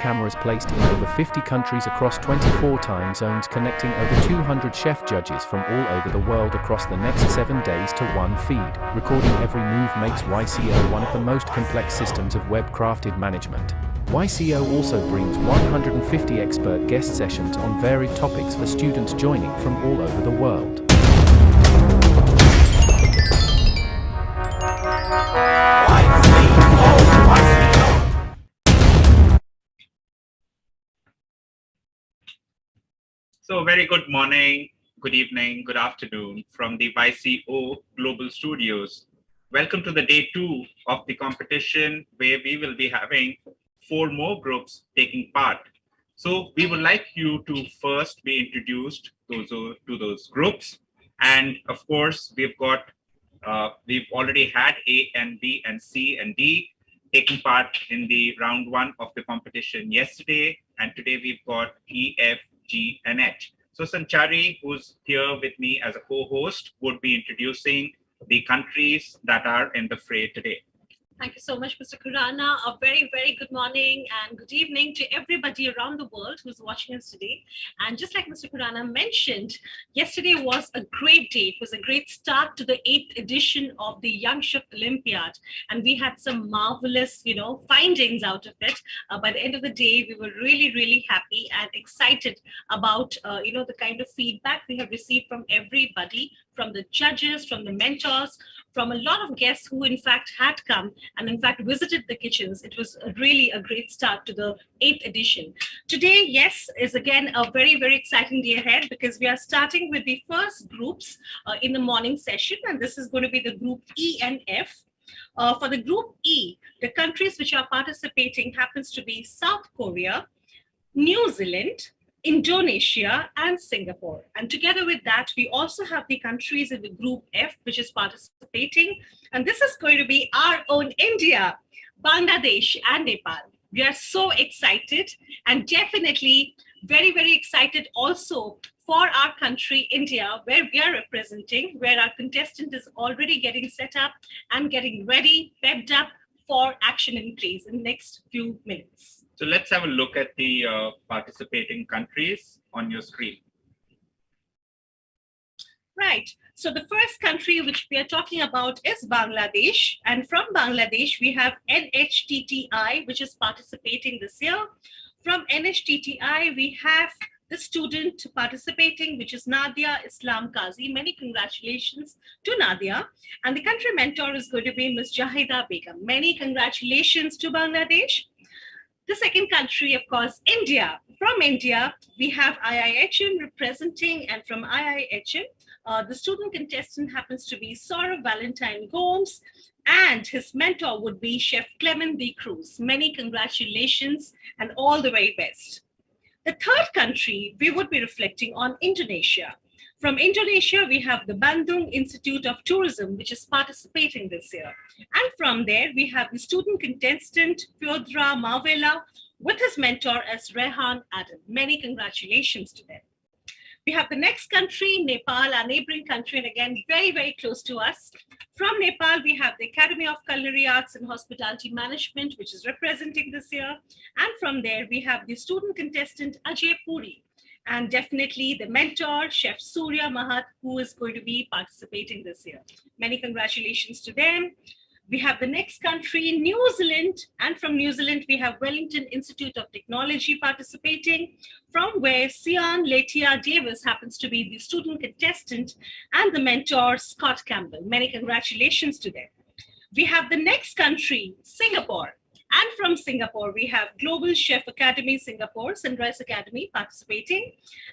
cameras placed in over 50 countries across 24 time zones, connecting over 200 chef judges from all over the world across the next 7 days to one feed. Recording every move makes YCO one of the most complex systems of web-crafted management. YCO also brings 150 expert guest sessions on varied topics for students joining from all over the world. So very good morning, good evening, good afternoon from the YCO Global Studios. Welcome to the day 2 of the competition, where we will be having 4 more groups taking part. So we would like you to first be introduced to those groups. And of course, we've already had A and B and C and D taking part in the round 1 of the competition yesterday. And today we've got E, F, G, and H. So Sanchari, who's here with me as a co-host, would be introducing the countries that are in the fray today. Thank you so much, Mr. Khurana. A very, very good morning and good evening to everybody around the world who's watching us today. And just like Mr. Khurana mentioned, yesterday was a great day. It was a great start to the 8th edition of the Young Chef Olympiad. And we had some marvelous, findings out of it. By the end of the day, we were really, really happy and excited about, the kind of feedback we have received from everybody, from the judges, from the mentors, from a lot of guests who in fact had come and in fact visited the kitchens. It was really a great start to the 8th edition. Today, yes, is again a very, very exciting day ahead because we are starting with the first groups in the morning session, and this is going to be the group E and F. For the group E, the countries which are participating happens to be South Korea, New Zealand, Indonesia, and Singapore. And together with that, we also have the countries in the group F, which is participating. And this is going to be our own India, Bangladesh, and Nepal. We are so excited and definitely very, very excited also for our country, India, where we are representing, where our contestant is already getting set up and getting ready, pepped up for action in place in the next few minutes. So let's have a look at the participating countries on your screen. Right. So the first country which we are talking about is Bangladesh. And from Bangladesh, we have NHTTI, which is participating this year. From NHTTI, we have the student participating, which is Nadia Islam Kazi. Many congratulations to Nadia. And the country mentor is going to be Ms. Jahida Begum. Many congratulations to Bangladesh. The second country, of course, India. From India, we have IIHM representing, and from IIHM, the student contestant happens to be Saurav Valentine Gomes, and his mentor would be Chef Clement de Cruz. Many congratulations and all the very best. The third country, we would be reflecting on Indonesia. From Indonesia, we have the Bandung Institute of Tourism, which is participating this year. And from there, we have the student contestant, Fyodra Marvela, with his mentor as Rehan Adam. Many congratulations to them. We have the next country, Nepal, our neighboring country, and again, very, very close to us. From Nepal, we have the Academy of Culinary Arts and Hospitality Management, which is representing this year. And from there, we have the student contestant, Ajay Puri. And definitely the mentor, Chef Surya Mahat, who is going to be participating this year. Many congratulations to them. We have the next country, New Zealand. And from New Zealand, we have Wellington Institute of Technology participating, from where Sian Letia Davis happens to be the student contestant and the mentor, Scott Campbell. Many congratulations to them. We have the next country, Singapore. And from Singapore, we have Global Chef Academy Singapore, Sunrise Academy participating.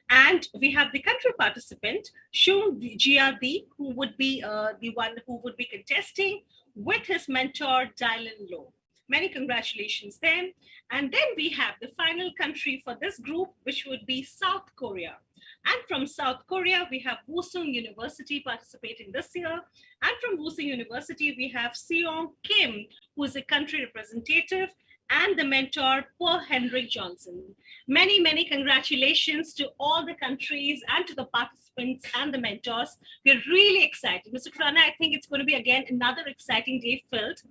And we have the country participant, Shung Jiadi, who would be the one who would be contesting with his mentor, Dylan Low. Many congratulations then. And then we have the final country for this group, which would be South Korea. And from South Korea, we have Wusung University participating this year. And from Wusung University, we have Seong Kim, who is a country representative. and the mentor, Paul Henrik Johnson. Many, many congratulations to all the countries and to the participants and the mentors. We're really excited. Mr. Khurana, I think it's going to be, again, another exciting day filled.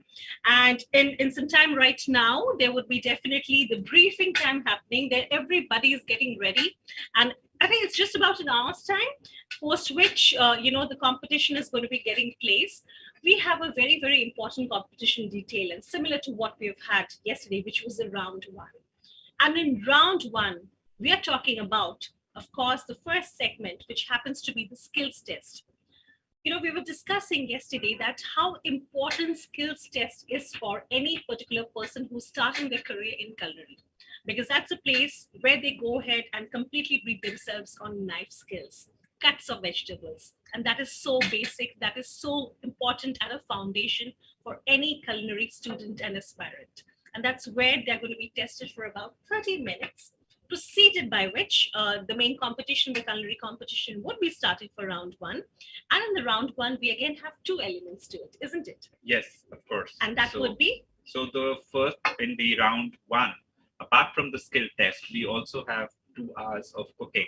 And in some time right now, there would be definitely the briefing time happening that everybody is getting ready. And I think it's just about an hour's time, post which, the competition is going to be getting place. We have a very, very important competition detail, and similar to what we've had yesterday, which was the round one. And in round one, we are talking about, of course, the first segment, which happens to be the skills test. We were discussing yesterday that how important skills test is for any particular person who's starting their career in culinary, because that's a place where they go ahead and completely breed themselves on knife skills, cuts of vegetables. And that is so basic, that is so important at a foundation for any culinary student and aspirant. And that's where they're going to be tested for about 30 minutes, preceded by which the main competition, the culinary competition, would be starting for round one. And in the round one, we again have two elements to it, isn't it? Yes, of course. And that would be? So the first in the round one, apart from the skill test, we also have 2 hours of cooking.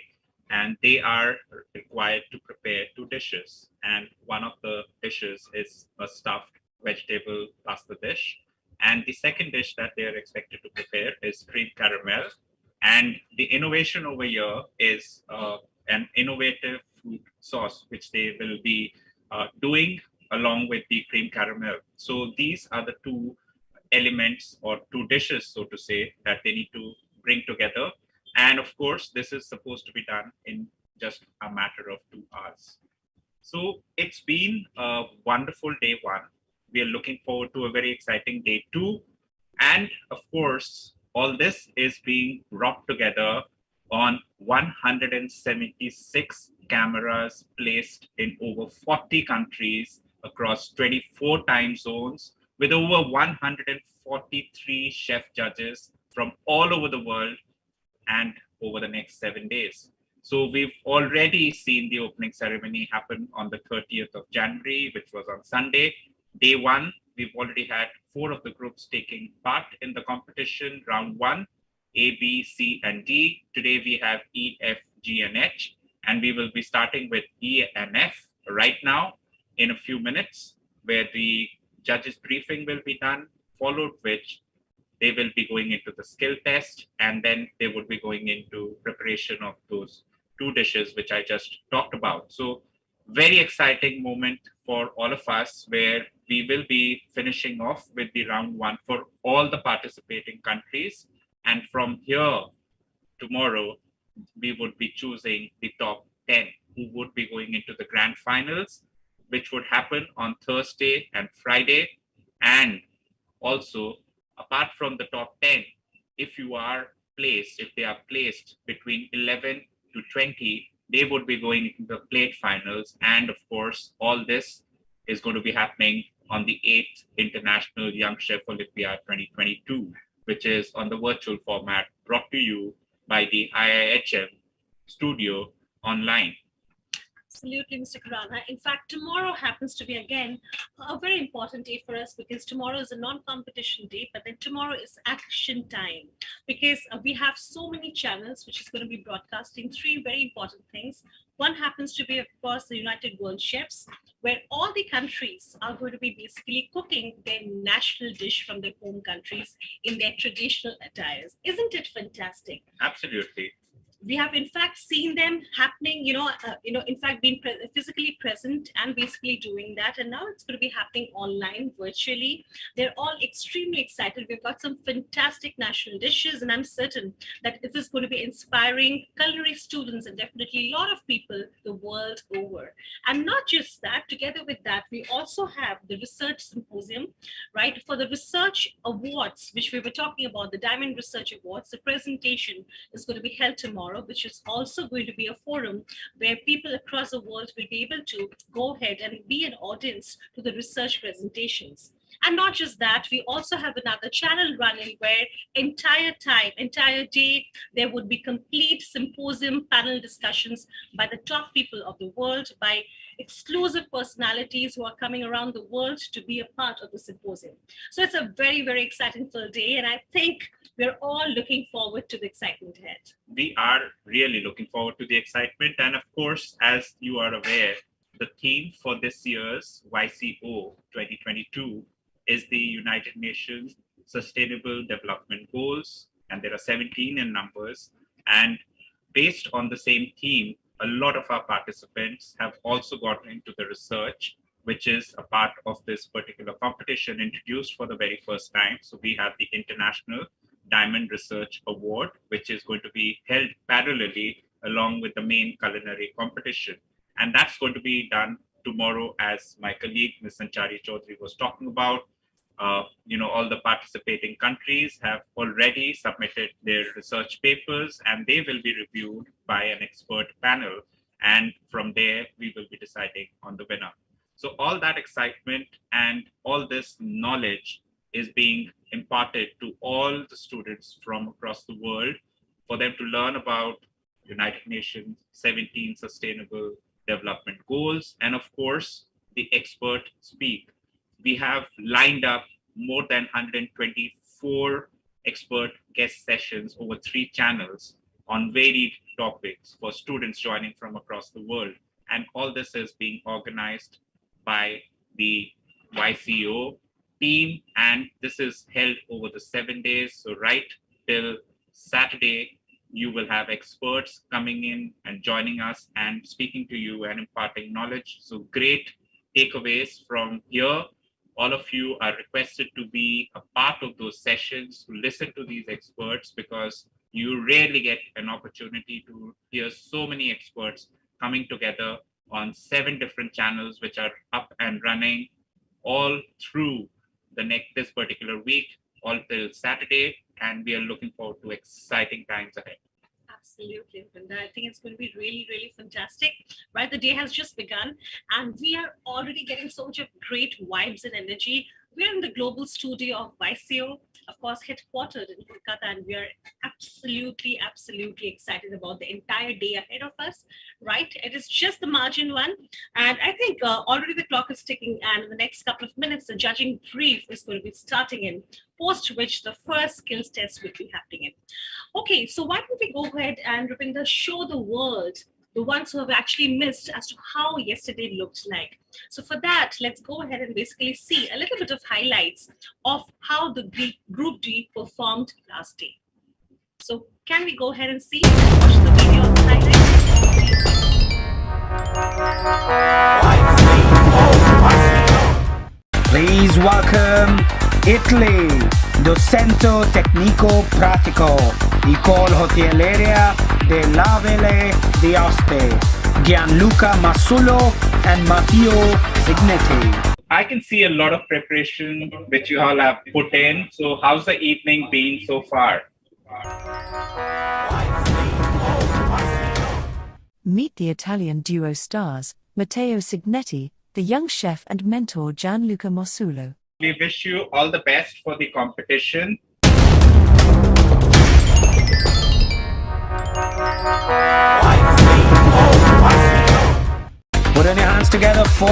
And they are required to prepare 2 dishes. And one of the dishes is a stuffed vegetable pasta dish. And the second dish that they are expected to prepare is cream caramel. And the innovation over here is an innovative food sauce, which they will be doing along with the cream caramel. So these are the two elements or 2 dishes, so to say, that they need to bring together. And of course, this is supposed to be done in just a matter of 2 hours. So it's been a wonderful day one. We are looking forward to a very exciting day two. And of course, all this is being brought together on 176 cameras placed in over 40 countries across 24 time zones, with over 143 chef judges from all over the world and over the next 7 days. So we've already seen the opening ceremony happen on the 30th of January, which was on Sunday. Day one, we've already had 4 of the groups taking part in the competition, round one, A, B, C, and D. Today we have E, F, G, and H, and we will be starting with E and F right now in a few minutes, where the judges' briefing will be done, followed which they will be going into the skill test, and then they would be going into preparation of those 2 dishes, which I just talked about. So very exciting moment for all of us, where we will be finishing off with the round one for all the participating countries. And from here, tomorrow, we would be choosing the top 10 who would be going into the grand finals, which would happen on Thursday and Friday. And also, apart from the top 10, if they are placed between 11 to 20, they would be going into the plate finals. And of course, all this is going to be happening on the 8th International Young Chef Olympiad 2022, which is on the virtual format, brought to you by the IIHM studio online. Absolutely, Mr. Khurana. In fact, tomorrow happens to be, again, a very important day for us, because tomorrow is a non-competition day, but then tomorrow is action time, because we have so many channels which is going to be broadcasting 3 very important things. One happens to be, of course, the United World Chefs, where all the countries are going to be basically cooking their national dish from their home countries in their traditional attires. Isn't it fantastic? Absolutely. We have in fact seen them happening, in fact being physically present and basically doing that, and now it's going to be happening online virtually. They're all extremely excited. We've got some fantastic national dishes, and I'm certain that it is going to be inspiring culinary students and definitely a lot of people the world over. And not just that, together with that, we also have the research symposium, right? For the research awards, which we were talking about, the Diamond Research Awards, the presentation is going to be held tomorrow, which is also going to be a forum where people across the world will be able to go ahead and be an audience to the research presentations. And not just that, we also have another channel running where entire day, there would be complete symposium panel discussions by the top people of the world, by exclusive personalities who are coming around the world to be a part of the symposium. So it's a very, very exciting full day. And I think we're all looking forward to the excitement ahead. We are really looking forward to the excitement. And of course, as you are aware, the theme for this year's YCO 2022 is the United Nations Sustainable Development Goals, and there are 17 in numbers. And based on the same theme, a lot of our participants have also gotten into the research, which is a part of this particular competition introduced for the very first time. So we have the International Diamond Research Award, which is going to be held parallelly along with the main culinary competition. And that's going to be done tomorrow, as my colleague, Ms. Sanchari Chaudhary, was talking about. All the participating countries have already submitted their research papers, and they will be reviewed by an expert panel. And from there, we will be deciding on the winner. So all that excitement and all this knowledge is being imparted to all the students from across the world for them to learn about United Nations 17 Sustainable Development Goals. And of course, the expert speak. We have lined up more than 124 expert guest sessions over 3 channels on varied topics for students joining from across the world. And all this is being organized by the YCO team. And this is held over the 7 days. So right till Saturday, you will have experts coming in and joining us and speaking to you and imparting knowledge. So great takeaways from here. All of you are requested to be a part of those sessions, to listen to these experts, because you rarely get an opportunity to hear so many experts coming together on 7 different channels, which are up and running all through this particular week, all till Saturday. And we are looking forward to exciting times ahead. Absolutely, Brinda. I think it's going to be really, really fantastic. Right, the day has just begun, and we are already getting so much of great vibes and energy. We're in the global studio of YCO, of course, headquartered in Kolkata, and we are absolutely excited about the entire day ahead of us. Right, it is just the margin one, and I think already the clock is ticking, and in the next couple of minutes, the judging brief is going to be starting in. Post which the first skills test will be happening in. Okay, so why don't we go ahead and, Rupinder, show the world, the ones who have actually missed, as to how yesterday looked like. So for that, let's go ahead and basically see a little bit of highlights of how the Group D performed last day. So can we go ahead and see and watch the video of the highlights? Please welcome Italy, Docento Tecnico Pratico, Ecole Hoteleria della Valle d'Aoste, Gianluca Massullo and Matteo Signetti. I can see a lot of preparation which you all have put in. So how's the evening been so far? Meet the Italian duo stars, Matteo Signetti, the young chef, and mentor Gianluca Massullo. We wish you all the best for the competition. Put on your hands together for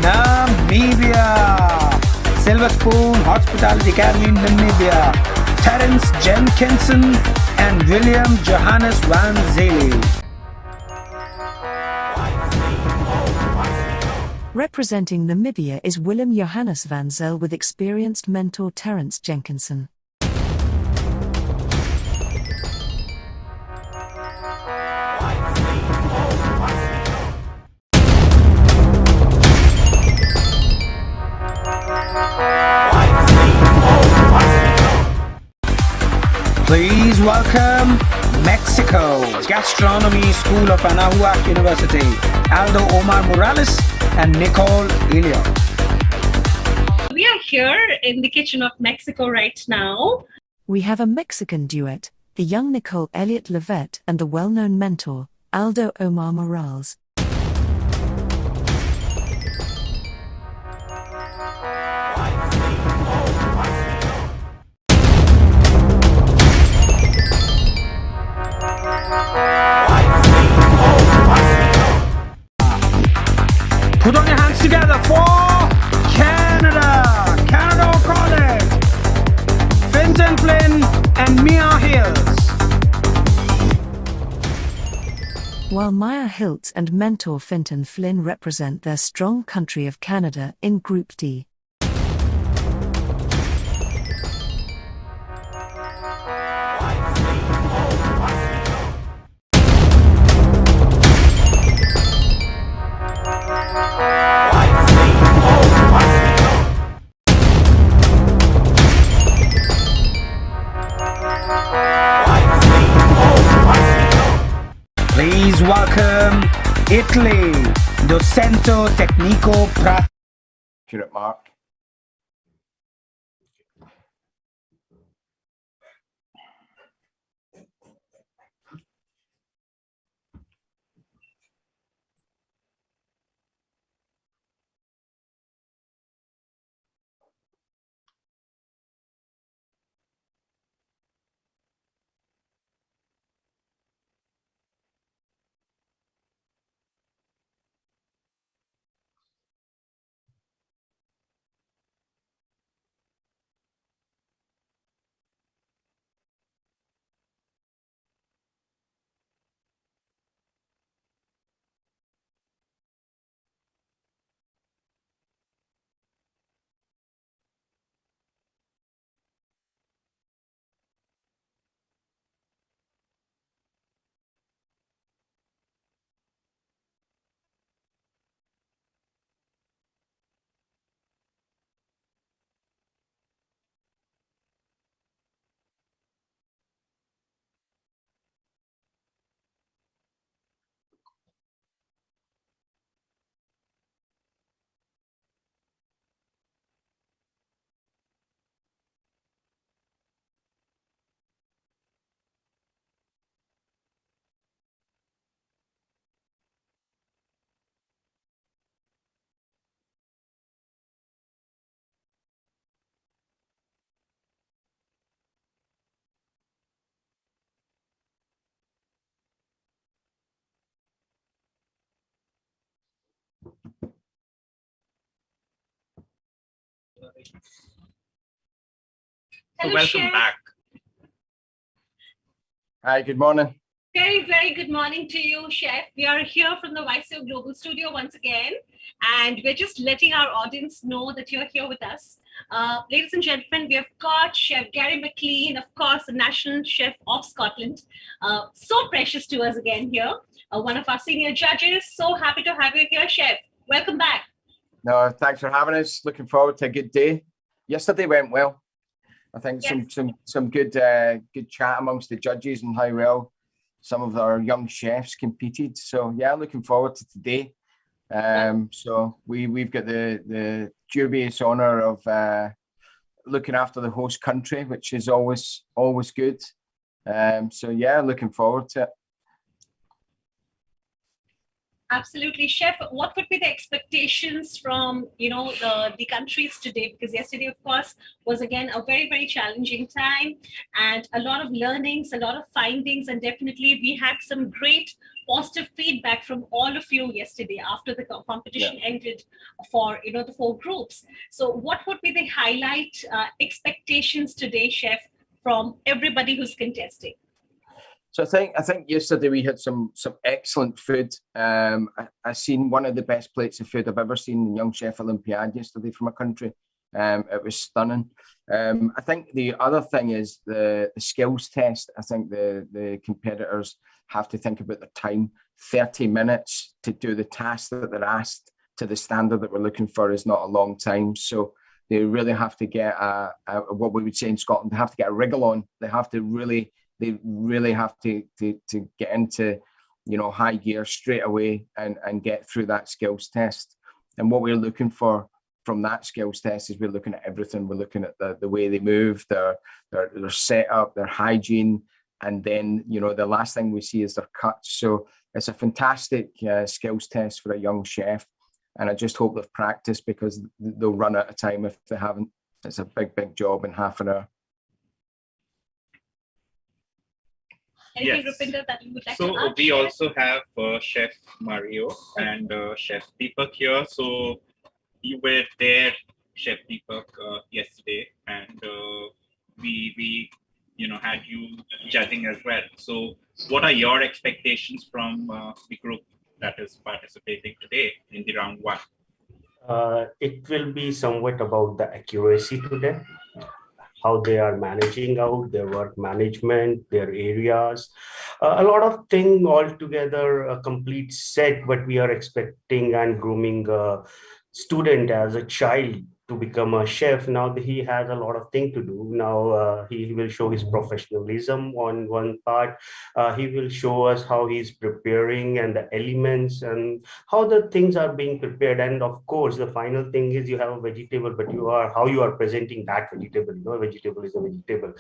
Namibia. Silver Spoon Hospitality Academy in Namibia. Terence Jenkinson and William Johannes Van Zele. Representing Namibia is Willem Johannes van Zel with experienced mentor Terence Jenkinson. Please welcome Mexico, Gastronomy School of Anahuac University, Aldo Omar Morales and Nicole Elliott. We are here in the kitchen of Mexico right now. We have a Mexican duet, the young Nicole Elliott Levette and the well-known mentor, Aldo Omar Morales. while Maya Hilt and mentor Fintan Flynn represent their strong country of Canada in Group D. Please welcome Italy, do Centro Tecnico Pratico. Accurate mark. So Hello, welcome Chef. back. Hi, good morning. Very, very good morning to you, Chef. We are here from the YCO Global Studio once again, and we're just letting our audience know that you're here with us. Ladies and gentlemen, we have got Chef Gary McLean, of course, the National Chef of Scotland. So precious to us again here, one of our senior judges. So happy to have you here, Chef. Welcome back. No, thanks for having us. Looking forward to a good day. Yesterday went well. I think Yes. some good chat amongst the judges and how well some of our young chefs competed. So yeah, looking forward to today. So we've got the dubious honor of looking after the host country, which is always good. So yeah, looking forward to it. Absolutely, Chef. What would be the expectations from the countries today? Because yesterday, of course, was again a very, very challenging time, and a lot of learnings, a lot of findings, and definitely we had some great positive feedback from all of you yesterday after the competition ended for the 4 groups. So, what would be the highlight expectations today, Chef, from everybody who's contesting? So I think yesterday we had some excellent food. I seen one of the best plates of food I've ever seen in Young Chef Olympiad yesterday from a country. It was stunning. I think the other thing is the skills test. I think the competitors have to think about their time. 30 minutes to do the task that they're asked to the standard that we're looking for is not a long time. So they really have to get what we would say in Scotland, they have to get a wriggle on. They really have to get into high gear straight away and get through that skills test. And what we're looking for from that skills test is we're looking at everything. We're looking at the way they move, their setup, their hygiene, and then the last thing we see is their cuts. So it's a fantastic skills test for a young chef, and I just hope they've practiced because they'll run out of time if they haven't. It's a big job in half an hour. Anything, Yes. Rupinder, that you would like So to add? we Chef? also have Chef Mario and Chef Deepak here. So you were there, Chef Deepak, yesterday, and we had you judging as well. So what are your expectations from the group that is participating today in the round one? It will be somewhat about the accuracy today, how they are managing out their work management, their areas, a lot of things altogether, a complete set what we are expecting and grooming a student as a child to become a chef. Now he has a lot of things to do. Now he will show his professionalism on one part. He will show us how he's preparing and the elements and how the things are being prepared. And of course, the final thing is you have a vegetable, but how you are presenting that vegetable. You know, a vegetable is a vegetable.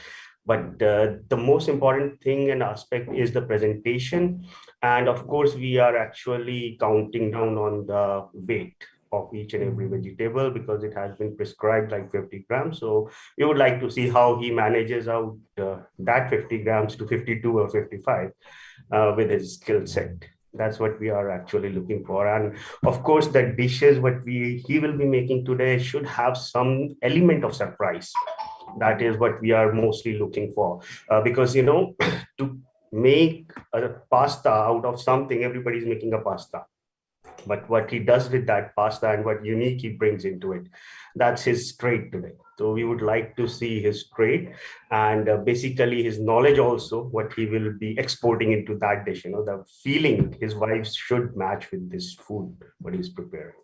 But the most important thing and aspect is the presentation. And of course, we are actually counting down on the weight of each and every vegetable because it has been prescribed like 50 grams. So we would like to see how he manages out that 50 grams to 52 or 55 with his skill set. That's what we are actually looking for. And of course, the dishes what he will be making today should have some element of surprise. That is what we are mostly looking for. Because, you know, to make a pasta out of something, everybody's making a pasta. But what he does with that pasta and what unique he brings into it, that's his trade today. So we would like to see his trade and basically his knowledge also, what he will be exporting into that dish. You know, the feeling his wife should match with this food, what he's preparing.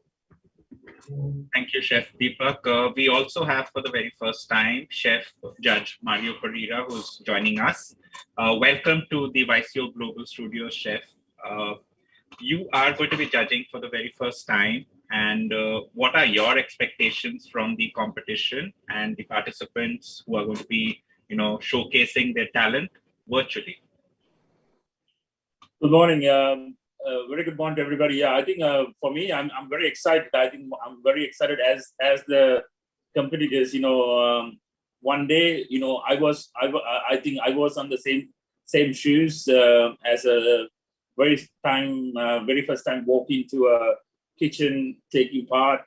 Thank you, Chef Deepak. We also have for the very first time, Chef Judge Mario Pereira, who's joining us. Welcome to the YCO Global Studios, Chef. You are going to be judging for the very first time. And what are your expectations from the competition and the participants who are going to be, showcasing their talent virtually? Good morning. Very good morning to everybody. Yeah, I think for me, I'm very excited. I think I'm very excited as the competitors. One day, I think I was on the same shoes as a very first time walking to a kitchen, taking part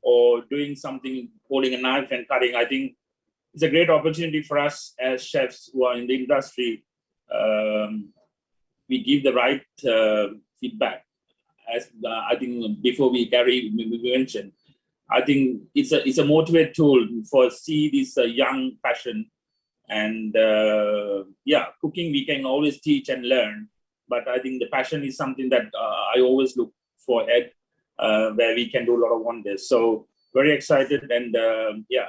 or doing something, holding a knife and cutting. I think it's a great opportunity for us as chefs who are in the industry. We give the right feedback, as I think before we mentioned. I think it's a motivate tool for see this young passion, and cooking we can always teach and learn, but I think the passion is something that I always look for ahead, where we can do a lot of wonders. So very excited and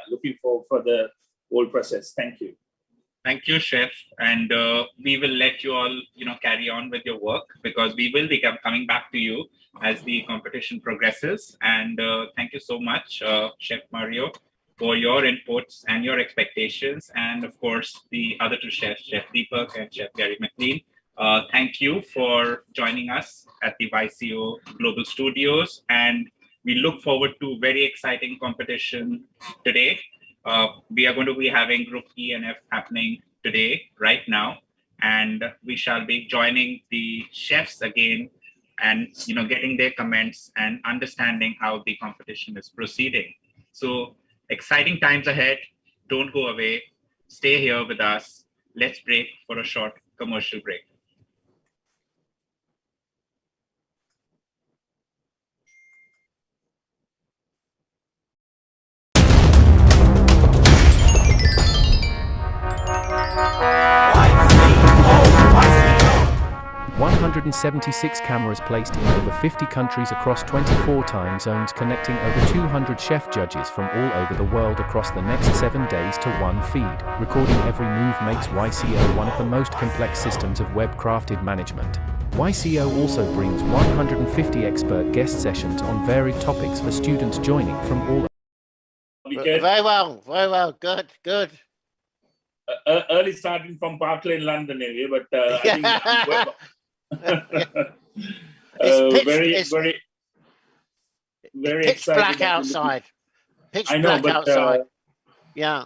looking for the whole process. Thank you. Thank you, Chef. And we will let you all, carry on with your work because we will be coming back to you as the competition progresses. And thank you so much, Chef Mario, for your inputs and your expectations. And of course, the other two chefs, Chef Deepak and Chef Gary McLean. Thank you for joining us at the YCO Global Studios. And we look forward to very exciting competition today. We are going to be having Group E and F happening today, right now, and we shall be joining the chefs again and getting their comments and understanding how the competition is proceeding. So exciting times ahead. Don't go away. Stay here with us. Let's break for a short commercial break. YCO. 176 cameras placed in over 50 countries across 24 time zones, connecting over 200 chef judges from all over the world across the next 7 days to one feed. Recording every move makes YCO one of the most complex systems of web-crafted management. YCO also brings 150 expert guest sessions on varied topics for students joining from all. Very well, good. Early starting from Park Lane, London area, but I think very pitch excited. Black outside. Pitch I know, black but outside. Yeah.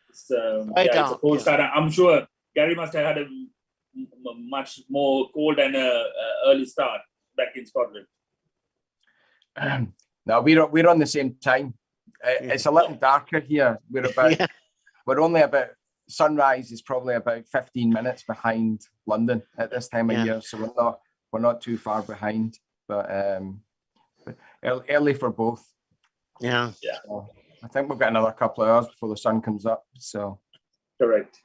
It's a cold start. I'm sure Gary must have had a much more cold and early start back in Scotland. No, we're on the same time. It's a little darker here. We're only about sunrise is probably about 15 minutes behind London at this time of year, so we're not too far behind, but early for both. Yeah. So I think we've got another couple of hours before the sun comes up. So Correct.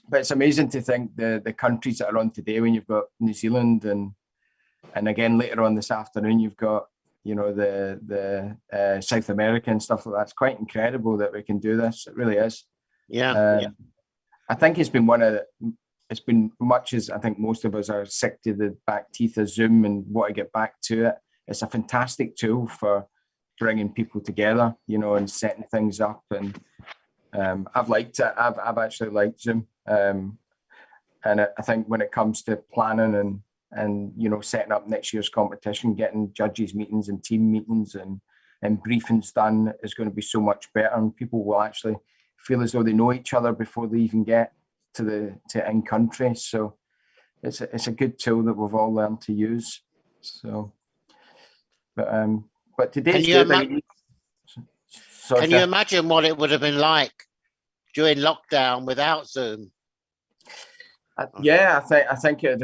But it's amazing to think the countries that are on today, when you've got New Zealand and again later on this afternoon you've got, you know, the South America and stuff like that. It's quite incredible that we can do this. It really is. I think it's been much as I think most of us are sick to the back teeth of Zoom and want to get back to it. It's a fantastic tool for bringing people together, you know, and setting things up. And I've liked it. I've actually liked Zoom. And I think when it comes to planning and you know, setting up next year's competition, getting judges meetings and team meetings and briefings done is going to be so much better, and people will actually feel as though they know each other before they even get to in country. So it's a good tool that we've all learned to use. So but today's Can you imagine what it would have been like during lockdown without Zoom? Yeah, I think it would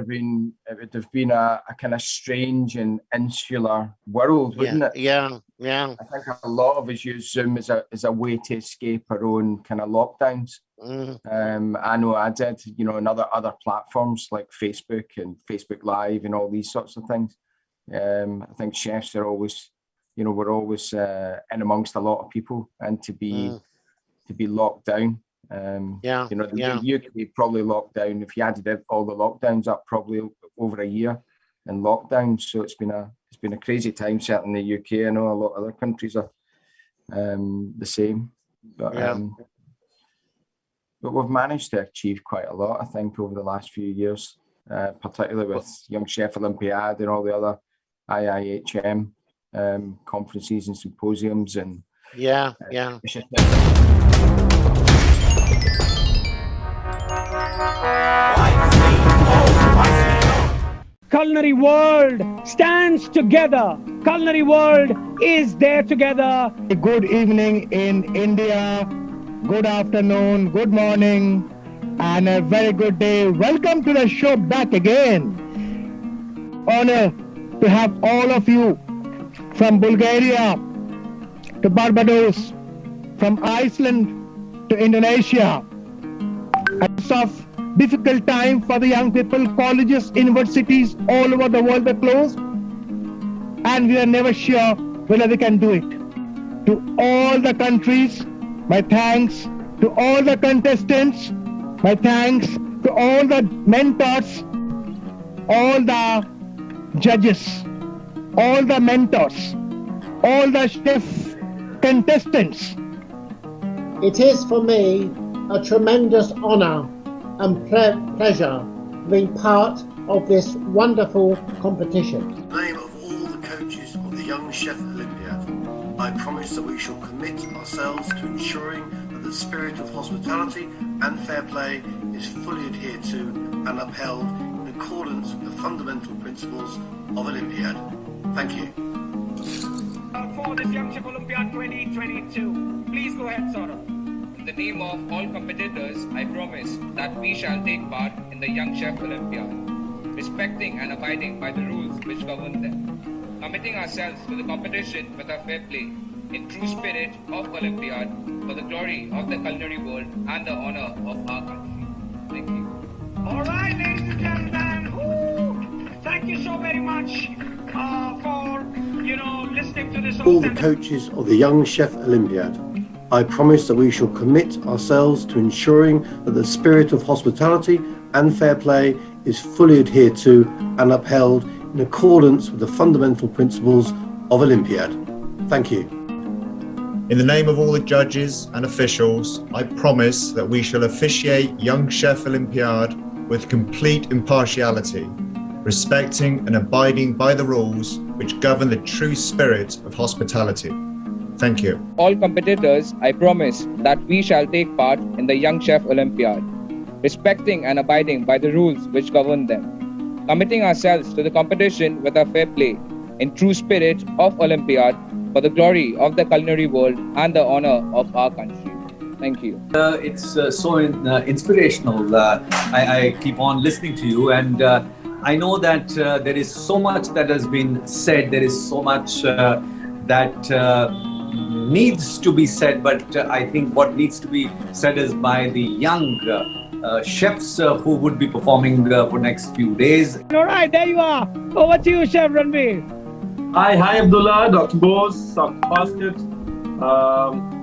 have been a kind of strange and insular world, wouldn't it? Yeah. I think a lot of us use Zoom as a way to escape our own kind of lockdowns. I know I did, you know, and other platforms like Facebook and Facebook Live and all these sorts of things. I think chefs are always, you know, we're always in amongst a lot of people, and to be locked down. You know, the UK probably locked down, if you added all the lockdowns up, probably over a year in lockdown. So it's been a crazy time, certainly in the UK. I know a lot of other countries are the same, but we've managed to achieve quite a lot, I think, over the last few years, particularly with Young Chef Olympiad and all the other IIHM conferences and symposiums and Culinary world stands together. Culinary world is there together. Good evening in India. Good afternoon. Good morning. And a very good day. Welcome to the show back again. Honor to have all of you from Bulgaria to Barbados, from Iceland to Indonesia. It's of difficult time for the young people. Colleges, universities all over the world are closed, and we are never sure whether they can do it. To all the countries, my thanks. To all the contestants, my thanks. To all the mentors, all the judges, all the mentors, all the chef contestants. It is for me a tremendous honor and pleasure being part of this wonderful competition. In the name of all the coaches of the Young Chef Olympiad, I promise that we shall commit ourselves to ensuring that the spirit of hospitality and fair play is fully adhered to and upheld in accordance with the fundamental principles of Olympiad. Thank you. For this Young Chef Olympiad 2022, please go ahead, Saurabh. In the name of all competitors, I promise that we shall take part in the Young Chef Olympiad, respecting and abiding by the rules which govern them, committing ourselves to the competition with a fair play, in true spirit of Olympiad, for the glory of the culinary world and the honor of our country. Thank you. All right, ladies and gentlemen, thank you so very much for, listening to this. All the coaches of the Young Chef Olympiad, I promise that we shall commit ourselves to ensuring that the spirit of hospitality and fair play is fully adhered to and upheld in accordance with the fundamental principles of Olympiad. Thank you. In the name of all the judges and officials, I promise that we shall officiate Young Chef Olympiad with complete impartiality, respecting and abiding by the rules which govern the true spirit of hospitality. Thank you. All competitors, I promise that we shall take part in the Young Chef Olympiad, respecting and abiding by the rules which govern them, committing ourselves to the competition with a fair play, in true spirit of Olympiad, for the glory of the culinary world and the honor of our country. Thank you. It's so inspirational. I keep on listening to you, and I know that there is so much that has been said. There is so much that needs to be said, but I think what needs to be said is by the young chefs who would be performing for next few days. All right, there you are. Over to you, Chef Ranveer. Hi Abdullah, Dr. Bose, Dr. Foskett.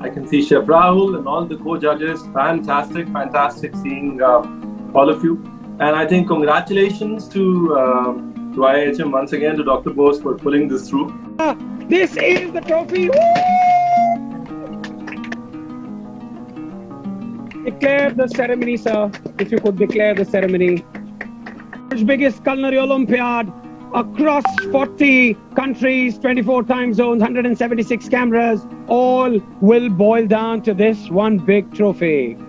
I can see Chef Rahul and all the co-judges. Fantastic seeing all of you. And I think congratulations to IIHM once again, to Dr. Bose for pulling this through. This is the trophy. Declare the ceremony, sir. If you could declare the ceremony. World's biggest culinary Olympiad across 40 countries, 24 time zones, 176 cameras, all will boil down to this one big trophy. Good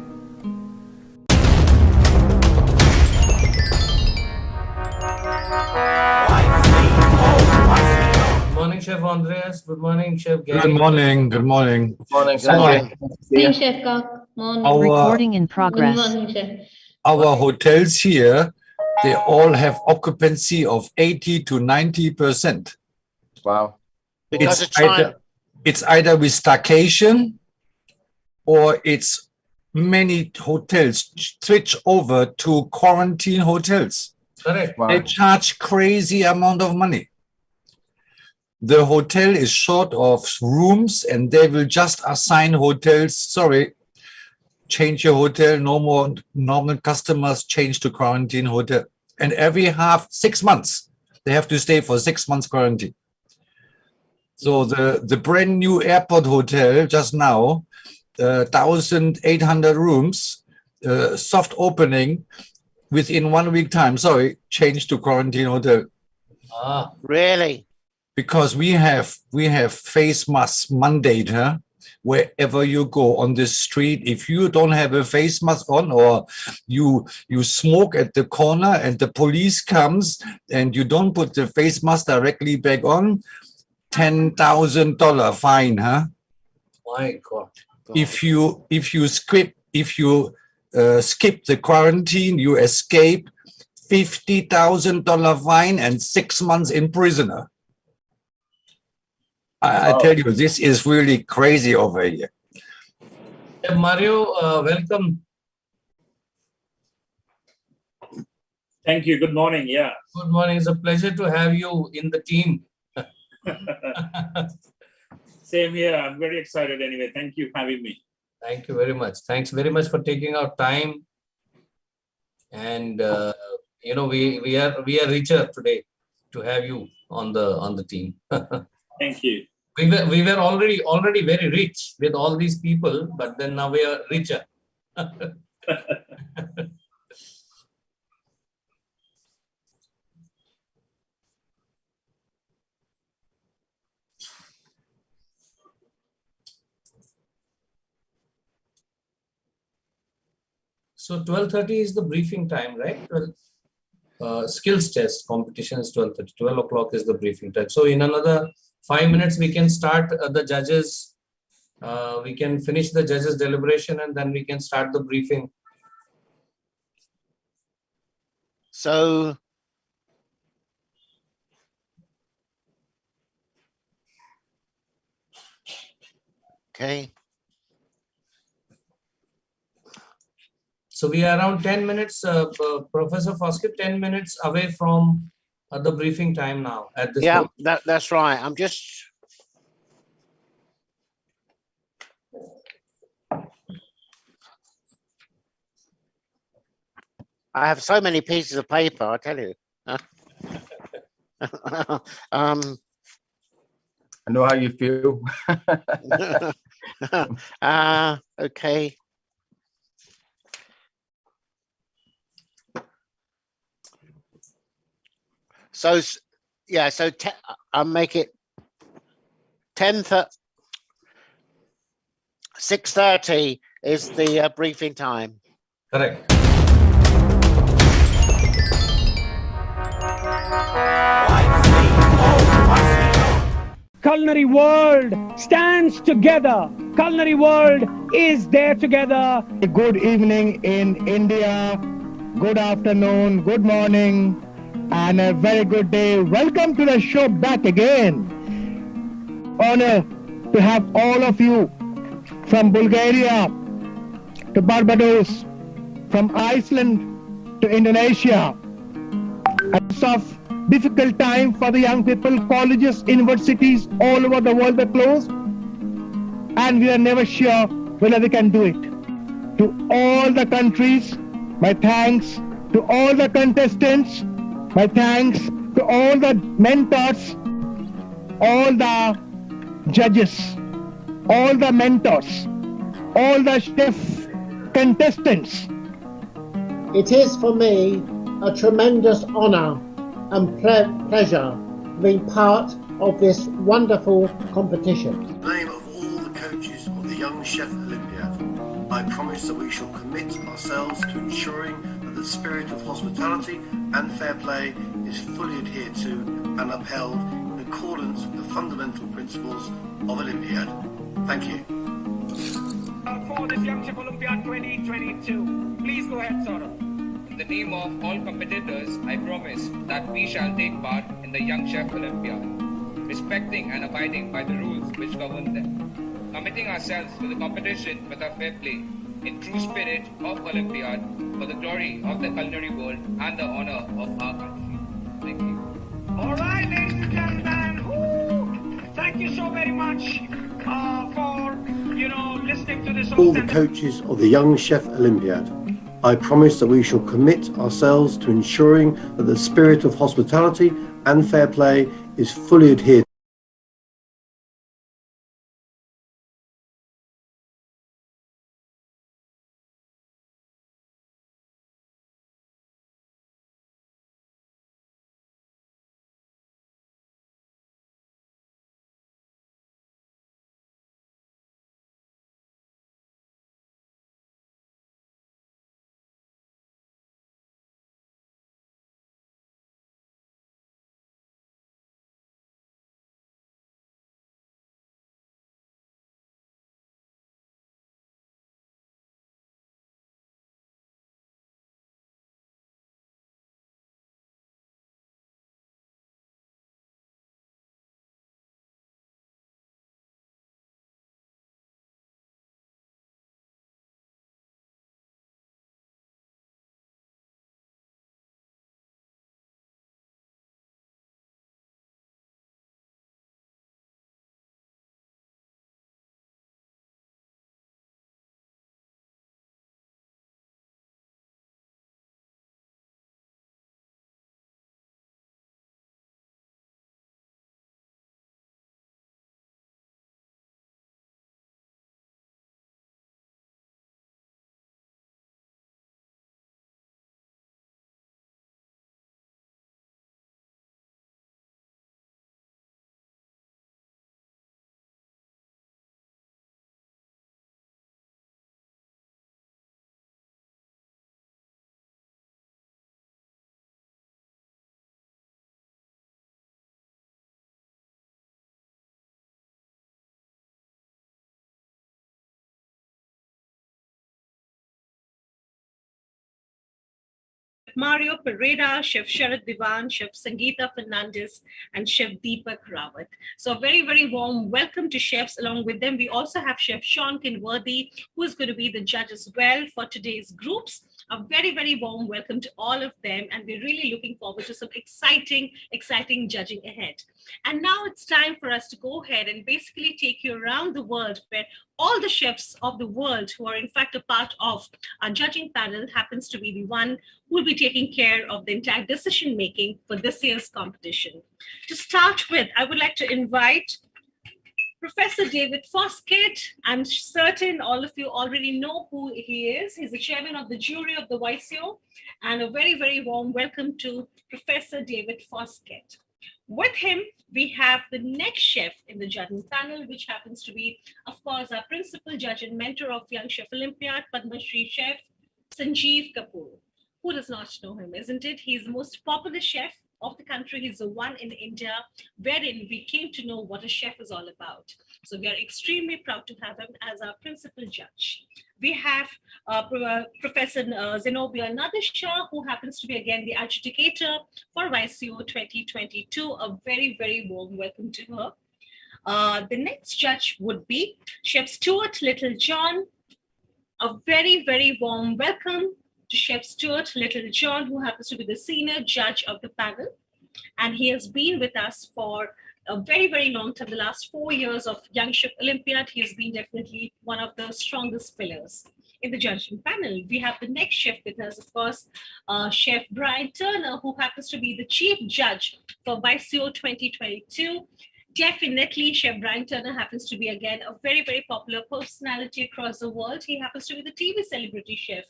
morning, Chef Andreas. Good morning, Chef Gary. Good morning. Good morning. Good morning. Morning, Chef Kak. Morning. Recording in progress. Good morning, Chef. Our hotels here, they all have occupancy of 80 to 90%. Wow. It's either with staycation or it's many hotels switch over to quarantine hotels. Correct. Wow. They charge crazy amount of money. The hotel is short of rooms and they will just assign hotels. Sorry, change your hotel. No more normal customers, change to quarantine hotel. And every 6 months, they have to stay for 6 months quarantine. So the brand new airport hotel just now, 1,800 rooms, soft opening within 1 week time. Sorry, change to quarantine hotel. Really? Because we have face mask mandate, huh? Wherever you go on the street, if you don't have a face mask on or you smoke at the corner and the police comes and you don't put the face mask directly back on, $10,000 fine, huh? My God. If you skip the quarantine, you escape $50,000 fine and 6 months in prisoner. I tell you, this is really crazy over here. Mario, welcome. Thank you. Good morning. Yeah. Good morning. It's a pleasure to have you in the team. Same here. I'm very excited anyway. Thank you for having me. Thank you very much. Thanks very much for taking our time. And we are richer today to have you on the team. Thank you. We were already very rich with all these people, but then now we are richer. So 12:30 is the briefing time, right? Skills test competition is 12:30. 12 o'clock is the briefing time. So in another 5 minutes, we can start the judges. We can finish the judges' deliberation and then we can start the briefing. So, okay. So we are around 10 minutes, Professor Foskett, 10 minutes away from the briefing time now at this point. That's right. I'm just I have so many pieces of paper, I tell you. I know how you feel. Okay. So yeah, so I'll make it 6:30 is the briefing time. Correct. Culinary world stands together. culinary world is there together. Good evening in India, good afternoon, good morning, and a very good day. Welcome to the show back again. Honor to have all of you from Bulgaria to Barbados, from Iceland to Indonesia. It's of difficult time for the young people. Colleges, universities all over the world are closed, and we are never sure whether they can do it. To all the countries, my thanks. To all the contestants, my thanks. To all the mentors, all the judges, all the mentors, all the chef contestants. It is for me a tremendous honor and pleasure being part of this wonderful competition. In the name of all the coaches of the Young Chef Olympiad, I promise that we shall commit ourselves to ensuring that the spirit of hospitality and fair play is fully adhered to and upheld in accordance with the fundamental principles of Olympiad. Thank you. For this Young Chef Olympiad 2022, please go ahead, Saurabh. In the name of all competitors, I promise that we shall take part in the Young Chef Olympiad, respecting and abiding by the rules which govern them, committing ourselves to the competition with a fair play, in true spirit of Olympiad, for the glory of the culinary world and the honor of our country. Thank you. All right, ladies and gentlemen, thank you so very much for listening to this. All the coaches of the Young Chef Olympiad, I promise that we shall commit ourselves to ensuring that the spirit of hospitality and fair play is fully adhered Mario Pereira, Chef Sharad Diwan, Chef Sangeeta Fernandez, and Chef Deepak Rawat. So a very, very warm welcome to chefs. Along with them, we also have Chef Sean Kinworthy, who is going to be the judge as well for today's groups. A very, very warm welcome to all of them. And we're really looking forward to some exciting judging ahead. And now it's time for us to go ahead and basically take you around the world, where all the chefs of the world who are in fact a part of our judging panel happens to be the one who will be taking care of the entire decision making for this year's competition. To start with, I would like to invite Professor David Foskett. I'm certain all of you already know who he is. He's the chairman of the jury of the YCO, and a very, very warm welcome to Professor David Foskett. With him, we have the next chef in the judging panel, which happens to be, of course, our principal judge and mentor of Young Chef Olympiad, Padma Shri Chef Sanjeev Kapoor. Who does not know him, isn't it? He's the most popular chef of the country. He's the one in India wherein we came to know what a chef is all about. So we are extremely proud to have him as our principal judge. We have Professor Zenobia Nadisha, who happens to be again the adjudicator for YCO 2022. A very, very warm welcome to her. The next judge would be Chef Stuart Littlejohn. A very, very warm welcome to Chef Stuart Littlejohn, who happens to be the senior judge of the panel. And he has been with us for a very, very long time, the last 4 years of Young Chef Olympiad. He has been definitely one of the strongest pillars in the judging panel. We have the next chef with us, of course, Chef Brian Turner, who happens to be the chief judge for YCO 2022. Definitely, Chef Brian Turner happens to be, again, a very, very popular personality across the world. He happens to be the TV celebrity chef.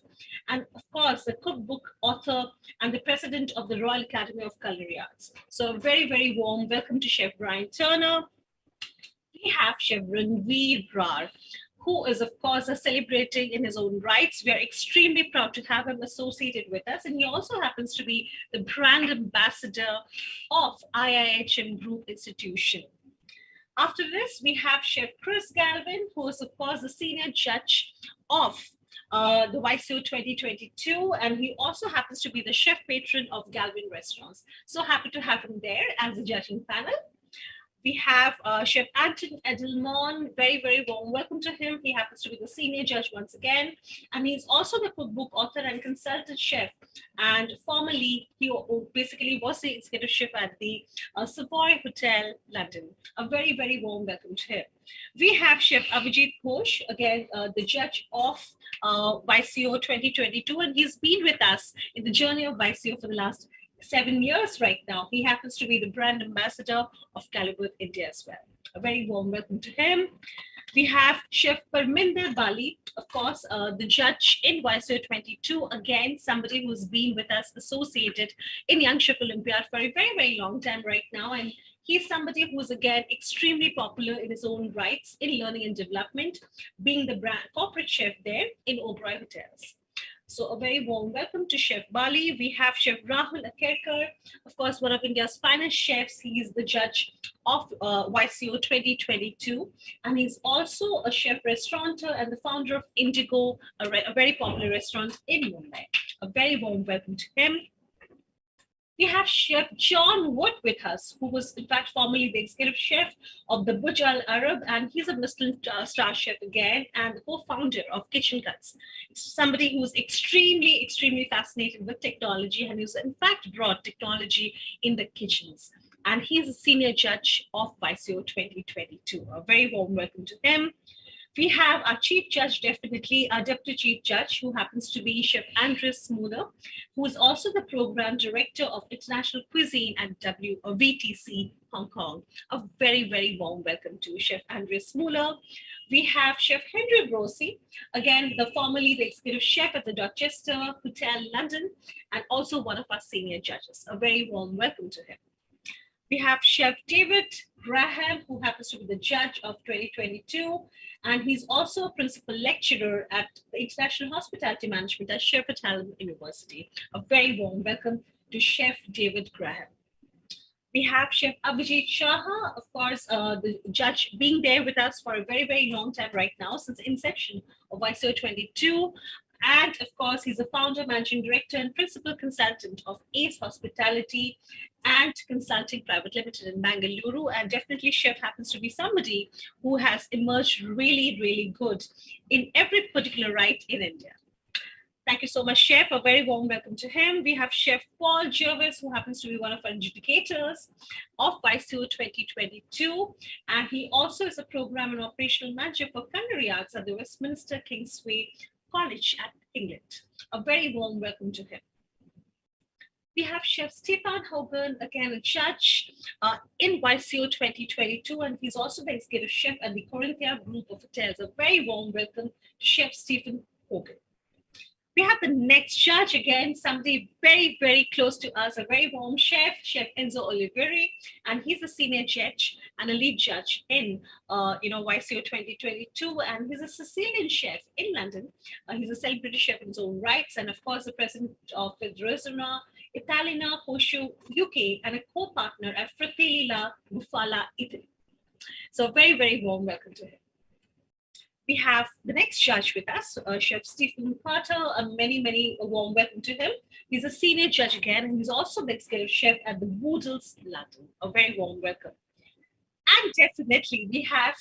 And of course, the cookbook author and the president of the Royal Academy of Culinary Arts. So a very, very warm welcome to Chef Brian Turner. We have Chef Ranveer Brar, who is, of course, celebrating in his own rights. We are extremely proud to have him associated with us. And he also happens to be the brand ambassador of IIHM Group Institution. After this, we have Chef Chris Galvin, who is, of course, the senior judge of the YCO 2022. And he also happens to be the chef patron of Galvin Restaurants. So happy to have him there as a judging panel. We have Chef Anton Edelman, very, very warm welcome to him. He happens to be the senior judge once again. And he's also the cookbook author and consultant chef. And formerly, he basically was the executive chef at the Savoy Hotel, London. A very, very warm welcome to him. We have Chef Abhijit Ghosh, again, the judge of YCO 2022. And he's been with us in the journey of YCO for the last 7 years right now. He happens to be the brand ambassador of Calibre India as well. A very warm welcome to him. We have Chef Parminder Bali, of course, the judge in YCO 22. Again, somebody who's been with us associated in Young Chef Olympiad for a very, very long time right now. And he's somebody who's, again, extremely popular in his own rights in learning and development, being the brand corporate chef there in Oberoi Hotels. So a very warm welcome to Chef Bali. We have Chef Rahul Akerkar, of course, one of India's finest chefs. He is the judge of YCO 2022. And he's also a chef restaurateur and the founder of Indigo, a very popular restaurant in Mumbai. A very warm welcome to him. We have Chef John Wood with us, who was in fact formerly the executive chef of the Burj Al Arab, and he's a Michelin star chef again, and the co-founder of Kitchen Cuts. Somebody who's extremely, extremely fascinated with technology, and who's in fact brought technology in the kitchens. And he's a senior judge of YCO 2022. A very warm welcome to him. We have our chief judge, definitely our deputy chief judge, who happens to be Chef Andres Muller, who is also the program director of international cuisine at VTC Hong Kong. A very, very warm welcome to Chef Andres Muller. We have Chef Henry Rossi, again, formerly the executive chef at the Dorchester Hotel, London, and also one of our senior judges. A very warm welcome to him. We have Chef David Graham, who happens to be the judge of 2022, and he's also a principal lecturer at the International Hospitality Management at Sheffield Hallam University. A very warm welcome to Chef David Graham. We have Chef Abhijit Shaha, of course, the judge being there with us for a very, very long time right now, since the inception of YCO 22. And of course, he's the founder, managing director, and principal consultant of Ace Hospitality and Consulting Private Limited in Bangalore. And definitely, Chef happens to be somebody who has emerged really, really good in every particular right in India. Thank you so much, Chef. A very warm welcome to him. We have Chef Paul Jervis, who happens to be one of our adjudicators of YCO 2022. And he also is a program and operational manager for culinary arts at the Westminster Kingsway College at England. A very warm welcome to him. We have Chef Stefan Hogan, again a judge in YCO 2022, and he's also the executive chef at the Corinthia Group of Hotels. A very warm welcome to Chef Stephen Hogan. We have the next judge, again, somebody very, very close to us, a very warm chef, Chef Enzo Oliveri, and he's a senior judge and a lead judge in YCO 2022, and he's a Sicilian chef in London. He's a celebrity chef in his own rights, and of course, the president of Fedrezona Italina Hoshu, UK, and a co-partner at Fratelli La Bufala, Italy. So very, very warm welcome to him. We have the next judge with us, Chef Stephen Carter. A many warm welcome to him. He's a senior judge again, and he's also the executive chef at the Woodles, London. A very warm welcome. And definitely we have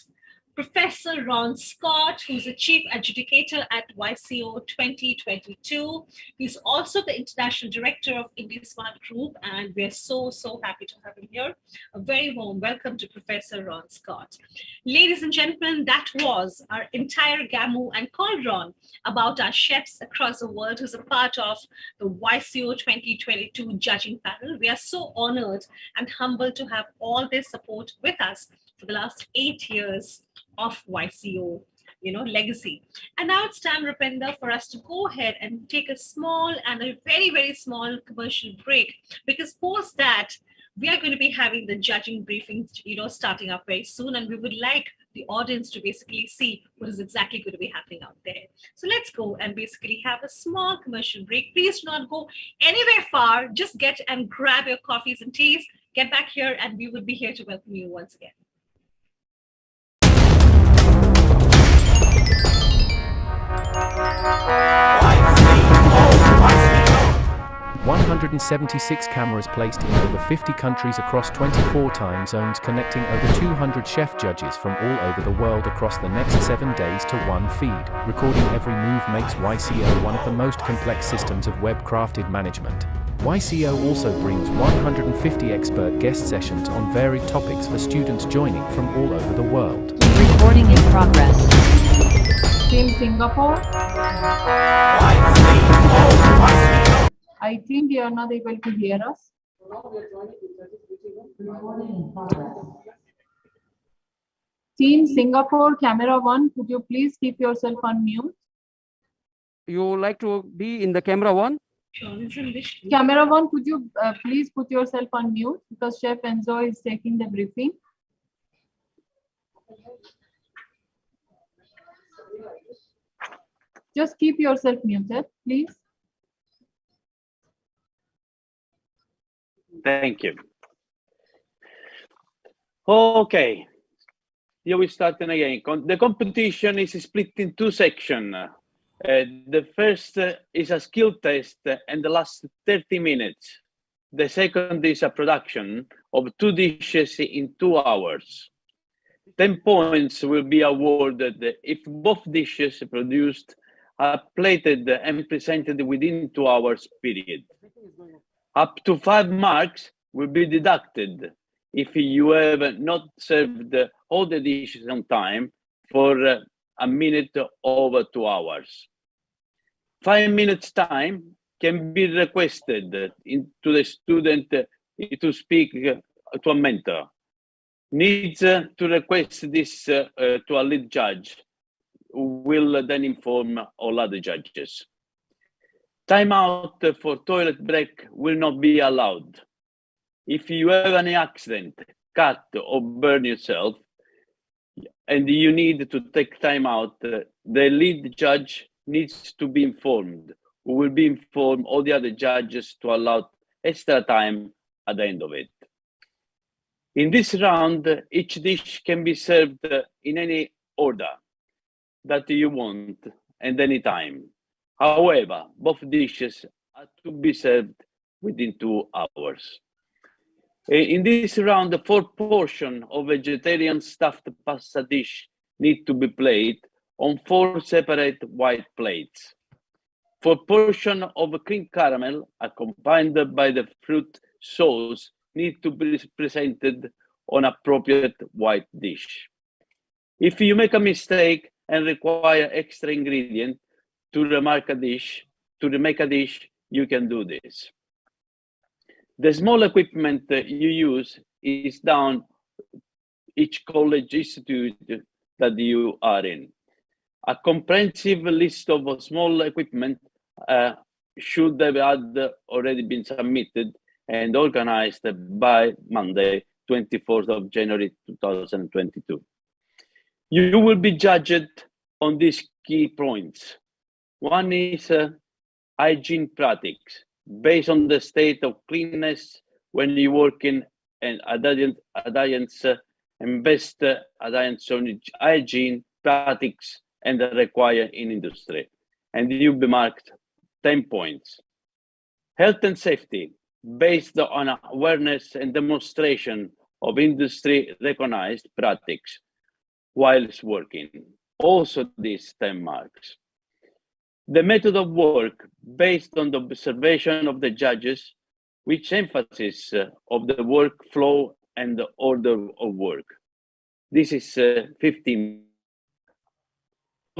Professor Ron Scott, who's the Chief Adjudicator at YCO 2022. He's also the International Director of IndiaSmart Group, and we're so happy to have him here. A very warm welcome to Professor Ron Scott. Ladies and gentlemen, that was our entire gamu and cauldron about our chefs across the world who's a part of the YCO 2022 judging panel. We are so honored and humbled to have all this support with us for the last 8 years of YCO, legacy. And now it's time, Rupinder, for us to go ahead and take a small and a very small commercial break, because post that, we are going to be having the judging briefing, starting up very soon. And we would like the audience to basically see what is exactly going to be happening out there. So let's go and basically have a small commercial break. Please do not go anywhere far. Just get and grab your coffees and teas, get back here, and we will be here to welcome you once again. 176 cameras placed in over 50 countries across 24 time zones, connecting over 200 chef judges from all over the world across the next 7 days to one feed. Recording every move makes YCO one of the most complex systems of web-crafted management. YCO also brings 150 expert guest sessions on varied topics for students joining from all over the world. Recording in progress. Team Singapore. I think you are not able to hear us. Team Singapore, camera 1, could you please keep yourself on mute? You would like to be in the camera 1? Camera 1, could you please put yourself on mute, because Chef Enzo is taking the briefing. Just keep yourself muted, please. Thank you. Okay, here we start again. The competition is split in two sections. The first is a skill test and the last 30 minutes. The second is a production of 2 dishes in 2 hours. 10 points will be awarded if both dishes produced are plated and presented within 2 hours period. Up to 5 marks will be deducted if you have not served all the dishes on time for a minute over 2 hours. 5 minutes time can be requested to the student to speak to a mentor. Needs to request this to a lead judge, who will then inform all other judges. Timeout for toilet break will not be allowed. If you have any accident, cut or burn yourself, and you need to take time out, the lead judge needs to be informed, who will be informed all the other judges to allow extra time at the end of it. In this round, each dish can be served in any order that you want and any time. However, both dishes are to be served within 2 hours. In this round, the 4 portions of vegetarian stuffed pasta dish need to be played on 4 separate white plates. 4 portions of cream caramel, accompanied by the fruit sauce, need to be presented on appropriate white dish. If you make a mistake and require extra ingredient to remake a dish, you can do this. The small equipment that you use is down each college institute that you are in. A comprehensive list of small equipment should have already been submitted and organized by Monday, 24th of January 2022. You will be judged on these key points. One is hygiene practice. based on the state of cleanness when you work in and adherence and best adherence on hygiene practices and required in industry. And you'll be marked 10 points. Health and safety, based on awareness and demonstration of industry recognized practices whilst working. Also these 10 marks. The method of work based on the observation of the judges, which emphasis of the workflow and the order of work. This is 15.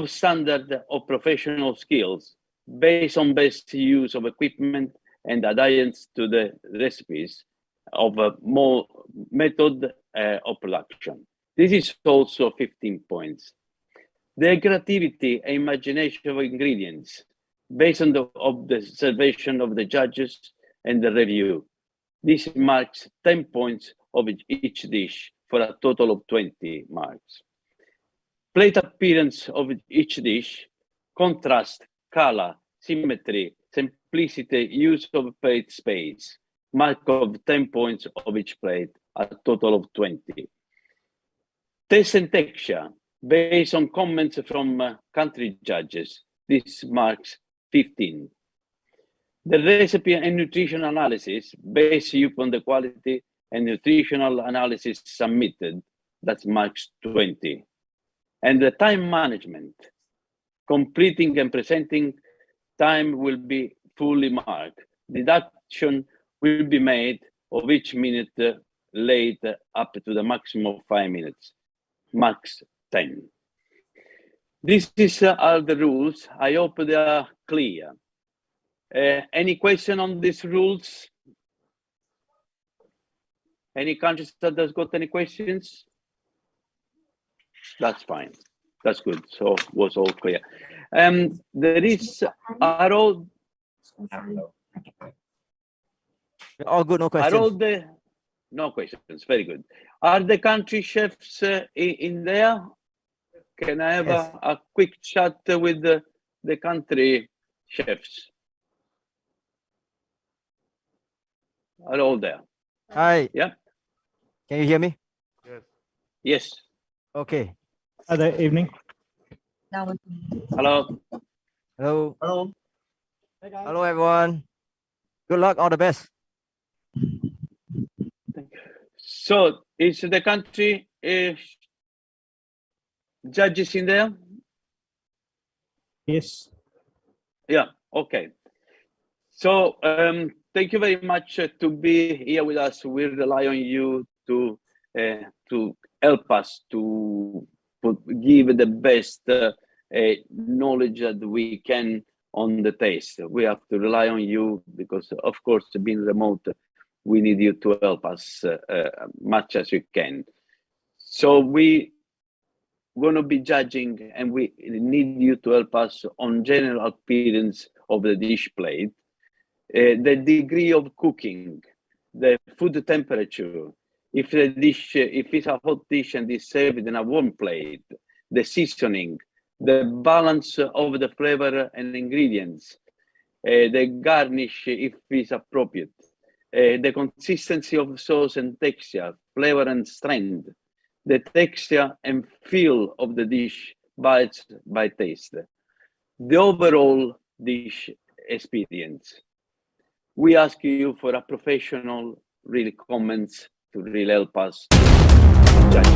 Standard of professional skills based on best use of equipment and adherence to the recipes of a more method of production. This is also 15 points. The creativity and imagination of ingredients based on the observation of the judges and the review. This marks 10 points of each dish for a total of 20 marks. Plate appearance of each dish, contrast, color, symmetry, simplicity, use of plate space, mark of 10 points of each plate, a total of 20. Taste and texture, based on comments from country judges, this marks 15. The recipe and nutrition analysis, based upon the quality and nutritional analysis submitted, that marks 20. And the time management, completing and presenting time will be fully marked. Deduction will be made of each minute late up to the maximum of 5 minutes, max 10. These are the rules. I hope they are clear. Any question on these rules? Any countries that has got any questions? That's fine. That's good. So was all clear. There is are all good. No questions. Are all the no questions? Very good. Are the country chefs in there? Can I have a quick chat with the country chefs? Are all there? Hi. Yeah. Can you hear me? Yes. Yes. Okay. Good evening. Hello. Hello. Hello. Hello, everyone. Good luck. All the best. So, is the country judges in there? Yes. Yeah. Okay. So, thank you very much to be here with us. We rely on you to help us to give the best knowledge that we can on the taste. We have to rely on you because, of course, being remote, we need you to help us much as you can. So we going to be judging, and we need you to help us on general appearance of the dish plate, the degree of cooking, the food temperature, if the dish, if it's a hot dish and is served in a warm plate, the seasoning, the balance of the flavor and ingredients, the garnish if it's appropriate, the consistency of sauce and texture, flavor and strength, the texture and feel of the dish by taste, the overall dish experience. We ask you for a professional really comments to really help us judge.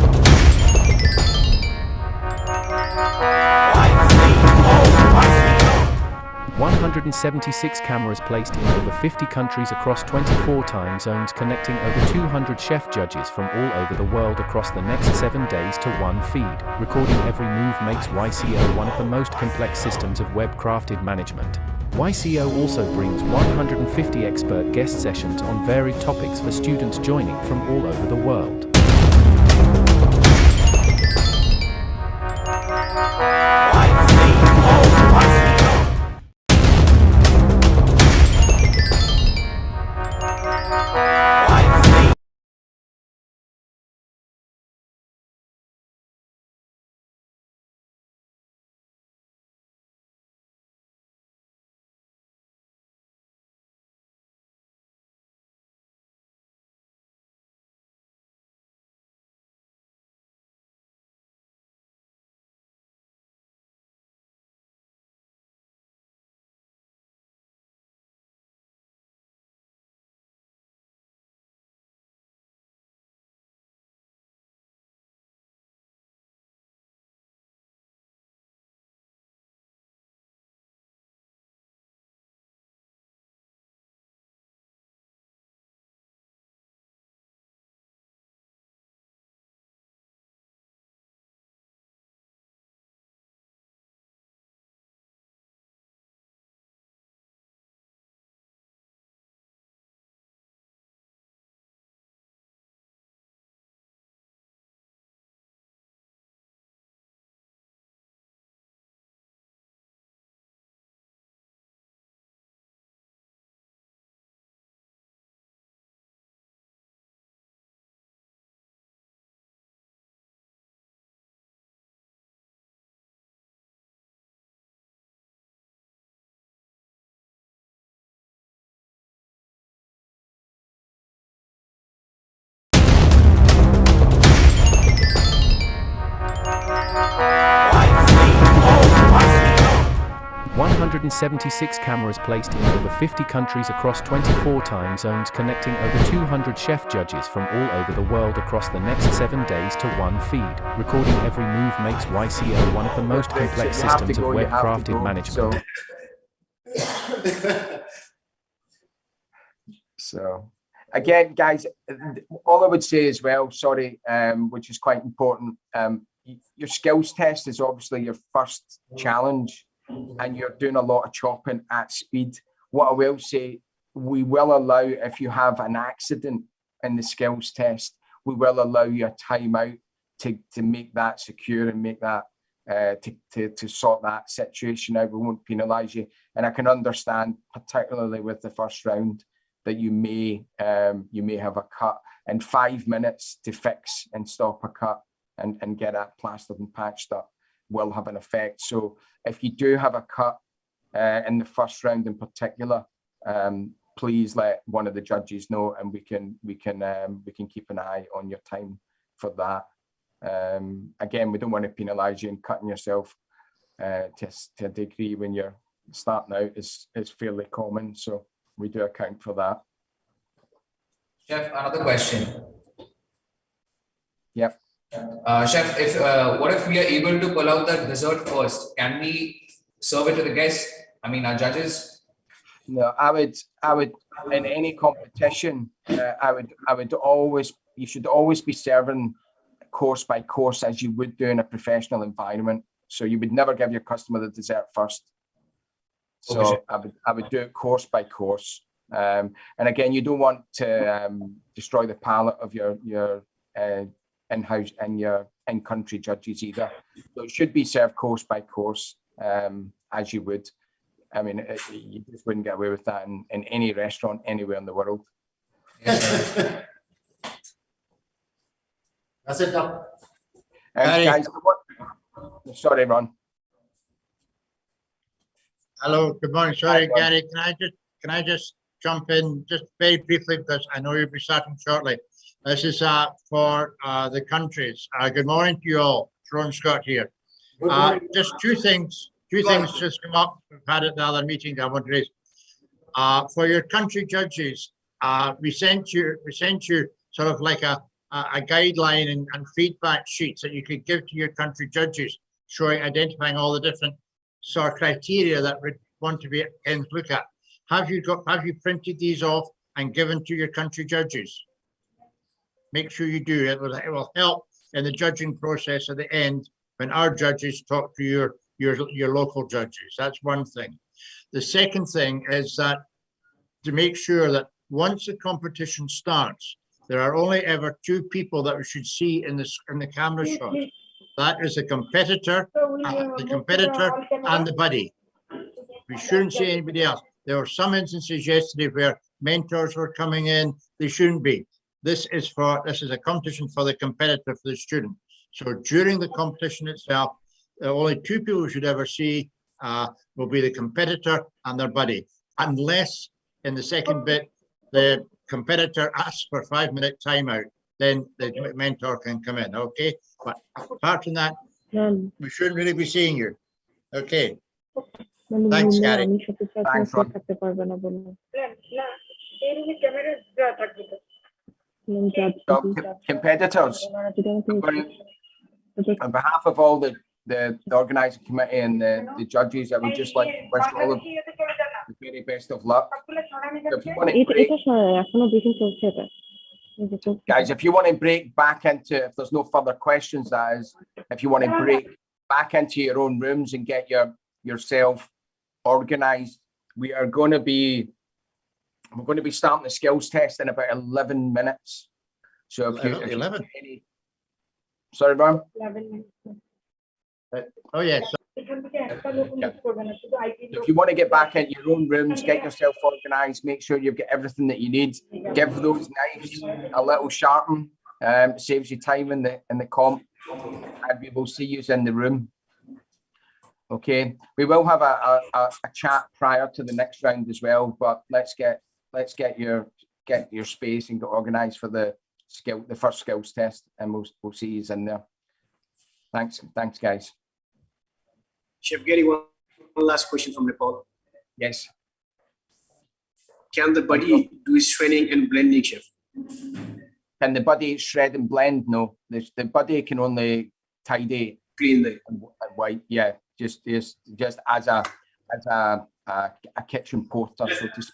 176 cameras placed in over 50 countries across 24 time zones, connecting over 200 chef judges from all over the world across the next 7 days to one feed. Recording every move makes YCO one of the most complex systems of web-crafted management. YCO also brings 150 expert guest sessions on varied topics for students joining from all over the world. 176 cameras placed in over 50 countries across 24 time zones, connecting over 200 chef judges from all over the world across the next 7 days to one feed. Recording every move makes YCO one of the most complex systems of web-crafted management. So again, guys, all I would say as well, sorry, which is quite important, your skills test is obviously your first challenge and you're doing a lot of chopping at speed. What I will say, we will allow, if you have an accident in the skills test, we will allow you a timeout to make that secure and make that to sort that situation out. We won't penalise you. And I can understand, particularly with the first round, that you may have a cut, and 5 minutes to fix and stop a cut and get that plastered and patched up will have an effect. So if you do have a cut in the first round in particular, please let one of the judges know, and we can keep an eye on your time for that. Again, we don't want to penalise you, and cutting yourself to a degree when you're starting out is fairly common. So we do account for that. Chef, another question. Yep. Chef, if what if we are able to pull out the dessert first? Can we serve it to the guests? I mean, our judges. No, I would in any competition, you should always be serving course by course as you would do in a professional environment. So you would never give your customer the dessert first. So okay. I would do it course by course. And again, you don't want to destroy the palate of your in-house and your in-country judges either. So it should be served course by course, as you would. I mean, you just wouldn't get away with that in any restaurant anywhere in the world. Yes, that's it. Guys, sorry, Ron. Hello, good morning. Sorry, Gary, can I just jump in just very briefly, because I know you'll be starting shortly. This is for the countries. Good morning to you all. Ron Scott here. Just two things just come up. We've had it in the other meetings I want to raise. For your country judges, we sent you sort of like a guideline and feedback sheets that you could give to your country judges, identifying all the different sort of criteria that we want to be and look at. Have you printed these off and given to your country judges? Make sure you do. It will help in the judging process at the end when our judges talk to your local judges. That's one thing. The second thing is that to make sure that once the competition starts, there are only ever two people that we should see in the camera shot. That is the competitor and the buddy. We shouldn't see anybody else. There were some instances yesterday where mentors were coming in. They shouldn't be. This is a competition for the competitor, for the student. So during the competition itself, the only two people we should ever see will be the competitor and their buddy, unless in the second bit the competitor asks for a 5-minute timeout, then the mentor can come in. Okay, but apart from that, we shouldn't really be seeing you. Okay. Thanks, Gary. Thanks, Ron. So, competitors, on behalf of all the organising committee and the judges, I would just like to wish all of you the very best of luck. So if you want to break, guys, if you want to break back into, if there's no further questions, that is, if you want to break back into your own rooms and get yourself organised, we're going to be starting the skills test in about 11 minutes. So if you 11. Sorry, Ron. 11 minutes. Oh yes. If you want to get back into your own rooms, get yourself organised, make sure you've got everything that you need. Give those knives a little sharpen. Saves you time in the comp, and we will see you in the room. Okay, we will have a chat prior to the next round as well, but let's get your space and get organised for the first skills test, and we'll see you in there. Thanks, guys. Chef Gary, one last question from Nepal. Yes. Can the body do shredding and blending, chef? Can the body shred and blend? No, the body can only tidy, clean the and white. Yeah, just as a kitchen porter, so to speak.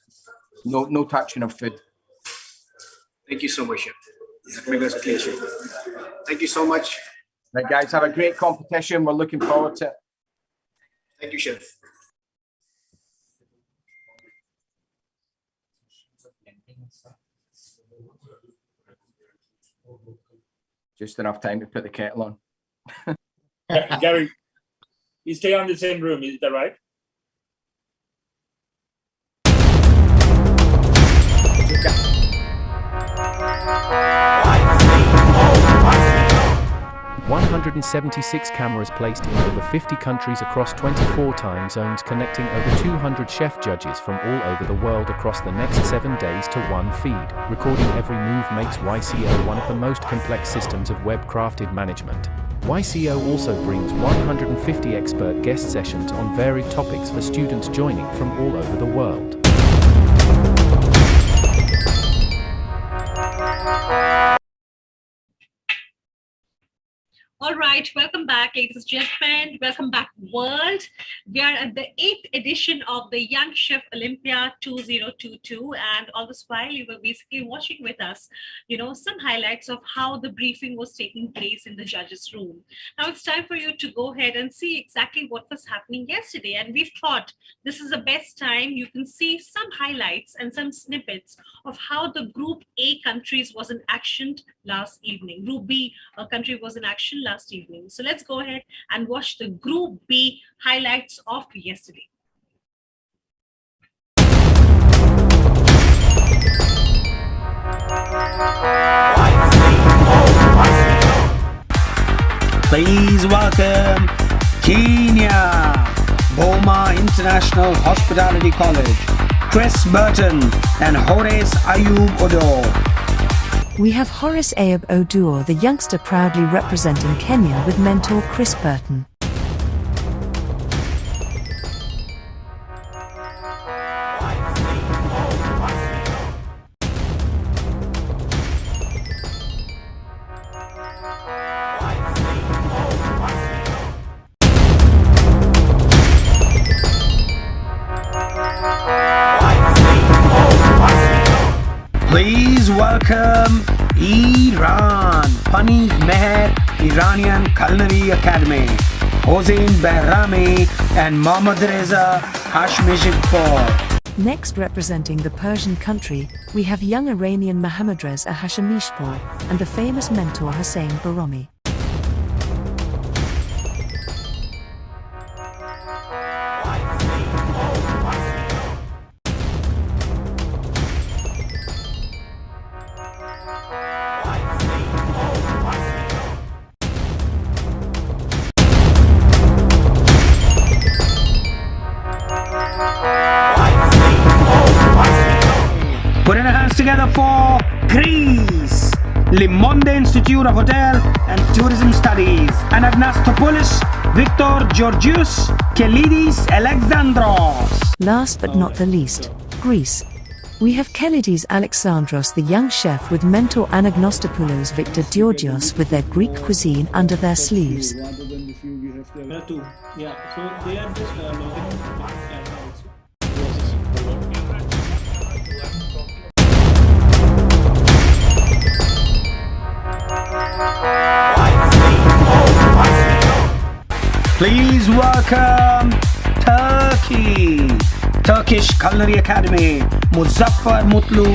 No touching of food. Thank you so much, chef. That makes us clear, chef. Thank you so much. Right, guys, have a great competition. We're looking forward to it. Thank you, chef. Just enough time to put the kettle on. Gary, you stay on the same room, is that right? $176 cameras placed in over 50 countries across 24 time zones, connecting over 200 chef judges from all over the world across the next 7 days to one feed. Recording every move makes YCO one of the most complex systems of web-crafted management. YCO also brings 150 expert guest sessions on varied topics for students joining from all over the world. All right, welcome back, ladies and gentlemen. Welcome back, world. We are at the 8th edition of the Young Chef Olympia 2022, and all this while you were basically watching with us, some highlights of how the briefing was taking place in the judges' room. Now it's time for you to go ahead and see exactly what was happening yesterday, and we've thought this is the best time you can see some highlights and some snippets of how the Group A countries was in action last evening. Group B country was in action last evening. So let's go ahead and watch the Group B highlights of yesterday. Please welcome Kenya, Boma International Hospitality College, Chris Burton and Horace Ayub Odo. We have Horace Ayub Oduor, the youngster proudly representing Kenya with mentor Chris Burton. Please welcome Iran, Pani Meher Iranian Culinary Academy, Hossein Behrami and Mohammad Reza Hashmishpour. Next, representing the Persian country, we have young Iranian Mohammad Reza Hashmishpour and the famous mentor Hossein Behrami. Putting our hands together for Greece, Limonde Institute of Hotel and Tourism Studies, Anagnastopoulos, Victor Georgios, Kelidis Alexandros. Last but not the least, Greece. We have Kelidis Alexandros, the young chef, with mentor Anagnastopoulos Victor Georgios, with their Greek cuisine under their sleeves. Yeah, so they are just logging. Please welcome Turkey, Turkish Culinary Academy, Muzaffar Mutlu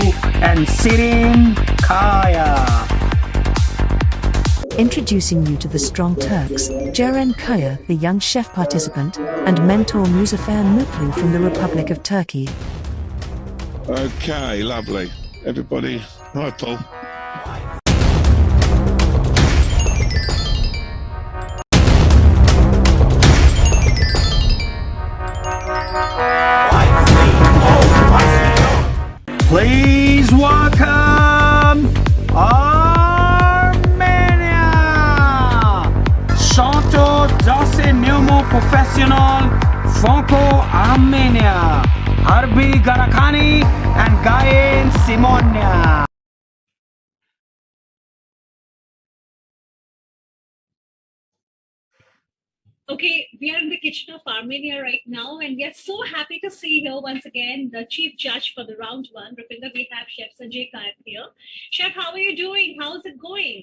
and Sirin Kaya. Introducing you to the strong Turks, Ceren Kaya, the young chef participant, and mentor Muzaffar Mutlu from the Republic of Turkey. Okay, lovely. Everybody, hi Paul. Please welcome Armenia! Santo Dose Neumo Professional Franco Armenia. Harbi Garakani and Gayen Simonia. Okay, we are in the kitchen of Armenia right now, and we are so happy to see here once again the chief judge for the round one. Rupinder, we have Chef Sanjay Kayak here. Chef, how are you doing? How's it going?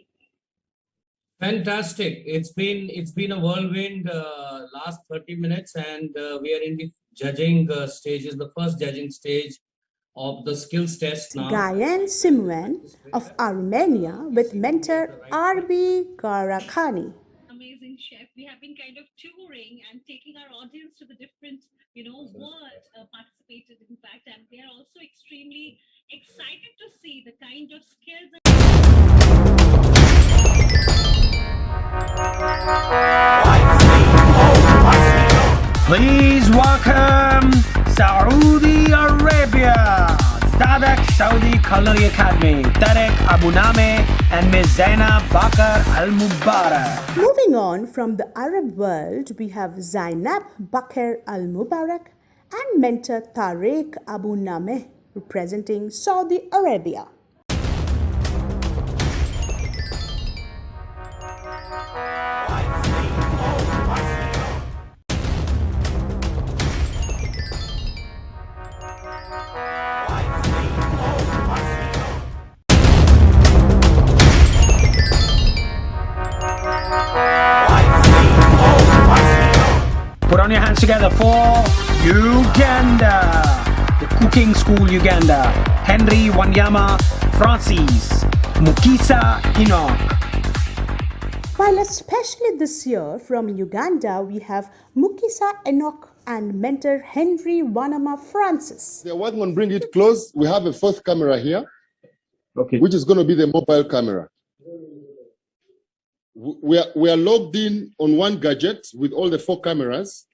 Fantastic. It's been a whirlwind last 30 minutes, and we are in the judging stages, the first judging stage of the skills test now. Gayen Simwen of Armenia with mentor Arbi Garakani. Amazing, Chef. We have been kind of touring and taking our audience to the different, worlds participated, in fact, and they are also extremely excited to see the kind of skills. Please welcome Saudi Arabia, Stadak Saudi Culinary Academy, Tarek Abuname and Ms. Zainab Bakar Al Mubarak. Moving on from the Arab world, we have Zainab Bakar Al Mubarak and mentor Tarek Abuname representing Saudi Arabia. Put on your hands together for Uganda. The Cooking School Uganda. Henry Wanyama Francis. Mukisa Enoch. While especially this year from Uganda, we have Mukisa Enoch and mentor Henry Wanyama Francis. They're working on bringing it close. We have a fourth camera here, which is going to be the mobile camera. We are logged in on one gadget with all the 4 cameras,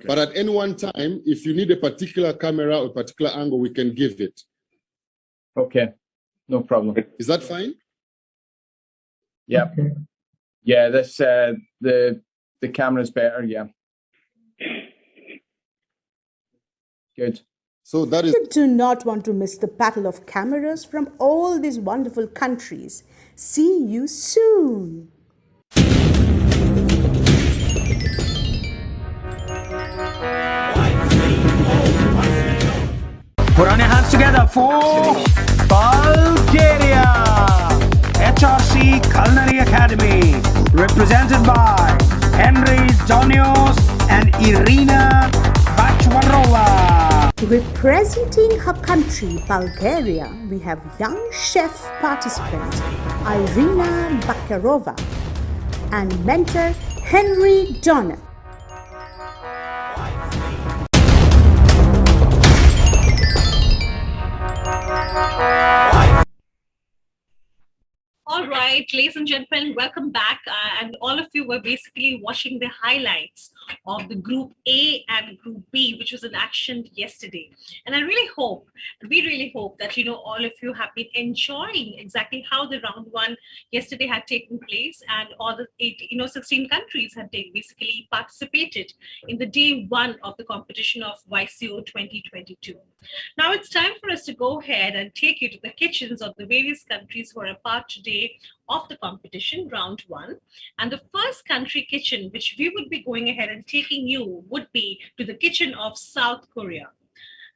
but at any one time, if you need a particular camera or particular angle, we can give it. Okay, no problem. Is that fine? Yeah. Yeah, this the camera's better, yeah. Good. So that is. You do not want to miss the battle of cameras from all these wonderful countries. See you soon. Put on your hands together for Bulgaria. HRC Culinary Academy, represented by Henry Donios and Irina Bachwarova. Representing her country, Bulgaria, we have young chef participant Irina Bakarova and mentor Henry Donner. All right, ladies and gentlemen, welcome back. And all of you were basically watching the highlights of the Group A and Group B, which was in action yesterday. And we really hope that, all of you have been enjoying exactly how the round one yesterday had taken place, and all the 16 countries had basically participated in the day one of the competition of YCO 2022. Now it's time for us to go ahead and take you to the kitchens of the various countries who are a part today of the competition, round one. And the first country kitchen which we would be going ahead and taking you would be to the kitchen of South Korea.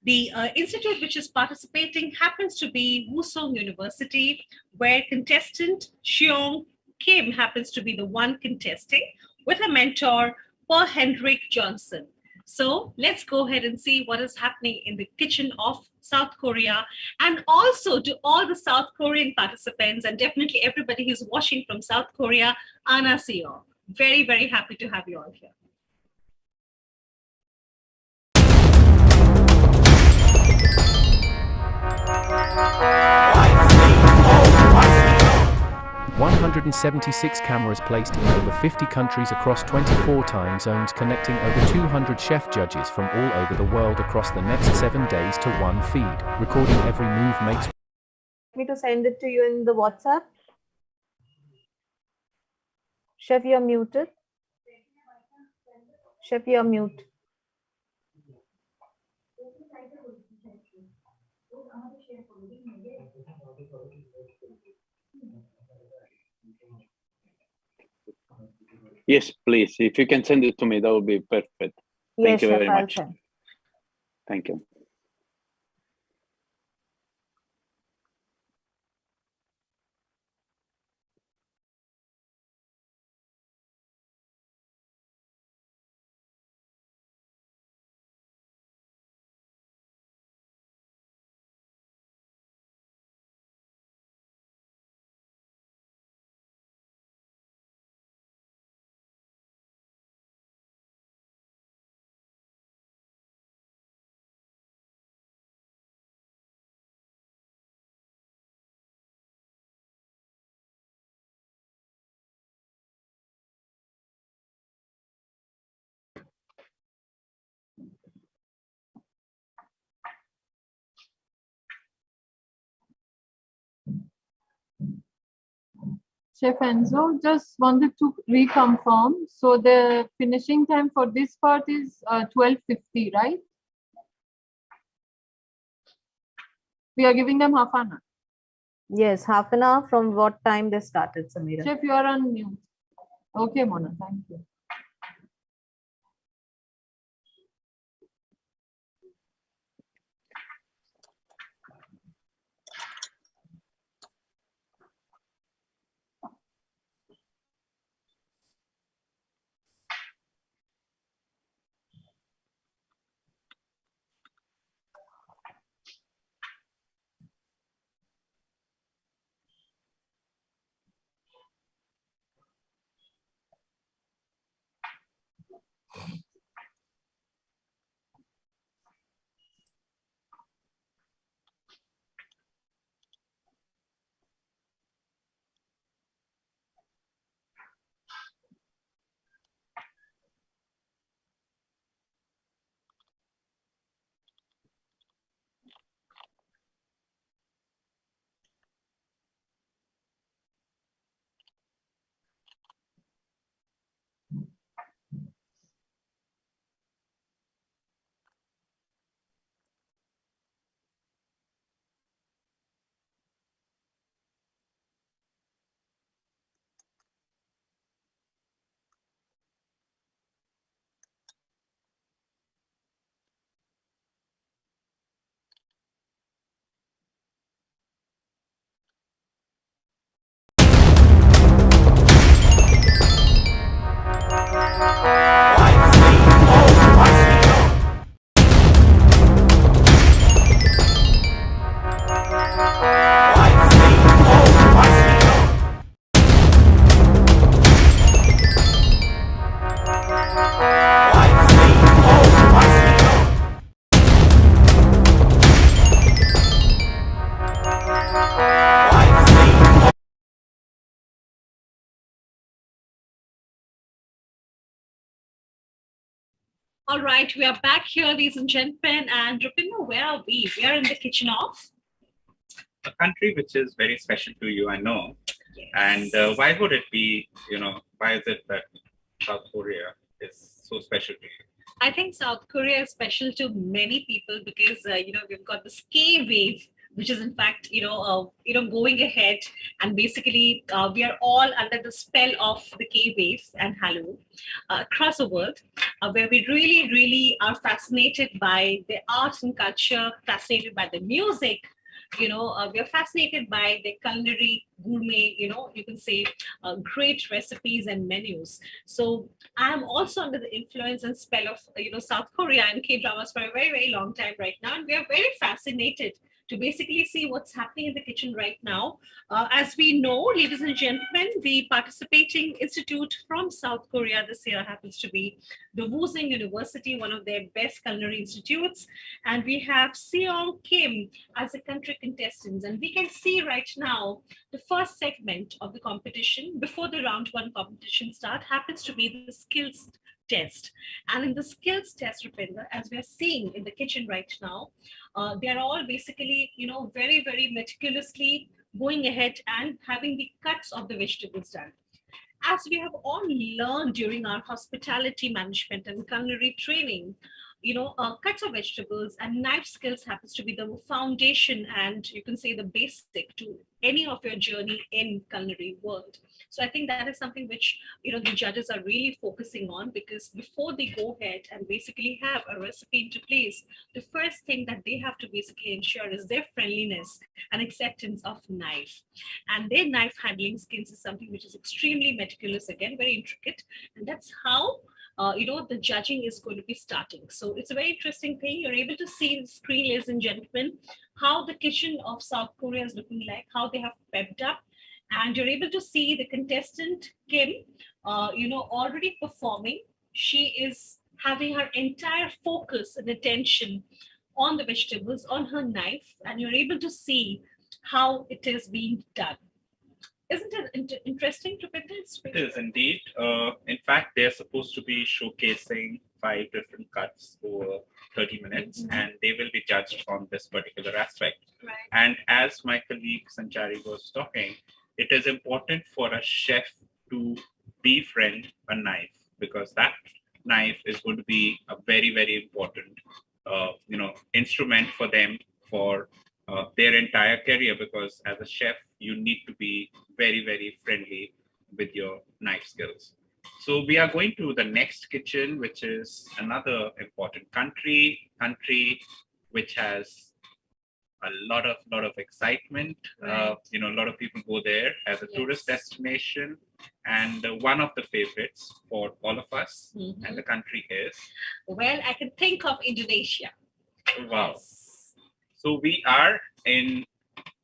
The institute which is participating happens to be Wusong University, where contestant Cheong Kim happens to be the one contesting with a mentor, Per Hendrik Johnson. So let's go ahead and see what is happening in the kitchen of South Korea, and also to all the South Korean participants and definitely everybody who's watching from South Korea, 안녕하세요. Very, very happy to have you all here. $176 cameras placed in over 50 countries across 24 time zones, connecting over 200 chef judges from all over the world across the next 7 days to one feed, recording every move makes. Me to send it to you in the WhatsApp. Chef, you're muted. Chef, you're mute. Yes, please. If you can send it to me, that would be perfect. Thank you Chef, very I'll much. send. Thank you. Chef Enzo, just wanted to reconfirm. So the finishing time for this part is 12:50, right? We are giving them half an hour. Yes, half an hour from what time they started, Samira. Chef, you are on mute. Okay, Mona, thank you. All right, we are back here, ladies and gentlemen. And Rupinder, where are we? We are in the kitchen of a country which is very special to you, I know. Yes. And why would it be, why is it that South Korea is so special to you? I think South Korea is special to many people because, we've got this K wave, which is in fact, going ahead, and basically we are all under the spell of the K waves and Hallyu across the world, where we really, really are fascinated by the art and culture, fascinated by the music. We are fascinated by the culinary gourmet, you can say great recipes and menus. So I'm also under the influence and spell of, South Korea and K-dramas for a very, very long time right now. And we are very fascinated to basically see what's happening in the kitchen right now. As we know, ladies and gentlemen, the participating institute from South Korea this year happens to be the Woosung University, one of their best culinary institutes. And we have Seong Kim as a country contestant. And we can see right now the first segment of the competition before the round one competition start happens to be the skills test. And in the skills test, Rupinder, as we are seeing in the kitchen right now, they are all basically, very, very meticulously going ahead and having the cuts of the vegetables done. As we have all learned during our hospitality management and culinary training, cuts of vegetables and knife skills happens to be the foundation, and you can say the basic to any of your journey in culinary world. So I think that is something which the judges are really focusing on, because before they go ahead and basically have a recipe into place, the first thing that they have to basically ensure is their friendliness and acceptance of knife. And their knife handling skills is something which is extremely meticulous, again very intricate, and that's how the judging is going to be starting. So it's a very interesting thing. You're able to see the screen, ladies and gentlemen, how the kitchen of South Korea is looking like, how they have pepped up. And you're able to see the contestant, Kim, already performing. She is having her entire focus and attention on the vegetables, on her knife, and you're able to see how it is being done. Isn't it interesting to put this? It is indeed. In fact, they're supposed to be showcasing 5 different cuts over 30 minutes, and they will be judged on this particular aspect. Right. And as my colleague Sanchari was talking, it is important for a chef to befriend a knife, because that knife is going to be a very, very important, instrument for them for their entire career, because as a chef, you need to be very, very friendly with your knife skills. So we are going to the next kitchen, which is another important country which has a lot of excitement. Right. A lot of people go there as a tourist destination, and one of the favorites for all of us. And the country is, well, I can think of Indonesia. wow. So we are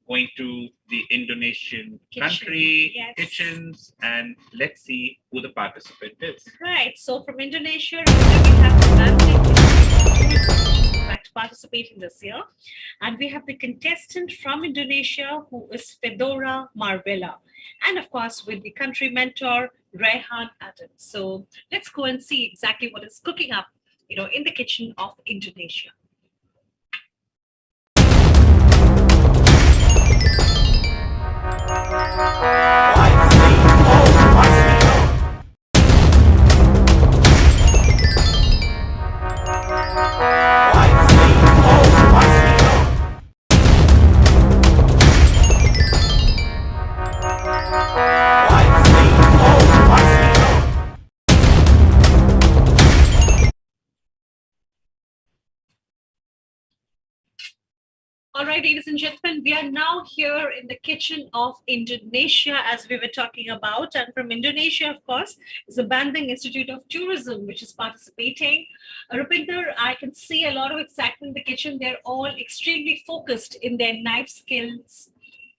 going to the Indonesian country kitchens, and let's see who the participant is. Right. So from Indonesia, we have the in fact participating this year, and we have the contestant from Indonesia who is Fedora Marvella, and of course with the country mentor Rehan Adam. So let's go and see exactly what is cooking up, in the kitchen of Indonesia. All right, ladies and gentlemen, we are now here in the kitchen of Indonesia, as we were talking about. And from Indonesia, of course, is the Bandung Institute of Tourism, which is participating. Rupinder, I can see a lot of excitement in the kitchen. They're all extremely focused in their knife skills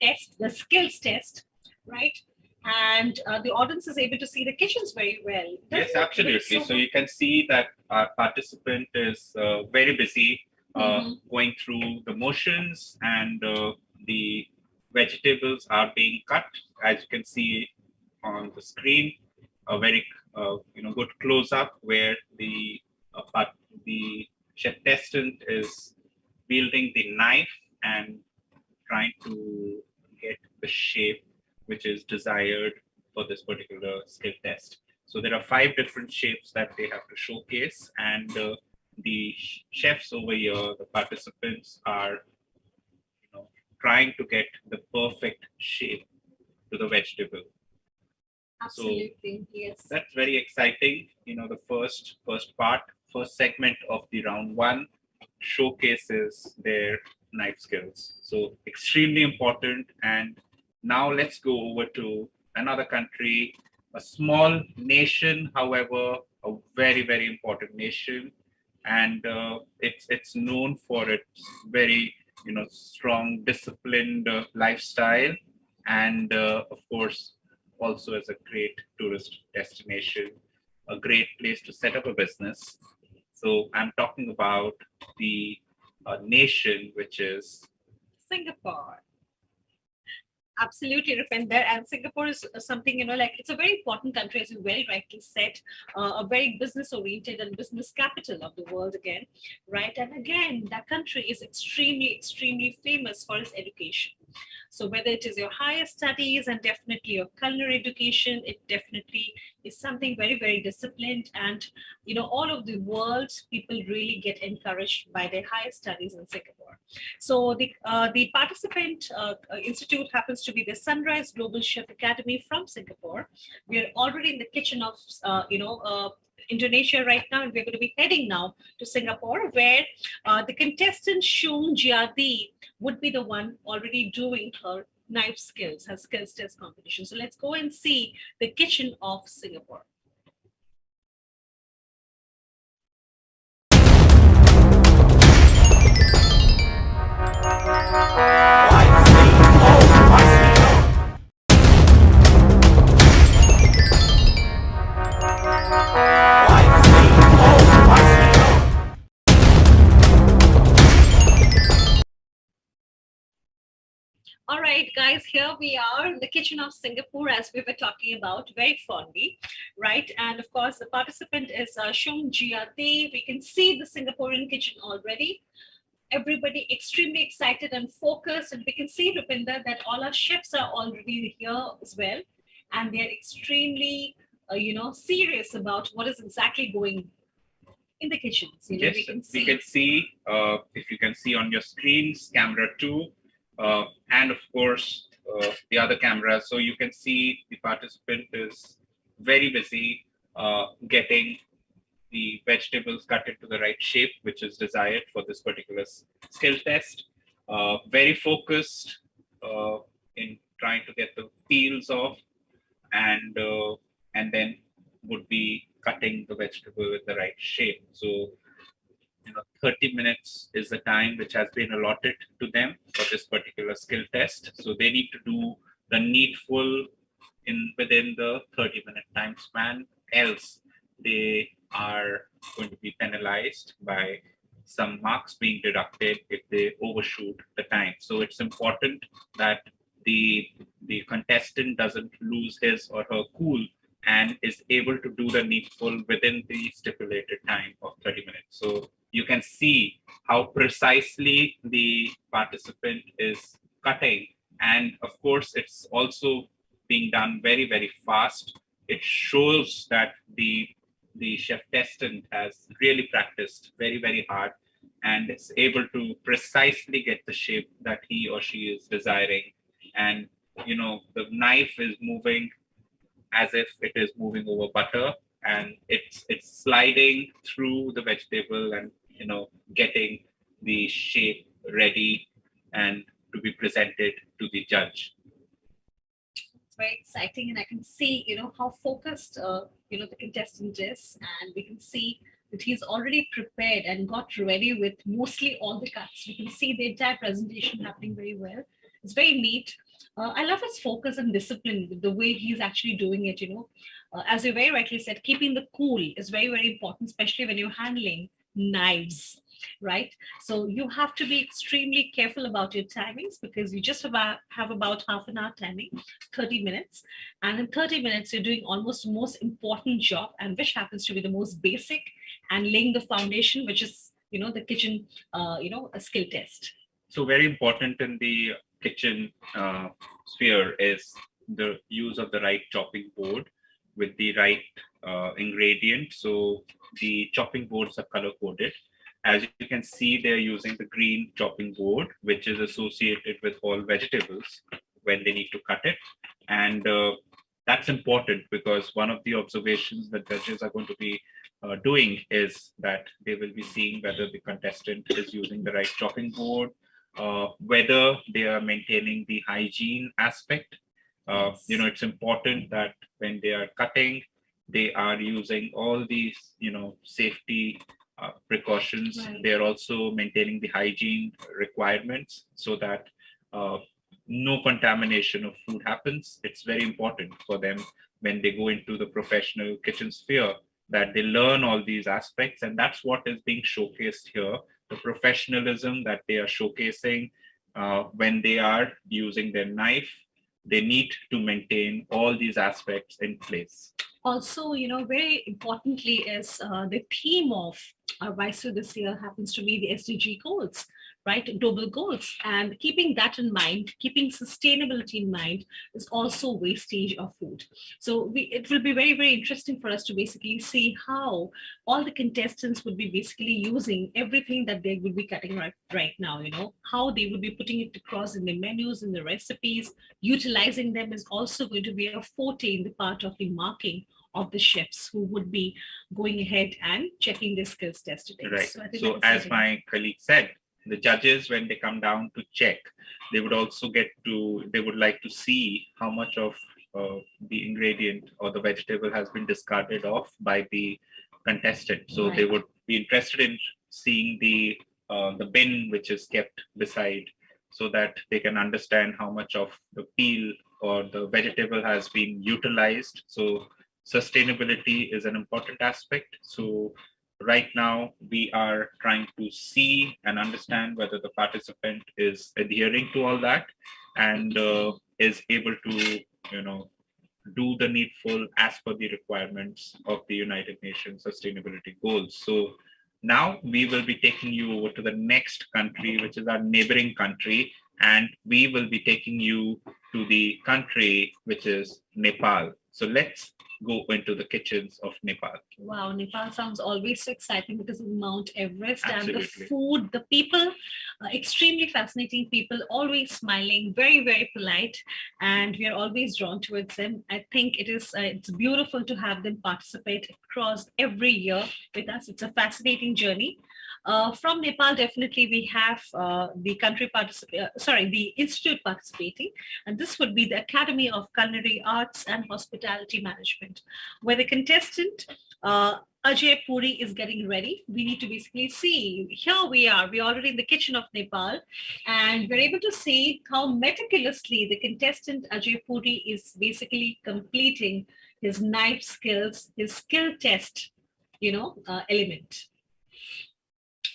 test, the skills test, right? And the audience is able to see the kitchens very well. Yes, absolutely. So you can see that our participant is very busy going through the motions, and the vegetables are being cut, as you can see on the screen. A very good close up where the chef testant is wielding the knife and trying to get the shape which is desired for this particular skill test. So there are 5 different shapes that they have to showcase, and the chefs over here, the participants, are trying to get the perfect shape to the vegetable. Absolutely, so yes. That's very exciting. The first segment of the round 1 showcases their knife skills. So extremely important. And now let's go over to another country, a small nation, however, a very, very important nation. And it's known for its very strong, disciplined lifestyle, and of course also as a great tourist destination, a great place to set up a business. So I'm talking about the nation, which is Singapore. Absolutely, Rupinder. And Singapore is something, it's a very important country, as you very rightly said, a very business-oriented and business capital of the world again, right? And again, that country is extremely, extremely famous for its education. So whether it is your higher studies and definitely your culinary education, it definitely is something very, very disciplined. And, all of the world, people really get encouraged by their higher studies in Singapore. So the participant institute happens to be the Sunrise Global Chef Academy from Singapore. We are already in the kitchen of, Indonesia right now, and we're going to be heading now to Singapore, where the contestant Shung Jiadi would be the one already doing her knife skills, her skills test competition. So let's go and see the kitchen of Singapore. All right, guys, here we are in the kitchen of Singapore, as we were talking about very fondly, right? And of course, the participant is Shung Jiati. We can see the Singaporean kitchen already. Everybody extremely excited and focused. And we can see, Rupinder, that all our chefs are already here as well. And they're extremely, serious about what is exactly going in the kitchens. Yes, we can see, if you can see on your screens, camera 2, and of course, the other camera. So you can see the participant is very busy getting the vegetables cut into the right shape, which is desired for this particular skill test. Very focused in trying to get the peels off, and then would be cutting the vegetable with the right shape. So 30 minutes is the time which has been allotted to them for this particular skill test. So they need to do the needful within the 30-minute time span, else they are going to be penalized by some marks being deducted if they overshoot the time. So it's important that the contestant doesn't lose his or her cool and is able to do the needful within the stipulated time of 30 minutes. So you can see how precisely the participant is cutting. And of course, it's also being done very, very fast. It shows that the chef testant has really practiced very, very hard and is able to precisely get the shape that he or she is desiring. And, the knife is moving as if it is moving over butter, and it's sliding through the vegetable and getting the shape ready and to be presented to the judge. It's very exciting, and I can see how focused the contestant is, and we can see that he's already prepared and got ready with mostly all the cuts. We can see the entire presentation happening very well. It's very neat. I love his focus and discipline, the way he's actually doing it. As you very rightly said, keeping the cool is very, very important, especially when you're handling knives, right? So you have to be extremely careful about your timings, because you just have about half an hour timing, 30 minutes. And in 30 minutes, you're doing almost the most important job, and which happens to be the most basic, and laying the foundation, which is, the kitchen, a skill test. So very important in the kitchen sphere is the use of the right chopping board with the right ingredient. So the chopping boards are color coded. As you can see, they're using the green chopping board, which is associated with all vegetables when they need to cut it. And that's important, because one of the observations that judges are going to be doing is that they will be seeing whether the contestant is using the right chopping board, whether they are maintaining the hygiene aspect. It's important that when they are cutting, they are using all these, safety precautions. Right. They're also maintaining the hygiene requirements so that no contamination of food happens. It's very important for them when they go into the professional kitchen sphere that they learn all these aspects, and that's what is being showcased here. The professionalism that they are showcasing when they are using their knife, they need to maintain all these aspects in place. Also, very importantly is the theme of our YCO this year happens to be the SDG goals, right, global goals. And keeping that in mind, keeping sustainability in mind, is also wastage of food. So it will be very, very interesting for us to basically see how all the contestants would be basically using everything that they would be cutting right now, how they would be putting it across in the menus, in the recipes. Utilizing them is also going to be a forte in the part of the marking of the chefs who would be going ahead and checking their skills test today. Right. So, I think So as my colleague said, the judges, when they come down to check, they would also they would like to see how much of the ingredient or the vegetable has been discarded off by the contestant. So they would be interested in seeing the bin which is kept beside, so that they can understand how much of the peel or the vegetable has been utilized. So sustainability is an important aspect. So right now we are trying to see and understand whether the participant is adhering to all that and is able to do the needful as per the requirements of the United Nations sustainability goals. So now we will be taking you over to the next country, which is our neighboring country, and we will be taking you to the country which is Nepal. So let's go into the kitchens of Nepal. Wow, Nepal sounds always so exciting because of Mount Everest. Absolutely. And the food, the people, extremely fascinating people, always smiling, very, very polite, and we are always drawn towards them. I think it's beautiful to have them participate across every year with us. It's a fascinating journey. From Nepal, definitely we have the institute participating, and this would be the Academy of Culinary Arts and Hospitality Management, where the contestant Ajay Puri is getting ready. We need to basically see, here we're already in the kitchen of Nepal, and we're able to see how meticulously the contestant Ajay Puri is basically completing his knife skills, his skill test, element.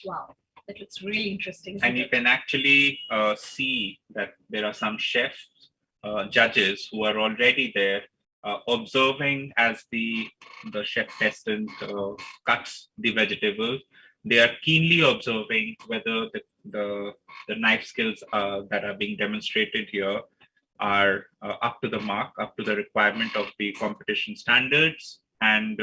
Wow, that looks really interesting. And you can actually see that there are some chefs, judges who are already there observing as the chef testant cuts the vegetable. They are keenly observing whether the knife skills that are being demonstrated here are up to the mark, up to the requirement of the competition standards. And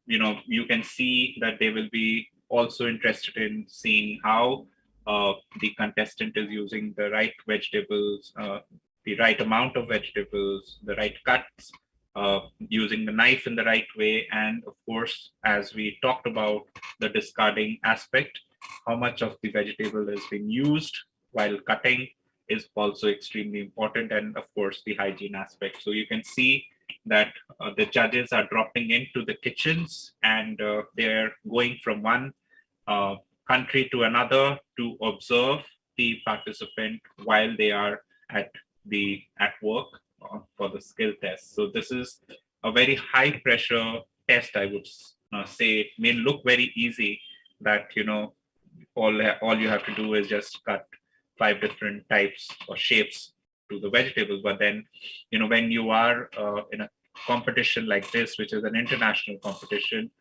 you can see that they will be also interested in seeing how the contestant is using the right vegetables, the right amount of vegetables, the right cuts, using the knife in the right way. And of course, as we talked about the discarding aspect, how much of the vegetable is being used while cutting is also extremely important. And of course, the hygiene aspect. So you can see that the judges are dropping into the kitchens, and they're going from one country to another to observe the participant while they are at work for the skill test. So this is a very high pressure test, I would say. It may look very easy, that all you have to do is just cut 5 different types or shapes to the vegetable. But then when you are in a competition like this, which is an international competition,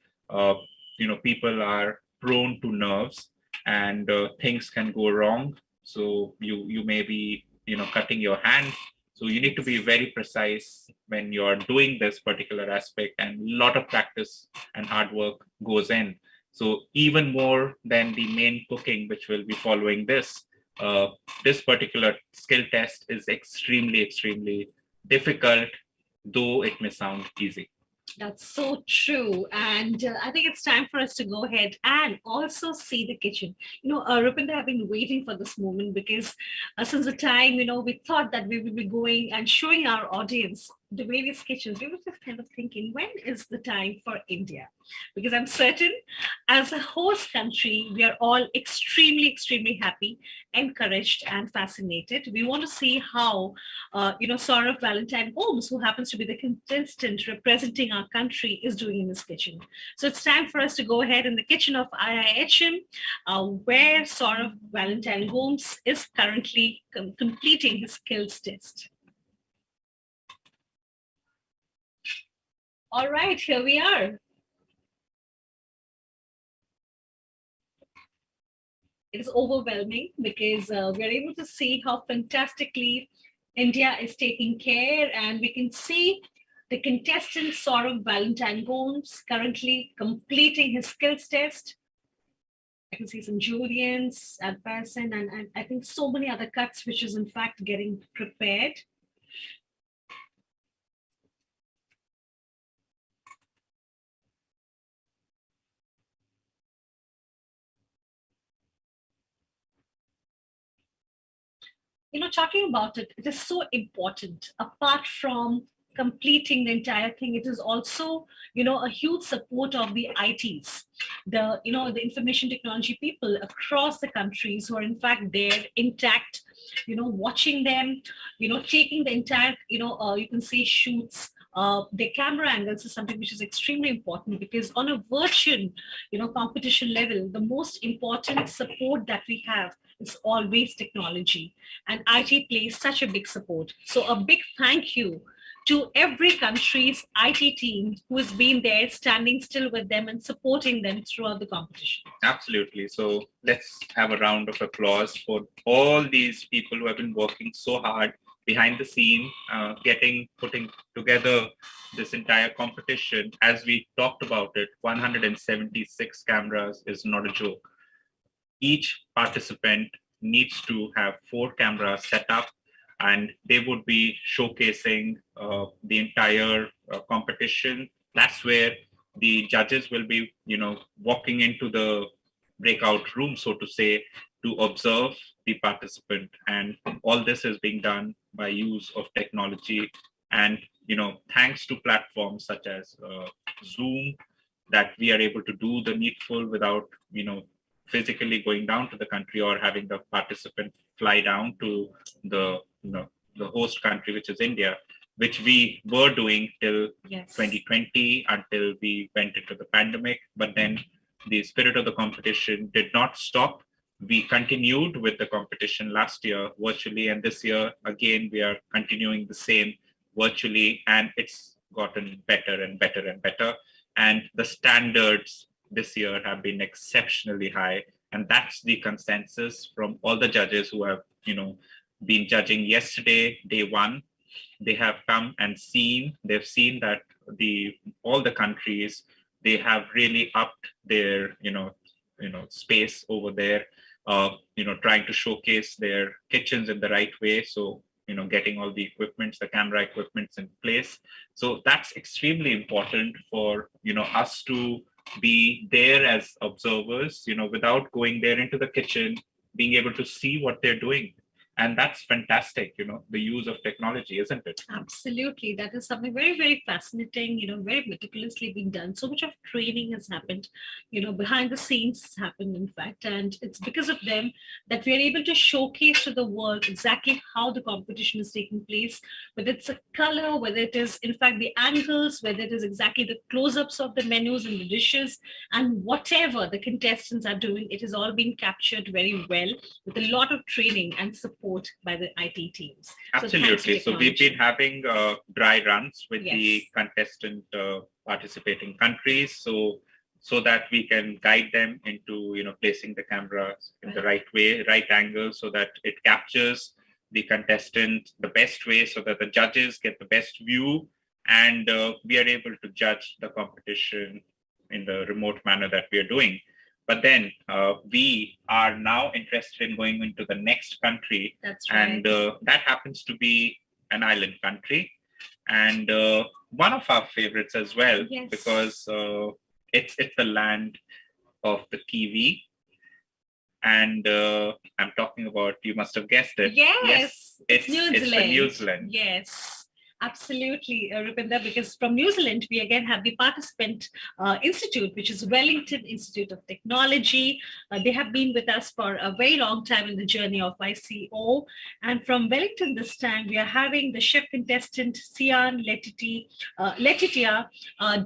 people are prone to nerves, and things can go wrong. So you may be cutting your hand. So you need to be very precise when you're doing this particular aspect, and a lot of practice and hard work goes in. So even more than the main cooking, which will be following this, this particular skill test is extremely, extremely difficult, though it may sound easy. That's so true. And I think it's time for us to go ahead and also see the kitchen. Rupinder, I've been waiting for this moment because since the time, we thought that we would be going and showing our audience the various kitchens, we were just kind of thinking, when is the time for India? Because I'm certain as a host country, we are all extremely, extremely happy, encouraged, and fascinated. We want to see how, Saurav Valentine Holmes, who happens to be the contestant representing our country, is doing in this kitchen. So it's time for us to go ahead in the kitchen of IIHM, where Saurav Valentine Holmes is currently completing his skills test. All right, here we are. it is overwhelming because we're able to see how fantastically India is taking care, and we can see the contestant Saurav Valentine Gomes currently completing his skills test. I can see some Julians, Advancing, and I think so many other cuts, which is in fact getting prepared. Talking about it, it is so important. Apart from completing the entire thing, it is also, a huge support of the ITs, the information technology people across the countries who are in fact there intact, watching them, taking the entire, you can say shoots. The camera angles is something which is extremely important because on a virtual, competition level, the most important support that we have is always technology, and IT plays such a big support. So a big thank you to every country's IT team who has been there, standing still with them and supporting them throughout the competition. Absolutely. So let's have a round of applause for all these people who have been working so hard behind the scene, putting together this entire competition. As we talked about it, 176 cameras is not a joke. Each participant needs to have 4 cameras set up, and they would be showcasing the entire competition. That's where the judges will be, walking into the breakout room, so to say, to observe the participant. And all this is being done by use of technology. And, thanks to platforms such as Zoom, that we are able to do the needful without, physically going down to the country or having the participant fly down to the host country, which is India, which we were doing till 2020 until we went into the pandemic. But then the spirit of the competition did not stop. We continued with the competition last year virtually, and this year again we are continuing the same virtually, and it's gotten better and better and better. And the standards this year have been exceptionally high, and that's the consensus from all the judges who have been judging yesterday, day one. They have come and they've seen that all the countries, they have really upped their space over there, trying to showcase their kitchens in the right way. So getting all the equipments, the camera equipments in place. So that's extremely important for us to be there as observers, without going there into the kitchen, being able to see what they're doing. And that's fantastic, the use of technology, isn't it? Absolutely. That is something very, very fascinating, very meticulously being done. So much of training has happened, behind the scenes has happened, in fact. And it's because of them that we are able to showcase to the world exactly how the competition is taking place, whether it's a color, whether it is, in fact, the angles, whether it is exactly the close-ups of the menus and the dishes, and whatever the contestants are doing, it is all being captured very well with a lot of training and support by the IT teams. Absolutely. So we've been having dry runs with the contestant participating countries, so that we can guide them into placing the camera in the right way, right angle, so that it captures the contestant the best way, so that the judges get the best view, and we are able to judge the competition in the remote manner that we are doing. But then we are now interested in going into the next country. That's right. And that happens to be an island country, and one of our favorites as well, because it's the land of the Kiwi. And I'm talking about, you must have guessed it. Yes, it's New Zealand. It's for New Zealand. Yes. Absolutely, Rupinder, because from New Zealand, we again have the participant institute, which is Wellington Institute of Technology. They have been with us for a very long time in the journey of YCO. And from Wellington this time, we are having the chef contestant, Sian Letitia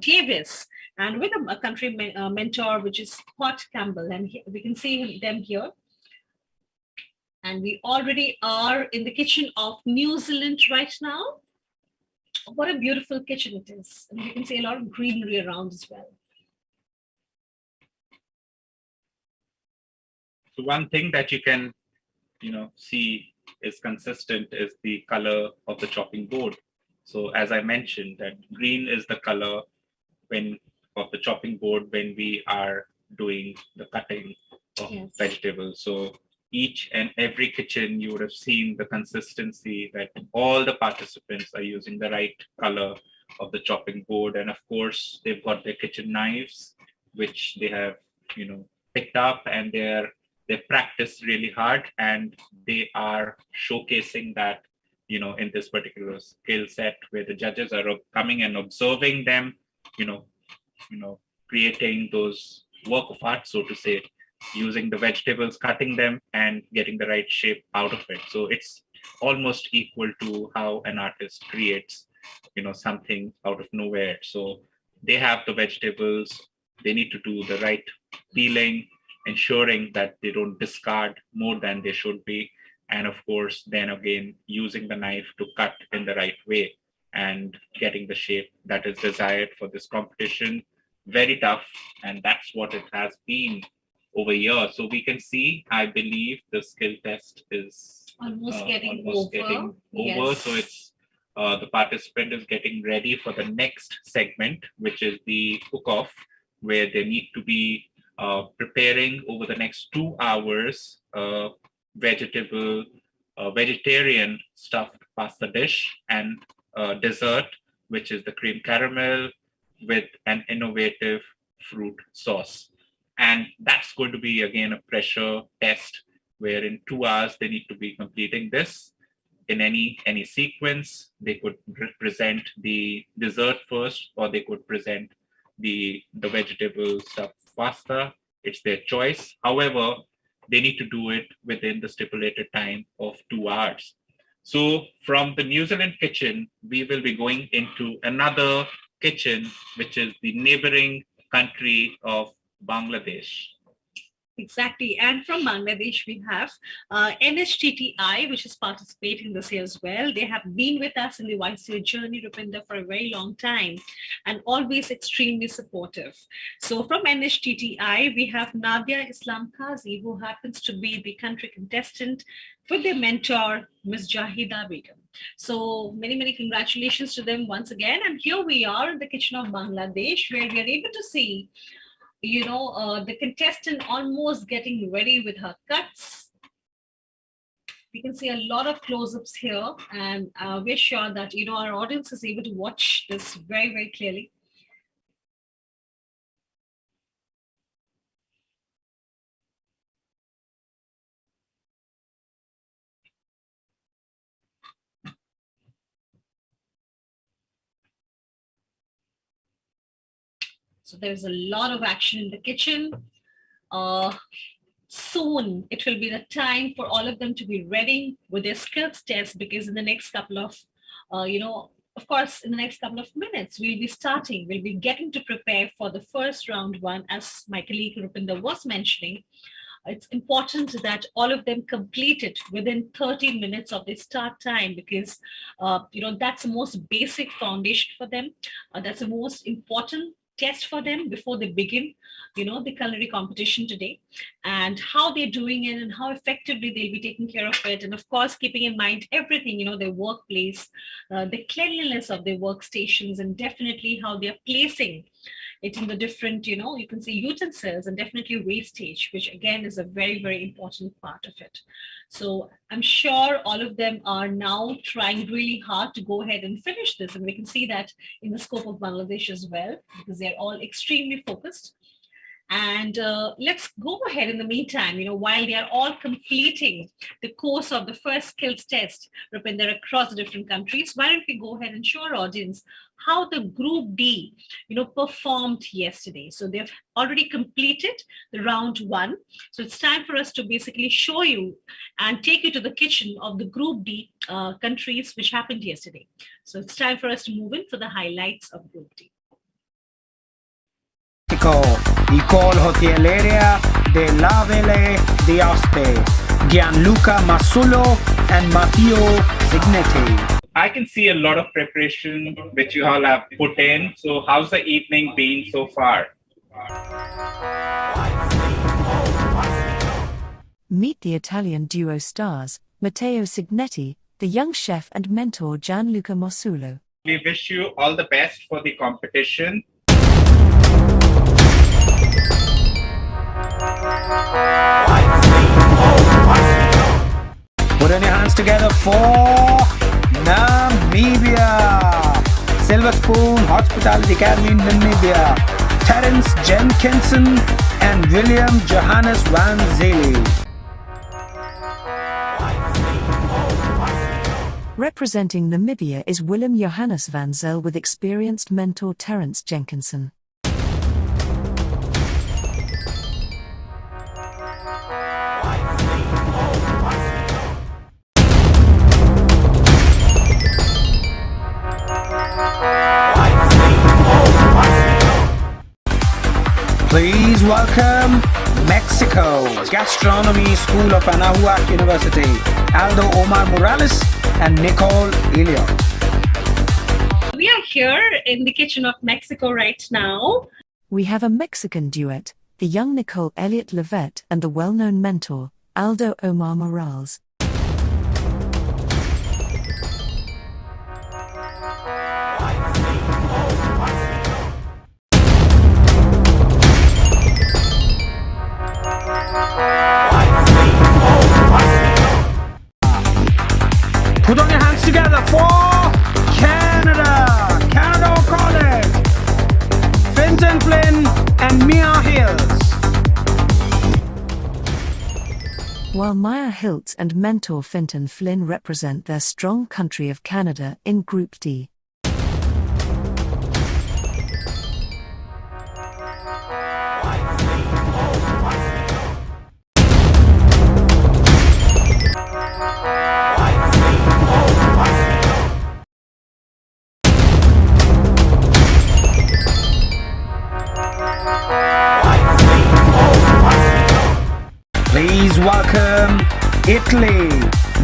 Davis, and with a country mentor, which is Scott Campbell. And we can see them here. And we already are in the kitchen of New Zealand right now. What a beautiful kitchen it is. And you can see a lot of greenery around as well. So one thing that you can, see is consistent is the color of the chopping board. So as I mentioned, that green is the color of the chopping board when we are doing the cutting of vegetables. So each and every kitchen, you would have seen the consistency that all the participants are using the right color of the chopping board. And of course, they've got their kitchen knives, which they have, picked up, and they practiced really hard, and they are showcasing that, in this particular skill set where the judges are coming and observing them, creating those work of art, so to say, using the vegetables, cutting them, and getting the right shape out of it. So it's almost equal to how an artist creates, something out of nowhere. So they have the vegetables, they need to do the right peeling, ensuring that they don't discard more than they should be. And of course, then again, using the knife to cut in the right way and getting the shape that is desired for this competition. Very tough, and that's what it has been over here. So we can see, I believe the skill test is almost getting over. Yes. So it's the participant is getting ready for the next segment, which is the cook-off, where they need to be preparing over the next 2 hours vegetarian stuffed pasta dish and dessert, which is the cream caramel with an innovative fruit sauce. And that's going to be, again, a pressure test where in 2 hours they need to be completing this in any sequence. They could present the dessert first, or they could present the vegetable stuffed pasta. It's their choice. However, they need to do it within the stipulated time of 2 hours. So from the New Zealand kitchen, we will be going into another kitchen, which is the neighboring country of Bangladesh. Exactly. And from Bangladesh, we have NHTTI, which is participating this year as well. They have been with us in the YCO journey, Rupinder, for a very long time and always extremely supportive. So from NHTTI, we have Nadia Islam Qazi, who happens to be the country contestant with their mentor, Ms. Jahida Begum. So many congratulations to them once again. And here we are in the kitchen of Bangladesh, where we are able to see the contestant almost getting ready with her cuts. We can see a lot of close-ups here, and we're sure that our audience is able to watch this very clearly. So there's a lot of action in the kitchen. Soon it will be the time for all of them to be ready with their skills test, because in the next couple of, of course, in the next couple of minutes, we'll be getting to prepare for the first round one, as my colleague Rupinder was mentioning. It's important that all of them complete it within 30 minutes of the start time, because, that's the most basic foundation for them. That's the most important test for them before they begin, the culinary competition today, and how they're doing it and how effectively they'll be taking care of it. And of course, keeping in mind everything, their workplace, the cleanliness of their workstations, and definitely how they're placing it in the different, you can see utensils, and definitely wastage, which again is a very important part of it. So I'm sure all of them are now trying really hard to go ahead and finish this. And we can see that in the scope of Bangladesh as well, because they're all extremely focused. And let's go ahead in the meantime, while they are all completing the course of the first skills test, Rupinder, across the different countries, why don't we go ahead and show our audience how the Group D, performed yesterday. So they've already completed the round one. So it's time for us to basically show you and take you to the kitchen of the Group D countries, which happened yesterday. So it's time for us to move in for the highlights of Group D. I Colhotieleria de Lavele de Aste, Gianluca Massullo and Matteo Signetti. I can see a lot of preparation which you all have put in. So how's the evening been so far? Meet the Italian duo stars, Matteo Signetti, the young chef and mentor Gianluca Mossulo. We wish you all the best for the competition. Put on your hands together for Namibia. Silver Spoon Hospitality Academy in Namibia. Terence Jenkinson and William Johannes Van Zele. Representing Namibia is Willem Johannes van Zel with experienced mentor Terence Jenkinson. Please welcome Mexico Gastronomy School of Anahuac University, Aldo Omar Morales and Nicole Elliott. We are here in the kitchen of Mexico right now. We have a Mexican duet, the young Nicole Elliott Levette and the well-known mentor, Aldo Omar Morales. Put on your hands together for Canada! Canada College! Finton Flynn and Mia Hills. While Maya Hilt and mentor Finton Flynn represent their strong country of Canada in Group D. Please welcome Italy,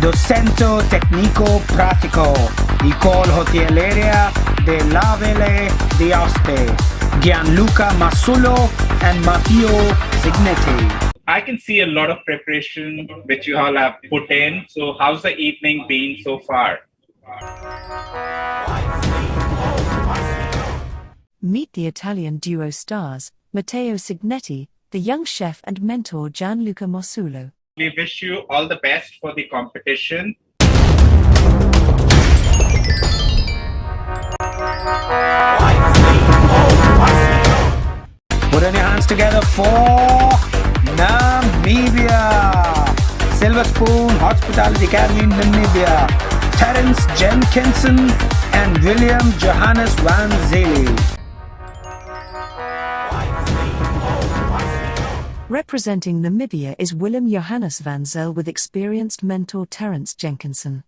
Docento Tecnico Pratico, École Hoteleria de la Vele di Aoste, Gianluca Masulo and Matteo Signetti. I can see a lot of preparation which you all have put in. So how's the evening been so far? Meet the Italian duo stars, Matteo Signetti, the young chef and mentor Gianluca Mossulo. We wish you all the best for the competition. Put on your hands together for Namibia. Silver Spoon Hospitality Academy in Namibia. Terence Jenkinson and William Johannes Van Zele. Representing Namibia is Willem Johannes van Zel with experienced mentor Terence Jenkinson.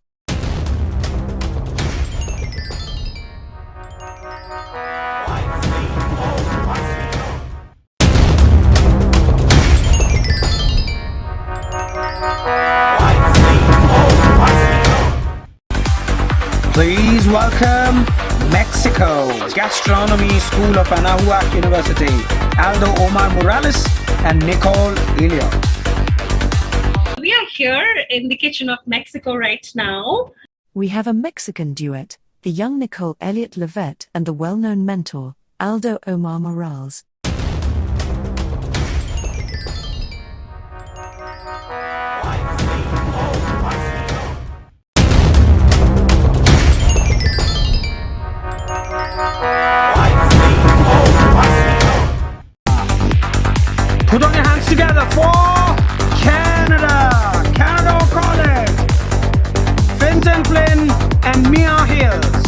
Please welcome Mexico Gastronomy School of Anahuac University, Aldo Omar Morales and Nicole Elliott. We are here in the kitchen of Mexico right now. We have a Mexican duet, the young Nicole Elliott Levette and the well-known mentor, Aldo Omar Morales. Put on your hands together for Canada! Canada College! Finton Flynn and Mia Hills.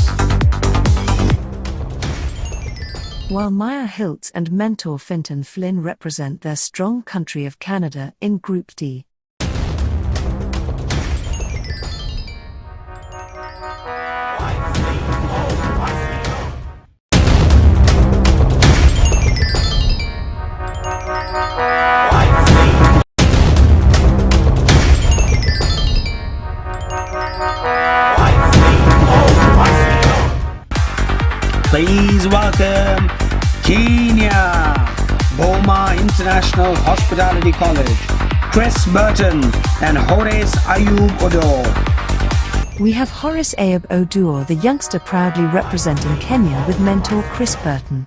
While Maya Hilt and mentor Finton Flynn represent their strong country of Canada in Group D. Please welcome Kenya, Boma International Hospitality College, Chris Burton and Horace Ayub Odo. We have Horace Ayub Oduor, the youngster proudly representing Kenya with mentor Chris Burton.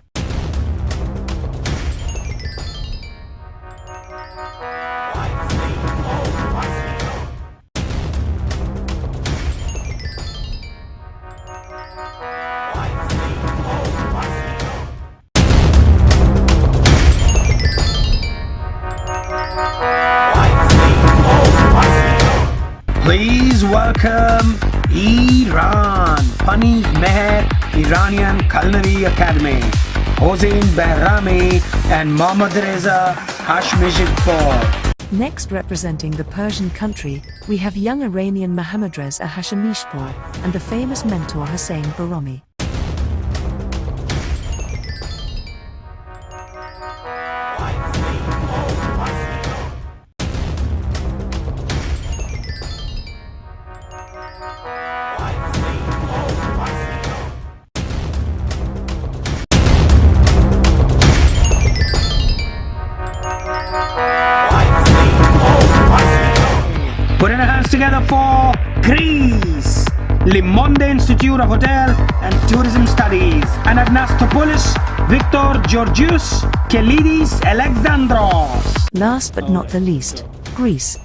Please welcome Iran, Pani Meher Iranian Culinary Academy, Hossein Behrami and Mohammad Reza Hashmishpour. Next, representing the Persian country, we have young Iranian Mohammad Reza Hashmishpour and the famous mentor Hossein Behrami. Putting our hands together for Greece, Limonde Institute of Hotel and Tourism Studies, Anagnastopoulos, Victor Georgios, Kelidis Alexandros. Last but not the least, Greece.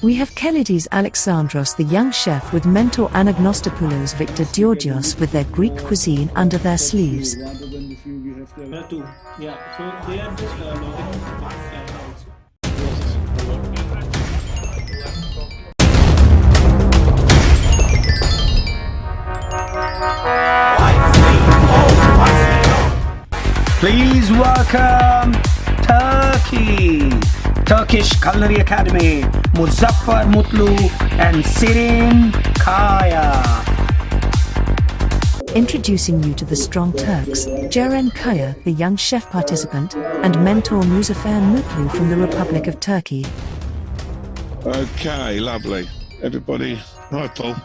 We have Kelidis Alexandros, the young chef with mentor Anagnostopoulos, Victor Georgios with their Greek cuisine under their sleeves. Rather than the few we have there are two. Yeah, so they are just logging in the camera also. Please welcome Turkey, Turkish Culinary Academy, Muzaffar Mutlu and Sirin Kaya. Introducing you to the strong Turks, Ceren Kaya, the young chef participant, and mentor Muzaffar Mutlu from the Republic of Turkey. Okay, lovely. Everybody, hi Paul.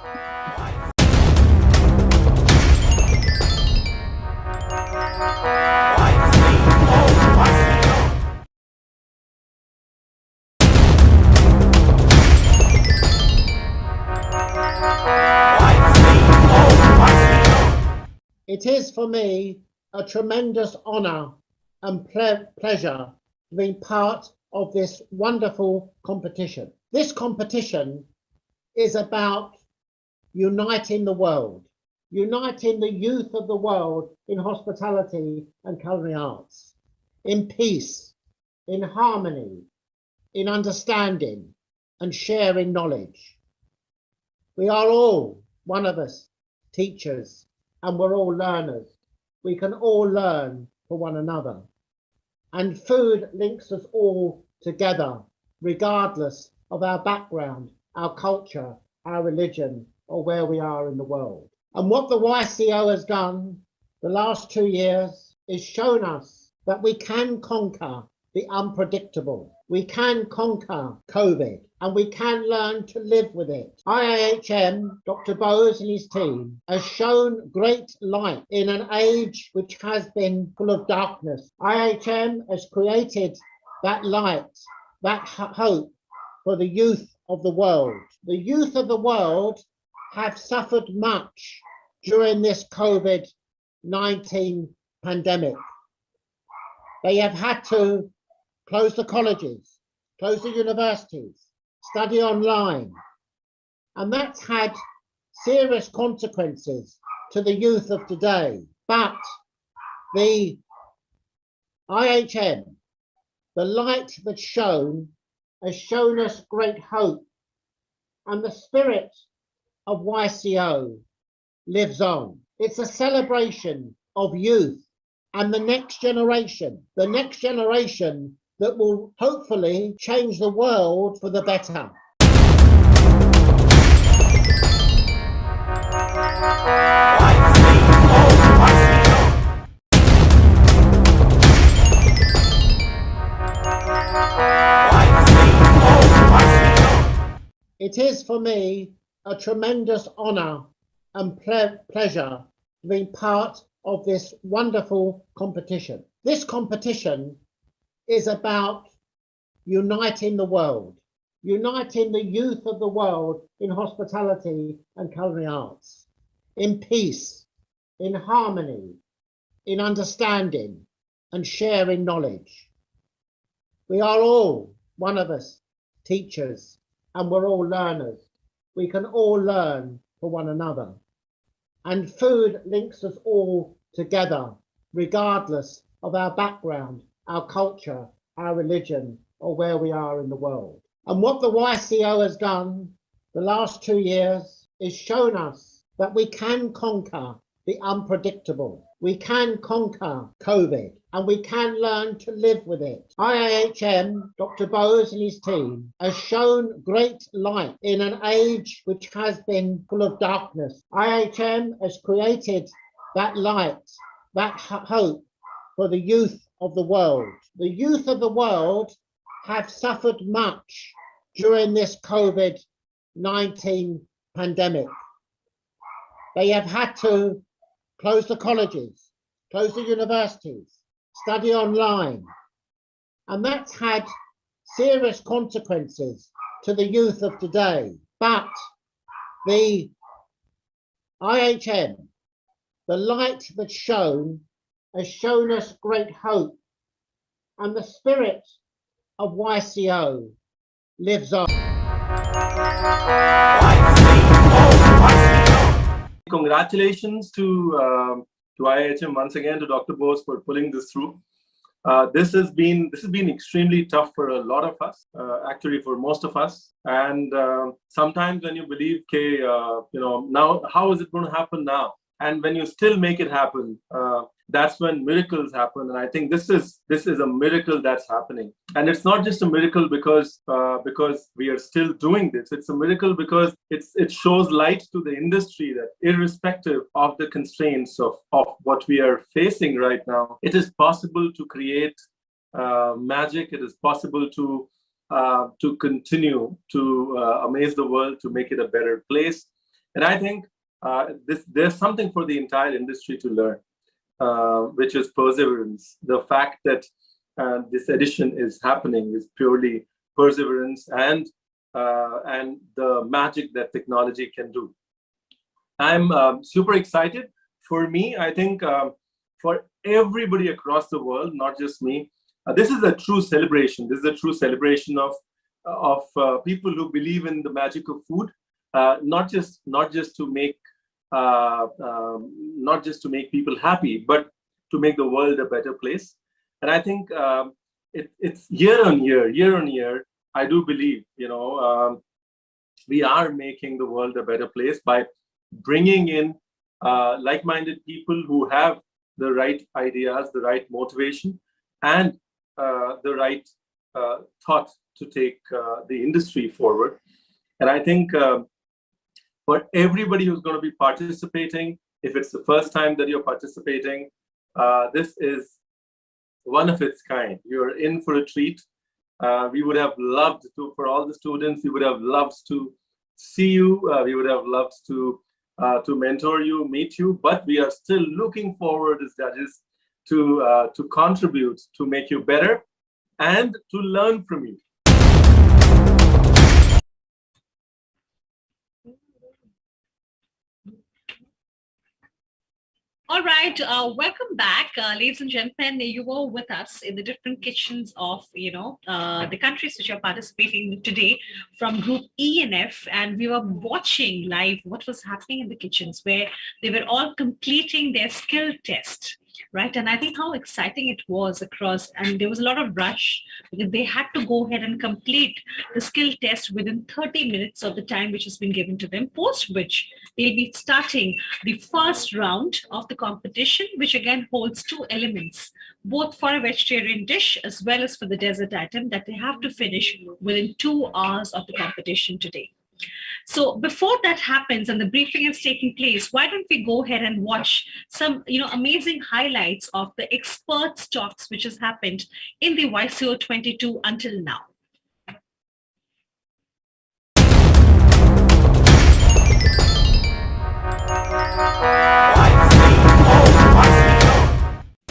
It is for me a tremendous honour and pleasure to be part of this wonderful competition. This competition is about uniting the world, uniting the youth of the world in hospitality and culinary arts, in peace, in harmony, in understanding and sharing knowledge. We are all, one of us, teachers, and we're all learners. We can all learn for one another. And food links us all together, regardless of our background, our culture, our religion, or where we are in the world. And what the YCO has done the last 2 years is shown us that we can conquer the unpredictable. We can conquer COVID, and we can learn to live with it. IAHM, Dr. Bose and his team, has shown great light in an age which has been full of darkness. IAHM has created that light, that hope for the youth of the world. The youth of the world have suffered much during this COVID-19 pandemic. They have had to close the colleges, close the universities, study online. And that's had serious consequences to the youth of today. But the IHM, the light that's shown, has shown us great hope. And the spirit of YCO lives on. It's a celebration of youth and the next generation that will hopefully change the world for the better. It is for me a tremendous honour and pleasure to be part of this wonderful competition. This competition is about uniting the world, uniting the youth of the world in hospitality and culinary arts, in peace, in harmony, in understanding and sharing knowledge. We are all, one of us, teachers, and we're all learners. We can all learn from one another. And food links us all together, regardless of our background, our culture, our religion, or where we are in the world. And what the YCO has done the last 2 years is shown us that we can conquer the unpredictable. We can conquer COVID, and we can learn to live with it. IAHM, Dr. Bose and his team, has shown great light in an age which has been full of darkness. IAHM has created that light, that hope for the youth of the world. The youth of the world have suffered much during this COVID-19 pandemic. They have had to close the colleges, close the universities, study online. And that's had serious consequences to the youth of today. But the IHM, the light that's shown, has shown us great hope. And the spirit of YCO lives on. Congratulations to IIHM once again, to Dr. Bose for pulling this through. This has been extremely tough for a lot of us, actually for most of us. And sometimes when you believe, okay, now how is it going to happen now? And when you still make it happen, that's when miracles happen. And I think this is a miracle that's happening. And it's not just a miracle because we are still doing this. It's a miracle because it shows light to the industry that irrespective of the constraints of what we are facing right now, it is possible to create magic. It is possible to continue to amaze the world, to make it a better place. And I think there's something for the entire industry to learn, which is perseverance. The fact that this edition is happening is purely perseverance and the magic that technology can do. I'm super excited. For me, I think for everybody across the world, not just me, this is a true celebration. This is a true celebration of people who believe in the magic of food, not just to make people happy, but to make the world a better place. And I think it's year on year, I do believe, we are making the world a better place by bringing in like-minded people who have the right ideas, the right motivation, and the right thought to take the industry forward. And I think for everybody who's going to be participating, if it's the first time that you're participating, this is one of its kind. You're in for a treat. We would have loved to, for all the students, we would have loved to see you. We would have loved to mentor you, meet you, but we are still looking forward as judges to contribute, to make you better and to learn from you. All right, welcome back, ladies and gentlemen. You were with us in the different kitchens of, the countries which are participating today from Group E and F, and we were watching live what was happening in the kitchens where they were all completing their skill test. Right. And I think how exciting it was across, and there was a lot of rush because they had to go ahead and complete the skill test within 30 minutes of the time which has been given to them, post which they'll be starting the first round of the competition, which again holds two elements, both for a vegetarian dish as well as for the dessert item that they have to finish within 2 hours of the competition today. So before that happens and the briefing is taking place, why don't we go ahead and watch some, amazing highlights of the experts talks which has happened in the YCO 22 until now.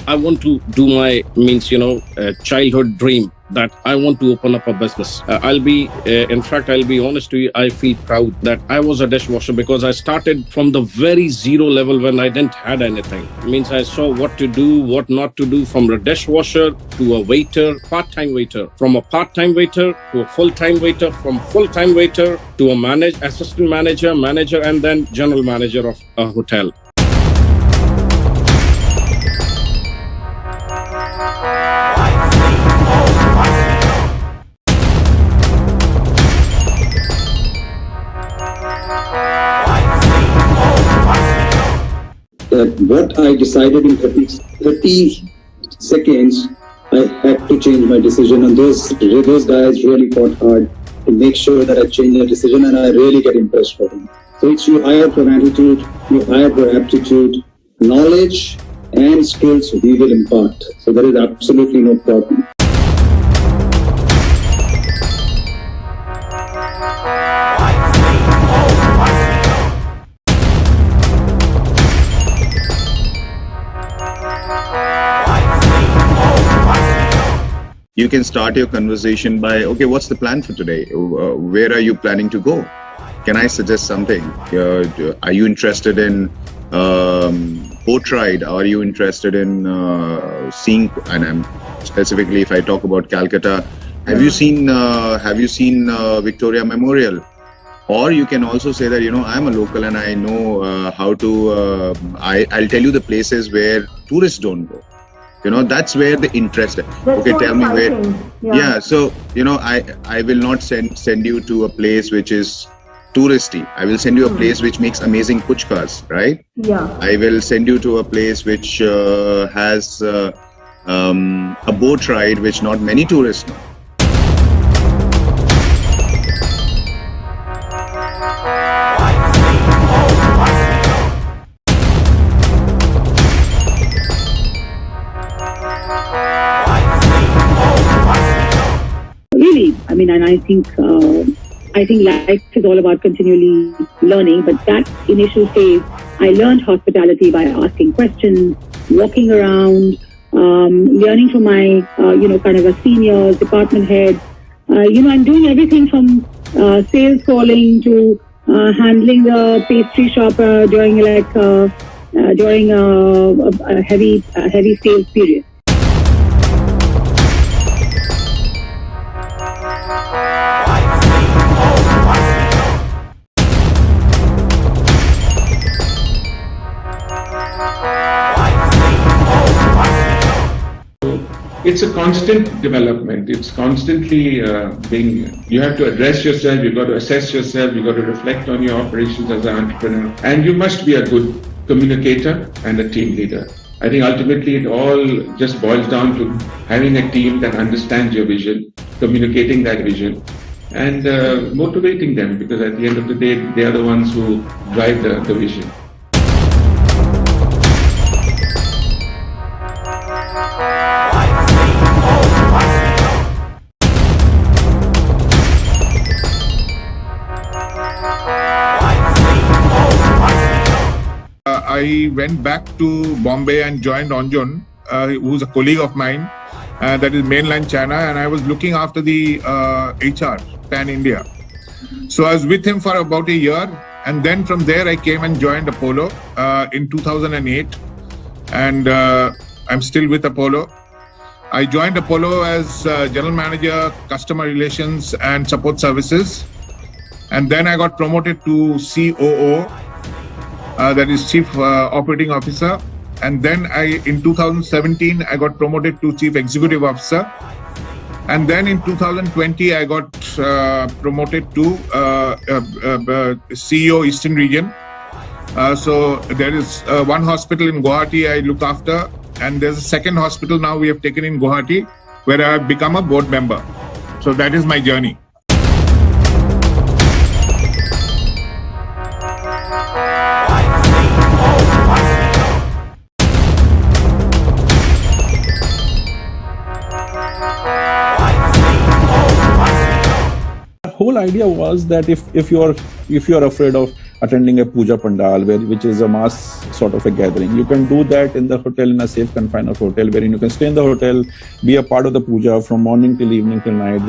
I want to do my childhood dream that I want to open up a business. I'll be honest to you, I feel proud that I was a dishwasher because I started from the very zero level when I didn't had anything. It means I saw what to do, what not to do, from a dishwasher to a waiter, part-time waiter, from a part-time waiter to a full-time waiter, from full-time waiter to a assistant manager, and then general manager of a hotel. That what I decided in 30 seconds, I had to change my decision, and those guys really fought hard to make sure that I change their decision, and I really get impressed for them. So it's you hire for attitude, you hire for aptitude, knowledge and skills we will impart. So there is absolutely no problem. You can start your conversation by, okay, what's the plan for today? Where are you planning to go? Can I suggest something? Are you interested in boat ride? Are you interested in seeing, and I'm specifically, if I talk about Calcutta, have you seen Victoria Memorial? Or you can also say that, I'm a local and I know how to, I'll tell you the places where tourists don't go. That's where the interest is. Okay, tell me where. Yeah, so, I will not send you to a place which is touristy. I will send you a place which makes amazing puchkas, right? Yeah. I will send you to a place which has a boat ride which not many tourists know. Really, and I think life is all about continually learning. But that initial phase, I learned hospitality by asking questions, walking around, learning from my, kind of a senior department head. I'm doing everything from sales calling to handling the pastry shop during a heavy sales period. It's a constant development. It's constantly you have to address yourself, you've got to assess yourself, you've got to reflect on your operations as an entrepreneur. And you must be a good communicator and a team leader. I think ultimately it all just boils down to having a team that understands your vision, communicating that vision, and motivating them, because at the end of the day, they are the ones who drive the vision. I went back to Bombay and joined Anjan, who's a colleague of mine, that is mainland China, and I was looking after the HR, Pan India. So I was with him for about a year, and then from there I came and joined Apollo in 2008, and I'm still with Apollo. I joined Apollo as General Manager, Customer Relations and Support Services, and then I got promoted to COO. That is Chief Operating Officer, and then in 2017 I got promoted to Chief Executive Officer, and then in 2020 I got promoted to CEO Eastern Region. So there is one hospital in Guwahati I look after, and there's a second hospital now we have taken in Guwahati where I have become a board member. So that is my journey. Whole idea was that if you're afraid of attending a puja pandal, which is a mass sort of a gathering. You can do that in the hotel, in a safe confine of hotel, wherein you can stay in the hotel, be a part of the puja from morning till evening till night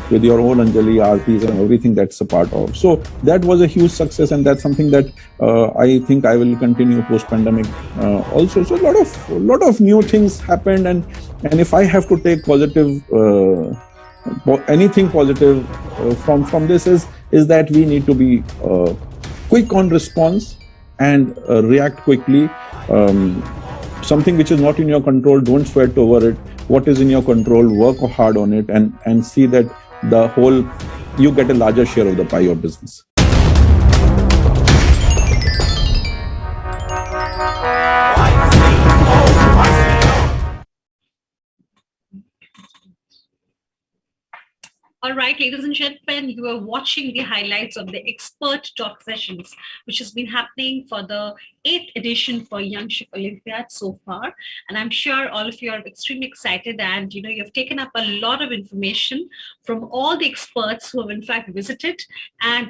with your own Anjali, aartis and everything that's a part of. So that was a huge success, and that's something that I think I will continue post-pandemic also. So a lot of new things happened, and if I have to take positive, anything positive from this is that we need to be quick on response and react quickly. Something which is not in your control, don't sweat over it. What is in your control, work hard on it, and see that you get a larger share of the pie of business. All right, ladies and gentlemen, you are watching the highlights of the expert talk sessions, which has been happening for the 8th edition for Young Chef Olympiad so far. And I'm sure all of you are extremely excited, and you've taken up a lot of information from all the experts who have in fact visited and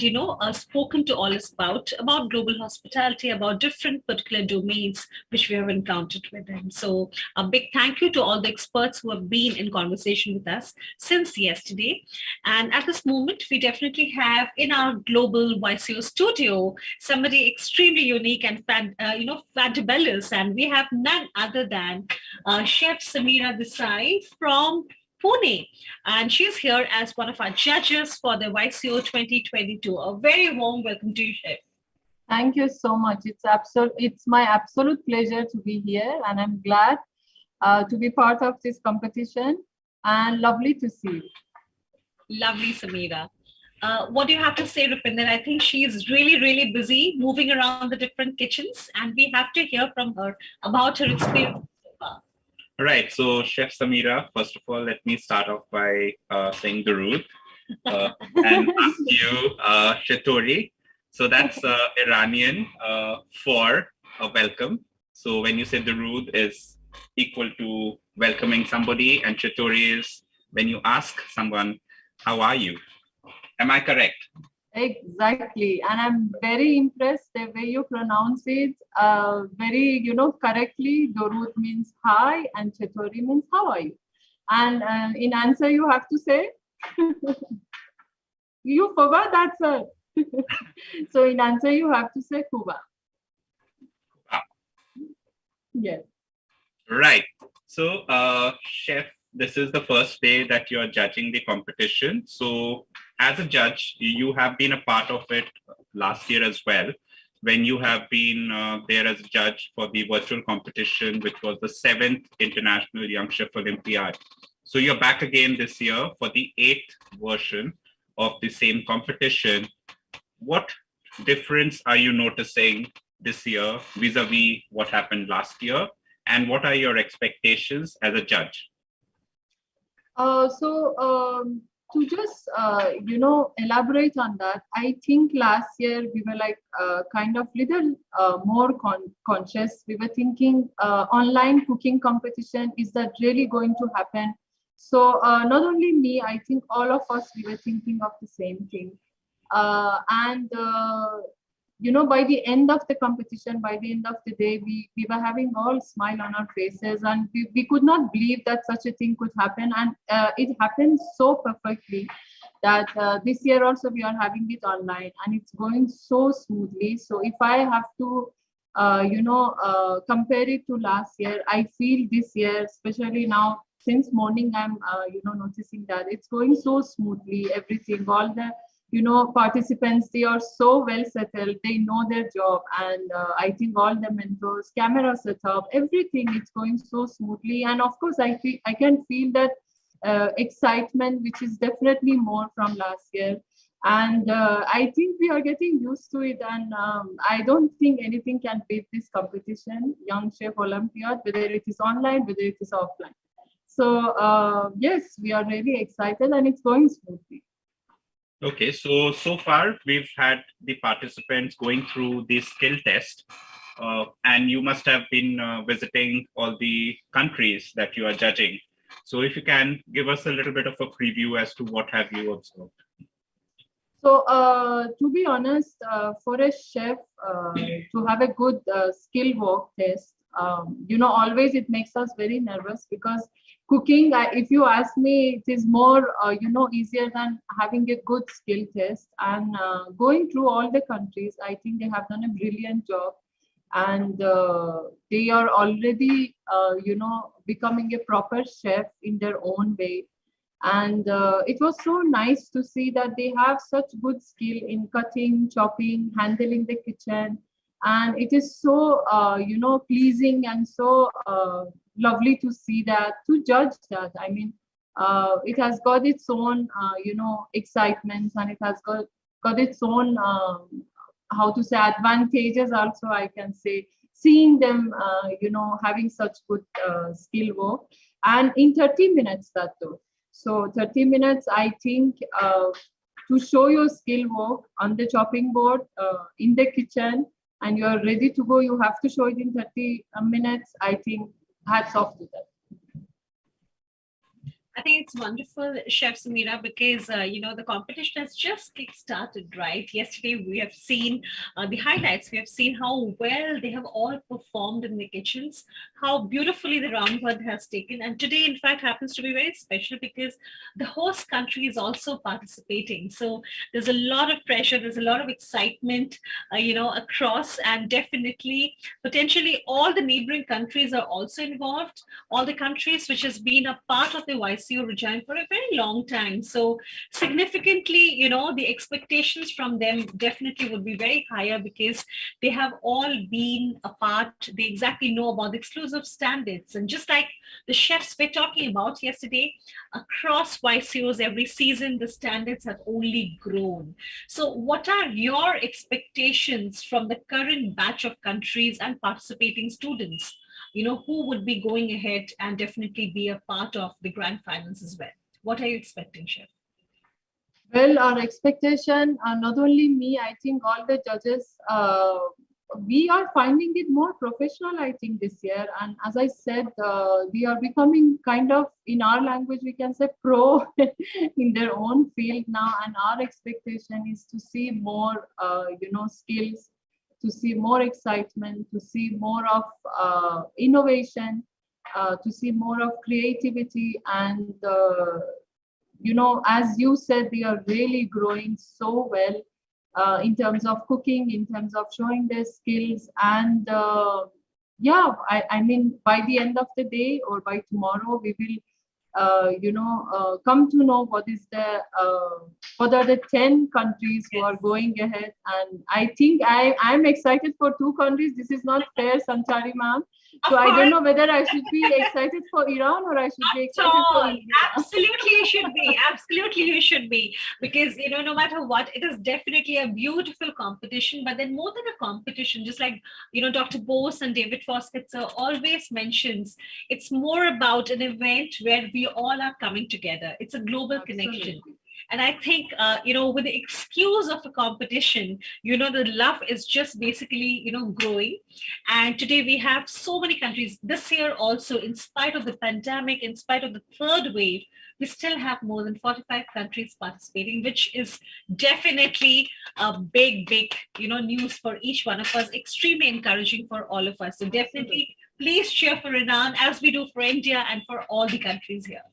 spoken to all us about global hospitality, about different particular domains which we have encountered with them. So a big thank you to all the experts who have been in conversation with us since yesterday. And at this moment, we definitely have in our global YCO studio somebody extremely unique and fabulous, and we have none other than Chef Samira Desai from Pune, and she's here as one of our judges for the YCO 2022. A very warm welcome to you, Chef. Thank you so much. It's my absolute pleasure to be here, and I'm glad to be part of this competition, and lovely to see you. Lovely, Samira. What do you have to say, Rupinder? I think she is really, really busy moving around the different kitchens, and we have to hear from her about her experience so far. Right. So, Chef Samira, first of all, let me start off by saying Durud and ask you, Shatori. So that's Iranian for a welcome. So when you say Durud is equal to welcoming somebody, and Shatori is when you ask someone, how are you? Am I correct? Exactly. And I'm very impressed the way you pronounce it very, correctly. Dorud means hi and Chatori means how are you? And in answer, you have to say, you forgot that, sir. So in answer, you have to say Kuba. Yes. Right. So, Chef, this is the first day that you're judging the competition. So as a judge, you have been a part of it last year as well, when you have been there as a judge for the virtual competition, which was the 7th International Young Chef Olympiad. So you're back again this year for the 8th version of the same competition. What difference are you noticing this year vis-a-vis what happened last year? And what are your expectations as a judge? To just elaborate on that, I think last year we were like kind of little more conscious. We were thinking online cooking competition, is that really going to happen? So not only me, I think all of us, we were thinking of the same thing. By the end of the competition, by the end of the day, we were having all smile on our faces, and we could not believe that such a thing could happen. And it happened so perfectly that this year also we are having it online, and it's going so smoothly. So if I have to, compare it to last year, I feel this year, especially now, since morning, I'm, noticing that it's going so smoothly, everything, all the participants, they are so well settled, they know their job, and I think all the mentors, camera setup, everything, it's going so smoothly. And of course, I can feel that excitement, which is definitely more from last year. And I think we are getting used to it, and I don't think anything can beat this competition, Young Chef Olympiad, whether it is online, whether it is offline. So yes, we are really excited, and it's going smoothly. Okay, so far we've had the participants going through the skill test, and you must have been visiting all the countries that you are judging. So if you can give us a little bit of a preview as to what have you observed. So, to be honest, for a chef to have a good skill work test, always it makes us very nervous because cooking, if you ask me, it is more, easier than having a good skill test. And going through all the countries, I think they have done a brilliant job. And they are already, becoming a proper chef in their own way. And it was so nice to see that they have such good skill in cutting, chopping, handling the kitchen. And it is so, pleasing and so lovely to see that, to judge that. I mean, it has got its own, excitements, and it has got its own, how to say, advantages also, I can say, seeing them, having such good skill work. And in 30 minutes, that too. So 30 minutes, I think, to show your skill work on the chopping board, in the kitchen, and you're ready to go, you have to show it in 30 minutes. I think hats off to them. I think it's wonderful, Chef Samira, because, the competition has just kick-started, right? Yesterday, we have seen the highlights. We have seen how well they have all performed in the kitchens, how beautifully the Ramvad has taken. And today, in fact, happens to be very special because the host country is also participating. So there's a lot of pressure, there's a lot of excitement, across, and definitely, potentially, all the neighboring countries are also involved. All the countries which has been a part of the YCO regime for a very long time. So significantly, the expectations from them definitely would be very higher because they have all been a part. They exactly know about the exclusive standards. And just like the chefs we're talking about yesterday, across YCOs every season, the standards have only grown. So what are your expectations from the current batch of countries and participating students? Who would be going ahead and definitely be a part of the grand finals as well? What are you expecting, Chef? Well, our expectation, not only me, I think all the judges, we are finding it more professional, I think, this year. And as I said, we are becoming kind of, in our language, we can say pro in their own field now. And our expectation is to see more, skills, to see more excitement, to see more of innovation, to see more of creativity. And, as you said, they are really growing so well in terms of cooking, in terms of showing their skills. And I mean, by the end of the day or by tomorrow, we will come to know what are the 10 countries who are going ahead. And I think I'm excited for 2 countries. This is not fair, Sanchari ma'am. So I don't know whether I should be excited for Iran or I should be excited for India. Absolutely, you should be. Absolutely, you should be. Because, no matter what, it is definitely a beautiful competition. But then more than a competition, just like, Dr. Bose and David Fosketzer always mentions, it's more about an event where we all are coming together. It's a global connection. And I think, with the excuse of a competition, the love is just basically, growing. And today we have so many countries. This year also, in spite of the pandemic, in spite of the third wave, we still have more than 45 countries participating, which is definitely a big, news for each one of us, extremely encouraging for all of us. So definitely, please cheer for Iran as we do for India and for all the countries here.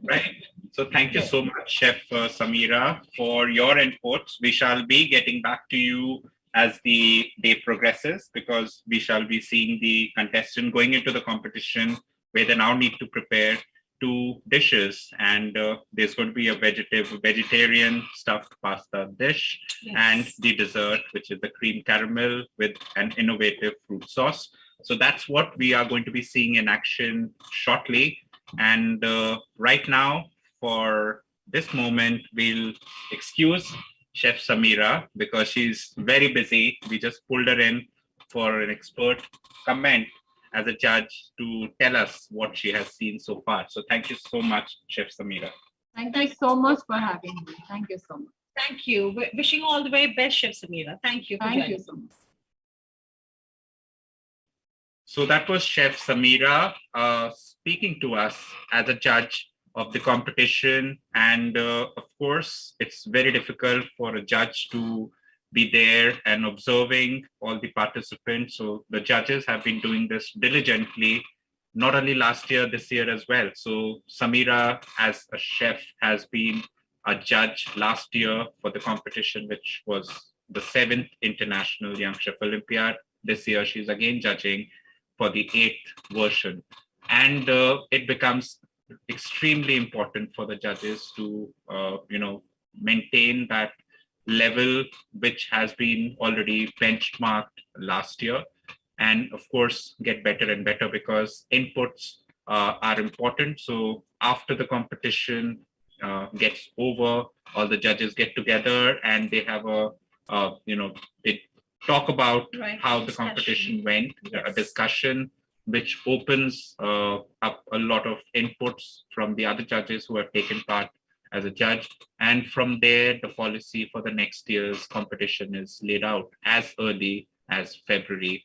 Right. So thank you so much, Chef Samira, for your inputs. We shall be getting back to you as the day progresses because we shall be seeing the contestant going into the competition where they now need to prepare 2 dishes. And there's going to be a vegetarian stuffed pasta dish and the dessert, which is the cream caramel with an innovative fruit sauce. So that's what we are going to be seeing in action shortly. And right now, for this moment, we'll excuse Chef Samira because she's very busy. We just pulled her in for an expert comment as a judge to tell us what she has seen so far. So thank you so much, Chef Samira. Thank you so much for having me. Thank you so much. Thank you. We're wishing you all the very best, Chef Samira. Thank you. Thank you so much. So that was Chef Samira speaking to us as a judge of the competition. And of course, it's very difficult for a judge to be there and observing all the participants. So the judges have been doing this diligently, not only last year, this year as well. So Samira, as a chef, has been a judge last year for the competition, which was the 7th International Young Chef Olympiad. This year, she's again judging for the 8th version. And it becomes extremely important for the judges to, maintain that level, which has been already benchmarked last year. And of course, get better and better, because inputs are important. So after the competition gets over, all the judges get together and they have they talk about how the competition went, a discussion which opens up a lot of inputs from the other judges who have taken part as a judge. And from there, the policy for the next year's competition is laid out as early as February,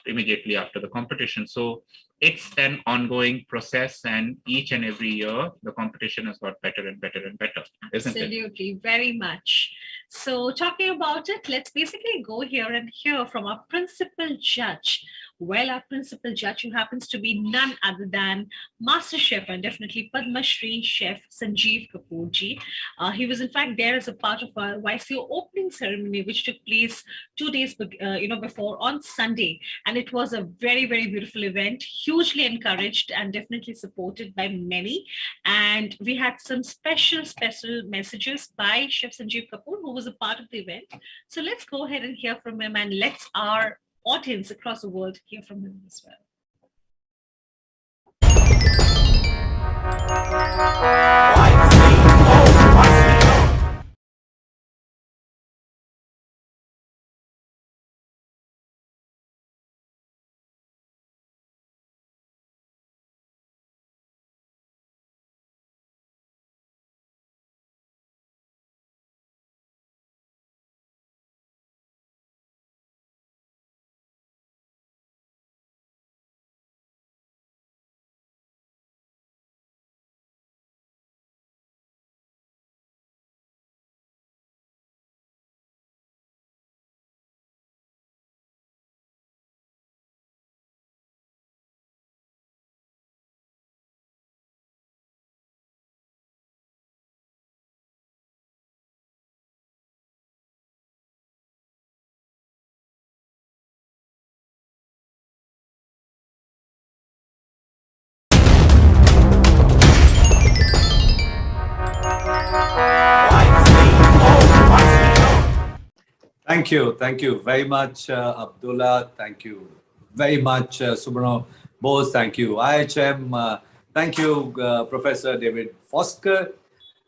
immediately after the competition. So it's an ongoing process, and each and every year, the competition has got better and better and better, isn't it? Absolutely, very much. So talking about it, let's basically go here and hear from our principal judge. Well, our principal judge, who happens to be none other than Master Chef and definitely Padma Shri Chef Sanjeev Kapoor ji. He was in fact there as a part of our YCO opening ceremony, which took place 2 days before on Sunday. And it was a very, very beautiful event, hugely encouraged and definitely supported by many. And we had some special messages by Chef Sanjeev Kapoor, who was a part of the event. So let's go ahead and hear from him, and let's our audience across the world hear from him as well. Thank you very much, Abdullah. Thank you very much, Subrano Bose. Thank you, IHM. Thank you, Professor David Foster.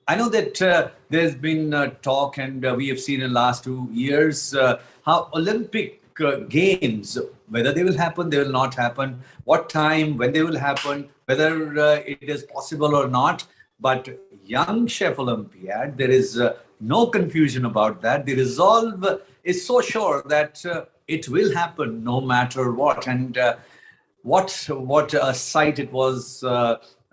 I know that there's been talk, and we have seen in the last 2 years how Olympic Games, whether they will happen, they will not happen, what time, when they will happen, whether it is possible or not. But Young Chef Olympiad, there is no confusion about that. The resolve is so sure that it will happen no matter what. And what a sight it was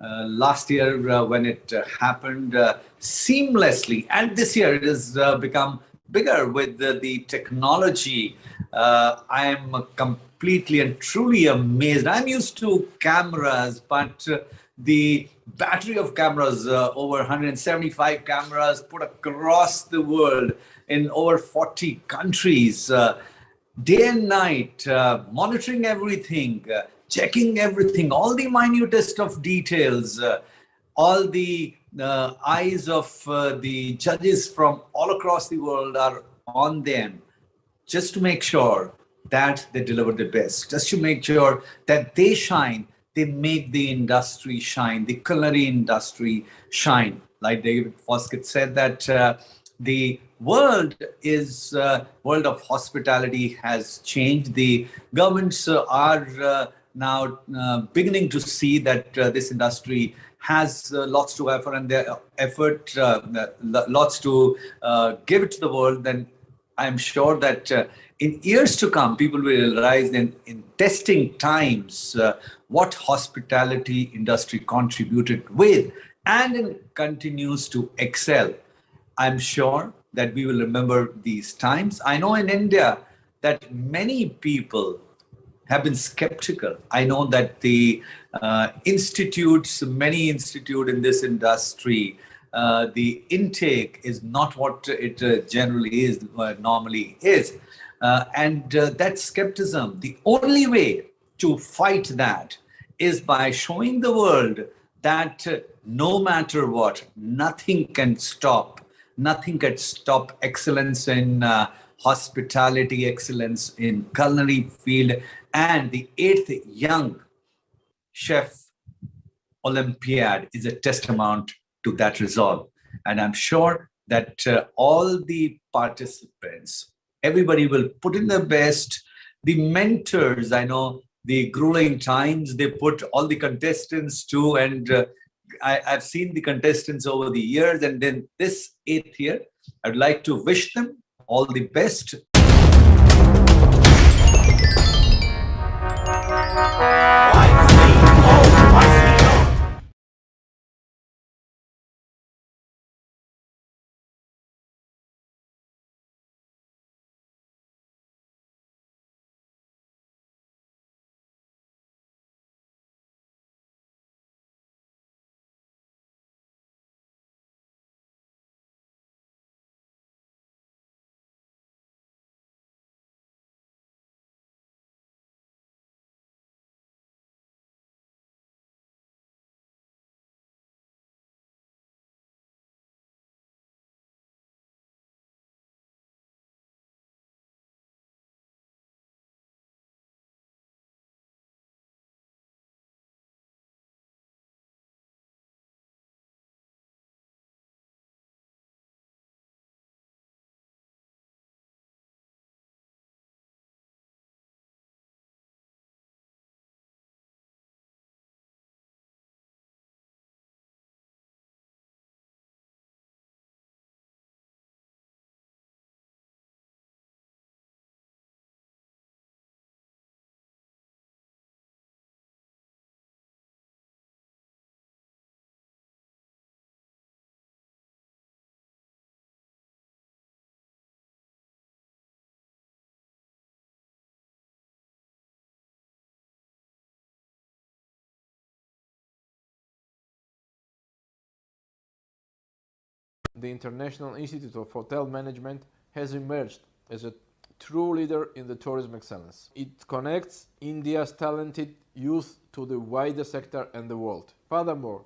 last year when it happened seamlessly. And this year it has become bigger with the technology. I am completely and truly amazed. I'm used to cameras, but the battery of cameras, over 175 cameras put across the world in over 40 countries, day and night, monitoring everything, checking everything, all the minutest of details, all the eyes of the judges from all across the world are on them, just to make sure that they deliver the best, just to make sure that they shine, they make the industry shine, the culinary industry shine. Like David Foskett said, that the world of hospitality has changed. The governments are now beginning to see that this industry has lots to offer, and their lots to give it to the world. Then I'm sure that in years to come, people will realize in testing times what hospitality industry contributed with and continues to excel. I'm sure that we will remember these times. I know in India that many people have been skeptical. I know that the many institute in this industry, the intake is not what it generally is, normally is. And that skepticism, the only way to fight that is by showing the world that no matter what, nothing can stop excellence in hospitality, excellence in culinary field, and the 8th Young Chef Olympiad is a testament to that resolve. And I'm sure that all the participants, everybody will put in their best. The mentors, I know the grueling times they put all the contestants to, and I've seen the contestants over the years, and then this 8th year, I'd like to wish them all the best. The International Institute of Hotel Management has emerged as a true leader in the tourism excellence. It connects India's talented youth to the wider sector and the world. Furthermore,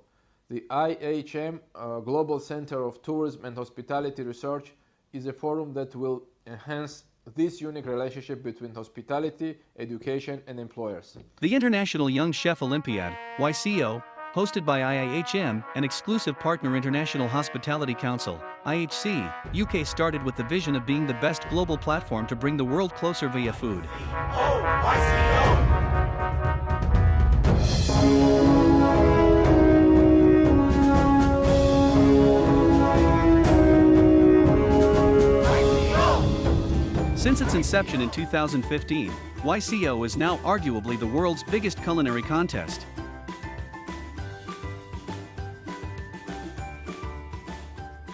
the IHM Global Center of Tourism and Hospitality Research is a forum that will enhance this unique relationship between hospitality, education, and employers. The International Young Chef Olympiad, YCO, hosted by IIHM, an exclusive partner International Hospitality Council, IHC, UK, started with the vision of being the best global platform to bring the world closer via food. Since its inception in 2015, YCO is now arguably the world's biggest culinary contest.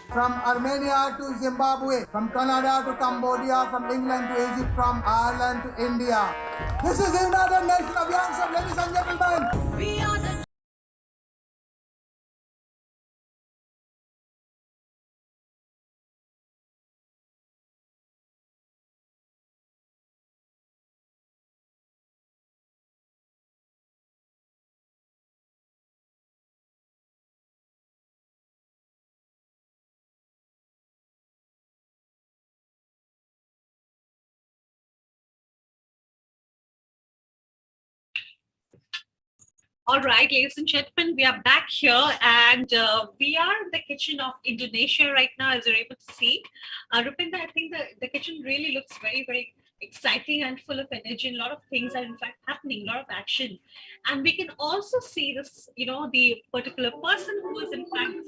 From Armenia to Zimbabwe, from Canada to Cambodia, from England to Egypt, from Ireland to India. This is the United Nations of Young Chefs, ladies and gentlemen. We are the All right, ladies and gentlemen, we are back here, and we are in the kitchen of Indonesia right now, as you're able to see. Rupinder, I think the kitchen really looks very, very exciting and full of energy. A lot of things are in fact happening, a lot of action. And we can also see this, the particular person who is in fact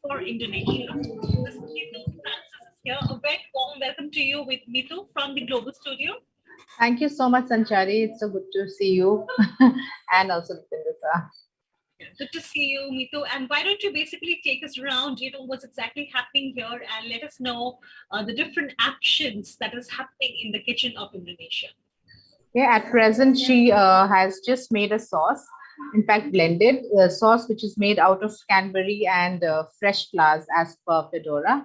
for Indonesia. This Francis is here. A very warm welcome to you with Mitu from the Global Studio. Thank you so much, Sanchari. It's so good to see you and also Vipindra. Good to see you, Mitu. And why don't you basically take us around, what's exactly happening here and let us know the different actions that is happening in the kitchen of Indonesia. Yeah, at present, she has just made a sauce, in fact, blended sauce, which is made out of Canberry and fresh flowers as per Fedora.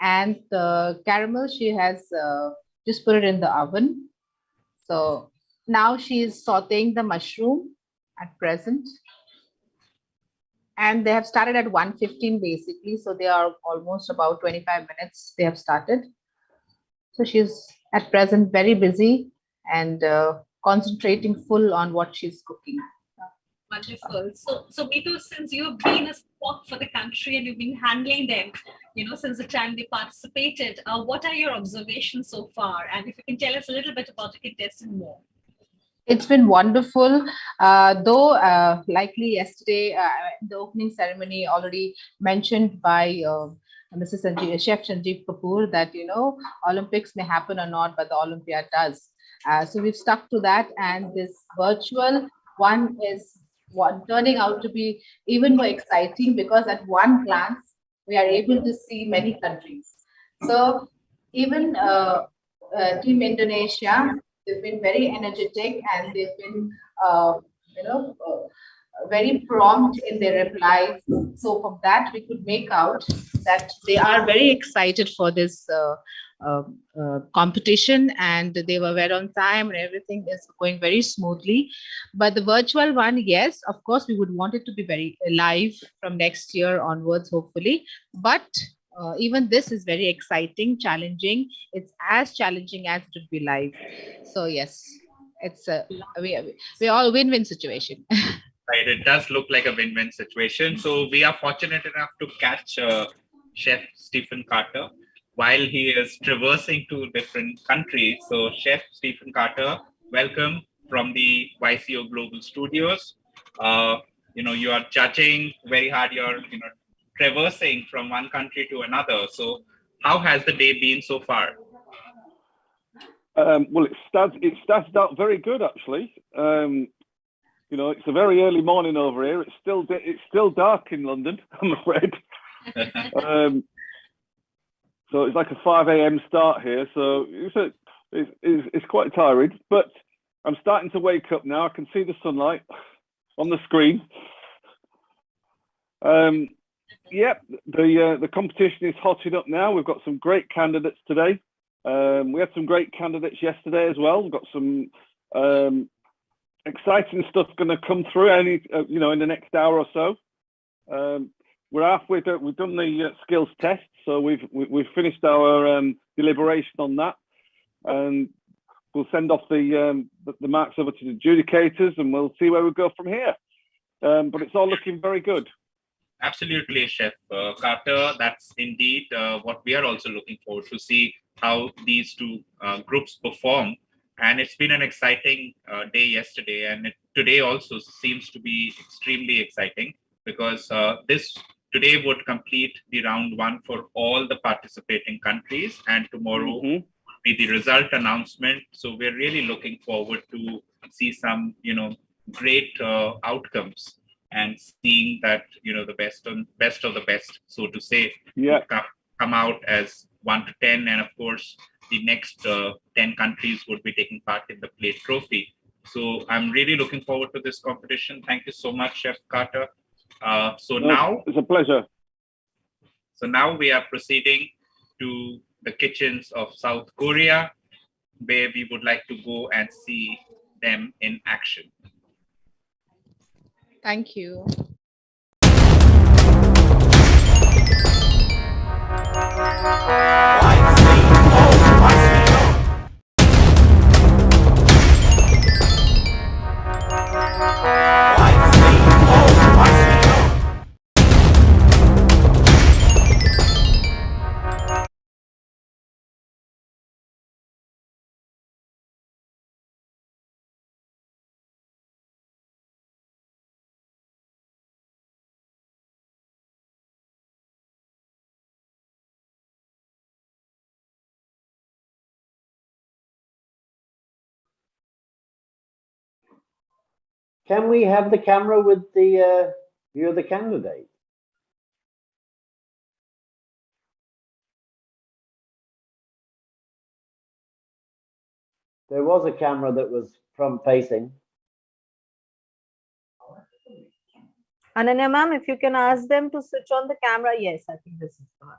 And the caramel, she has just put it in the oven. So now she is sauteing the mushroom at present. And they have started at 1:15 basically. So they are almost about 25 minutes they have started. So she's at present very busy and concentrating full on what she's cooking. Wonderful. So Mitu, since you've been a sport for the country and you've been handling them, since the time they participated, what are your observations so far? And if you can tell us a little bit about the contestant more. It's been wonderful, though likely yesterday, the opening ceremony already mentioned by Chef Sanjeev Kapoor that, Olympics may happen or not, but the Olympiad does. So we've stuck to that, and this virtual one is turning out to be even more exciting because at one glance, we are able to see many countries. So even Team Indonesia, they've been very energetic and they've been, very prompt in their replies. So from that, we could make out that they are very excited for this competition, and they were well on time and everything is going very smoothly. But the virtual one, yes, of course, we would want it to be very live from next year onwards, hopefully. But even this is very exciting, challenging. It's as challenging as it would be live. So yes, it's we all win-win situation. Right, it does look like a win-win situation. So we are fortunate enough to catch Chef Stephen Carter while he is traversing to different countries. So Chef Stephen Carter, welcome from the YCO Global Studios. You are judging very hard. You're traversing from one country to another. So how has the day been so far? Well, it started out very good actually. It's a very early morning over here. It's still dark in London, I'm afraid. So it's like a 5 a.m. start here. So it's quite tiring, but I'm starting to wake up now. I can see the sunlight on the screen. Yep, the competition is hotting up now. We've got some great candidates today. We had some great candidates yesterday as well. We've got some exciting stuff going to come through in the next hour or so. We're halfway through. We've done the skills test, so we've finished our deliberation on that, and we'll send off the marks over to the adjudicators, and we'll see where we go from here. But it's all looking very good. Absolutely, Chef Carter. That's indeed what we are also looking forward to see how these two groups perform. And it's been an exciting day yesterday, and today also seems to be extremely exciting because this today would complete the round one for all the participating countries, and tomorrow will be the result announcement. So we're really looking forward to see some, great outcomes and seeing that the best of the best, so to say, come out as 1 to 10, and of course the next 10 countries would be taking part in the plate trophy. So I'm really looking forward to this competition. Thank you so much, Chef Carter. Now it's a pleasure. So now we are proceeding to the kitchens of South Korea, where we would like to go and see them in action. Thank you. Can we have the camera with the view of the candidate? There was a camera that was front facing. Ananya ma'am, if you can ask them to switch on the camera. Yes, I think this is the one.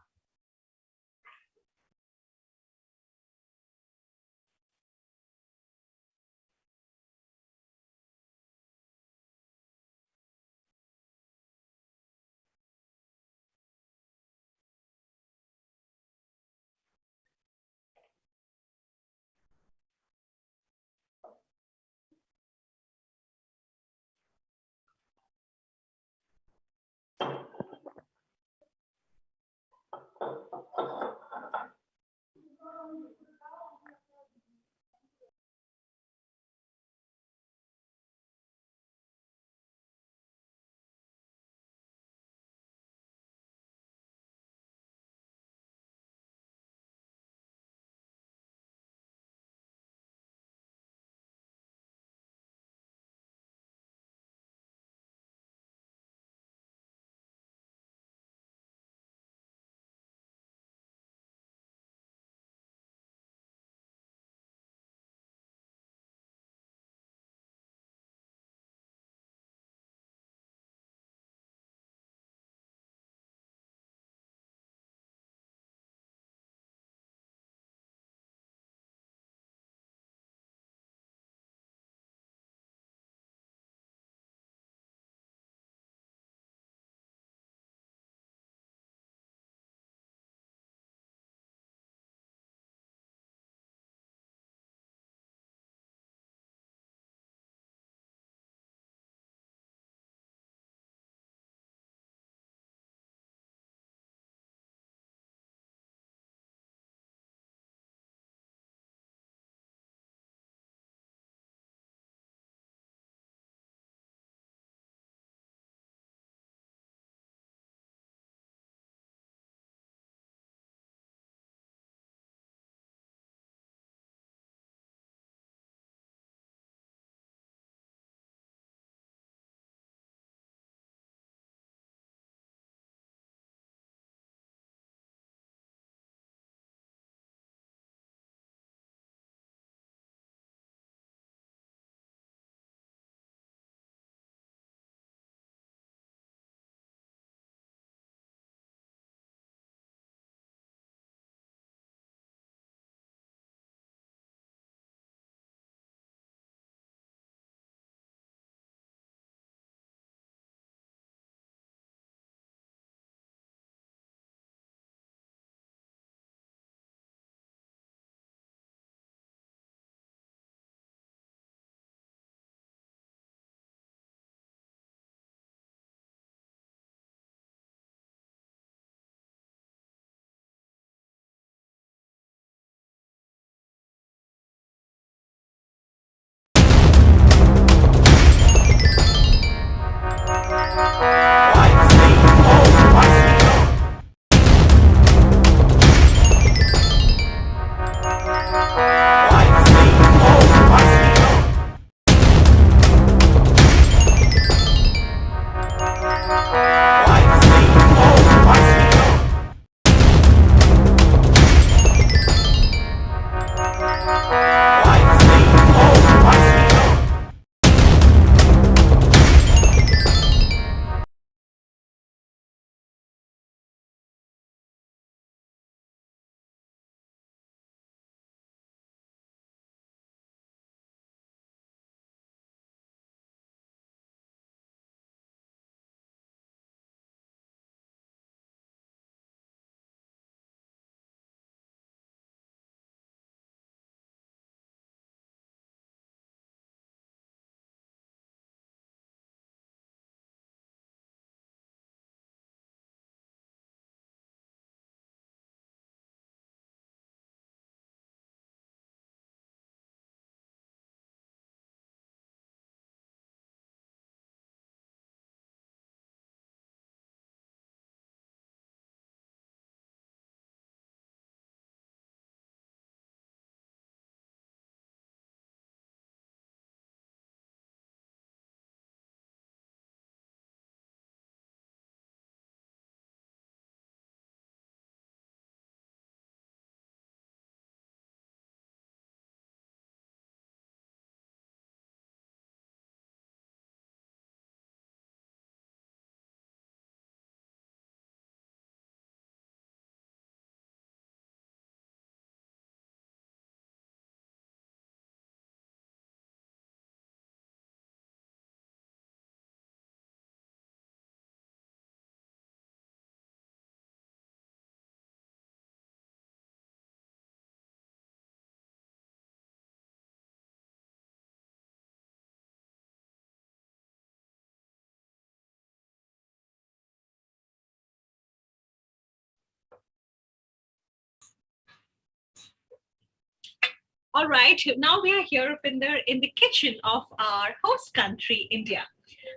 All right, now we are here in the kitchen of our host country, India.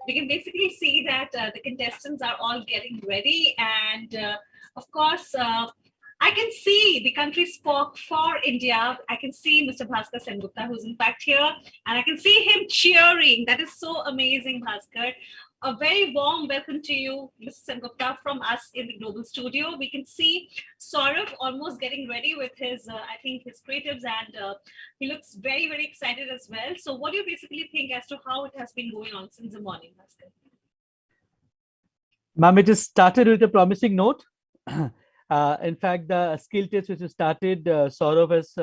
We can basically see that the contestants are all getting ready, and of course, I can see the country spoke for India. I can see Mr. Bhaskar Sengupta, who's in fact here, and I can see him cheering. That is so amazing, Bhaskar. A very warm welcome to you, Mr. Sengupta, from us in the global studio. We can see Saurav almost getting ready with his, I think, his creatives, and he looks very, very excited as well. So what do you basically think as to how it has been going on since the morning, Bhaskar? Ma'am, it has started with a promising note. In fact, the skill test which is started, Saurav has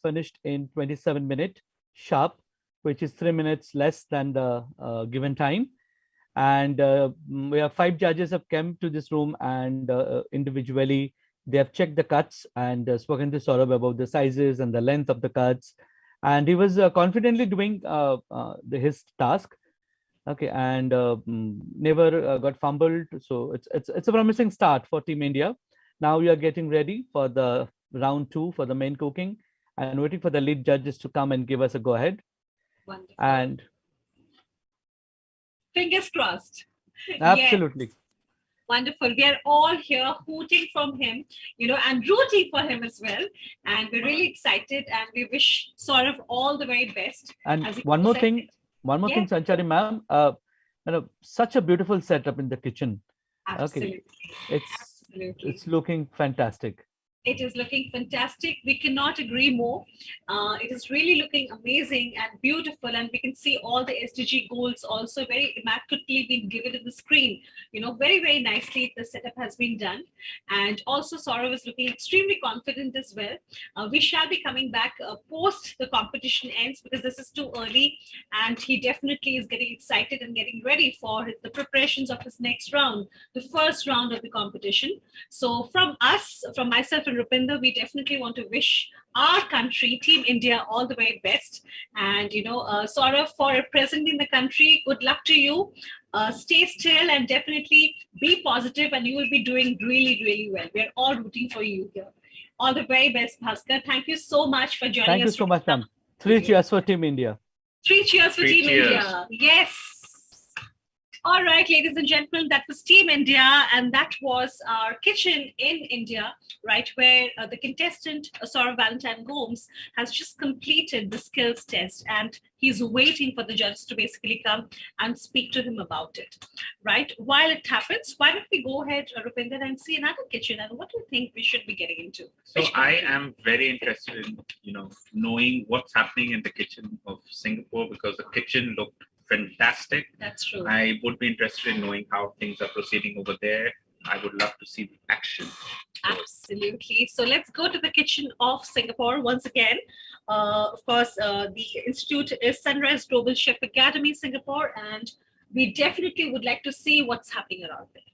finished in 27 minutes sharp, which is 3 minutes less than the given time. And we have 5 judges have come to this room, and individually they have checked the cuts and spoken to Saurav about the sizes and the length of the cuts. And he was confidently doing his task. Okay, and never got fumbled. So it's a promising start for Team India. Now we are getting ready for the round 2 for the main cooking, and waiting for the lead judges to come and give us a go ahead. Wonderful. And fingers crossed. Absolutely. Yes. Wonderful. We are all here hooting from him, and rooting for him as well. And we're really excited, and we wish Saurav all the very best. And one more thing, Sanchari ma'am, such a beautiful setup in the kitchen. Absolutely. Okay. It's looking fantastic. It is looking fantastic. We cannot agree more. It is really looking amazing and beautiful, and we can see all the SDG goals also very immaculately being given in the screen. Very, very nicely the setup has been done. And also Saurav is looking extremely confident as well. We shall be coming back post the competition ends, because this is too early, and he definitely is getting excited and getting ready for the preparations of his next round, the first round of the competition. So from us, from myself and Rupinder, we definitely want to wish our country, Team India, all the very best. And, Saurav, for representing the country, good luck to you. Stay still and definitely be positive, and you will be doing really, really well. We're all rooting for you here. All the very best, Bhaskar. Thank you so much for joining us. Thank you so much, ma'am. 3 cheers for Team India. 3 cheers for Team India. Yes. All right, ladies and gentlemen, that was Team India, and that was our kitchen in India, right, where the contestant, Saurav Valentine Gomes, has just completed the skills test, and he's waiting for the judges to basically come and speak to him about it, right? While it happens, why don't we go ahead, Rupinder, and see another kitchen, and what do you think we should be getting into? So I am very interested in, knowing what's happening in the kitchen of Singapore, because the kitchen looked fantastic. That's true. I would be interested in knowing how things are proceeding over there. I would love to see the action. Absolutely. So let's go to the kitchen of Singapore once again. Of course, the institute is Sunrise Global Chef Academy, Singapore, and we definitely would like to see what's happening around there.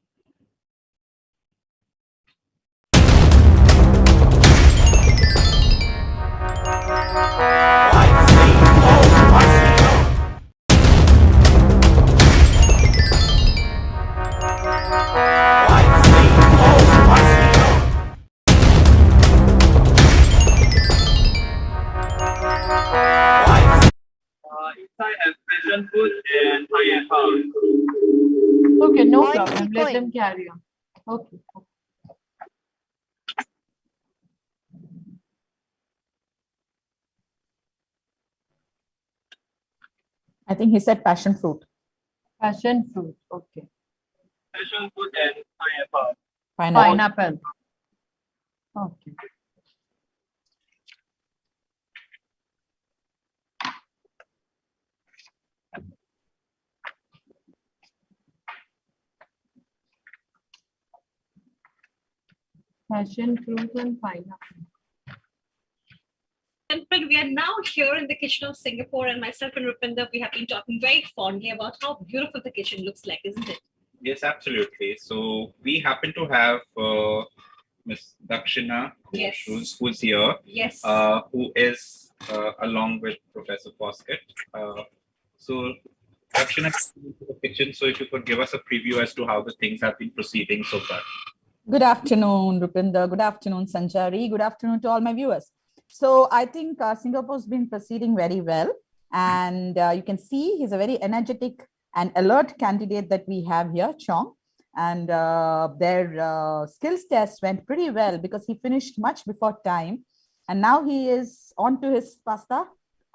Inside has passion food and pineapple. Okay, no problem. Let them carry on. Okay. I think he said passion fruit. Passion fruit. Okay. Passion fruit and pineapple. Pineapple. Okay. Passion fruit and pineapple. We are now here in the kitchen of Singapore, and myself and Rupinder, we have been talking very fondly about how beautiful the kitchen looks like, isn't it? Yes, absolutely. So we happen to have Miss Dakshina, Yes. who's here, Yes. who is along with Professor Foskett. So Dakshina came into the kitchen, so if you could give us a preview as to how the things have been proceeding so far. Good afternoon, Rupinder. Good afternoon, Sanchari. Good afternoon to all my viewers. So I think Singapore's been proceeding very well. And you can see he's a very energetic and alert candidate that we have here, Chong. And their skills test went pretty well because he finished much before time. And now he is on to his pasta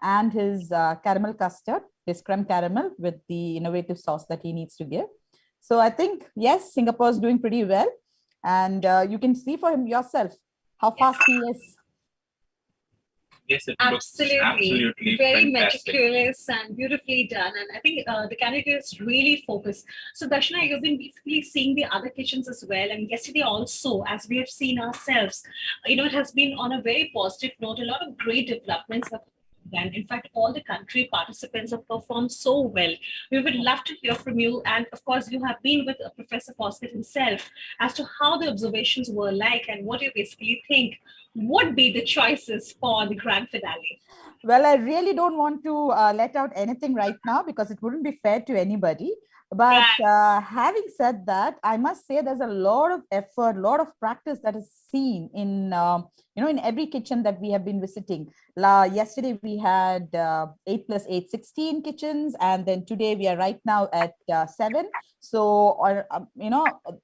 and his caramel custard, his creme caramel with the innovative sauce that he needs to give. So I think, yes, Singapore is doing pretty well. And you can see for him yourself how fast he is. Yes, it Absolutely. looks absolutely Very fantastic. meticulous and beautifully done. And I think the candidate is really focused. So Darshana, you've been basically seeing the other kitchens as well. And yesterday also, as we have seen ourselves, it has been on a very positive note. A lot of great developments have and in fact, all the country participants have performed so well. We would love to hear from you. And of course, you have been with Professor Foskett himself as to how the observations were like and what you basically think would be the choices for the grand finale. Well, I really don't want to let out anything right now because it wouldn't be fair to anybody. But having said that, I must say there's a lot of effort, a lot of practice that is seen in, in every kitchen that we have been visiting. Yesterday we had 8 plus 8, 16 kitchens. And then today we are right now at 7. So,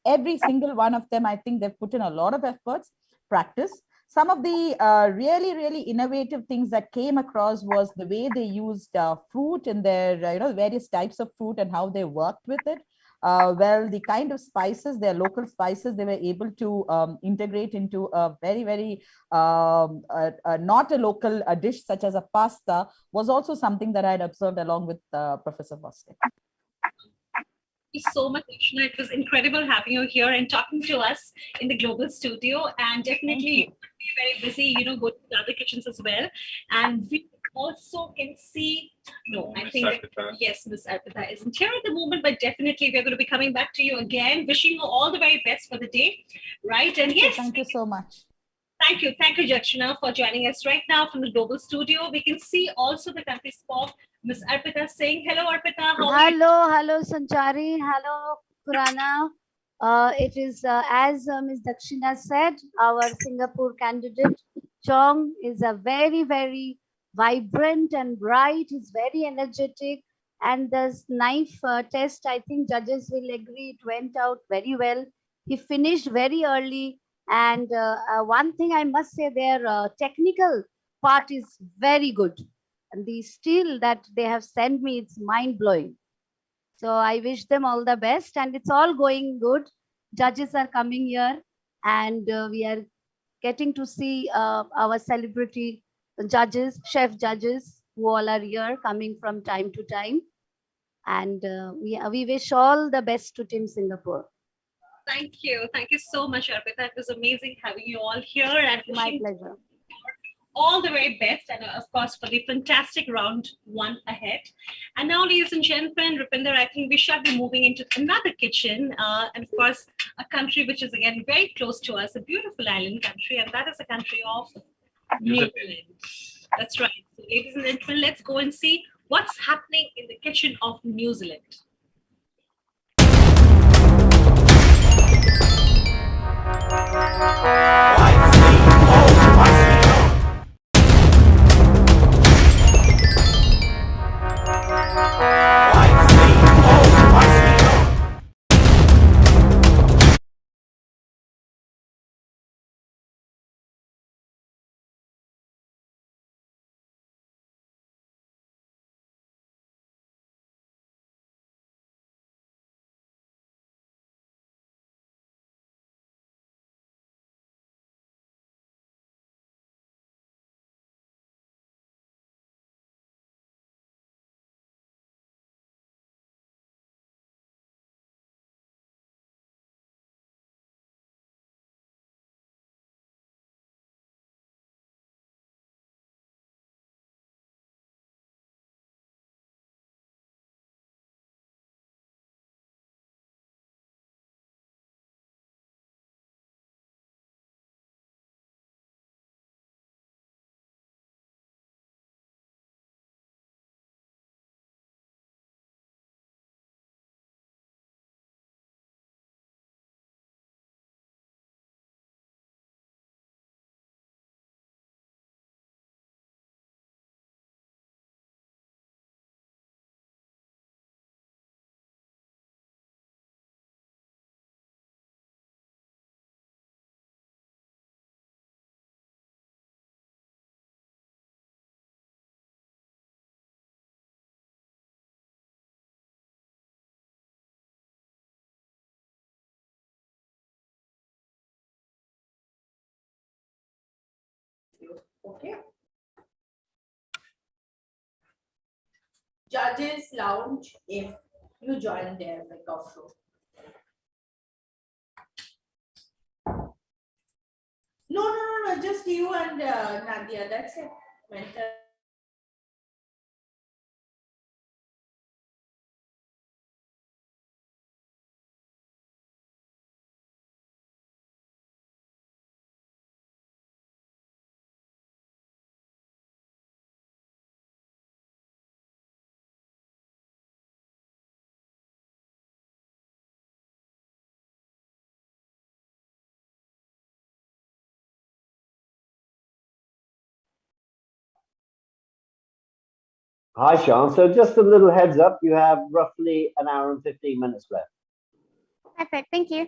every single one of them, I think they've put in a lot of efforts, practice. Some of the really, really innovative things that came across was the way they used fruit in their, various types of fruit and how they worked with it. Well, the kind of spices, their local spices, they were able to integrate into a very, very not a local dish such as a pasta was also something that I had observed along with Professor Foskett. Thank you so much, Darshana. It was incredible having you here and talking to us in the global studio. And definitely, you would be very busy, go to the other kitchens as well. And we also can see, I think that, yes, Miss Arpita isn't here at the moment, but definitely we're going to be coming back to you again, wishing you all the very best for the day, right? And yes, thank you so much. Thank you, Darshana, for joining us right now from the global studio. We can see also the country spot, Miss Arpita saying, hello, Arpita. Hello, Sanchari. Hello, Purana. It is, as Ms. Dakshina said, our Singapore candidate, Chong, is a very, very vibrant and bright. He's very energetic. And this knife test, I think judges will agree, it went out very well. He finished very early. And one thing I must say, their technical part is very good. And the steel that they have sent me, it's mind-blowing. So I wish them all the best. And it's all going good. Judges are coming here. And we are getting to see our celebrity judges, chef judges, who all are here coming from time to time. And we wish all the best to Team Singapore. Thank you. Thank you so much, Arpita. It was amazing having you all here. And my pleasure. All the very best, and of course, for the fantastic round 1 ahead. And now, ladies and gentlemen, Rupinder, I think we shall be moving into another kitchen. And of course, a country which is again very close to us, a beautiful island country, and that is the country of New Zealand. That's right. So, ladies and gentlemen, let's go and see what's happening in the kitchen of New Zealand. Okay. Judges lounge if you join there, like offshore. No, just you and Nadia. That's it. Mental. Hi, Sean. So just a little heads up, you have roughly an hour and 15 minutes left. Perfect. Thank you.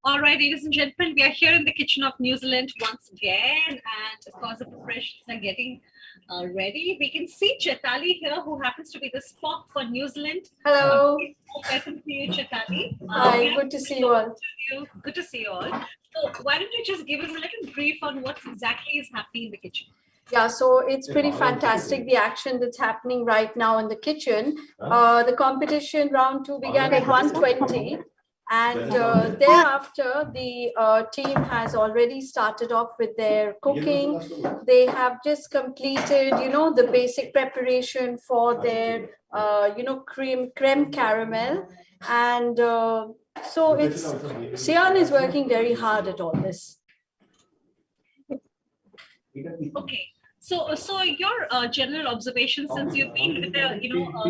All right, ladies and gentlemen, we are here in the kitchen of New Zealand once again, and of course the preparations are getting ready. We can see Chetali here, who happens to be the spot for New Zealand. Hello. Welcome to you, Chetali. Hi, good to see you all. Good to see you all. So why don't you just give us a little brief on what exactly is happening in the kitchen? Yeah, so it's pretty fantastic, the action that's happening right now in the kitchen. The competition round 2 began at 1:20. And thereafter, the team has already started off with their cooking. They have just completed, the basic preparation for their, creme caramel. And so Sian is working very hard at all this. Okay. So your general observation since you've been with the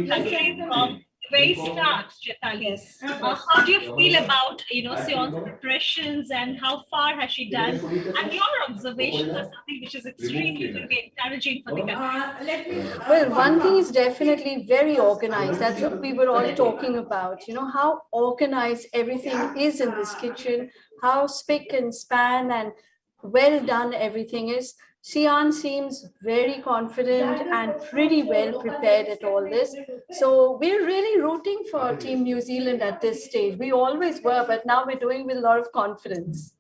country from the very start, Chetali. How do you feel about Sion's preparations and how far has she done? And your observations are something which is extremely going to be encouraging for the country. Well, one thing is definitely very organized. That's what we were all talking about. How organized everything is in this kitchen, how spick and span and well done everything is. Sian seems very confident and pretty well prepared at all this. So we're really rooting for Team New Zealand at this stage. We always were, but now we're doing with a lot of confidence.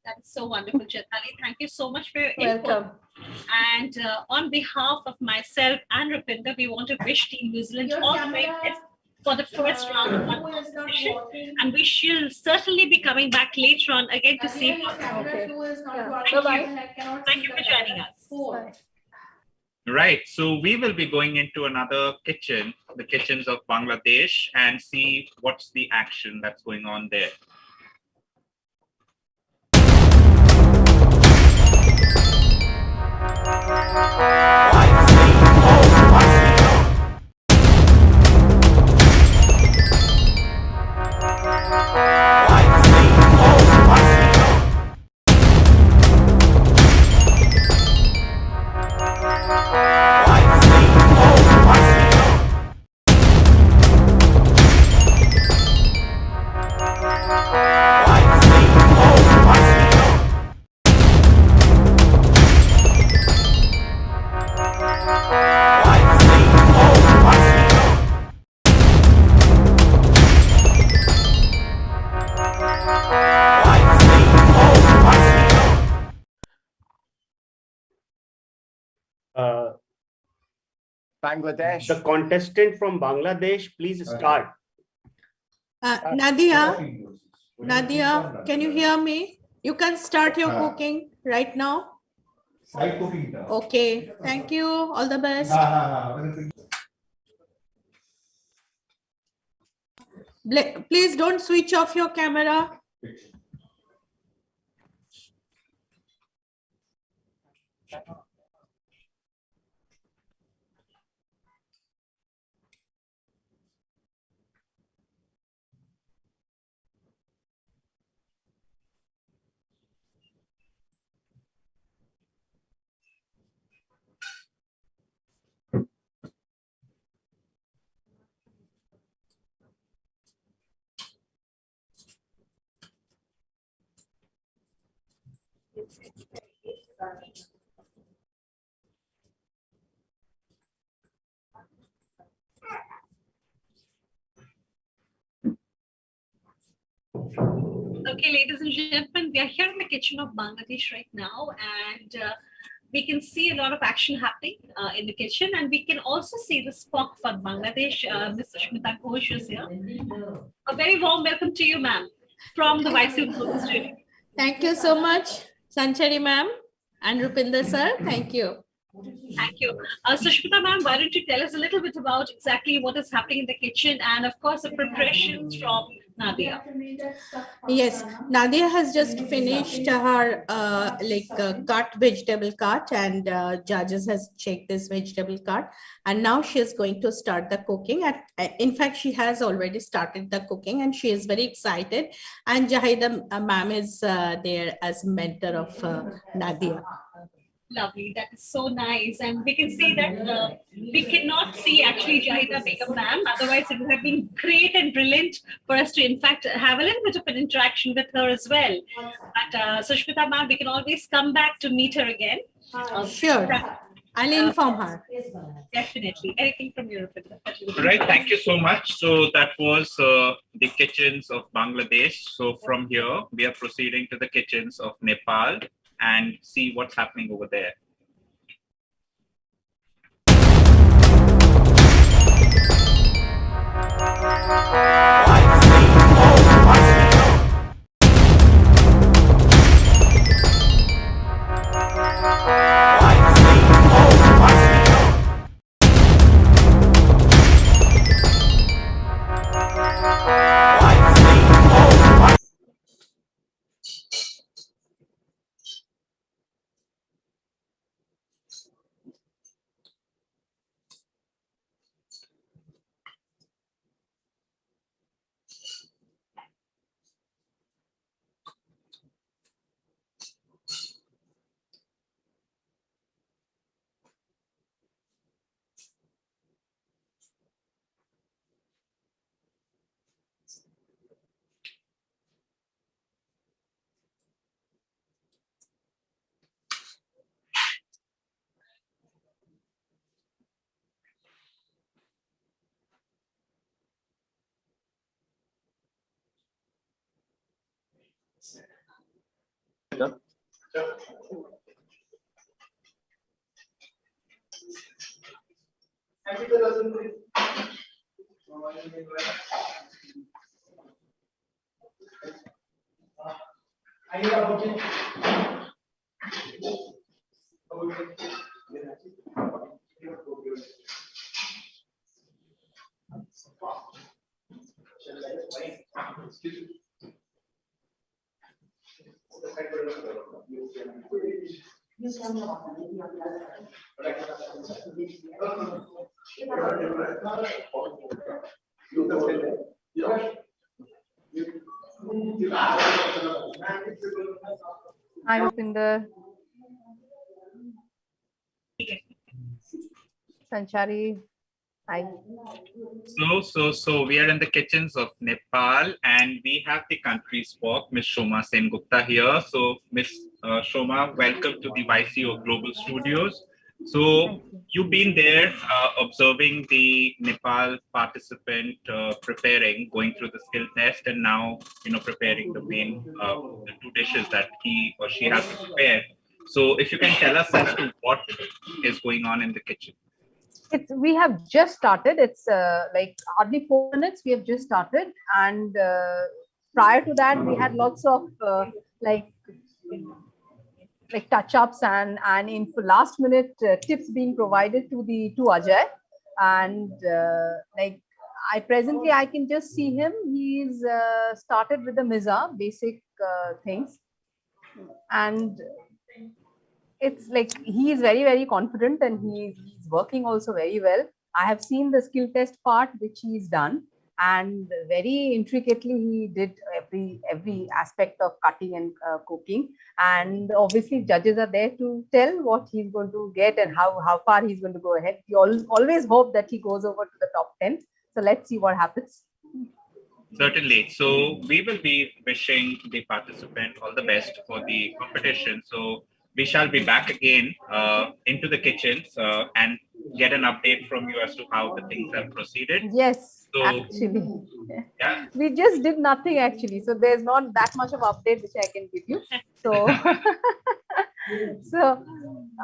That's so wonderful, Chetali. Thank you so much for your Welcome. input. And on behalf of myself and Rupinder, we want to wish Team New Zealand all the very best for the first round of our competition, and we shall certainly be coming back later on again to see how. Okay. Thank you for joining us. Bye. Right. So we will be going into another kitchen, the kitchens of Bangladesh, and see what's the action that's going on there. Bangladesh. The contestant from Bangladesh, please start. Nadia, can you hear me? You can start your cooking right now. Okay, thank you. All the best. Please don't switch off your camera. Okay, ladies and gentlemen, we are here in the kitchen of Bangladesh right now, and we can see a lot of action happening in the kitchen, and we can also see the spok for Bangladesh. Ms. Sushmita Ghosh is here. A very warm welcome to you, ma'am, from the YCO Global Studio. Thank you so much, Sanchari ma'am and Rupinder sir. Thank you. Thank you. Sushmita ma'am, why don't you tell us a little bit about exactly what is happening in the kitchen and, of course, the preparations from Nadia. Yes, Nadia has just finished her cut vegetable cut, and judges has checked this vegetable cut, and now she is going to start the cooking. In fact, she has already started the cooking, and she is very excited. And Jahida ma'am is there as mentor of Nadia. Lovely. That is so nice. And we can see that we cannot see actually Jahida Begum ma'am. Otherwise, it would have been great and brilliant for us to, in fact, have a little bit of an interaction with her as well. But Sushmita ma'am, we can always come back to meet her again. Sure. I'll inform her. Definitely. Anything from Europe? Right. Thank you so much. So that was the kitchens of Bangladesh. So from here, we are proceeding to the kitchens of Nepal and see what's happening over there. Hi, Rupinder. Sanchari. Hi. So we are in the kitchens of Nepal, and we have the country spok, Ms. Shoma Sengupta here. So Ms. Shoma, welcome to the YCO Global Studios. So you've been there observing the Nepal participant preparing, going through the skill test, and now preparing the main the two dishes that he or she has to prepare. So if you can tell us as to what is going on in the kitchen. We have just started. It's like hardly 4 minutes. We have just started, and prior to that, we had lots of like touch-ups and in last minute tips being provided to Ajay, and like I can just see him. He's started with the miza basic things, and it's like he is very, very confident, and he's working also very well. I have seen the skill test part which he's done, and very intricately he did every aspect of cutting and cooking. And obviously judges are there to tell what he's going to get and how far he's going to go ahead. We always hope that he goes over to the top 10. So let's see what happens. Certainly. So we will be wishing the participant all the best for the competition. So we shall be back again into the kitchens and get an update from you as to how the things have proceeded. Yes, So, actually. yeah. We just did nothing actually. So there's not that much of update which I can give you. So, so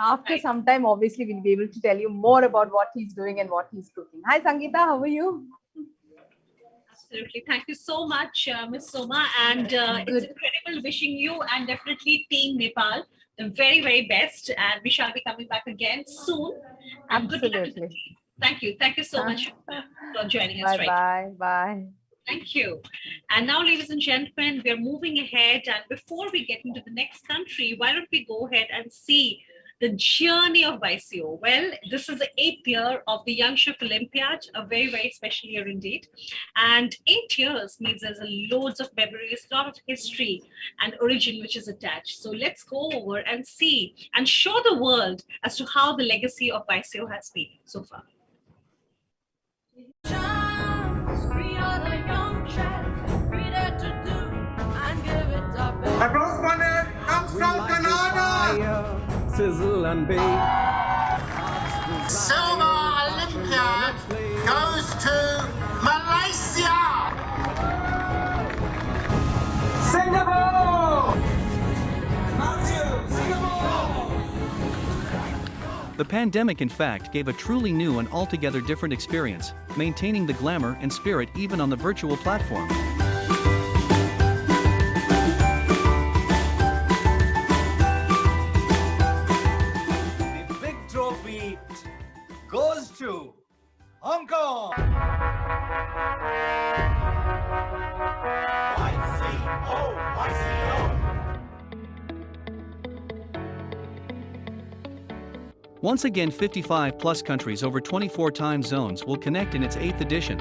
after some time, obviously we'll be able to tell you more about what he's doing and what he's cooking. Hi, Sangeeta, how are you? Absolutely. Thank you so much, Ms. Soma. And it's incredible wishing you and definitely Team Nepal the very, very best. And we shall be coming back again soon. And good luck to the team. Thank you. Thank you so much for joining us. Bye. Thank you. And now, ladies and gentlemen, we're moving ahead. And before we get into the next country, why don't we go ahead and see the journey of YCO? Well, this is the 8th year of the Young Chef Olympiad, a very, very special year indeed. And 8 years means there's loads of memories, a lot of history and origin which is attached. So let's go over and see and show the world as to how the legacy of YCO has been so far. My bronze bonnet comes from Canada. Sizzle and bake. Silver Olympiad goes to Malaysia. Singapore. The pandemic, in fact, gave a truly new and altogether different experience, maintaining the glamour and spirit even on the virtual platform. The big trophy goes to Hong Kong. YCO. Once again, 55-plus countries over 24 time zones will connect in its 8th edition.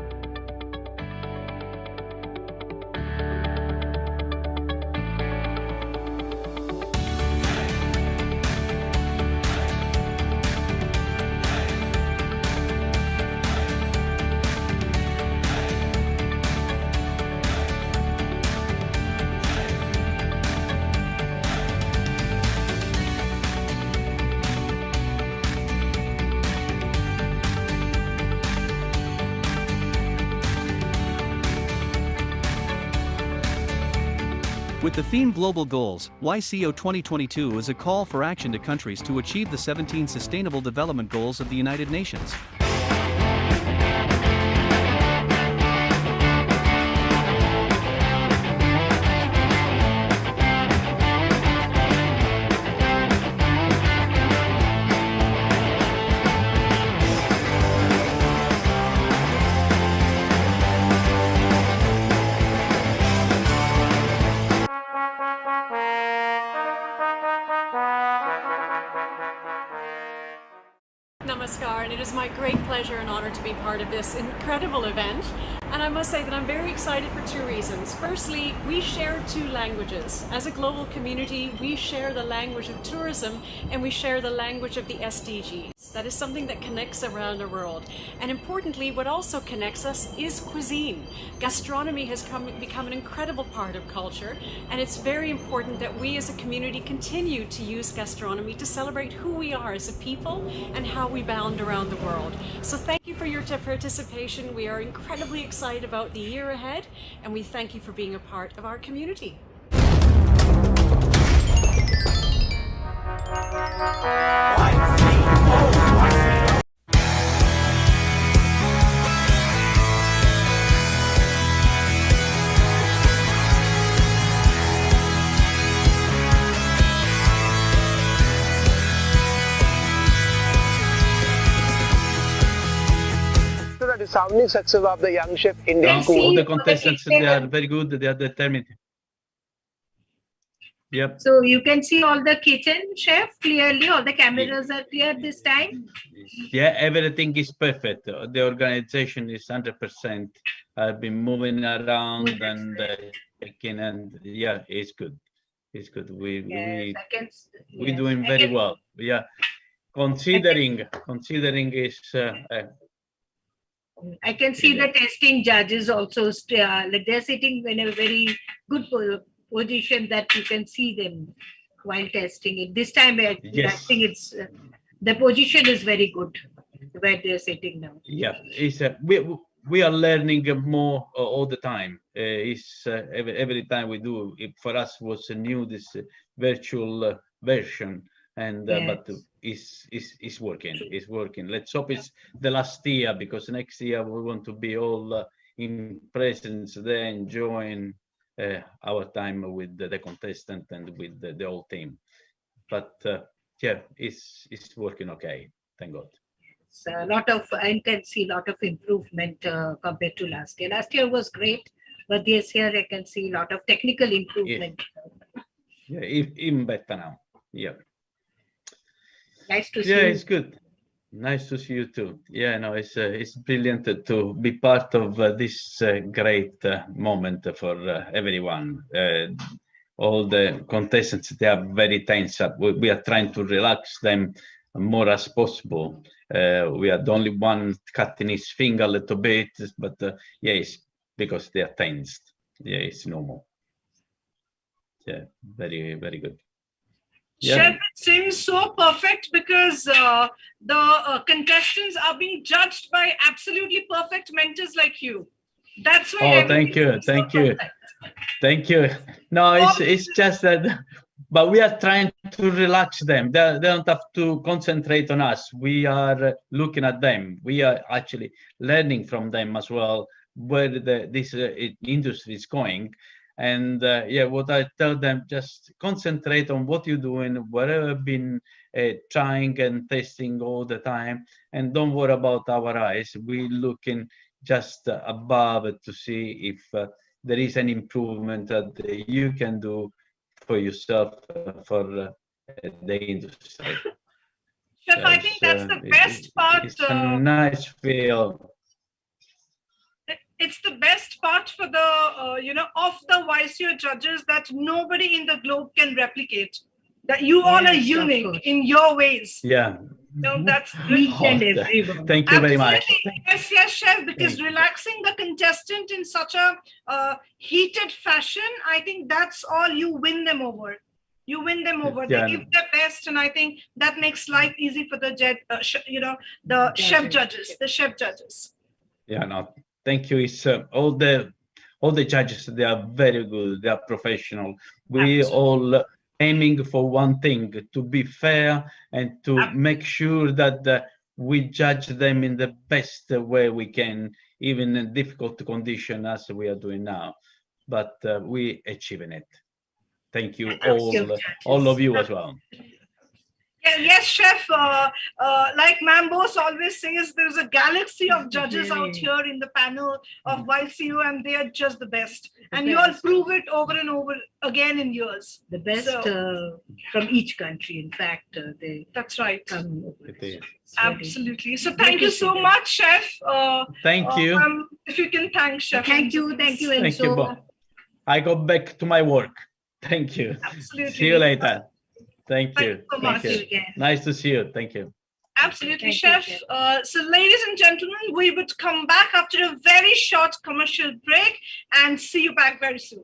With the theme Global Goals, YCO 2022 is a call for action to countries to achieve the 17 Sustainable Development Goals of the United Nations. Namaskar, and it is my great pleasure and honor to be part of this incredible event. And I must say that I'm very excited for two reasons. Firstly, we share two languages. As a global community, we share the language of tourism and we share the language of the SDGs. That is something that connects around the world. And importantly, what also connects us is cuisine. Gastronomy has become an incredible part of culture, and it's very important that we as a community continue to use gastronomy to celebrate who we are as a people and how we bound around the world. So thank you for your participation. We are incredibly excited about the year ahead, and we thank you for being a part of our community. The resounding success of the Young Chef India. All the contestants, they are very good, they are determined. Yep. So you can see all the kitchen, chef, clearly. All the cameras are clear this time. Yeah, everything is perfect. The organization is 100%. I've been moving around and checking, and yeah, it's good. It's good. We're doing very well. Yeah, considering is I can see the testing judges also. Like they're sitting in a very good position that you can see them while testing it. This time, I think it's the position is very good where they're sitting now. Yeah, it's we are learning more all the time. It's every time we do. It for us was new this virtual version, and but it's working. It's working. Let's hope it's the last year, because next year we want to be all in presence there, enjoying our time with the contestant and with the whole team. But yeah, it's working okay. Thank God. A lot of, I can see a lot of improvement compared to last year. Last year was great, but this year I can see a lot of technical improvement. Yeah, even better now. Yeah. Nice to see you. Yeah, it's good. Nice to see you too. Yeah, no, it's brilliant to be part of this great moment for everyone. All the contestants, they are very tense up. We are trying to relax them more as possible. We are the only one cutting his finger a little bit, but yeah, it's because they are tensed. Yeah, it's normal. Yeah, very, very good. Yeah. Chef, it seems so perfect because the contestants are being judged by absolutely perfect mentors like you. That's why. Oh, thank you, thank you, thank you. No, it's just that, but we are trying to relax them. They don't have to concentrate on us. We are looking at them. We are actually learning from them as well where this industry is going. And yeah, what I tell them, just concentrate on what you're doing, whatever I've been trying and testing all the time, and don't worry about our eyes. We're looking just above to see if there is an improvement that you can do for yourself, for the industry. Chef, I think that's the best part. It's a nice feel. It's the best part for the of the YCO judges that nobody in the globe can replicate. That you all are unique in your ways. Yeah. No, that's Thank you very much. Yes, yes, chef. Because relaxing the contestant in such a heated fashion, I think that's all you win them over. You win them over. They give their best, and I think that makes life easy for the chef judges. The chef judges. Yeah, no. Thank you. It's all the judges. They are very good. They are professional. We all aiming for one thing: to be fair and to make sure that we judge them in the best way we can, even in difficult conditions as we are doing now. But we achieving it. Thank you all of you as well. Yes, chef. Like Mambos always says, there's a galaxy of judges out here in the panel of YCO, and they are just the best. And you all prove it over and over again in years. The best from each country. In fact, that's right. Absolutely. So thank you so much, chef. Thank you. If you can thank chef. Thank you. Thank you. I go back to my work. Thank you. Absolutely. See you later. Thank you. So much. Nice to see you. Thank you. Absolutely, chef. So ladies and gentlemen, we would come back after a very short commercial break and see you back very soon.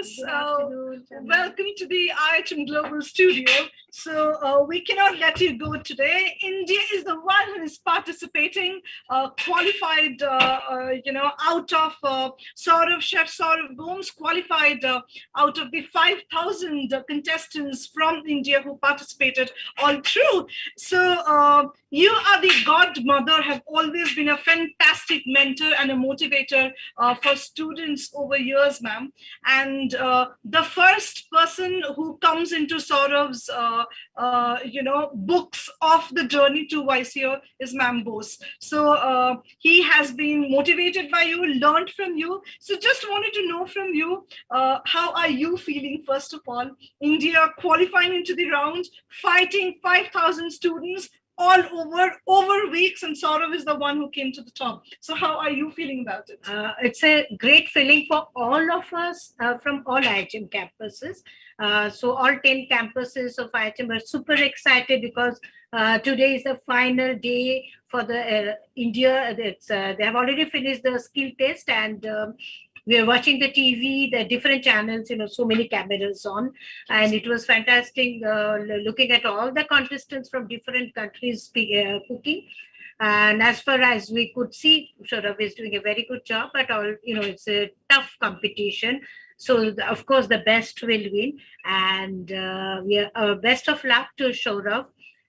course, welcome to the IHM Global Studio. So we cannot let you go today. India is the one who is participating, qualified, out of Chef Saurav Gomes qualified out of the 5,000 contestants from India who participated all through. So you are the godmother, have always been a fantastic mentor and a motivator for students over years, ma'am. And the first person who comes into Saurav's, books of the journey to YCO is Ma'am Bose. So he has been motivated by you, learned from you. So just wanted to know from you, how are you feeling, first of all? India qualifying into the round, fighting 5,000 students all over weeks, and Saurav is the one who came to the top. So how are you feeling about it? It's a great feeling for all of us from all IHM campuses. So all 10 campuses of IHM are super excited because today is the final day for the India. They have already finished the skill test, and we are watching the TV, the different channels, so many cameras on. And it was fantastic looking at all the contestants from different countries cooking. And as far as we could see, Saurav is doing a very good job, but it's a tough competition. So of course the best will win, and we are best of luck to Saurav.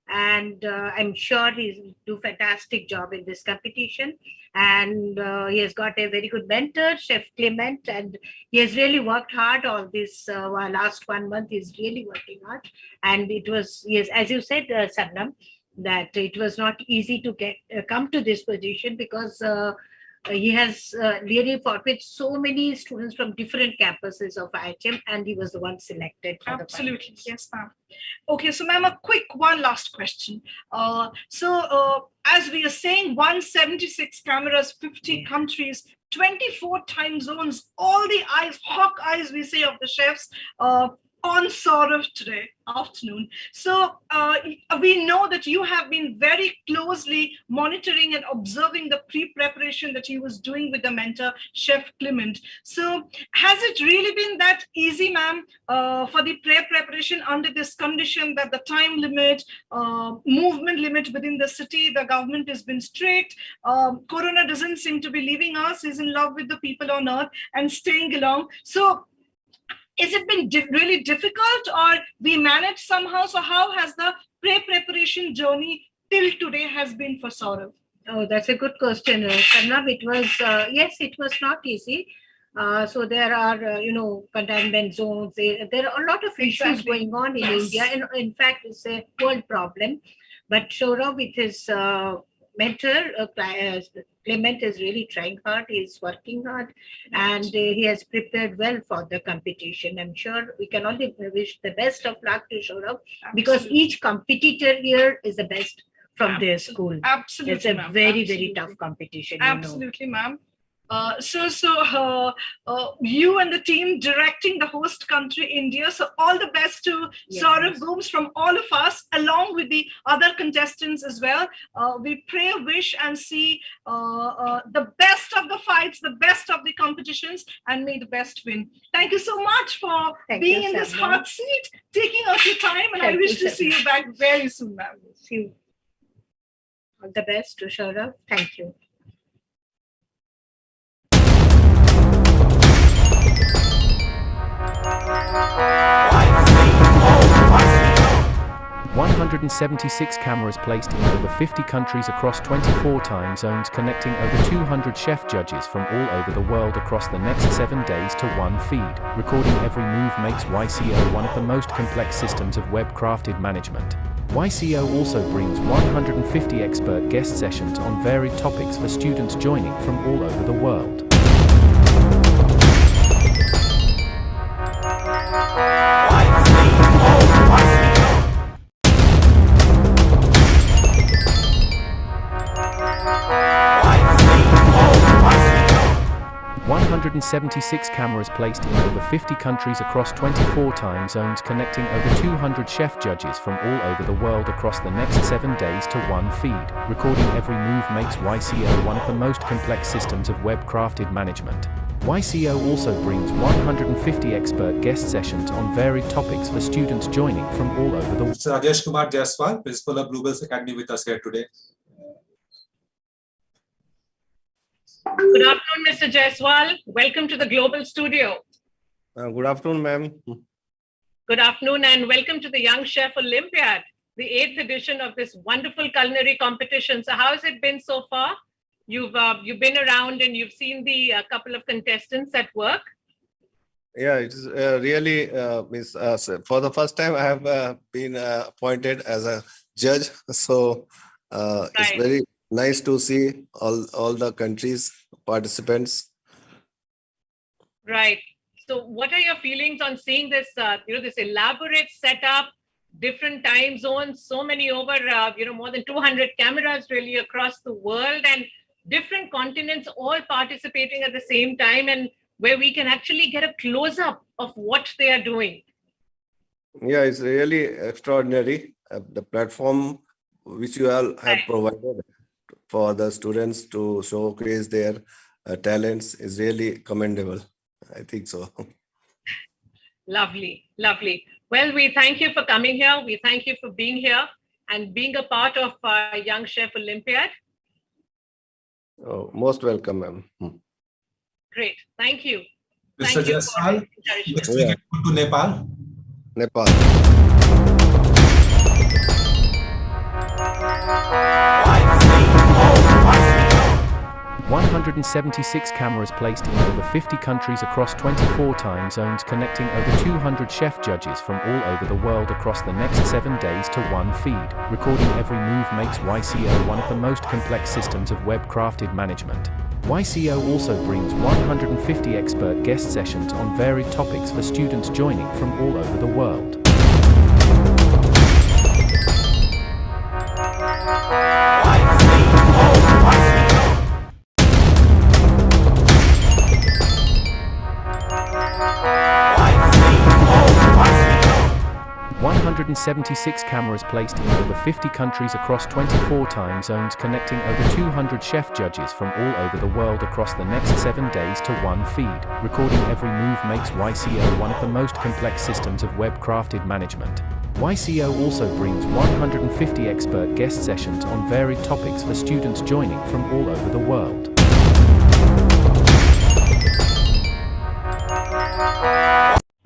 And I'm sure he'll do a fantastic job in this competition. And he has got a very good mentor, Chef Clement, and he has really worked hard all this last 1 month. He's really working hard. And it was, yes, as you said, Sarnam, that it was not easy to come to this position because he has really fought with so many students from different campuses of IHM, and he was the one selected. Absolutely, yes, ma'am. Okay, so ma'am, a quick one last question. As we are saying, 176 cameras, 50 countries, 24 time zones, all the eyes, hawk eyes, we say, of the chefs on Saurav today afternoon. So we know that you have been very closely monitoring and observing the pre-preparation that he was doing with the mentor, Chef Clement. So has it really been that easy, ma'am, for the pre-preparation under this condition that the time limit, movement limit within the city, the government has been strict, Corona doesn't seem to be leaving us, is in love with the people on earth and staying along. So has it been really difficult, or we managed somehow? So how has the pre-preparation journey till today has been for Saurav? Oh, that's a good question, Sarnab. It was, yes, it was not easy. So there are, containment zones. There are a lot of issues going on in India. And in fact, it's a world problem. But Saurav, with his mentor, Clement, is really trying hard. He's working hard, and he has prepared well for the competition. I'm sure we can only wish the best of luck to Saurav, because each competitor here is the best from their school. Absolutely, it's a very, very tough competition. Absolutely, ma'am. You and the team directing the host country, India. So all the best to Saurav Gomes from all of us, along with the other contestants as well. We pray, wish, and see the best of the fights, the best of the competitions, and may the best win. Thank you so much for being in this hot seat, taking out your time, and I wish to see you back very soon, ma'am. See you. All the best to Saurav. Thank you. 176 cameras placed in over 50 countries across 24 time zones, connecting over 200 chef judges from all over the world across the next 7 days to one feed. Recording every move makes YCO one of the most complex systems of web-crafted management. YCO also brings 150 expert guest sessions on varied topics for students joining from all over the world. 176 cameras placed in over 50 countries across 24 time zones, connecting over 200 chef judges from all over the world across the next 7 days to one feed. Recording every move makes YCO one of the most complex systems of web-crafted management. YCO also brings 150 expert guest sessions on varied topics for students joining from all over the world. Mr. Rajesh Kumar Jaiswal, Principal of Bluebells Academy, with us here today. Good afternoon, Mr. Jaiswal. Welcome to the Global Studio. Good afternoon, ma'am. Good afternoon and welcome to the Young Chef Olympiad, the 8th edition of this wonderful culinary competition. So how has it been so far? You've been around and you've seen the couple of contestants at work. Yeah, it is really, for the first time I have been appointed as a judge. So it's very nice to see all the countries participants. Right. So what are your feelings on seeing this, this elaborate setup, different time zones, so many over, more than 200 cameras really across the world and different continents all participating at the same time, and where we can actually get a close-up of what they are doing? Yeah, it's really extraordinary. The platform which you all have provided for the students to showcase their talents is really commendable. I think so. Lovely, lovely. Well, we thank you for coming here. We thank you for being here and being a part of Young Chef Olympiad. Oh, most welcome, ma'am. Great, thank you. Mr. Jaiswal, next we can go to Nepal. Nepal. 176 cameras placed in over 50 countries across 24 time zones, connecting over 200 chef judges from all over the world across the next 7 days to one feed. Recording every move makes YCO one of the most complex systems of web-crafted management. YCO also brings 150 expert guest sessions on varied topics for students joining from all over the world. .176 cameras placed in over 50 countries across 24 time zones, connecting over 200 chef judges from all over the world across the next 7 days to one feed. Recording every move makes YCO one of the most complex systems of web-crafted management. YCO also brings 150 expert guest sessions on varied topics for students joining from all over the world.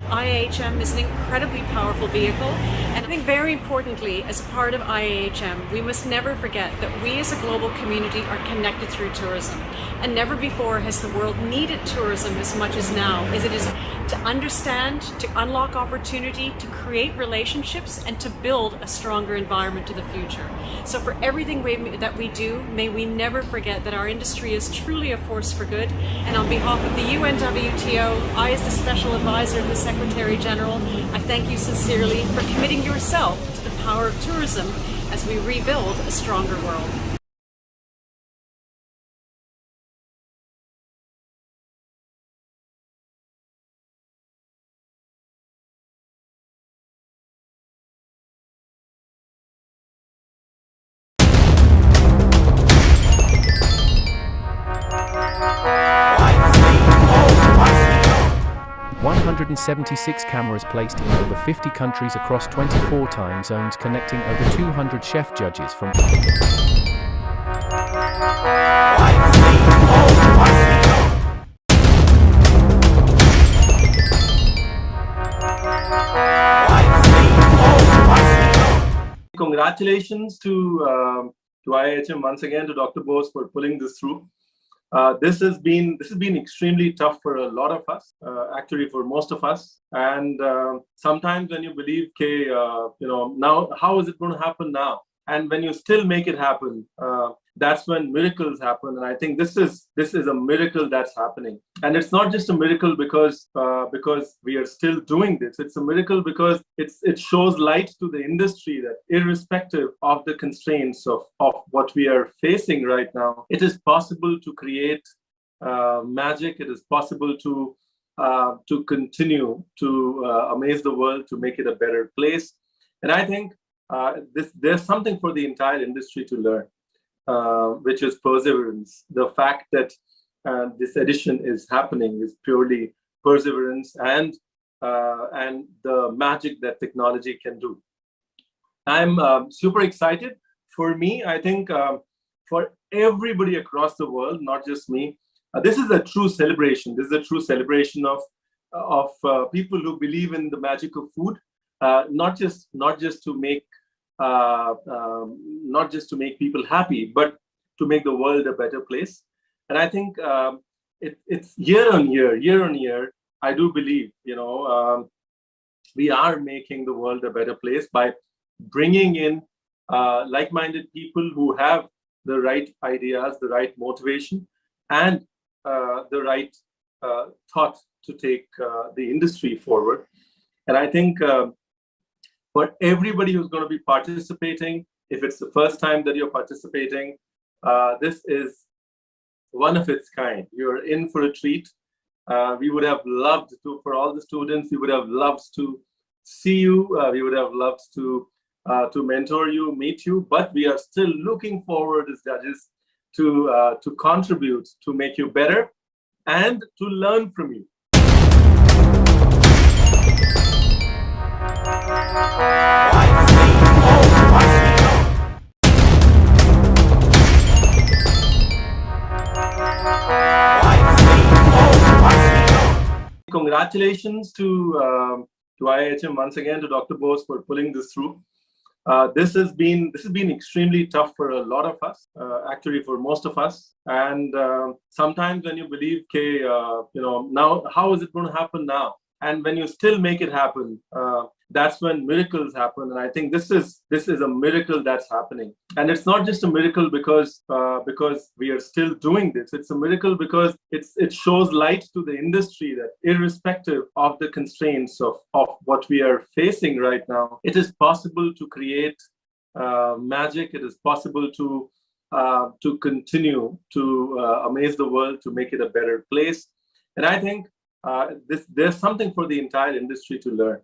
IAHM is an incredibly powerful vehicle, and I think very importantly, as part of IAHM, we must never forget that we as a global community are connected through tourism. And never before has the world needed tourism as much as now, as it is to understand, to unlock opportunity, to create relationships, and to build a stronger environment to the future. So for everything that we do, may we never forget that our industry is truly a force for good. And on behalf of the UNWTO, I as the Special Advisor to the Secretary General, I thank you sincerely for committing yourself to the power of tourism as we rebuild a stronger world. .176 cameras placed in over 50 countries across 24 time zones, connecting over 200 chef judges from Congratulations to IIHM once again, to Dr. Bose for pulling this through. This has been extremely tough for a lot of us, actually for most of us. And sometimes when you believe, okay, now how is it going to happen now? And when you still make it happen, that's when miracles happen. And I think this is a miracle that's happening. And it's not just a miracle because we are still doing this. It's a miracle because it shows light to the industry that irrespective of the constraints of what we are facing right now, it is possible to create magic. It is possible to continue to amaze the world, to make it a better place. And I think there's something for the entire industry to learn, which is perseverance. The fact that this edition is happening is purely perseverance and the magic that technology can do. I'm super excited. For me, I think for everybody across the world, not just me, this is a true celebration. This is a true celebration of people who believe in the magic of food, not just to make people happy, but to make the world a better place. And I think it's year on year. I do believe, we are making the world a better place by bringing in like-minded people who have the right ideas, the right motivation, and the right thought to take the industry forward. And I think for everybody who's going to be participating, if it's the first time that you're participating, this is one of its kind. You're in for a treat. We would have loved to, for all the students, we would have loved to see you. We would have loved to mentor you, meet you, but we are still looking forward as judges to contribute, to make you better and to learn from you. Congratulations to IIHM once again, to Dr. Bose for pulling this through. This has been extremely tough for a lot of us, actually for most of us. And sometimes when you believe, okay, now how is it going to happen now? And when you still make it happen, that's when miracles happen. And I think this is a miracle that's happening. And it's not just a miracle because we are still doing this. It's a miracle because it shows light to the industry that irrespective of the constraints of what we are facing right now, it is possible to create magic. It is possible to continue to amaze the world, to make it a better place. And I think there's something for the entire industry to learn,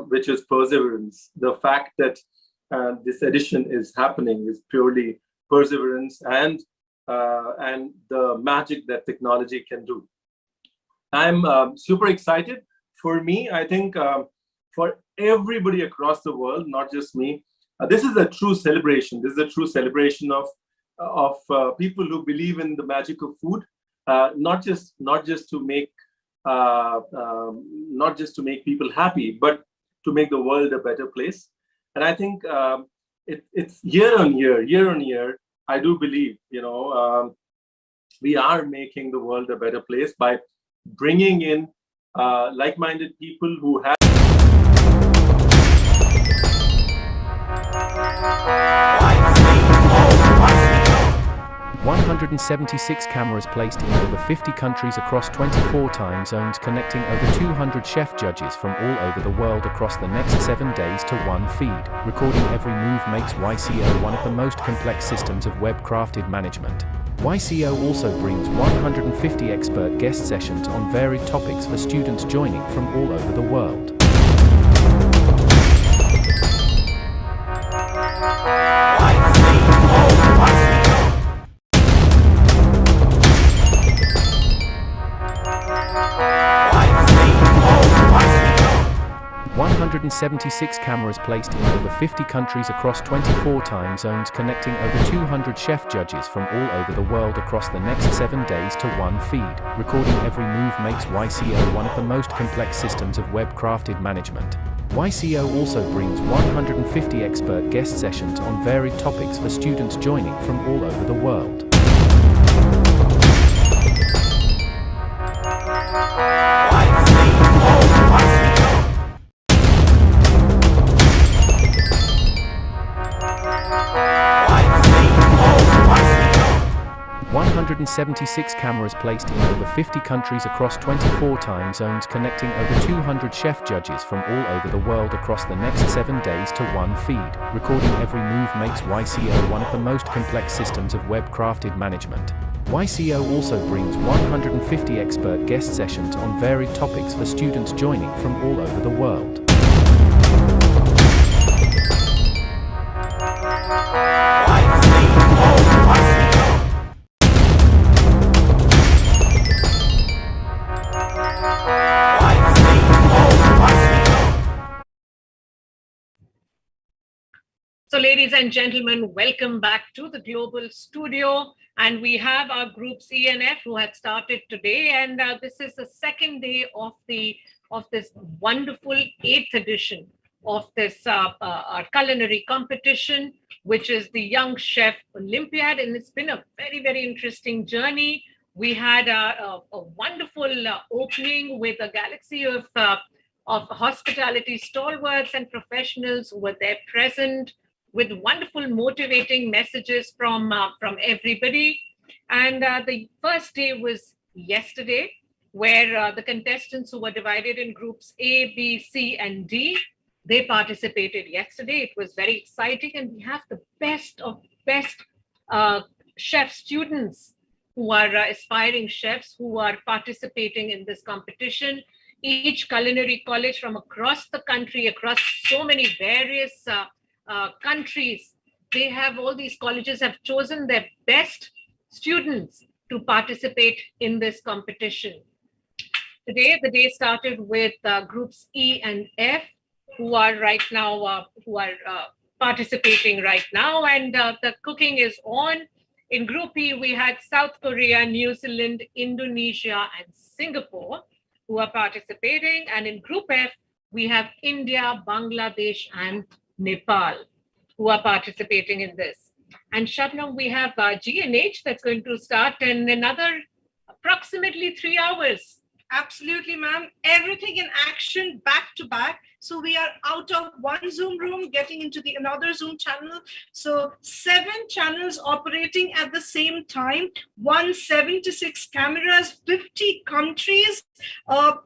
which is perseverance. The fact that this edition is happening is purely perseverance and the magic that technology can do. I'm super excited. For me, I think for everybody across the world, not just me, this is a true celebration. This is a true celebration of people who believe in the magic of food, not just to make people happy, but to make the world a better place. And I think it's year on year. I do believe, we are making the world a better place by bringing in like-minded people who have 176 cameras placed in over 50 countries across 24 time zones, connecting over 200 chef judges from all over the world across the next 7 days to one feed. Recording every move makes YCO one of the most complex systems of web-crafted management. YCO also brings 150 expert guest sessions on varied topics for students joining from all over the world. And 76 cameras placed in over 50 countries across 24 time zones, connecting over 200 chef judges from all over the world across the next 7 days to one feed. Recording every move makes YCO one of the most complex systems of web-crafted management. YCO also brings 150 expert guest sessions on varied topics for students joining from all over the world. And 76 cameras placed in over 50 countries across 24 time zones, connecting over 200 chef judges from all over the world across the next 7 days to one feed. Recording every move makes YCO one of the most complex systems of web-crafted management. YCO also brings 150 expert guest sessions on varied topics for students joining from all over the world. ladies and gentlemen, welcome back to the Global Studio. And we have our groups E and F who had started today. And this is the second day of this wonderful 8th edition of this our culinary competition, which is the Young Chef Olympiad. And it's been a very, very interesting journey. We had a wonderful opening with a galaxy of hospitality stalwarts and professionals who were there present with wonderful motivating messages from everybody. And the first day was yesterday, where the contestants who were divided in groups A, B, C, and D, they participated yesterday. It was very exciting, and we have the best of best chef students who are aspiring chefs who are participating in this competition. Each culinary college from across the country, across so many various countries, they have, all these colleges have chosen their best students to participate in this competition. Today, the day started with groups E and F, who are right now, participating right now, and the cooking is on. In Group E, we had South Korea, New Zealand, Indonesia, and Singapore who are participating. And in Group F, we have India, Bangladesh, and Nepal who are participating in this. And Shabnam, we have G&H that's going to start in another approximately 3 hours. Absolutely, ma'am. Everything in action, back to back. So we are out of one Zoom room, getting into the another Zoom channel. So 7 channels operating at the same time, 176 cameras, 50 countries.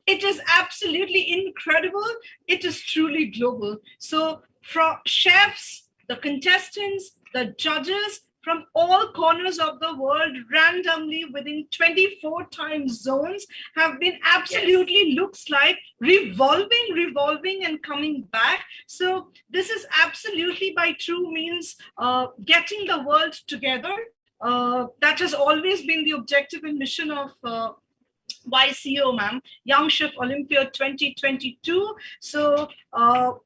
It is absolutely incredible. It is truly global. So from chefs, the contestants, the judges, from all corners of the world, randomly within 24 time zones, have been absolutely, looks like revolving and coming back. So this is absolutely by true means getting the world together. That has always been the objective and mission of YCO, ma'am, Young Chef Olympia 2022. So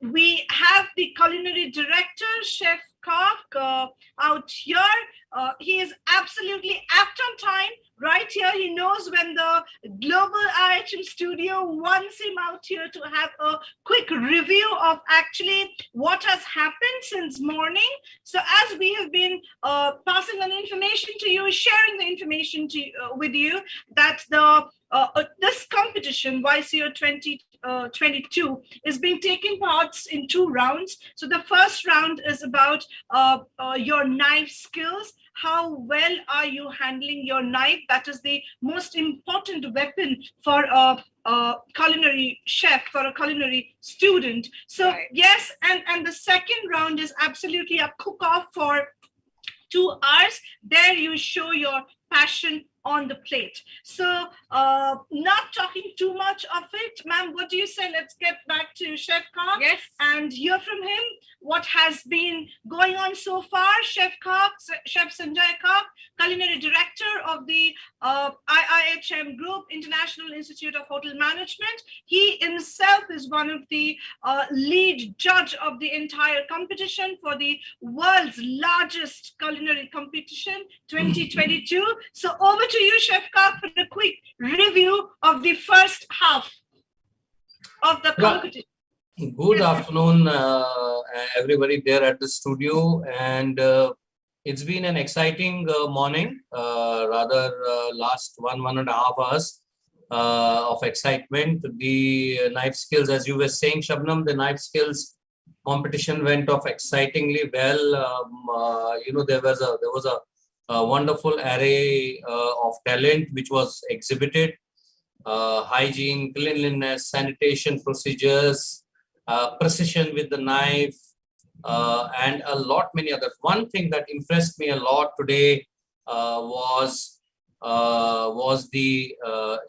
we have the culinary director, Chef Kak, out here. He is absolutely apt on time. Right here, he knows when the Global IHM studio wants him out here to have a quick review of actually what has happened since morning. So as we have been passing on information to you, sharing the information to with you, that the this competition, YCO 2022, is being taken parts in 2 rounds. So the first round is about your knife skills. How well are you handling your knife? That is the most important weapon for a culinary chef, for a culinary student. So yes, and the second round is absolutely a cook-off for 2 hours. There you show your passion on the plate. So not talking too much of it, ma'am, what do you say? Let's get back to Chef Kak, yes, and hear from him what has been going on so far. Chef Kak, Chef Sanjay Kak, culinary director of the IIHM Group, International Institute of Hotel Management. He himself is one of the lead judge of the entire competition for the world's largest culinary competition 2022. So over to you, Chef Kak, for a quick review of the first half of the competition. Good afternoon, everybody there at the studio, and it's been an exciting morning, last 1.5 hours of excitement. The knife skills, as you were saying, Shabnam, the knife skills competition went off excitingly well. You know, there was a wonderful array of talent which was exhibited. Hygiene, cleanliness, sanitation procedures, precision with the knife, and a lot many others. One thing that impressed me a lot today was the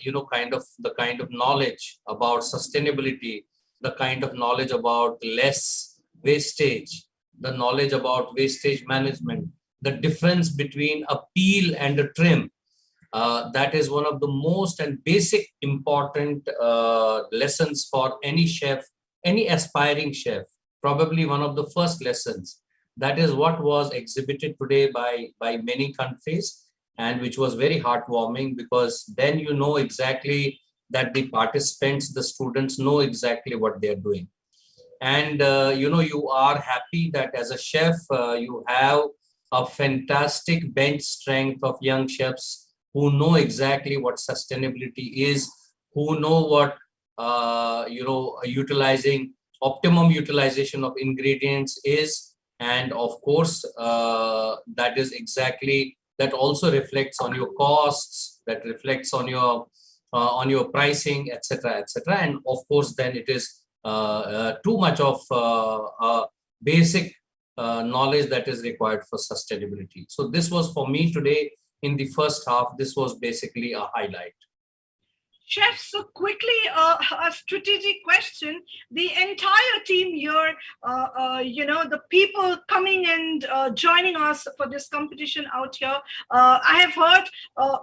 the kind of knowledge about sustainability, the kind of knowledge about less wastage, the knowledge about wastage management, the difference between a peel and a trim. That is one of the most and basic important lessons for any chef, any aspiring chef, probably one of the first lessons. That is what was exhibited today by many countries, and which was very heartwarming, because then you know exactly that the participants, the students know exactly what they're doing. And you know, you are happy that as a chef, you have a fantastic bench strength of young chefs who know exactly what sustainability is, who know what, you know, utilizing optimum utilization of ingredients is. And of course, that is exactly, that also reflects on your costs, that reflects on your pricing, etc., etc. And of course, then it is too much of basic knowledge that is required for sustainability. So this was for me today in the first half. This was basically a highlight. Chef, so quickly, a strategic question. The entire team here, you know, the people coming and joining us for this competition out here, I have heard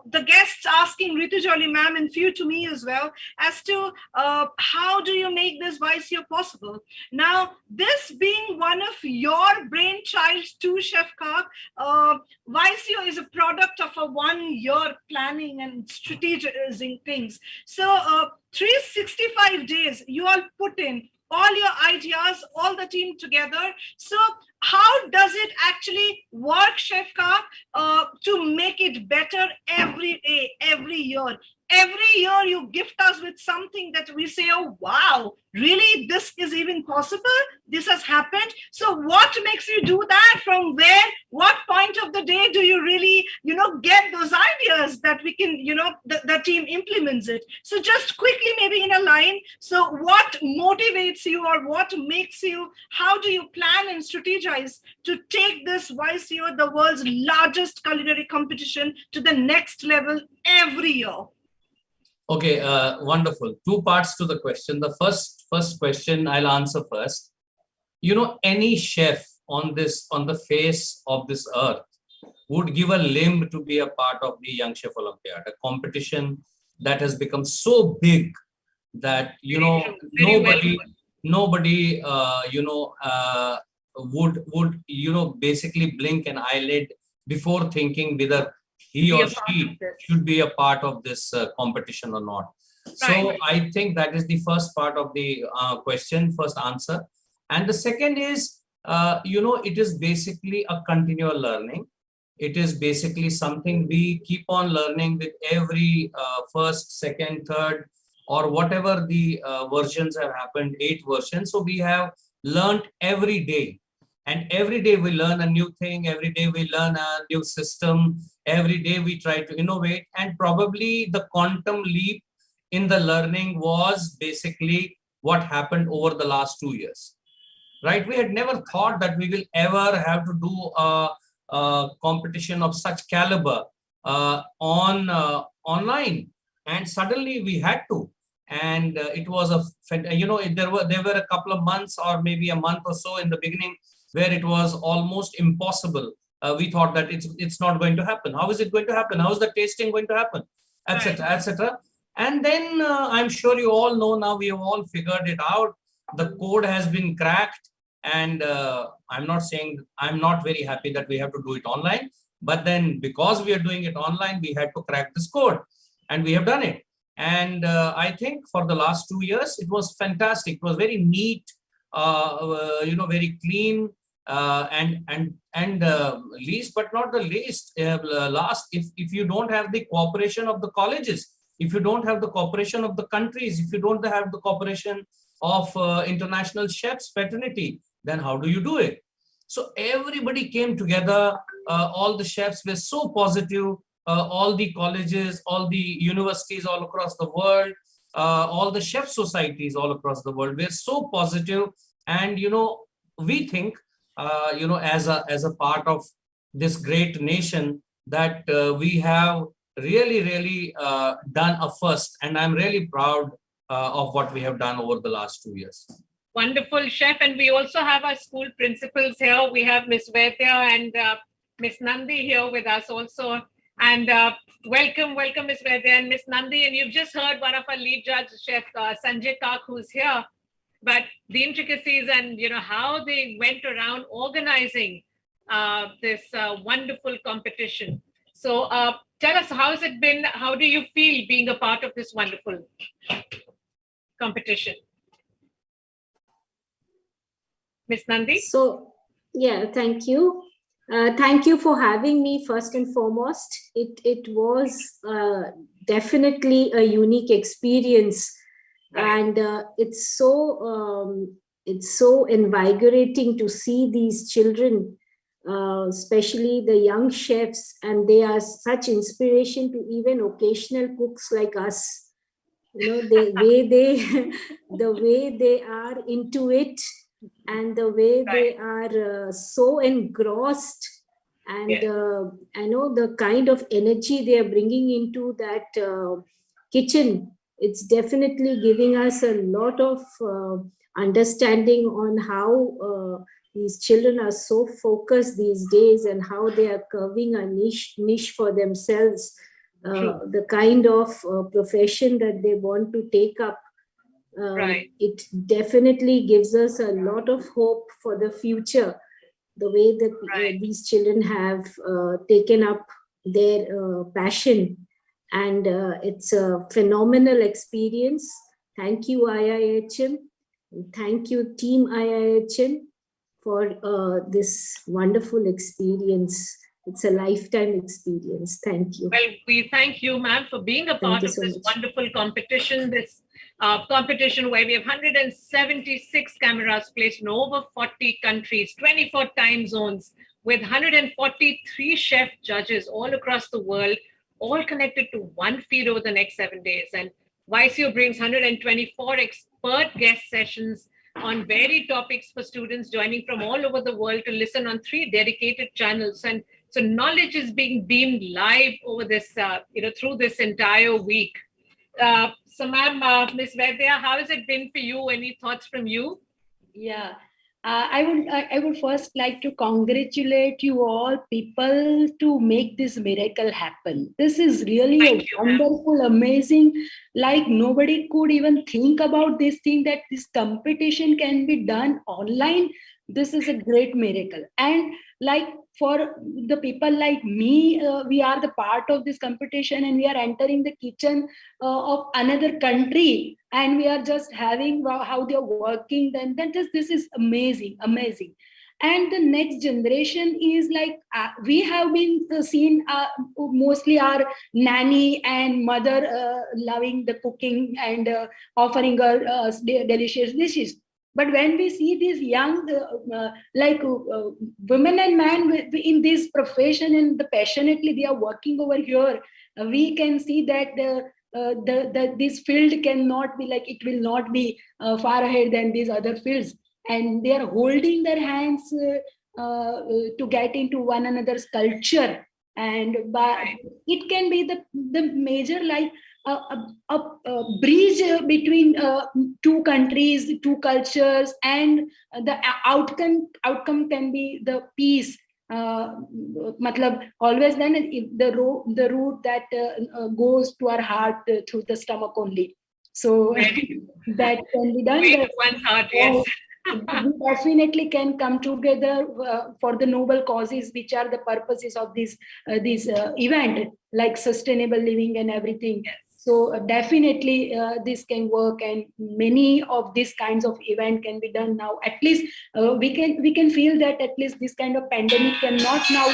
the guests asking Ritu Jolly ma'am and few to me as well, as to how do you make this YCO possible? Now, this being one of your brainchilds too, Chef Kak, YCO is a product of a 1 year planning and strategizing things. So 365 days, you all put in all your ideas, all the team together. So how does it actually work, Chef Kak, to make it better every day, every year? Every year you gift us with something that we say, oh, wow, really, this is even possible? This has happened. So what makes you do that? From where, what point of the day do you really, you know, get those ideas that we can, you know, the team implements it? So just quickly, maybe in a line. So what motivates you, or what makes you, how do you plan and strategize to take this YCO, the world's largest culinary competition, to the next level every year? Okay, wonderful. Two parts to the question. The first question I'll answer first. You know, any chef on the face of this earth would give a limb to be a part of the Young Chef Olympiad, a competition that has become so big that, you know, nobody you know, would you know, basically blink an eyelid before thinking whether he or she should be a part of this competition or not. So I think that is the first part of the question, first answer. And the second is, you know, it is basically a continual learning. It is basically something we keep on learning with every first, second, third, or whatever the versions have happened, 8 versions. So we have learned every day. And every day we learn a new thing, every day we learn a new system, every day we try to innovate. And probably the quantum leap in the learning was basically what happened over the last 2 years, right? We had never thought that we will ever have to do a competition of such caliber online. And suddenly we had to. And it was you know, there were a couple of months, or maybe a month or so in the beginning, where it was almost impossible. We thought that it's not going to happen. How is it going to happen? How is the tasting going to happen? Etc. Etc. And then I'm sure you all know now, we have all figured it out. The code has been cracked. And I'm not saying, I'm not very happy that we have to do it online. But then because we are doing it online, we had to crack this code. And we have done it. And I think for the last 2 years, it was fantastic. It was very neat, you know, very clean. And least but not the least, last, if you don't have the cooperation of the colleges, if you don't have the cooperation of the countries, if you don't have the cooperation of international chefs fraternity, then how do you do it? So everybody came together. All the chefs were so positive. All the colleges, all the universities all across the world, all the chef societies all across the world were so positive. And you know, we think, you know, as a part of this great nation, that we have really done a first, and I'm really proud of what we have done over the last 2 years. Wonderful, Chef. And we also have our school principals here. We have Miss Vedya and Miss Nandi here with us also. And welcome, Miss Vedya and Miss Nandi. And you've just heard one of our lead judge, Chef Sanjay Kak, who's here. But the intricacies and how they went around organizing this wonderful competition. So tell us, how has it been? How do you feel being a part of this wonderful competition? Miss Nandi? So, yeah, thank you. Thank you for having me first and foremost. It was definitely a unique experience, and it's so invigorating to see these children, especially the young chefs, and they are such inspiration to even occasional cooks like us. The way they are into it, and the way they are so engrossed, and I know the kind of energy they are bringing into that kitchen. It's definitely giving us a lot of understanding on how these children are so focused these days, and how they are carving a niche for themselves, the kind of profession that they want to take up. It definitely gives us a lot of hope for the future, the way that these children have taken up their passion, and it's a phenomenal experience. Thank you, IIHM. Thank you, Team IIHM, for this wonderful experience. It's a lifetime experience. Thank you. Well, we thank you, ma'am, for being a part of this wonderful competition, this competition where we have 176 cameras placed in over 40 countries, 24 time zones, with 143 chef judges all across the world, all connected to one feed over the next 7 days. And YCO brings 124 expert guest sessions on varied topics for students joining from all over the world to listen on 3 dedicated channels. And so knowledge is being beamed live over this, through this entire week. So, ma'am, Ms. Vaidya, how has it been for you? Any thoughts from you? Yeah, I would first like to congratulate you all people to make this miracle happen. This is really wonderful, amazing. Like nobody could even think about this thing, that this competition can be done online. This is a great miracle. And like for the people like me, we are the part of this competition, and we are entering the kitchen of another country, and we are just having how they are working. Then this is amazing. And the next generation is like we have been seen mostly our nanny and mother loving the cooking and offering her delicious dishes. But when we see these young, women and men in this profession, and passionately they are working over here, we can see that this field cannot be it will not be far ahead than these other fields, and they are holding their hands to get into one another's culture, and it can be the major a bridge between 2 countries, 2 cultures, and the outcome can be the peace. Always then the route that goes to our heart through the stomach only. So that can be done. One's heart, yes. We definitely can come together for the noble causes, which are the purposes of this event, like sustainable living and everything. Yes. So definitely this can work, and many of these kinds of event can be done now. At least we can feel that at least this kind of pandemic cannot now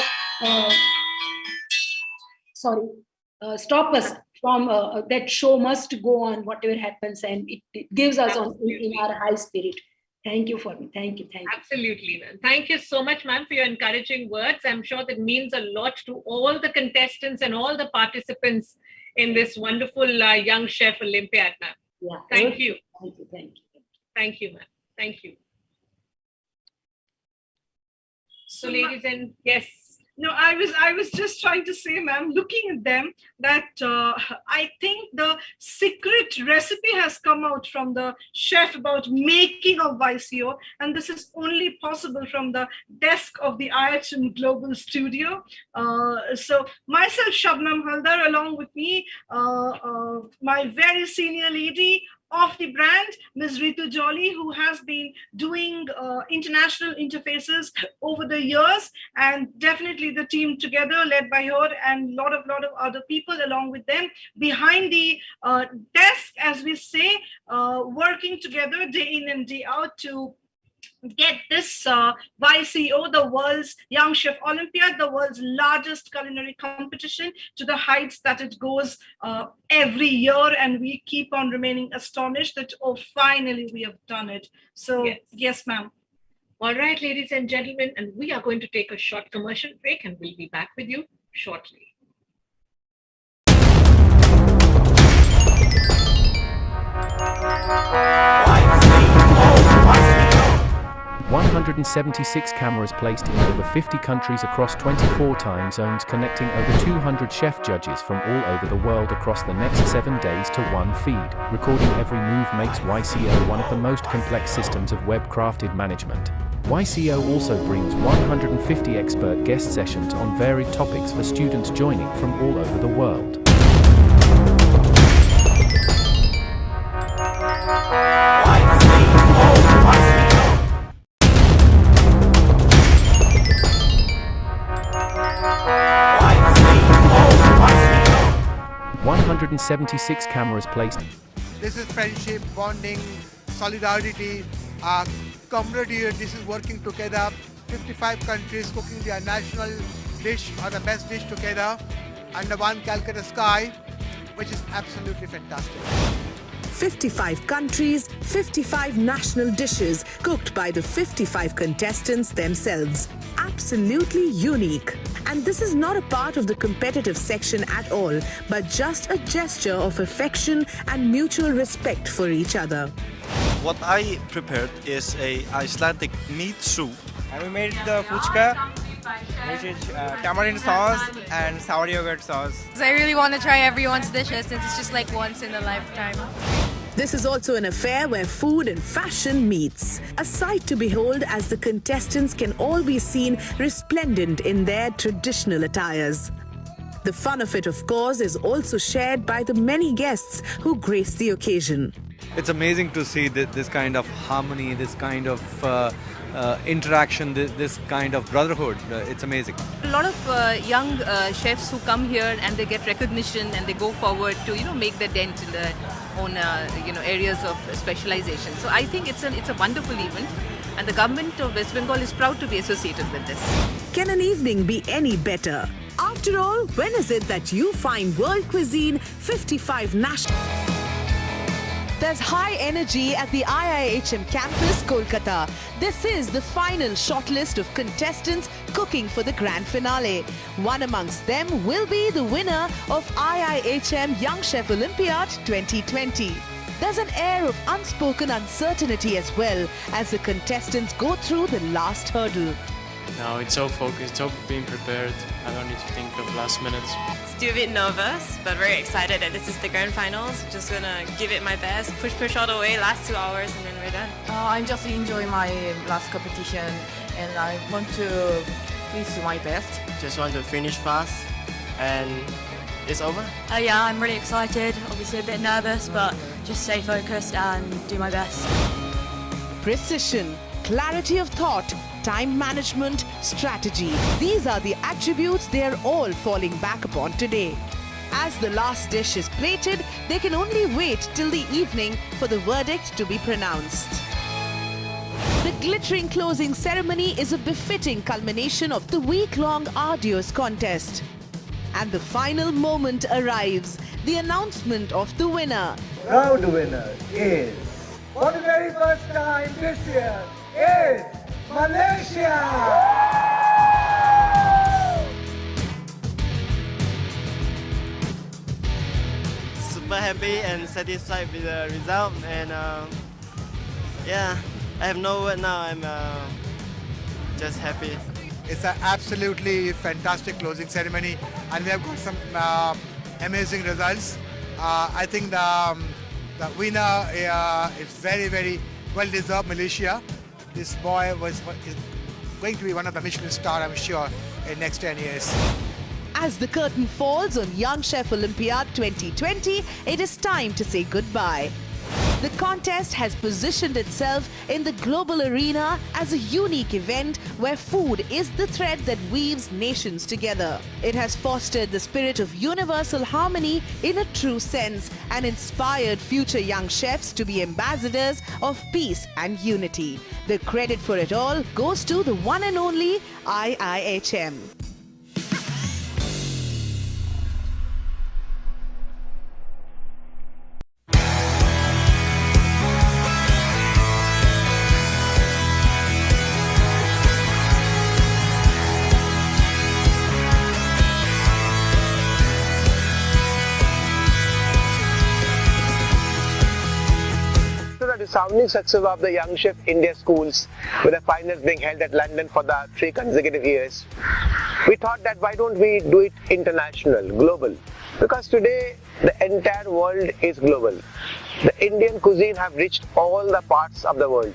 stop us from that show must go on, whatever happens, and it gives us in our high spirit. Thank you for me. Thank you. Absolutely, ma'am. Thank you so much, ma'am, for your encouraging words. I'm sure that means a lot to all the contestants and all the participants in this wonderful Young Chef Olympiad, ma'am. Yeah. Thank you. Thank you, ma'am. Thank you. So, ladies and yes. No, I was just trying to say, ma'am, looking at them, that I think the secret recipe has come out from the chef about making of YCO, and this is only possible from the desk of the IHM Global Studio. So myself, Shabnam Haldar, along with me, my very senior lady, of the brand, Ms. Ritu Jolly, who has been doing international interfaces over the years, and definitely the team together led by her and lot of other people along with them behind the desk, as we say, working together day in and day out to get this YCO, the World's Young Chef Olympiad, the world's largest culinary competition, to the heights that it goes every year. And we keep on remaining astonished that, oh, finally we have done it. So, yes ma'am. All right, ladies and gentlemen, and we are going to take a short commercial break and we'll be back with you shortly. 176 cameras placed in over 50 countries across 24 time zones, connecting over 200 chef judges from all over the world across the next 7 days to one feed. Recording every move makes YCO one of the most complex systems of web-crafted management. YCO also brings 150 expert guest sessions on varied topics for students joining from all over the world. .176 cameras placed. This is friendship, bonding, solidarity, camaraderie. This is working together. 55 countries cooking their national dish or the best dish together under one Calcutta sky, which is absolutely fantastic. 55 countries, 55 national dishes cooked by the 55 contestants themselves. Absolutely unique. And this is not a part of the competitive section at all, but just a gesture of affection and mutual respect for each other. What I prepared is a Icelandic meat soup. And we made the fuchka, which is tamarind sauce and sour yogurt sauce. I really want to try everyone's dishes since it's just like once in a lifetime. This is also an affair where food and fashion meets. A sight to behold as the contestants can all be seen resplendent in their traditional attires. The fun of it, of course, is also shared by the many guests who grace the occasion. It's amazing to see this kind of harmony, this kind of interaction, this kind of brotherhood. It's amazing. A lot of young chefs who come here and they get recognition and they go forward to make their dent in their own areas of specialization. So I think it's a wonderful event, and the government of West Bengal is proud to be associated with this. Can an evening be any better? After all, when is it that you find world cuisine 55 national? There's high energy at the IIHM campus, Kolkata. This is the final shortlist of contestants cooking for the grand finale. One amongst them will be the winner of IIHM Young Chef Olympiad 2020. There's an air of unspoken uncertainty as well as the contestants go through the last hurdle. No, it's so focused, so being prepared. I don't need to think of last minutes. Still a bit nervous, but very excited that this is the grand finals. Just gonna give it my best, push all the way, last 2 hours, and then we're done. I'm just enjoying my last competition, and I want to please do my best. Just want to finish fast, and it's over. Yeah, I'm really excited. Obviously a bit nervous, but just stay focused and do my best. Precision, clarity of thought, time management, strategy. These are the attributes they are all falling back upon today. As the last dish is plated, they can only wait till the evening for the verdict to be pronounced. The glittering closing ceremony is a befitting culmination of the week-long arduous contest. And the final moment arrives, the announcement of the winner. Proud winner is, for the very first time this year, is Malaysia! Super happy and satisfied with the result, and yeah, I have no word now. I'm just happy. It's an absolutely fantastic closing ceremony, and we have got some amazing results. I think the winner is very, very well deserved, Malaysia. This boy is going to be one of the Michelin stars, I'm sure, in next 10 years. As the curtain falls on Young Chef Olympiad 2020, it is time to say goodbye. The contest has positioned itself in the global arena as a unique event where food is the thread that weaves nations together. It has fostered the spirit of universal harmony in a true sense and inspired future young chefs to be ambassadors of peace and unity. The credit for it all goes to the one and only IIHM. The resounding success of the Young Chef India schools, with the finals being held at London for the 3 consecutive years, we thought that why don't we do it international, global? Because today the entire world is global. The Indian cuisine have reached all the parts of the world.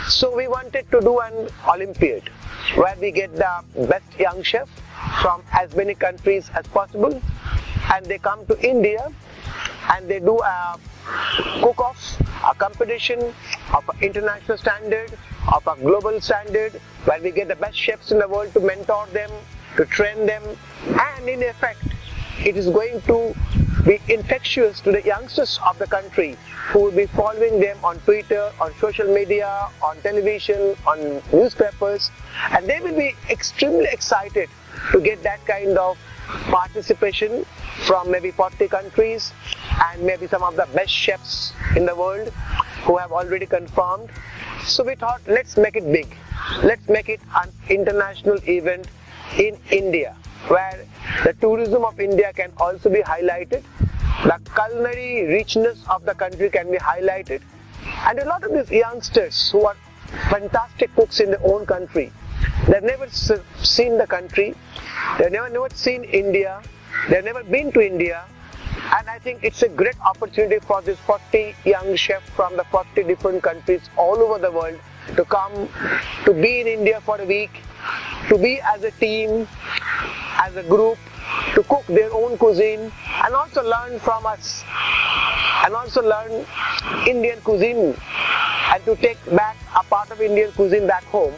So we wanted to do an Olympiad where we get the best young chef from as many countries as possible, and they come to India and they do a cook-off, a competition of an international standard, of a global standard, where we get the best chefs in the world to mentor them, to train them, and in effect, it is going to be infectious to the youngsters of the country who will be following them on Twitter, on social media, on television, on newspapers, and they will be extremely excited to get that kind of participation from maybe 40 countries and maybe some of the best chefs in the world who have already confirmed. So we thought, let's make it big. Let's make it an international event in India, where the tourism of India can also be highlighted, the culinary richness of the country can be highlighted, and a lot of these youngsters who are fantastic cooks in their own country, they've never seen the country, they've never seen India, they've never been to India, and I think it's a great opportunity for these 40 young chefs from the 40 different countries all over the world to come, to be in India for a week, to be as a team, as a group, to cook their own cuisine and also learn from us, and also learn Indian cuisine and to take back a part of Indian cuisine back home.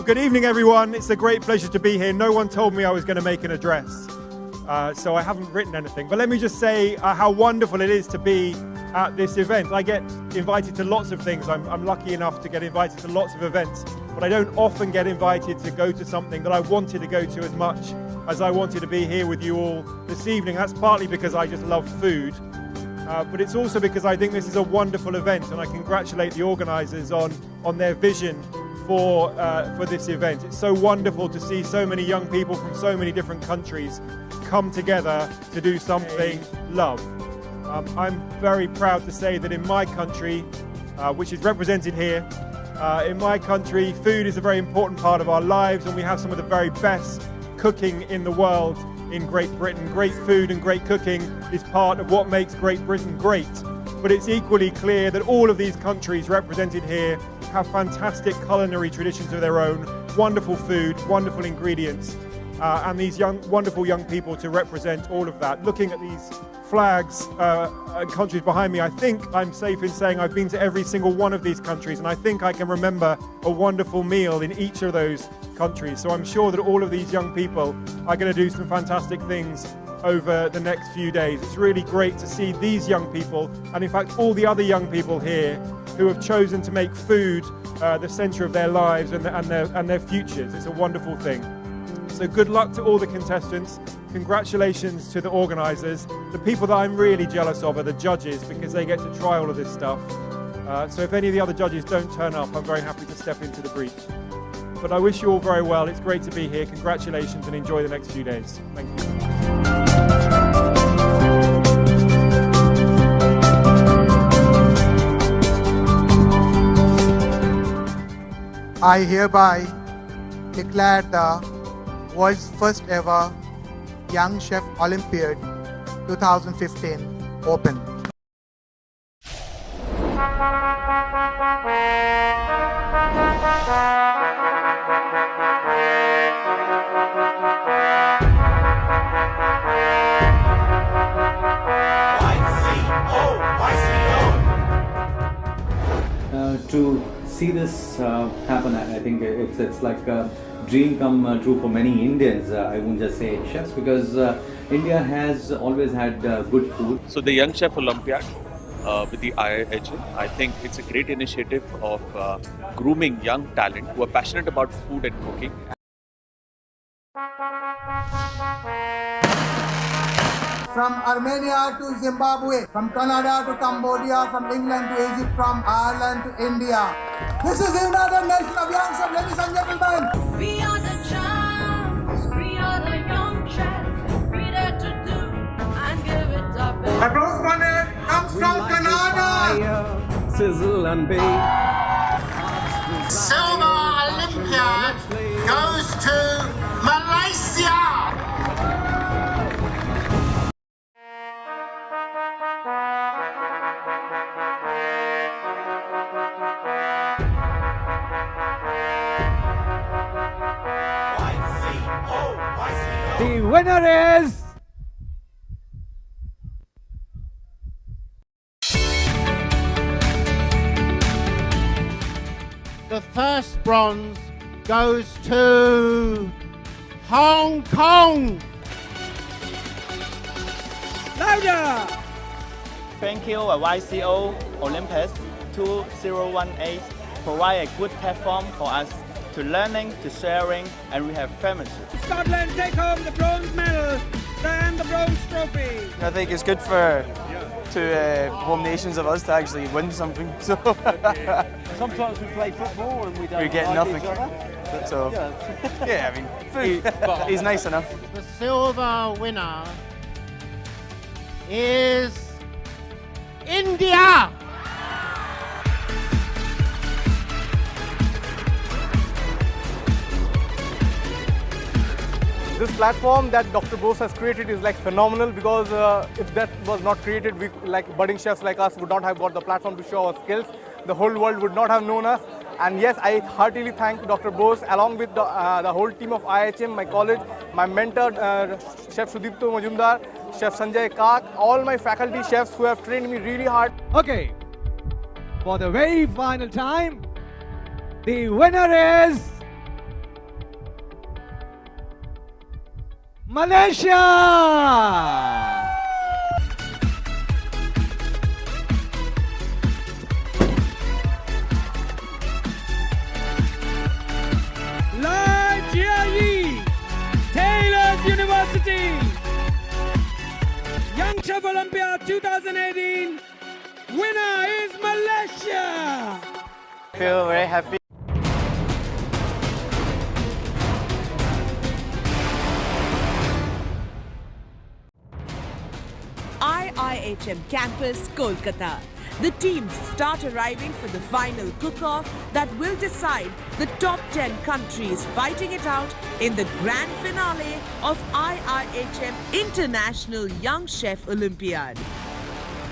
Good evening, everyone. It's a great pleasure to be here. No one told me I was going to make an address, so I haven't written anything. But let me just say how wonderful it is to be at this event. I get invited to lots of things. I'm lucky enough to get invited to lots of events, but I don't often get invited to go to something that I wanted to go to as much as I wanted to be here with you all this evening. That's partly because I just love food, but it's also because I think this is a wonderful event, and I congratulate the organisers on their vision for this event. It's so wonderful to see so many young people from so many different countries come together to do something love. I'm very proud to say that in my country, which is represented here, in my country, food is a very important part of our lives, and we have some of the very best cooking in the world in Great Britain. Great food and great cooking is part of what makes Great Britain great. But it's equally clear that all of these countries represented here have fantastic culinary traditions of their own, wonderful food, wonderful ingredients, and these wonderful young people to represent all of that. Looking at these flags and countries behind me, I think I'm safe in saying I've been to every single one of these countries, and I think I can remember a wonderful meal in each of those countries. So I'm sure that all of these young people are going to do some fantastic things over the next few days. It's really great to see these young people, and in fact all the other young people here who have chosen to make food the centre of their lives and their futures. It's a wonderful thing. So good luck to all the contestants. Congratulations to the organisers. The people that I'm really jealous of are the judges, because they get to try all of this stuff. So if any of the other judges don't turn up, I'm very happy to step into the breach. But I wish you all very well. It's great to be here. Congratulations and enjoy the next few days. Thank you. I hereby declare the world's first ever Young Chef Olympiad 2015 open. To see this happen, I think it's like a dream come true for many Indians. I won't just say chefs, because India has always had good food. So the Young Chef Olympiad with the IIHM, I think it's a great initiative of grooming young talent who are passionate about food and cooking. From Armenia to Zimbabwe, from Canada to Cambodia, from England to Egypt, from Ireland to India. This is the United Nation of Young Chefs, ladies and gentlemen. We are the champs, we are the young chefs, ready to do and give it our best. Applause money comes from Canada. Sizzle and bake. Silver Olympiad goes to Malaysia. The winner is... The first bronze goes to Hong Kong. Louder! Thank you, YCO Olympus 2018 provide a good platform for us to learning, to sharing, and we have families. Scotland take home the bronze medal and the bronze trophy. I think it's good for two home nations of us to actually win something. So sometimes we play football and we don't. We get like nothing. Each other. So yeah, I mean, he's nice enough. The silver winner is India. This platform that Dr. Bose has created is like phenomenal, because if that was not created, we like budding chefs like us would not have got the platform to show our skills. The whole world would not have known us. And yes, I heartily thank Dr. Bose along with the whole team of IHM, my college, my mentor, Chef Sudipto Majumdar, Chef Sanjay Kak, all my faculty chefs who have trained me really hard. Okay, for the very final time, the winner is... Malaysia! Live GIE, Taylor's University, Young Chef Olympia 2018, winner is Malaysia! I feel very happy. IIHM Campus, Kolkata. the teams start arriving for the final cook-off that will decide the top 10 countries fighting it out in the grand finale of IIHM International Young Chef Olympiad.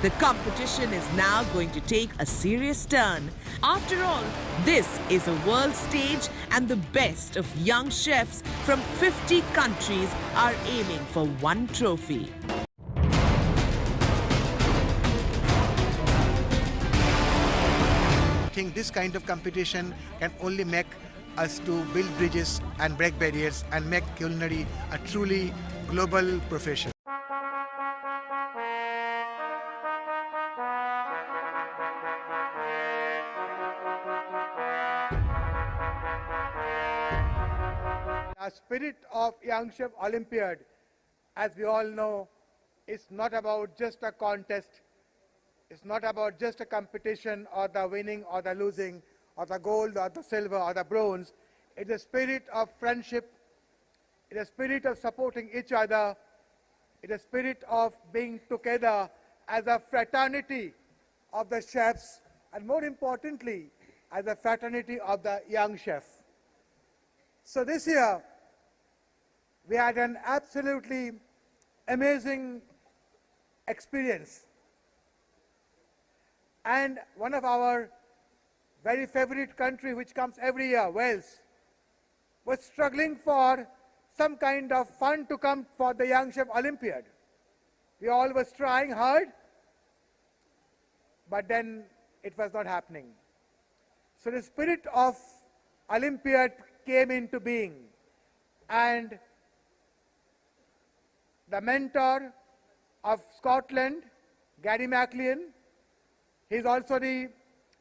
The competition is now going to take a serious turn. After all, this is a world stage and the best of young chefs from 50 countries are aiming for one trophy. I think this kind of competition can only make us to build bridges and break barriers and make culinary a truly global profession. The spirit of Young Chef Olympiad, as we all know, is not about just a contest. It's not about just a competition or the winning or the losing or the gold or the silver or the bronze. It's a spirit of friendship. It's a spirit of supporting each other. It's a spirit of being together as a fraternity of the chefs, and more importantly, as a fraternity of the young chef. So this year, we had an absolutely amazing experience. And one of our very favorite country, which comes every year, Wales, was struggling for some kind of fund to come for the Young Chef Olympiad. We all was trying hard, but then it was not happening. So the spirit of Olympiad came into being, and the mentor of Scotland, Gary McLean, he's also the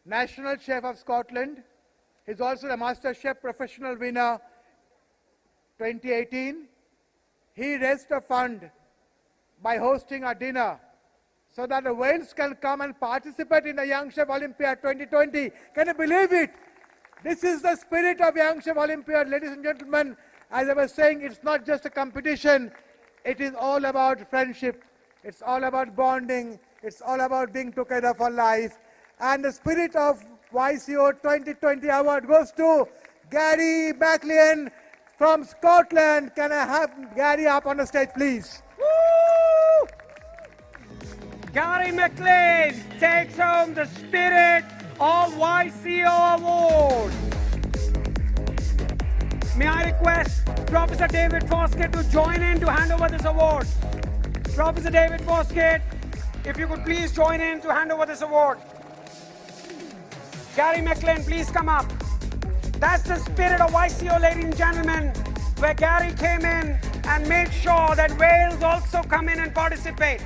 National Chef of Scotland. He's also the Master Chef Professional winner 2018. He raised a fund by hosting a dinner so that the Wales can come and participate in the Young Chef Olympiad 2020. Can you believe it? This is the spirit of Young Chef Olympiad, ladies and gentlemen. As I was saying, it's not just a competition. It is all about friendship. It's all about bonding. It's all about being together for life. And the spirit of YCO 2020 award goes to Gary McLean from Scotland. Can I have Gary up on the stage, please? Woo! Gary McLean takes home the Spirit of YCO Award. May I request Professor David Foskett to join in to hand over this award. Professor David Foskett, if you could please join in to hand over this award. Gary McLean, please come up. That's the spirit of YCO, ladies and gentlemen, where Gary came in and made sure that Wales also come in and participate.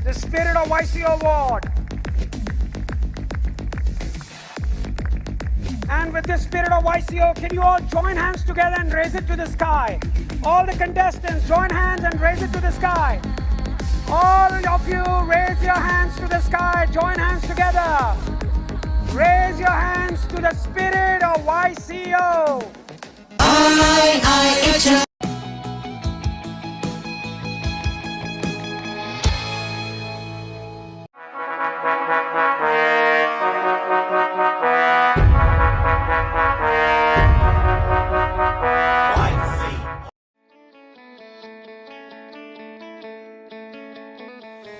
The Spirit of YCO Award. And with the Spirit of YCO, can you all join hands together and raise it to the sky? All the contestants, join hands and raise it to the sky. All of you, raise your hands to the sky, join hands together. Raise your hands to the Spirit of YCO. IIHM.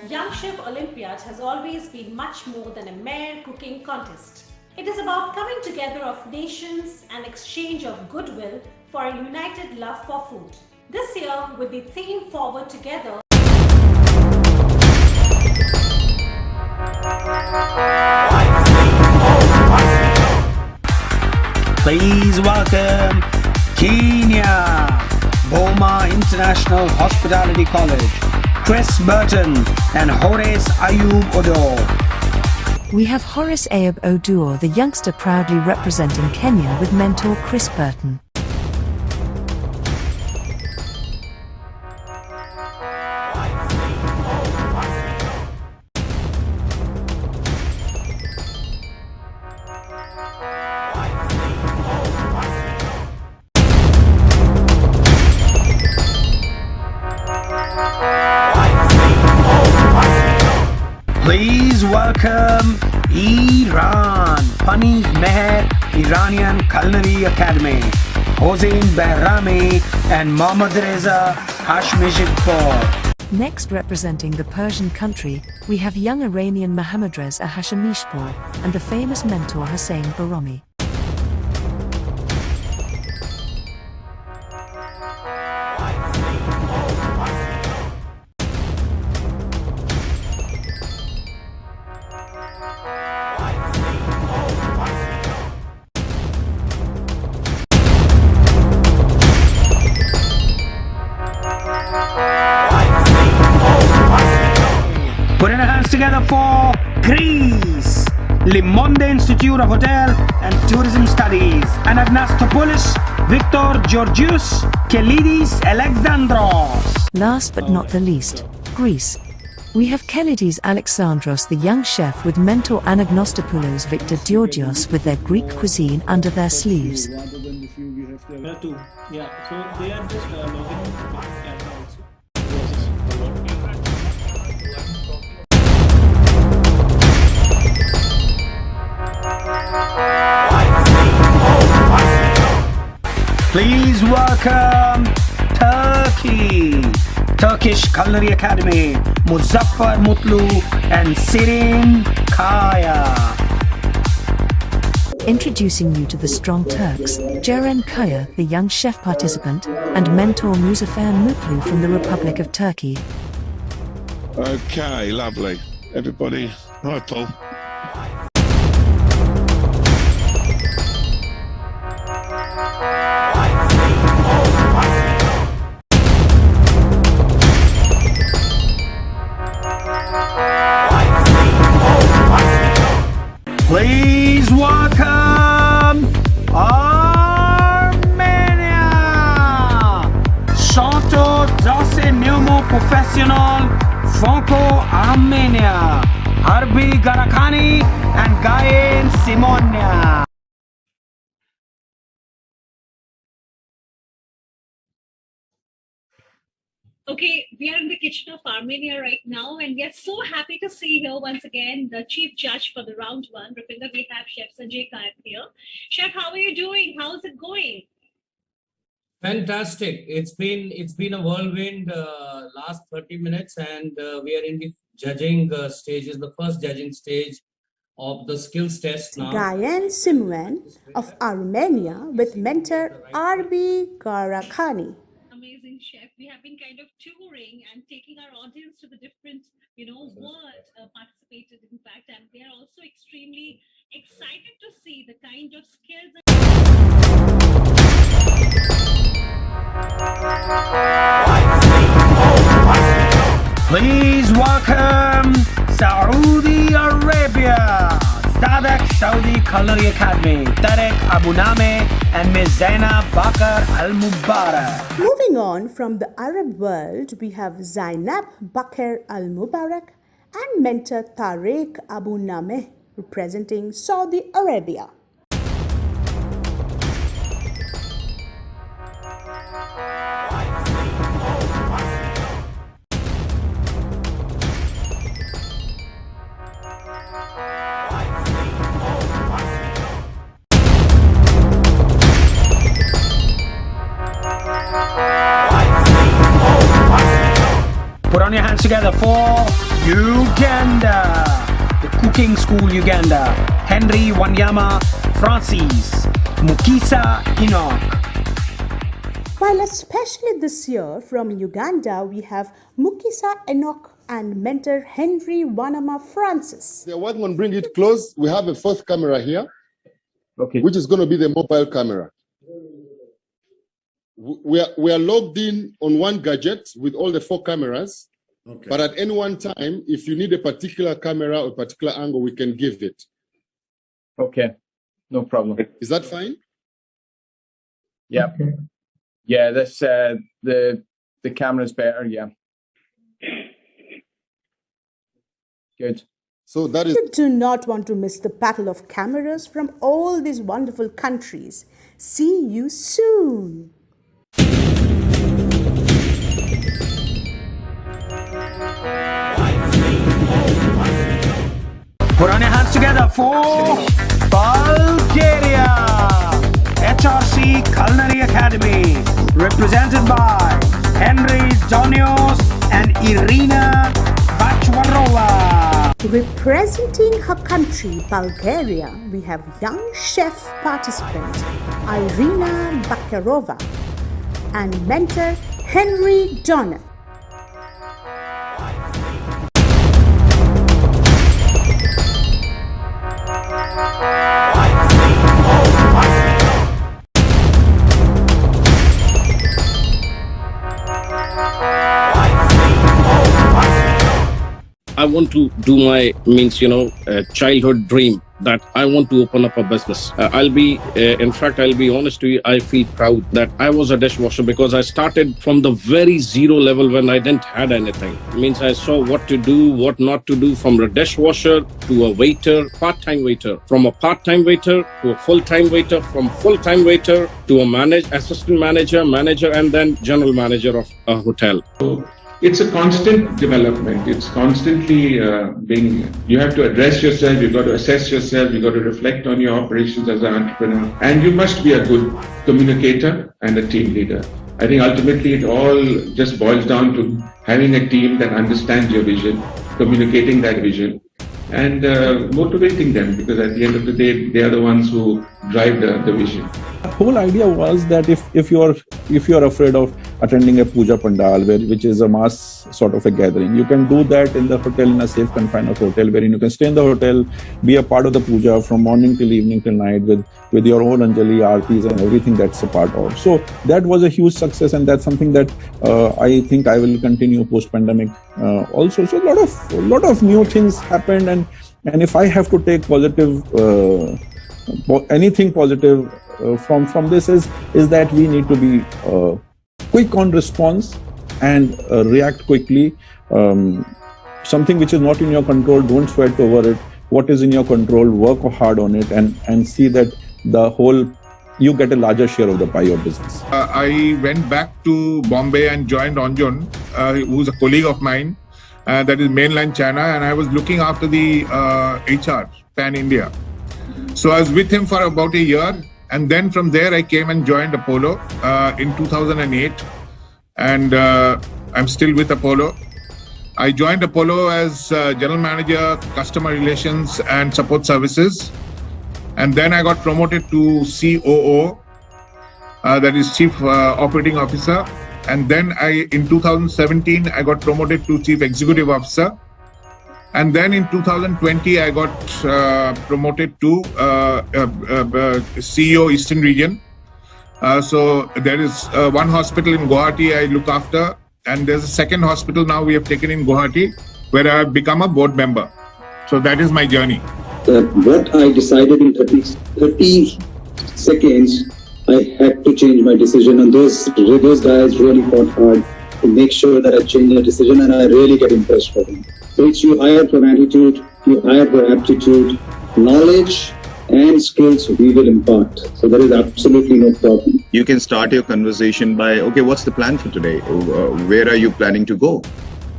Young Chef Olympiad has always been much more than a mere cooking contest. It is about coming together of nations and exchange of goodwill for a united love for food. This year, with the theme Forward Together, Please welcome Kenya, Boma International Hospitality College, Chris Burton and Horace Ayub Odo. We have Horace Ayub Oduor, the youngster proudly representing Kenya with mentor Chris Burton. welcome Iran, Pani Meher Iranian Culinary Academy, Hossein Behrami and Mohammad Reza Hashmishipur. Next, representing the Persian country, we have young Iranian Mohammad Reza Hashemishpour and the famous mentor Hossein Behrami. Putting our hands together for Greece, Limonde Institute of Hotel and Tourism Studies, Anagnastopolis, Victor Georgios Kelidis Alexandros. Last but not the least, Greece. We have Kelidis Alexandros, the young chef, with mentor Anagnostopoulos Victor Georgios, with their Greek cuisine under their sleeves. Yeah, so they are just logging in camera also. Please welcome Turkey, Turkish Culinary Academy, Muzaffar Mutlu and Sirin Kaya. Introducing you to the strong Turks, Ceren Kaya, the young chef participant, and mentor Muzaffar Mutlu from the Republic of Turkey. Okay, lovely. Everybody, right, Paul. Please welcome Armenia. Santo Dase Neumo Professional Franco-Armenia, Harbi Garakani and Gayen Simonia. Okay, we are in the kitchen of Armenia right now, and we are so happy to see here once again the chief judge for the round one. Rupinder, we have Chef Sanjay Kayat here. Chef, how are you doing? How's it going? Fantastic. It's been a whirlwind last 30 minutes, and we are in the judging stages, the first judging stage of the skills test now. Gayen Simwen of Armenia with mentor Arbi Garakani. Amazing, Chef. We have been kind of touring and taking our audience to the different, world participated, in fact, and they are also extremely excited to see the kind of skills. Please welcome Saudi Arabia, Sadak Saudi Culinary Academy, Tarek Abuname and Ms. Zainab Bakar Al Mubarak. Moving on from the Arab world, we have Zainab Bakar Al Mubarak and mentor Tarek Abuname representing Saudi Arabia. Put on your hands together for Uganda, the Cooking School Uganda, Henry Wanyama Francis, Mukisa Enoch. While especially this year from Uganda, we have Mukisa Enoch and mentor Henry Wanyama Francis. They're working on bringing it close. We have a fourth camera here, which is going to be the mobile camera. We are logged in on one gadget with all the 4 cameras, but at any one time, if you need a particular camera or particular angle, we can give it. Okay, no problem. Is that fine? Yeah. Yeah, this the camera's better, yeah. Good. So that is. You do not want to miss the battle of cameras from all these wonderful countries. See you soon. hands together for Bulgaria. HRC Culinary Academy, represented by Henry Donios and Irina Bachvarova. Representing her country, Bulgaria, we have young chef participant Irina Bakarova and mentor Henry Donner. I want to do my childhood dream that I want to open up a business. I'll be honest to you, I feel proud that I was a dishwasher because I started from the very zero level when I didn't had anything. Means I saw what to do, what not to do, from a dishwasher to a waiter, part-time waiter, from a part-time waiter to a full-time waiter, from full-time waiter to a assistant manager, and then general manager of a hotel. It's a constant development. It's constantly you have to address yourself, you've got to assess yourself, you've got to reflect on your operations as an entrepreneur. And you must be a good communicator and a team leader. I think ultimately it all just boils down to having a team that understands your vision, communicating that vision, and motivating them, because at the end of the day, they are the ones who drive the vision. The whole idea was that if you are afraid of attending a puja pandal, which is a mass sort of a gathering, you can do that in the hotel, in a safe confine of hotel, wherein you can stay in the hotel, be a part of the puja from morning till evening till night with your own Anjali, Aartis and everything that's a part of. So that was a huge success, and that's something that I think I will continue post-pandemic also. So a lot of new things happened, and if I have to take positive, anything positive from this is that we need to be quick on response and react quickly. Something which is not in your control, don't sweat over it. What is in your control, work hard on it, and see that you get a larger share of the pie of business. I went back to Bombay and joined Anjan, who's a colleague of mine, that is mainland China, and I was looking after the HR, Pan India. So I was with him for about a year, and then from there I came and joined Apollo in 2008, and I'm still with Apollo. I joined Apollo as General Manager, Customer Relations and Support Services, and then I got promoted to COO, that is Chief Operating Officer, and then in 2017 I got promoted to Chief Executive Officer. And then in 2020, I got promoted to CEO Eastern Region. So there is one hospital in Guwahati I look after, and there's a second hospital now we have taken in Guwahati, where I have become a board member. So that is my journey. What I decided in 30 seconds, I had to change my decision, and those guys really fought hard to make sure that I change the decision, and I really get impressed for them. So it's you hire for attitude, you hire for aptitude, knowledge and skills we will impart. So there is absolutely no problem. You can start your conversation by, okay, what's the plan for today? Where are you planning to go?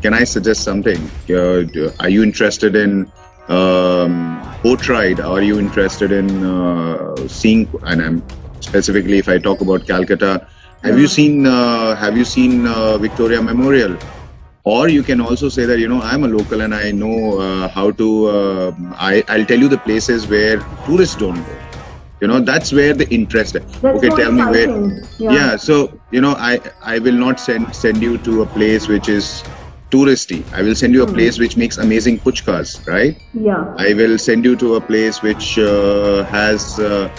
Can I suggest something? Are you interested in boat ride? Are you interested in seeing, and I'm specifically if I talk about Calcutta, have you seen Victoria Memorial? Or you can also say that, I'm a local and I know how to, I'll tell you the places where tourists don't go. That's where the interest is. Okay, tell me where. Yeah, so, I will not send you to a place which is touristy. I will send you a place which makes amazing puchkas, right? Yeah. I will send you to a place which has a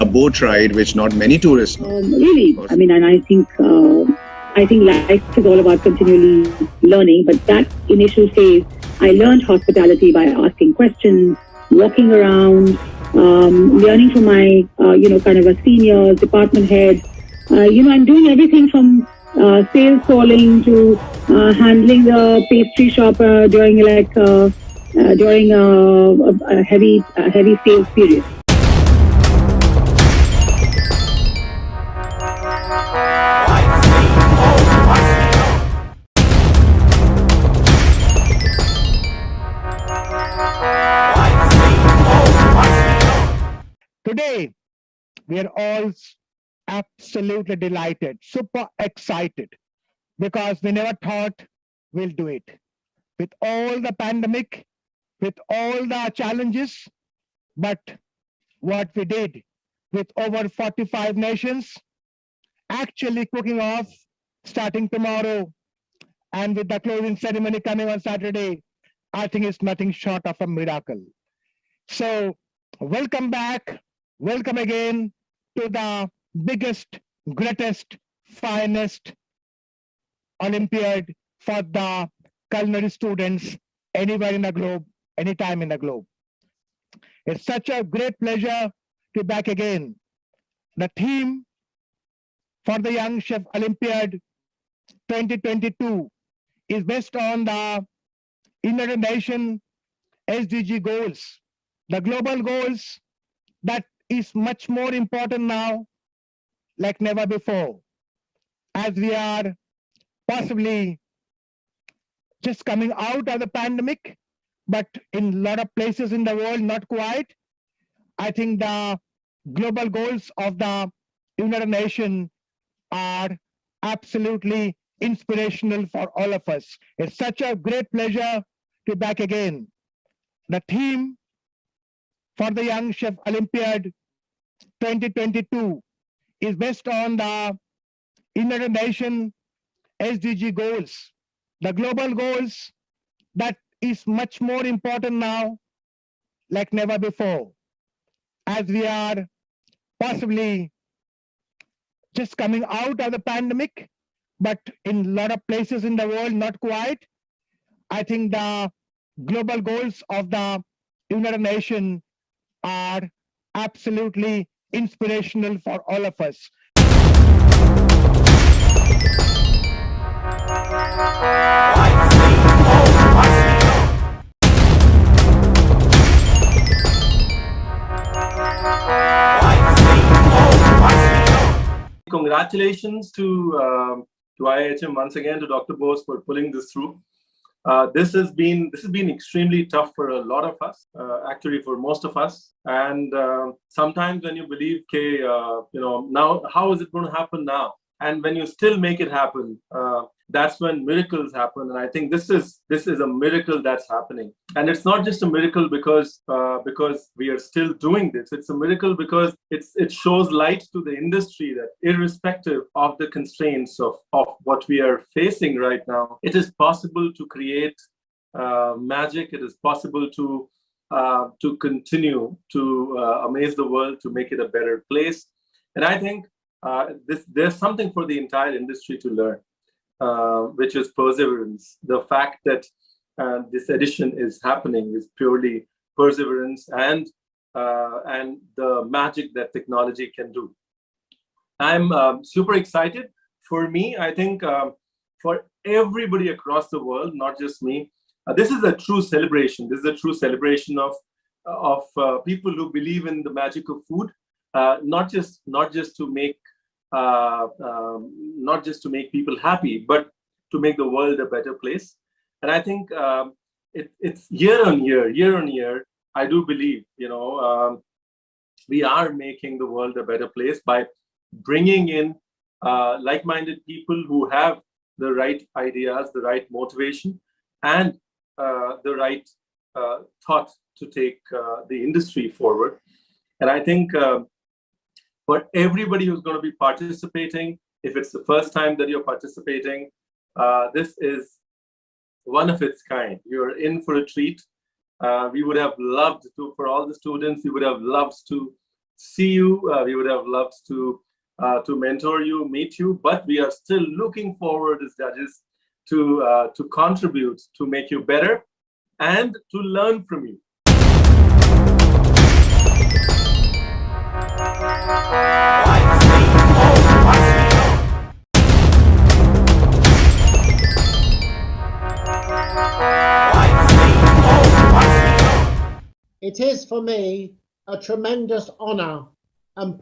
boat ride which not many tourists know. Really, I mean, and I think life is all about continually learning, but that initial phase, I learned hospitality by asking questions, walking around, learning from my, kind of a senior department head. I'm doing everything from sales calling to handling the pastry shop during a heavy sales period. Today, we are all absolutely delighted, super excited, because we never thought we'll do it. With all the pandemic, with all the challenges, but what we did with over 45 nations actually kicking off starting tomorrow and with the closing ceremony coming on Saturday, I think it's nothing short of a miracle. So welcome back, welcome again to the biggest, greatest, finest Olympiad for the culinary students anywhere in the globe, anytime in the globe. It's such a great pleasure to be back again. The theme for the Young Chef Olympiad 2022 is based on the United Nations SDG goals, the global goals that is much more important now like never before, as we are possibly just coming out of the pandemic, but in a lot of places in the world, not quite. I think the global goals of the United Nations are absolutely inspirational for all of us. It's such a great pleasure to be back again. The theme for the Young Chef Olympiad 2022 is based on the United Nations SDG goals, the global goals that is much more important now like never before, as we are possibly just coming out of the pandemic, but in a lot of places in the world, not quite. I think the global goals of the United Nations are absolutely inspirational for all of us. Congratulations to IIHM once again, to Dr. Bose for pulling this through. This has been extremely tough for a lot of us, actually for most of us. And sometimes when you believe, okay, now how is it going to happen now? And when you still make it happen, that's when miracles happen. And I think this is a miracle that's happening. And it's not just a miracle because we are still doing this. It's a miracle because it shows light to the industry that irrespective of the constraints of what we are facing right now, it is possible to create magic. It is possible to continue to amaze the world, to make it a better place. And I think there's something for the entire industry to learn, which is perseverance. The fact that this edition is happening is purely perseverance and the magic that technology can do. I'm super excited. For me, I think for everybody across the world, not just me, this is a true celebration. This is a true celebration of people who believe in the magic of food, not just to make people happy, but to make the world a better place. And I think it's year on year, I do believe, we are making the world a better place by bringing in like-minded people who have the right ideas, the right motivation, and the right thought to take the industry forward. And I think for everybody who's going to be participating, if it's the first time that you're participating, this is one of its kind. You're in for a treat. We would have loved to, for all the students, we would have loved to see you. We would have loved to mentor you, meet you, but we are still looking forward as judges to contribute, to make you better and to learn from you. It is for me a tremendous honor and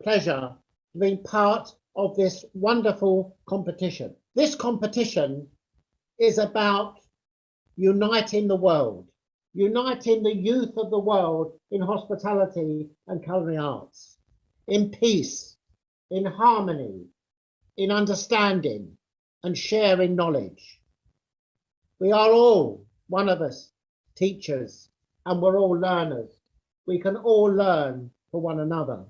pleasure to be part of this wonderful competition. This competition is about uniting the world. uniting the youth of the world in hospitality and culinary arts, in peace, in harmony, in understanding, and sharing knowledge. We are all, one of us, teachers, and we're all learners. We can all learn for one another.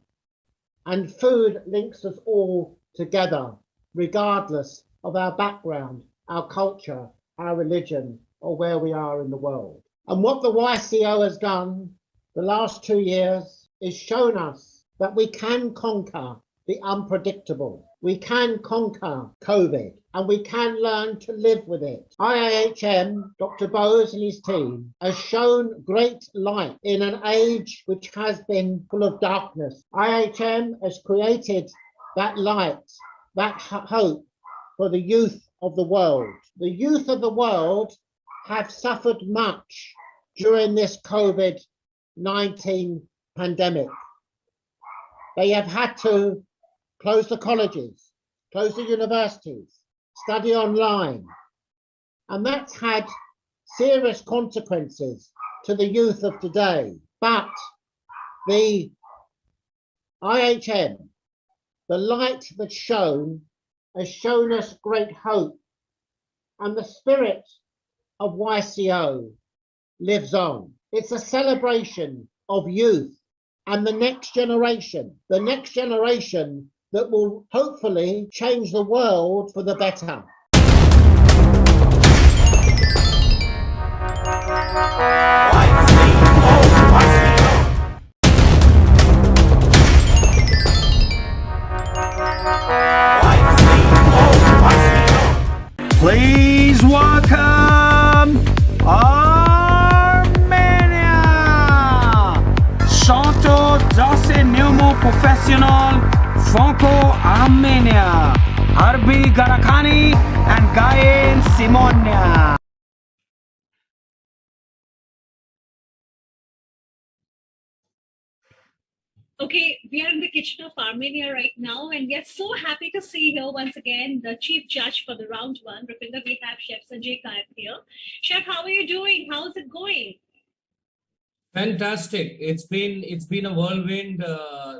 And food links us all together, regardless of our background, our culture, our religion, or where we are in the world. And what the YCO has done the last 2 years is shown us that we can conquer the unpredictable. We can conquer COVID, and we can learn to live with it. IIHM, Dr. Bose and his team, has shown great light in an age which has been full of darkness. IIHM has created that light, that hope for the youth of the world. The youth of the world have suffered much during this COVID-19 pandemic. They have had to close the colleges, close the universities, study online. And that's had serious consequences to the youth of today. But the IHM, the light that's shown, has shown us great hope. And the spirit of YCO lives on. It's a celebration of youth and the next generation that will hopefully change the world for the better. Please welcome Armenia! Chanto Dase Neumo Professional Franco-Armenia, Harbi Garakani and Gayen Simonia. Okay, we are in the kitchen of Armenia right now, and we are so happy to see here once again the chief judge for the round one. Rupinder, we have Chef Sanjay Kayat here. Chef, how are you doing? How's it going? Fantastic. It's been a whirlwind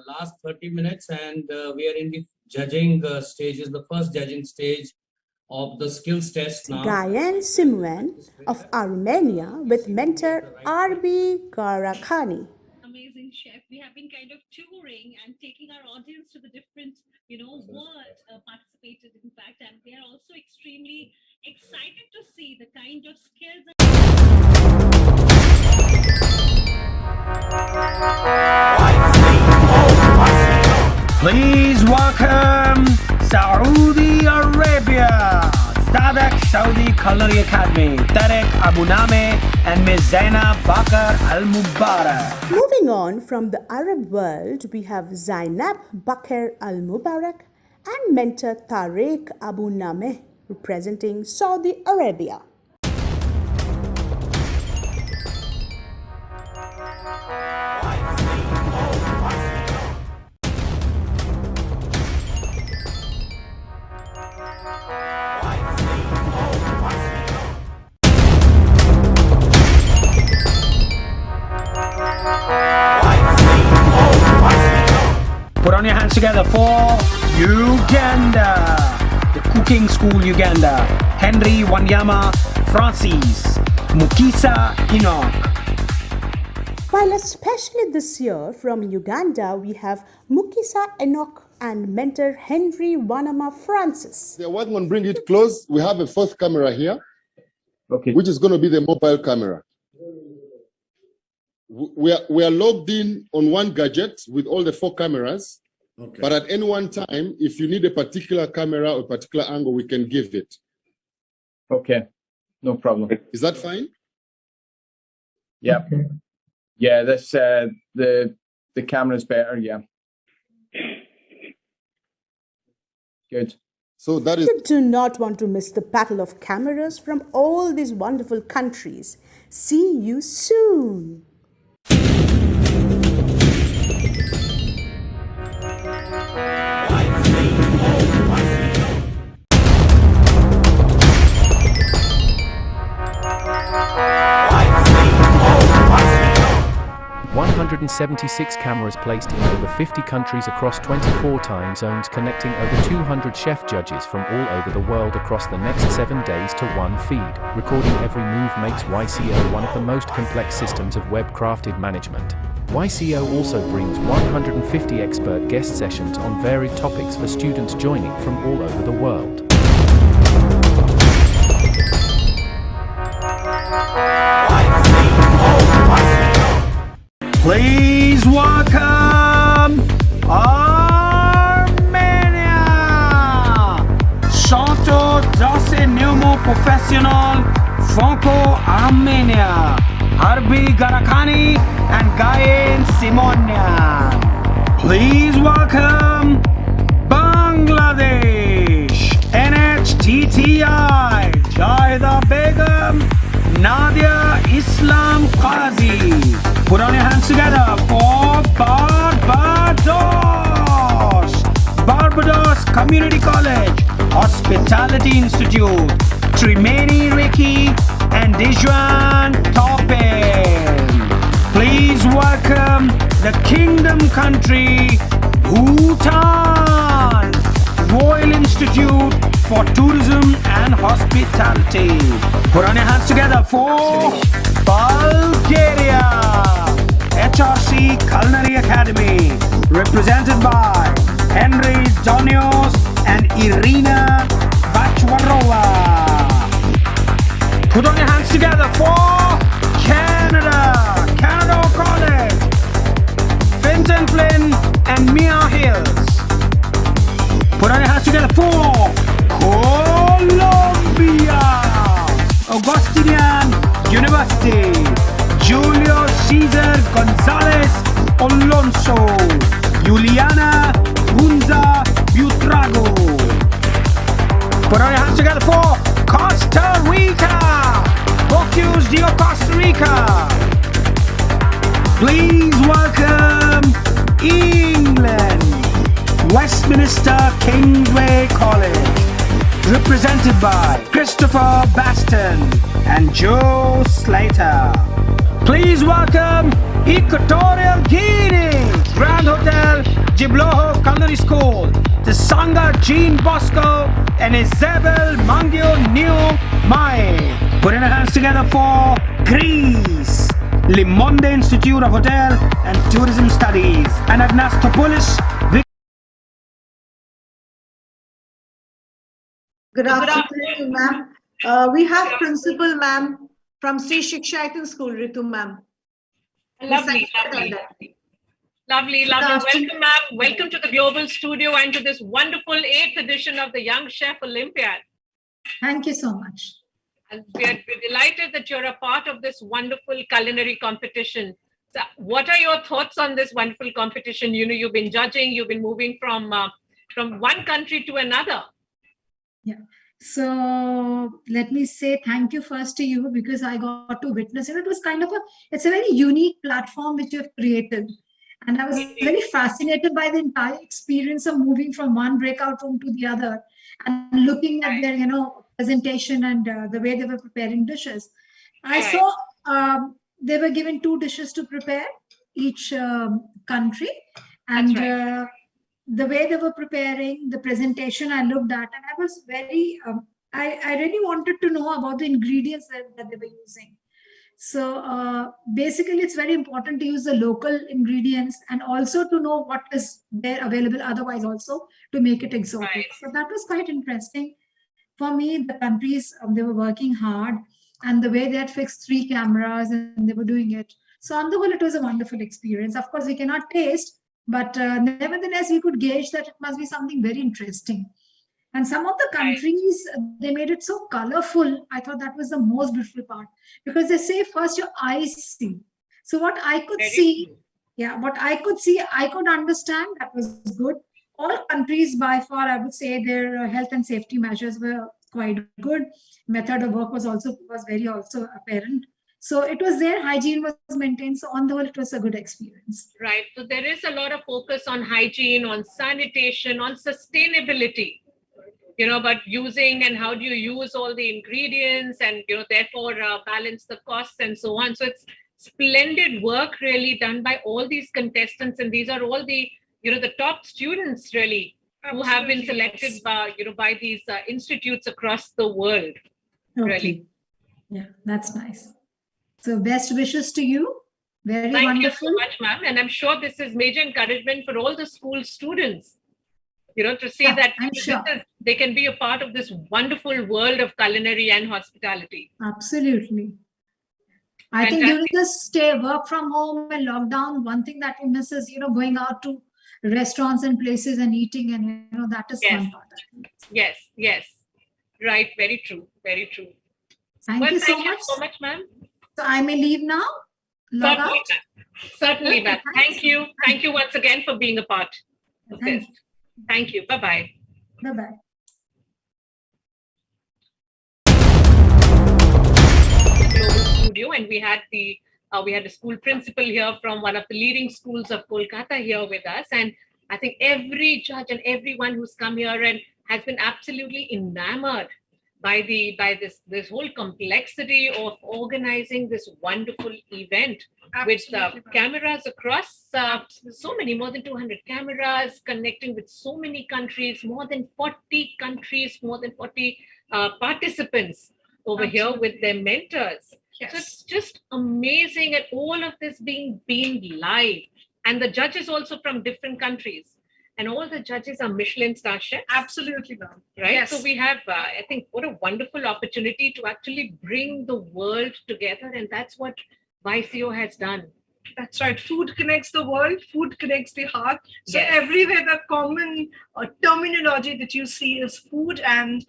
last 30 minutes, and we are in the judging stages, the first judging stage of the skills test now. Gayen Simwen of Armenia with mentor Harbi Garakani. Amazing, Chef. We have been kind of touring and taking our audience to the different, world participated, in fact, and they are also extremely excited to see the kind of skills. Please welcome Saudi Arabia, Sadak Saudi Culinary Academy, Tarek Abu Name and Ms. Zainab Bakar Al Mubarak. Moving on from the Arab world, we have Zainab Bakar Al Mubarak and mentor Tarek Abu Name representing Saudi Arabia. Put on your hands together for Uganda, the cooking school Uganda, Henry Wanyama Francis, Mukisa Enoch. While especially this year from Uganda, we have Mukisa Enoch and mentor Henry Wanyama Francis. They're working on bringing it close. We have a fourth camera here, which is going to be the mobile camera. We are logged in on one gadget with all the 4 cameras, but at any one time, if you need a particular camera or a particular angle, we can give it. Okay, no problem. Is that fine? Yeah. Okay. Yeah, that's the camera's better. Yeah. Good. So that is. You do not want to miss the battle of cameras from all these wonderful countries. See you soon. YCO. 176 cameras placed in over 50 countries across 24 time zones, connecting over 200 chef judges from all over the world across the next 7 days to one feed. Recording every move makes YCO one of the most complex systems of web-crafted management. YCO also brings 150 expert guest sessions on varied topics for students joining from all over the world. Please welcome Armenia! Santo Dase Neumo Professional Franco-Armenia Harbi Garakani and Gayen Simonian. Please welcome Bangladesh NHTTI Jahida Begum Nadia Islam Qazi. Put on your hands together for Barbados. Barbados Community College, Hospitality Institute, Trimeni Ricky and Dijuan Topin. Please welcome the Kingdom Country, Bhutan, Royal Institute for Tourism and Hospitality. Put on your hands together for Bulgaria, HRC Culinary Academy, represented by Henry Donios and Irina Bachwarova. Put on your hands together for Canada, Canada College, Fenton Flynn and Mia Hills. Put on your hands together for Colombia, Augustinian University, Julio Cesar Gonzalez Alonso, Juliana Bunza Butrago. Put on your hands together for Costa Rica, Bocuse Dio Costa Rica. Please welcome England, Westminster Kingsway College, represented by Christopher Baston and Joe Slater. Please welcome Equatorial Guinea, Grand Hotel Jibloho Culinary School, the Sangha Jean Bosco and Isabel Mangio Neo Mae. Put in your hands together for Greece, Limonde Institute of Hotel and Tourism Studies, and Agnastopoulos. Good afternoon, ma'am. We have principal, ma'am, from Sri Shiksha School, Ritu, ma'am. Lovely, lovely. Lovely, lovely. Welcome, ma'am. Welcome to the Global Studio and to this wonderful 8th edition of the Young Chef Olympiad. Thank you so much. And we're delighted that you're a part of this wonderful culinary competition. So what are your thoughts on this wonderful competition? You know, you've been judging, you've been moving from one country to another. Yeah. So let me say thank you first to you because I got to witness it. It was kind of it's a very unique platform which you've created. And I was very fascinated by the entire experience of moving from one breakout room to the other and looking at their, presentation and the way they were preparing dishes. I saw they were given 2 dishes to prepare each country. And the way they were preparing the presentation, I looked at and I was very, I really wanted to know about the ingredients that they were using. So basically, it's very important to use the local ingredients and also to know what is there available otherwise also to make it exotic. So that was quite interesting. For me, the countries, they were working hard and the way they had fixed 3 cameras and they were doing it. So on the whole, it was a wonderful experience. Of course, we cannot taste, but nevertheless, we could gauge that it must be something very interesting. And some of the countries, they made it so colorful. I thought that was the most beautiful part because they say first your eyes see. So what I could see, what I could see, I could understand. That was good. All countries by far, I would say their health and safety measures were quite good. Method of work was very apparent. So it was there, hygiene was maintained. So on the whole, it was a good experience. Right. So there is a lot of focus on hygiene, on sanitation, on sustainability. But using and how do you use all the ingredients and, therefore balance the costs and so on. So it's splendid work really done by all these contestants, and these are all the the top students really who have been selected by by these institutes across the world. Okay. Really. Yeah, that's nice. So best wishes to you. Very Thank wonderful. you so much, ma'am. And I'm sure this is major encouragement for all the school students, to see that they can be a part of this wonderful world of culinary and hospitality. Absolutely. I think during this work from home and lockdown, one thing that we miss is, going out to restaurants and places and eating, and, that is fun part. Yes, yes. Right. Very true. Very true. Thank you so much, ma'am. So I may leave now? Log Certainly, out? Certainly, ma'am. Thank you. Thank you once again for being a part of this. Thank you. Bye-bye. Bye-bye. Global studio, and we had the school principal here from one of the leading schools of Kolkata here with us, and I think every judge and everyone who's come here and has been absolutely enamored by this whole complexity of organizing this wonderful event with cameras across so many, more than 200 cameras, connecting with so many countries, more than 40 countries, more than 40 participants over here with their mentors. Yes. So it's just amazing, and all of this being live, and the judges also from different countries. And all the judges are Michelin star chefs. Absolutely, ma'am. Right? Yes. So we have, I think, what a wonderful opportunity to actually bring the world together. And that's what YCO has done. That's right. Food connects the world. Food connects the heart. So Yes. everywhere the common terminology that you see is food, and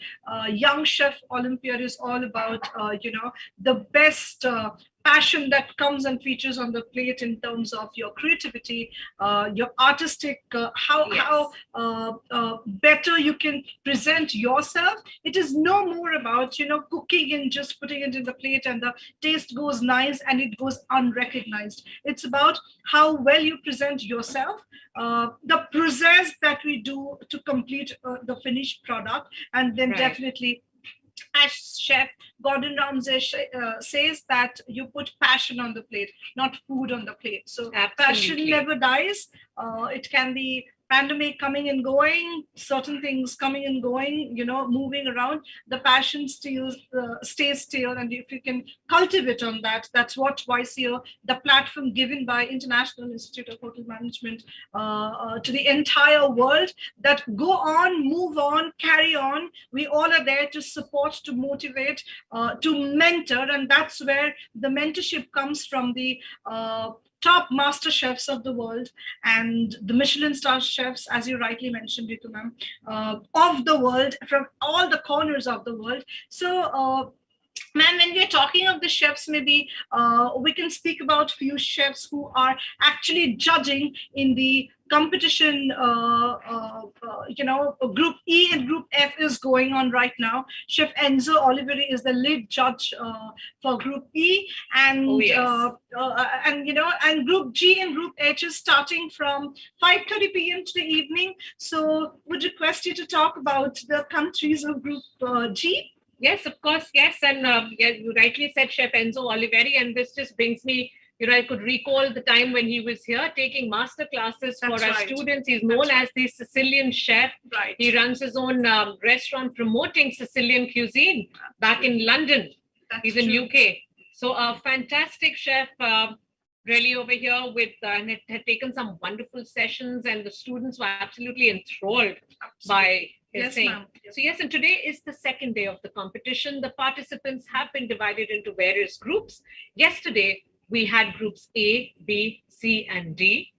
Young Chef Olympiad is all about, the best passion that comes and features on the plate in terms of your creativity, your artistic, how better you can present yourself. It is no more about, cooking and just putting it in the plate and the taste goes nice and it goes unrecognized. It's about how well you present yourself, the process that we do to complete the finished product, and then definitely, as Chef Gordon Ramsay says, that you put passion on the plate, not food on the plate. So passion never dies. It can be pandemic coming and going, certain things coming and going, moving around. The passion still stays still, and if you can cultivate on that, that's what YCO, the platform given by International Institute of Hotel Management to the entire world, that go on, move on, carry on. We all are there to support, to motivate, to mentor, and that's where the mentorship comes from the top master chefs of the world and the Michelin star chefs, as you rightly mentioned, Ritu ma'am, of the world, from all the corners of the world. So, ma'am, when we're talking of the chefs, maybe we can speak about few chefs who are actually judging in the competition. Group E and Group F is going on right now. Chef Enzo Oliveri is the lead judge for Group E, and and Group G and Group H is starting from 5:30 p.m. to the evening. So, would request you to talk about the countries of Group G. Yes, of course. Yes. And you rightly said Chef Enzo Oliveri, and this just brings me, I could recall the time when he was here taking master classes for our students. He's known as the Sicilian chef. Right. He runs his own restaurant promoting Sicilian cuisine back in London. He's in UK. So a fantastic chef really over here with and had taken some wonderful sessions, and the students were absolutely enthralled by his thing. So yes, and today is the second day of the competition. The participants have been divided into various groups. Yesterday, we had groups A, B, C, and D.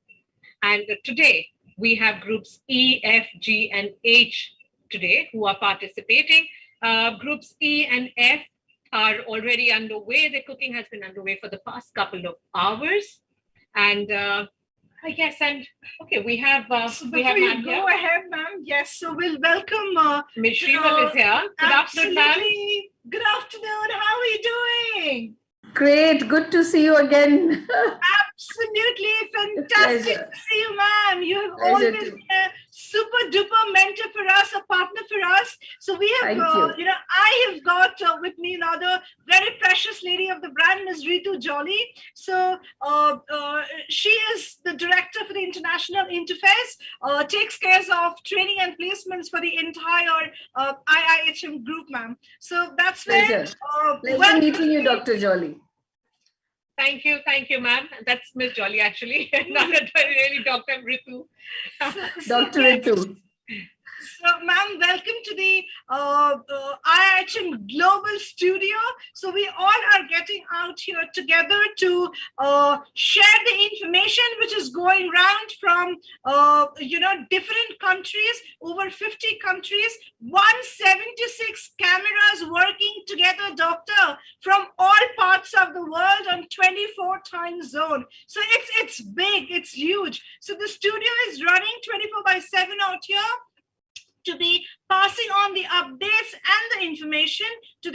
And today, we have groups E, F, G, and H today who are participating. Groups E and F are already underway. The cooking has been underway for the past couple of hours. And yes, and okay, we have so before you go ahead, ma'am. Yes, so we'll welcome Ms. Shrival is here. Good afternoon, ma'am. Good afternoon. How are you doing? Great, good to see you again. Absolutely fantastic to see you, ma'am. You have always been a super duper mentor for us, a partner for us. So we have, I have got with me now the very precious lady of the brand, Ms. Ritu Jolly. So she is the director for the international interface, takes care of training and placements for the entire IIHM group, ma'am. So that's where. Pleasure meeting you, Dr. Jolly. Thank you, ma'am. That's Miss Jolly, actually. Not really Dr. Ritu. Dr. Ritu. So, ma'am, welcome to the IIHM Global Studio. So we all are getting out here together to share the information which is going around from, different countries, over 50 countries, 176 cameras working together, doctor, from all parts of the world on 24 time zone. So it's big, it's huge. So the studio is running 24/7 out here, to be passing on the updates and the information to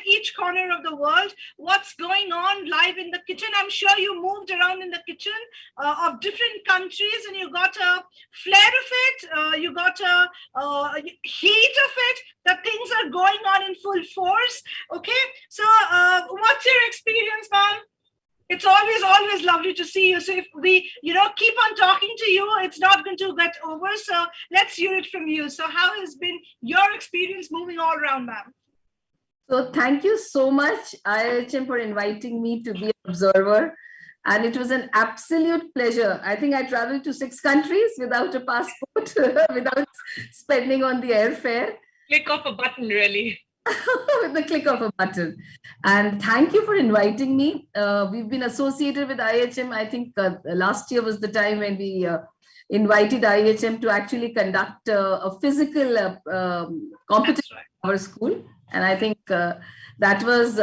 each corner of the world, what's going on live in the kitchen. I'm sure you moved around in the kitchen of different countries and you got a flair of it, you got a heat of it, that things are going on in full force. Okay, so what's your experience, ma'am? It's always lovely to see you. So if we, keep on talking to you, it's not going to get over. So let's hear it from you. So how has been your experience moving all around, ma'am? So thank you so much, IIHM, for inviting me to be an observer. And it was an absolute pleasure. I think I traveled to 6 countries without a passport, without spending on the airfare. Click of a button, really. With the click of a button. And thank you for inviting me. We've been associated with IIHM. I think last year was the time when we invited IIHM to actually conduct a physical competition in our school. And I think that was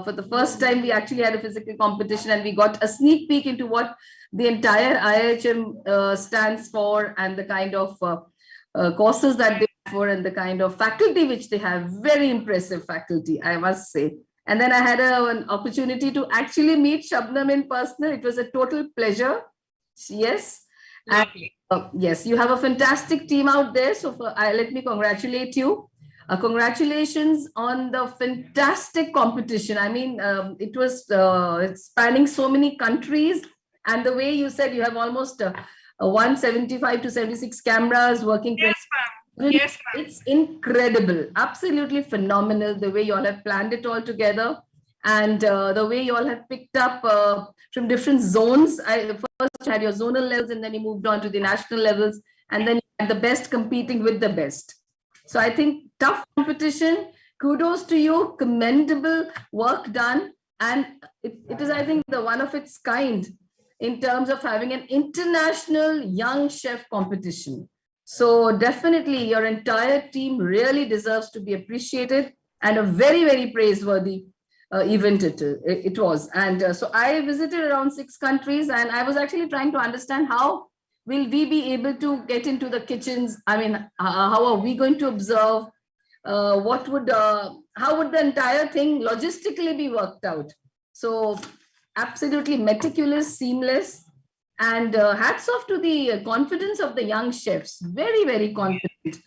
for the first time we actually had a physical competition, and we got a sneak peek into what the entire IIHM stands for and the kind of courses that they offer and the kind of faculty which they have. Very impressive faculty, I must say. And then I had an opportunity to actually meet Shabnam in person. It was a total pleasure. Yes. And, yes, you have a fantastic team out there. So let me congratulate you. Congratulations on the fantastic competition. I mean, it was spanning so many countries. And the way you said you have almost 175 to 76 cameras working. Yes, ma'am. Yes, ma'am. It's incredible, absolutely phenomenal the way you all have planned it all together, and the way you all have picked up from different zones. First had your zonal levels, and then you moved on to the national levels, and then you had the best competing with the best. So I think tough competition. Kudos to you, commendable work done, and it is, I think, the one of its kind in terms of having an international young chef competition. So definitely your entire team really deserves to be appreciated, and a very, very praiseworthy event it was. And so I visited around 6 countries, and I was actually trying to understand how will we be able to get into the kitchens. I mean, how are we going to observe? How would the entire thing logistically be worked out? So absolutely meticulous, seamless, and hats off to the confidence of the young chefs. Very, very confident.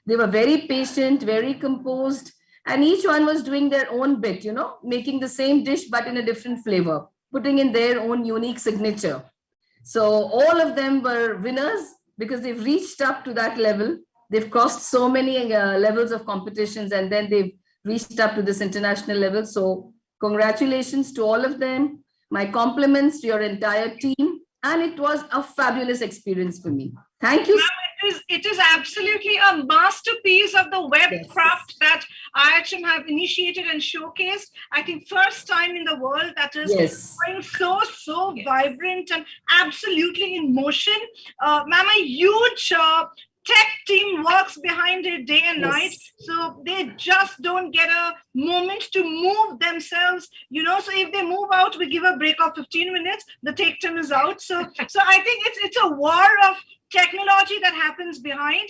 They were very patient, very composed, and each one was doing their own bit, making the same dish but in a different flavor, putting in their own unique signature. So all of them were winners because they've reached up to that level. They've crossed so many levels of competitions, and then they've reached up to this international level. So congratulations to all of them. My compliments to your entire team. And it was a fabulous experience for me. Thank you. It is absolutely a masterpiece of the web craft that IIHM have initiated and showcased. I think first time in the world that is going so vibrant and absolutely in motion. Ma'am, a huge tech team works behind it day and night, so they just don't get a moment to move themselves, so if they move out, we give a break of 15 minutes, the take time is out. So I think it's a war of technology that happens behind.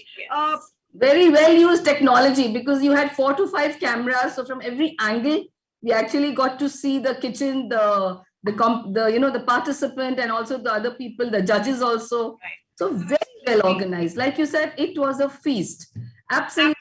Very well used technology, because you had 4 to 5 cameras, so from every angle we actually got to see the kitchen, the participant, and also the other people, the judges also. So very well organized. Like you said, it was a feast. Absolutely,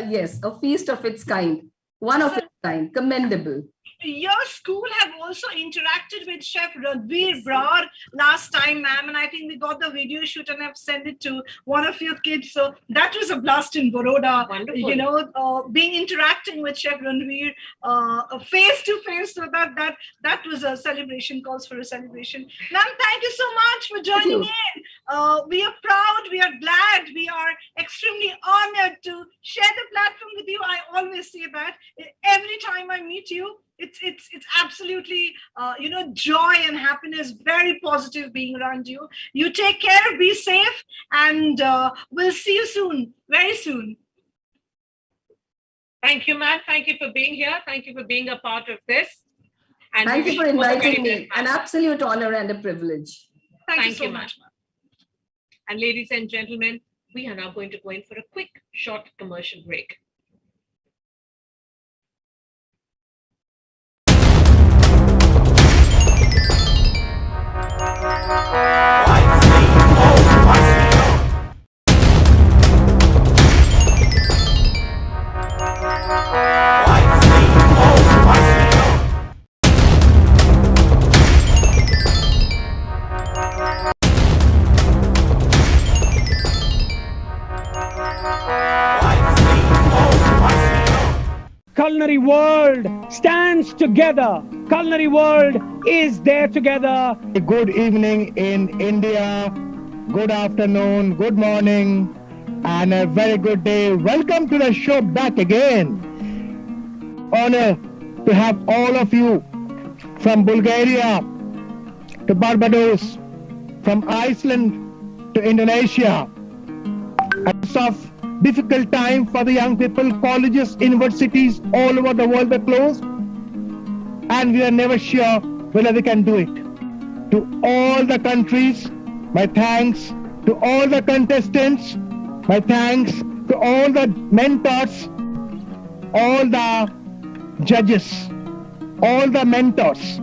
yes, a feast of its kind. One of its kind. Commendable. Your school have also interacted with Chef Ranveer Brar last time, ma'am, and I think we got the video shoot and I've sent it to one of your kids. So that was a blast in Baroda. Wonderful. You know, interacting with Chef Ranveer face to face. So that was a celebration. Calls for a celebration. Ma'am, thank you so much for joining in. We are proud. We are glad. We are extremely honored to share the platform with you. I always say that every time I meet you. It's absolutely joy and happiness, very positive being around you. You take care, be safe, and we'll see you soon, very soon. Thank you, Matt. Thank you for being here. Thank you for being a part of this. And thank you for inviting me. An absolute honor and a privilege. Thank you so much. And ladies and gentlemen, we are now going to go in for a quick, short commercial break. Culinary world stands together. Culinary world is there together. Good evening in India, good afternoon, good morning, and a very good day. Welcome to the show back again. Honor to have all of you from Bulgaria to Barbados, from Iceland to Indonesia. It's of difficult time for the young people. Colleges, universities all over the world are closed, and we are never sure whether they can do it. To all the countries, my thanks. To all the contestants, my thanks. To all the mentors, all the judges, all the mentors,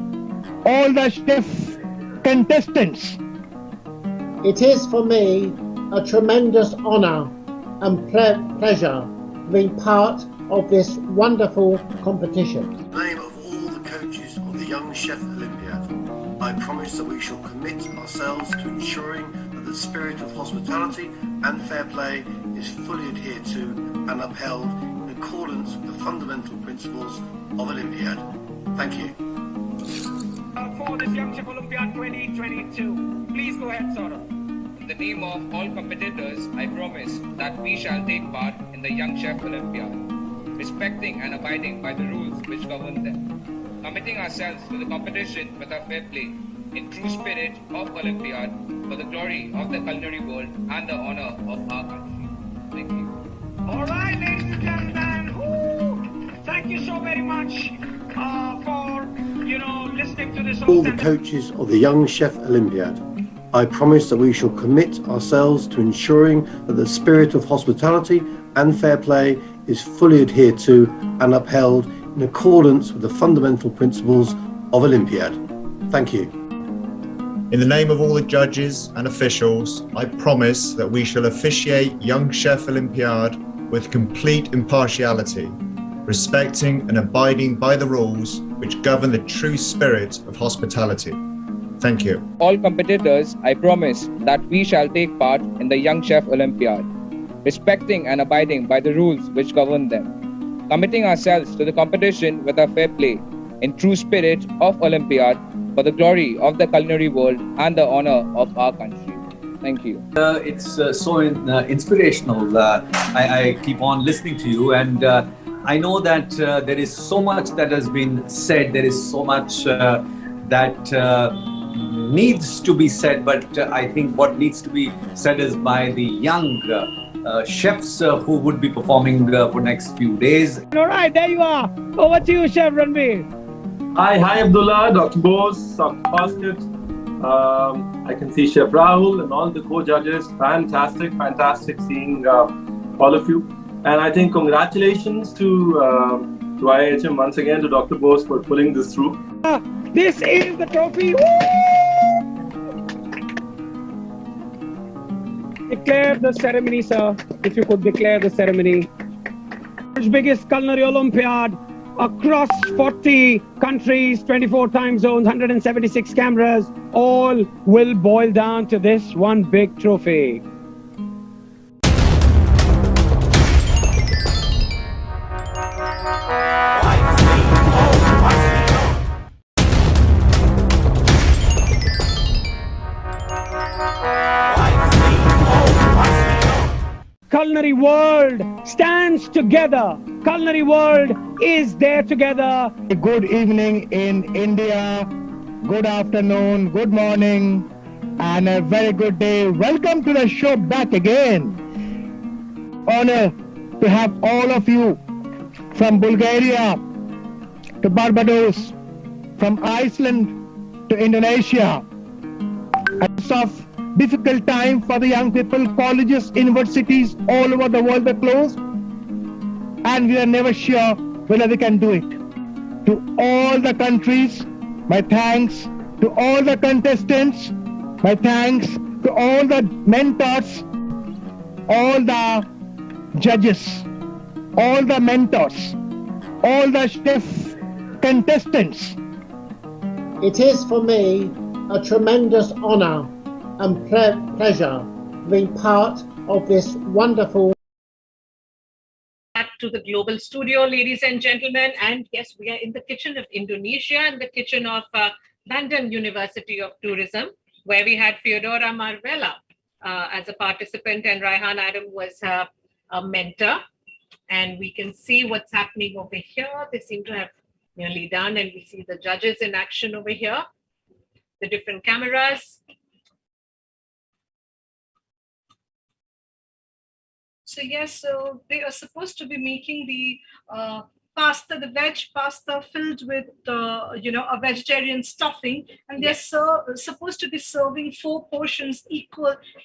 all the chef contestants. It is for me a tremendous honor and pleasure being part of this wonderful competition. In the name of all the coaches of the Young Chef Olympiad, I promise that we shall commit ourselves to ensuring that the spirit of hospitality and fair play is fully adhered to and upheld in accordance with the fundamental principles of Olympiad. Thank you. For this Young Chef Olympiad 2022, please go ahead, Sora. In the name of all competitors, I promise that we shall take part in the Young Chef Olympiad, respecting and abiding by the rules which govern them, committing ourselves to the competition with a fair play, in true spirit of Olympiad, for the glory of the culinary world and the honor of our country. Thank you. All right, ladies and gentlemen, thank you so very much for listening to this. All the coaches of the Young Chef Olympiad, I promise that we shall commit ourselves to ensuring that the spirit of hospitality and fair play is fully adhered to and upheld in accordance with the fundamental principles of Olympiad. Thank you. In the name of all the judges and officials, I promise that we shall officiate Young Chef Olympiad with complete impartiality, respecting and abiding by the rules which govern the true spirit of hospitality. Thank you. All competitors, I promise that we shall take part in the Young Chef Olympiad, respecting and abiding by the rules which govern them, committing ourselves to the competition with a fair play, in true spirit of Olympiad, for the glory of the culinary world and the honor of our country. Thank you. It's so inspirational. I keep on listening to you, and I know that there is so much that has been said. There is so much that needs to be said, but I think what needs to be said is by the young chefs who would be performing for next few days. All right, there you are. Over to you, Chef Ranveer. Hi Abdullah, Dr. Bose, Dr. Basket. I can see Chef Rahul and all the co-judges. Fantastic seeing all of you. And I think congratulations to IHM once again, to Dr. Bose for pulling this through. This is the trophy. Declare the ceremony, sir. If you could declare the ceremony. World's biggest culinary Olympiad across 40 countries, 24 time zones, 176 cameras, all will boil down to this one big trophy. Culinary world stands together. Culinary world is there together. Good evening in India, good afternoon, good morning, and a very good day. Welcome to the show back again. Honor to have all of you from Bulgaria to Barbados, from Iceland to Indonesia. It's of difficult time for the young people. Colleges, universities all over the world are closed, and we are never sure whether we can do it. To all the countries, my thanks. To all the contestants, my thanks. To all the mentors, all the judges, all the mentors, all the chef contestants. It is for me a tremendous honor and pleasure being part of this wonderful. Back to the global studio, ladies and gentlemen, and yes, we are in the kitchen of Indonesia and the kitchen of London University of Tourism, where we had Feodora Marvella as a participant, and Raihan Adam was a mentor. And we can see what's happening over here. They seem to have nearly done, and we see the judges in action over here, the different cameras. So yes, so they are supposed to be making the pasta, the veg pasta filled with a vegetarian stuffing, and they're supposed to be serving 4 portions,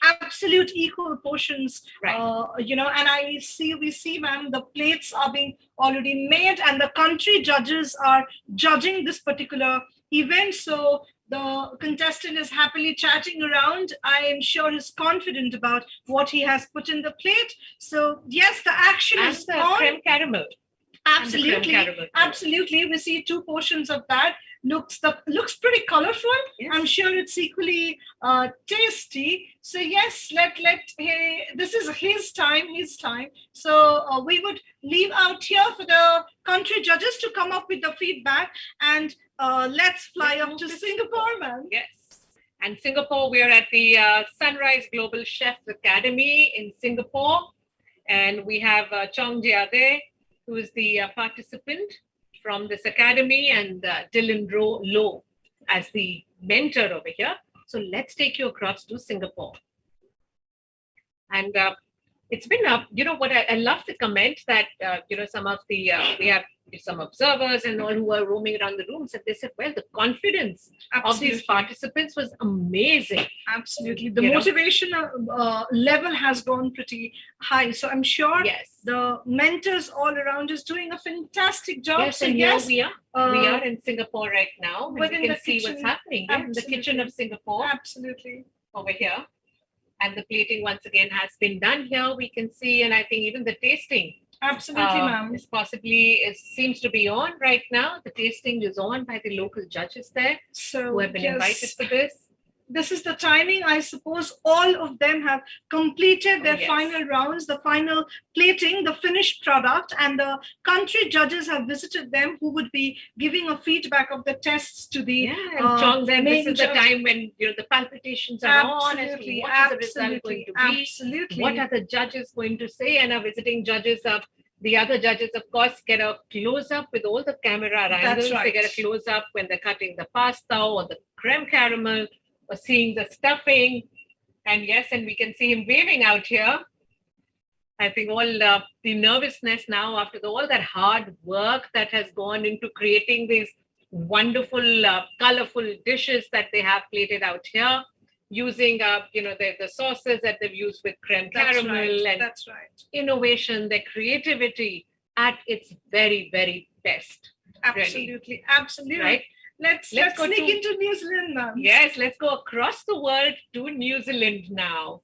absolute equal portions. Right. And we see, ma'am, the plates are being already made, and the country judges are judging this particular event. So the contestant is happily chatting around. I am sure he's confident about what he has put in the plate. So yes, the action is on. Creme caramel. Absolutely, absolutely. We see 2 portions of that. Looks pretty colorful. Yes. I'm sure it's equally tasty. So yes, this is his time. So we would leave out here for the country judges to come up with the feedback, and let's fly up to Singapore, ma'am. Yes. And Singapore, we are at the Sunrise Global Chefs Academy in Singapore, and we have Chong Jiade, who is the participant from this academy, and Dylan Low as the mentor over here. So let's take you across to Singapore. And it's been what I love the comment that some of the we have some observers and all who are roaming around the rooms, and they said, well, the confidence of these participants was amazing. Absolutely, the motivation level has gone pretty high. So I'm sure the mentors all around is doing a fantastic job. Yes, so and yes, we are in Singapore right now. Within we can the see kitchen, what's happening in the kitchen of Singapore. Absolutely, over here. And the plating once again has been done here. We can see, and I think even the tasting. Absolutely, ma'am. Seems to be on right now. The tasting is on by the local judges there, who have been invited for this. This is the timing. I suppose all of them have completed their final rounds, the final plating, the finished product, and the country judges have visited them, who would be giving a feedback of the tests to the Chong, then this is the time when the palpitations are on as to what is the result going to be. Absolutely. What are the judges going to say? And our visiting judges the other judges, of course, get a close-up with all the camera angles. That's right. They get a close-up when they're cutting the pasta or the creme caramel, or seeing the stuffing. And yes, and we can see him waving out here. I think all the nervousness now after all that hard work that has gone into creating these wonderful, colorful dishes that they have plated out here, using the sauces that they've used with creme caramel and innovation, their creativity at its very, very best. Absolutely, really. Absolutely. Right? Let's sneak into New Zealand now. Yes, let's go across the world to New Zealand now.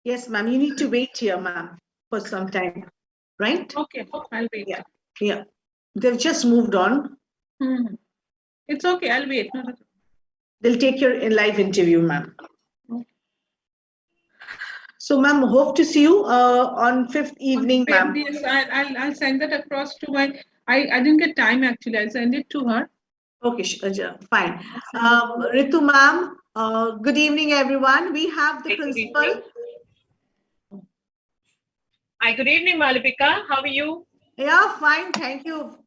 Yes, ma'am. You need to wait here, ma'am, for some time, right? Okay, I'll wait. Yeah, yeah. They've just moved on. It's okay, I'll wait. They'll take your live interview, ma'am. So, ma'am, hope to see you on 5th evening, ma'am. Yes, I'll send that across to my. I didn't get time actually. I'll send it to her. Okay, fine. Ritu, ma'am, good evening, everyone. We have the principal. Hi, good evening, Malvika. How are you? Yeah, fine. Thank you.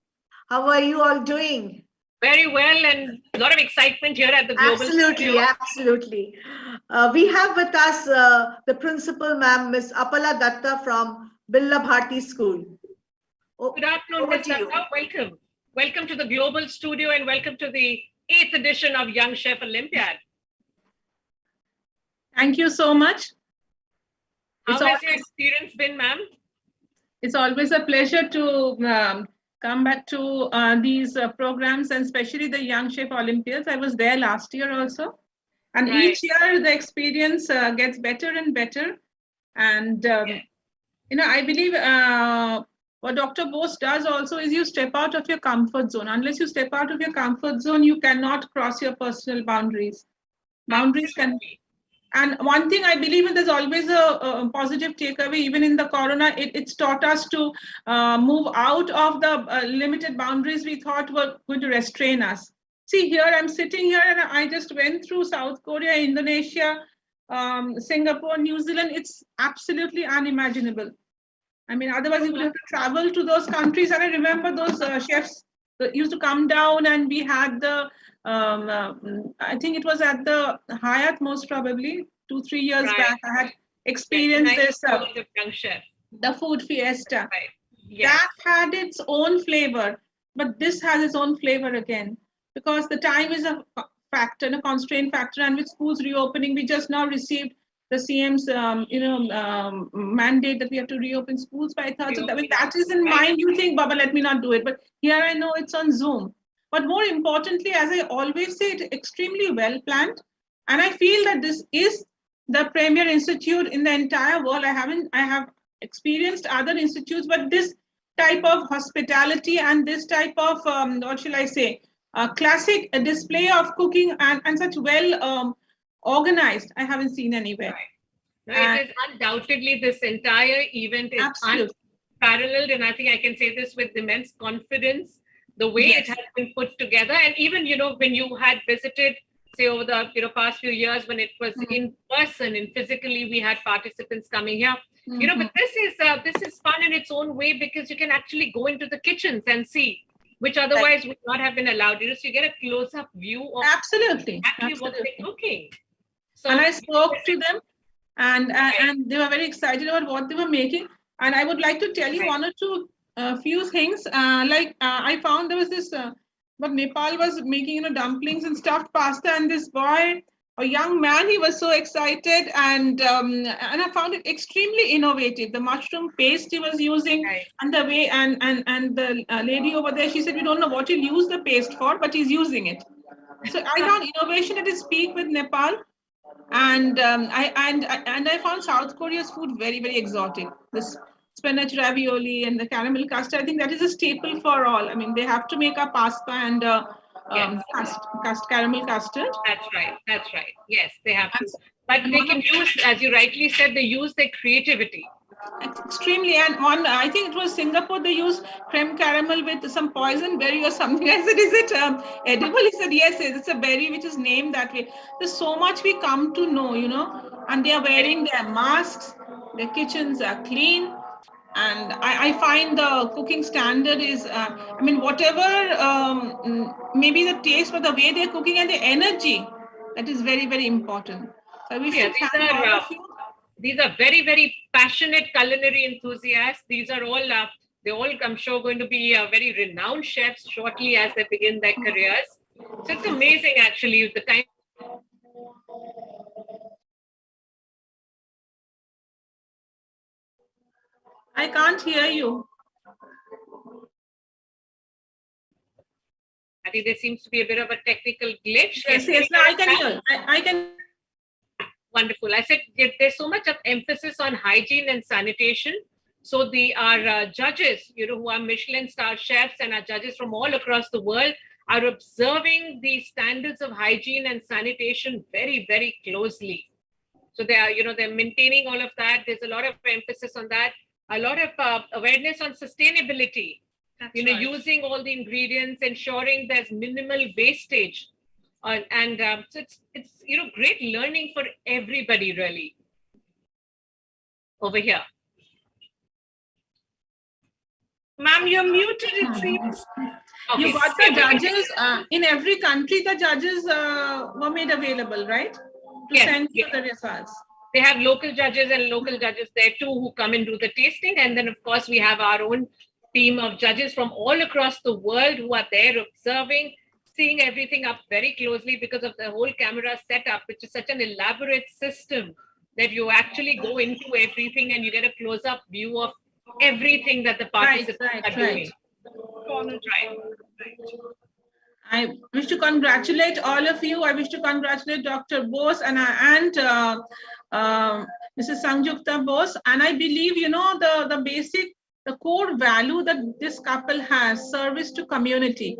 How are you all doing? Very well, and a lot of excitement here at the Global Absolutely, Studio. absolutely. We have with us the principal, ma'am, Miss Apala Datta from Billa Bharti School. Good afternoon, Ms. Datta. Welcome. Welcome to the Global Studio and welcome to the 8th edition of Young Chef Olympiad. Thank you so much. How has your experience been, ma'am? It's always a pleasure to come back to these programs, and especially the Young Chef Olympiads. I was there last year also. And each year the experience gets better and better. And, I believe what Dr. Bose does also is you step out of your comfort zone. Unless you step out of your comfort zone, you cannot cross your personal boundaries. Boundaries can be. And one thing I believe in, there's always a positive takeaway. Even in the corona, it's taught us to move out of the limited boundaries we thought were going to restrain us. See, here I'm sitting here and I just went through South Korea, Indonesia, Singapore, New Zealand. It's absolutely unimaginable. I mean, otherwise you would have to travel to those countries. And I remember those chefs that used to come down, and we had the, I think it was at the Hyatt, most probably 2-3 years back. I had experienced this, the food fiesta. That had its own flavor, but this has its own flavor again, because the time is a factor, a constraint factor, and with schools reopening, we just now received the CM's, mandate that we have to reopen schools by 3rd. So that is in mind, you think, Baba, let me not do it. But here I know it's on Zoom. But more importantly, as I always say, it's extremely well planned. And I feel that this is the premier institute in the entire world. I have experienced other institutes, but this type of hospitality and this type of, what shall I say, classic display of cooking and such well organized, I haven't seen anywhere. No, it is undoubtedly, this entire event is unparalleled, and I think I can say this with immense confidence, the way it has been put together. And even, when you had visited, say, over the past few years, when it was in person and physically, we had participants coming here. But this is fun in its own way, because you can actually go into the kitchens and see, which otherwise would not have been allowed. So you get a close-up view of exactly what they're cooking. So, and I spoke to them, and they were very excited about what they were making. And I would like to tell you one or two few things. I found there was this, but Nepal was making dumplings and stuffed pasta, and this boy, a young man, he was so excited, and I found it extremely innovative. The mushroom paste he was using, and the way and the lady over there, she said, we don't know what he'll use the paste for, but he's using it. So I found innovation at its peak with Nepal. And I found South Korea's food very, very exotic. This spinach ravioli and the caramel custard, I think that is a staple for all. I mean, they have to make a pasta and caramel custard. That's right. Yes, they have to. But they can use, as you rightly said, they use their creativity. Extremely. And I think it was Singapore, they used creme caramel with some poison berry or something. I said, is it edible? He said, yes, it's a berry which is named that way. There's so much we come to know, and they are wearing their masks, their kitchens are clean. And I find the cooking standard is, whatever, maybe the taste, but the way they're cooking and the energy, that is very, very important. So we should thank all of you. These are very, very passionate culinary enthusiasts. These are all, they're all, I'm sure, going to be very renowned chefs shortly as they begin their careers. So it's amazing, actually, the kind. I can't hear you. I think there seems to be a bit of a technical glitch. Yes, now I can hear. I can. Wonderful. I said there's so much of emphasis on hygiene and sanitation. So our judges, who are Michelin star chefs and our judges from all across the world are observing the standards of hygiene and sanitation very, very closely. So they are, they're maintaining all of that. There's a lot of emphasis on that. A lot of awareness on sustainability. That's right. Using all the ingredients, ensuring there's minimal wastage. So it's great learning for everybody really. Over here. Ma'am, you're muted, it seems. Okay. You got the judges, in every country, the judges were made available, right? To send you the results. They have local judges and local judges there too who come and do the tasting. And then, of course, we have our own team of judges from all across the world who are there observing, seeing everything up very closely because of the whole camera setup, which is such an elaborate system that you actually go into everything and you get a close-up view of everything that the participants are doing. I wish to congratulate all of you. I wish to congratulate Dr. Bose and Mrs. Sanjukta Bose. And I believe, the basic, the core value that this couple has, service to community,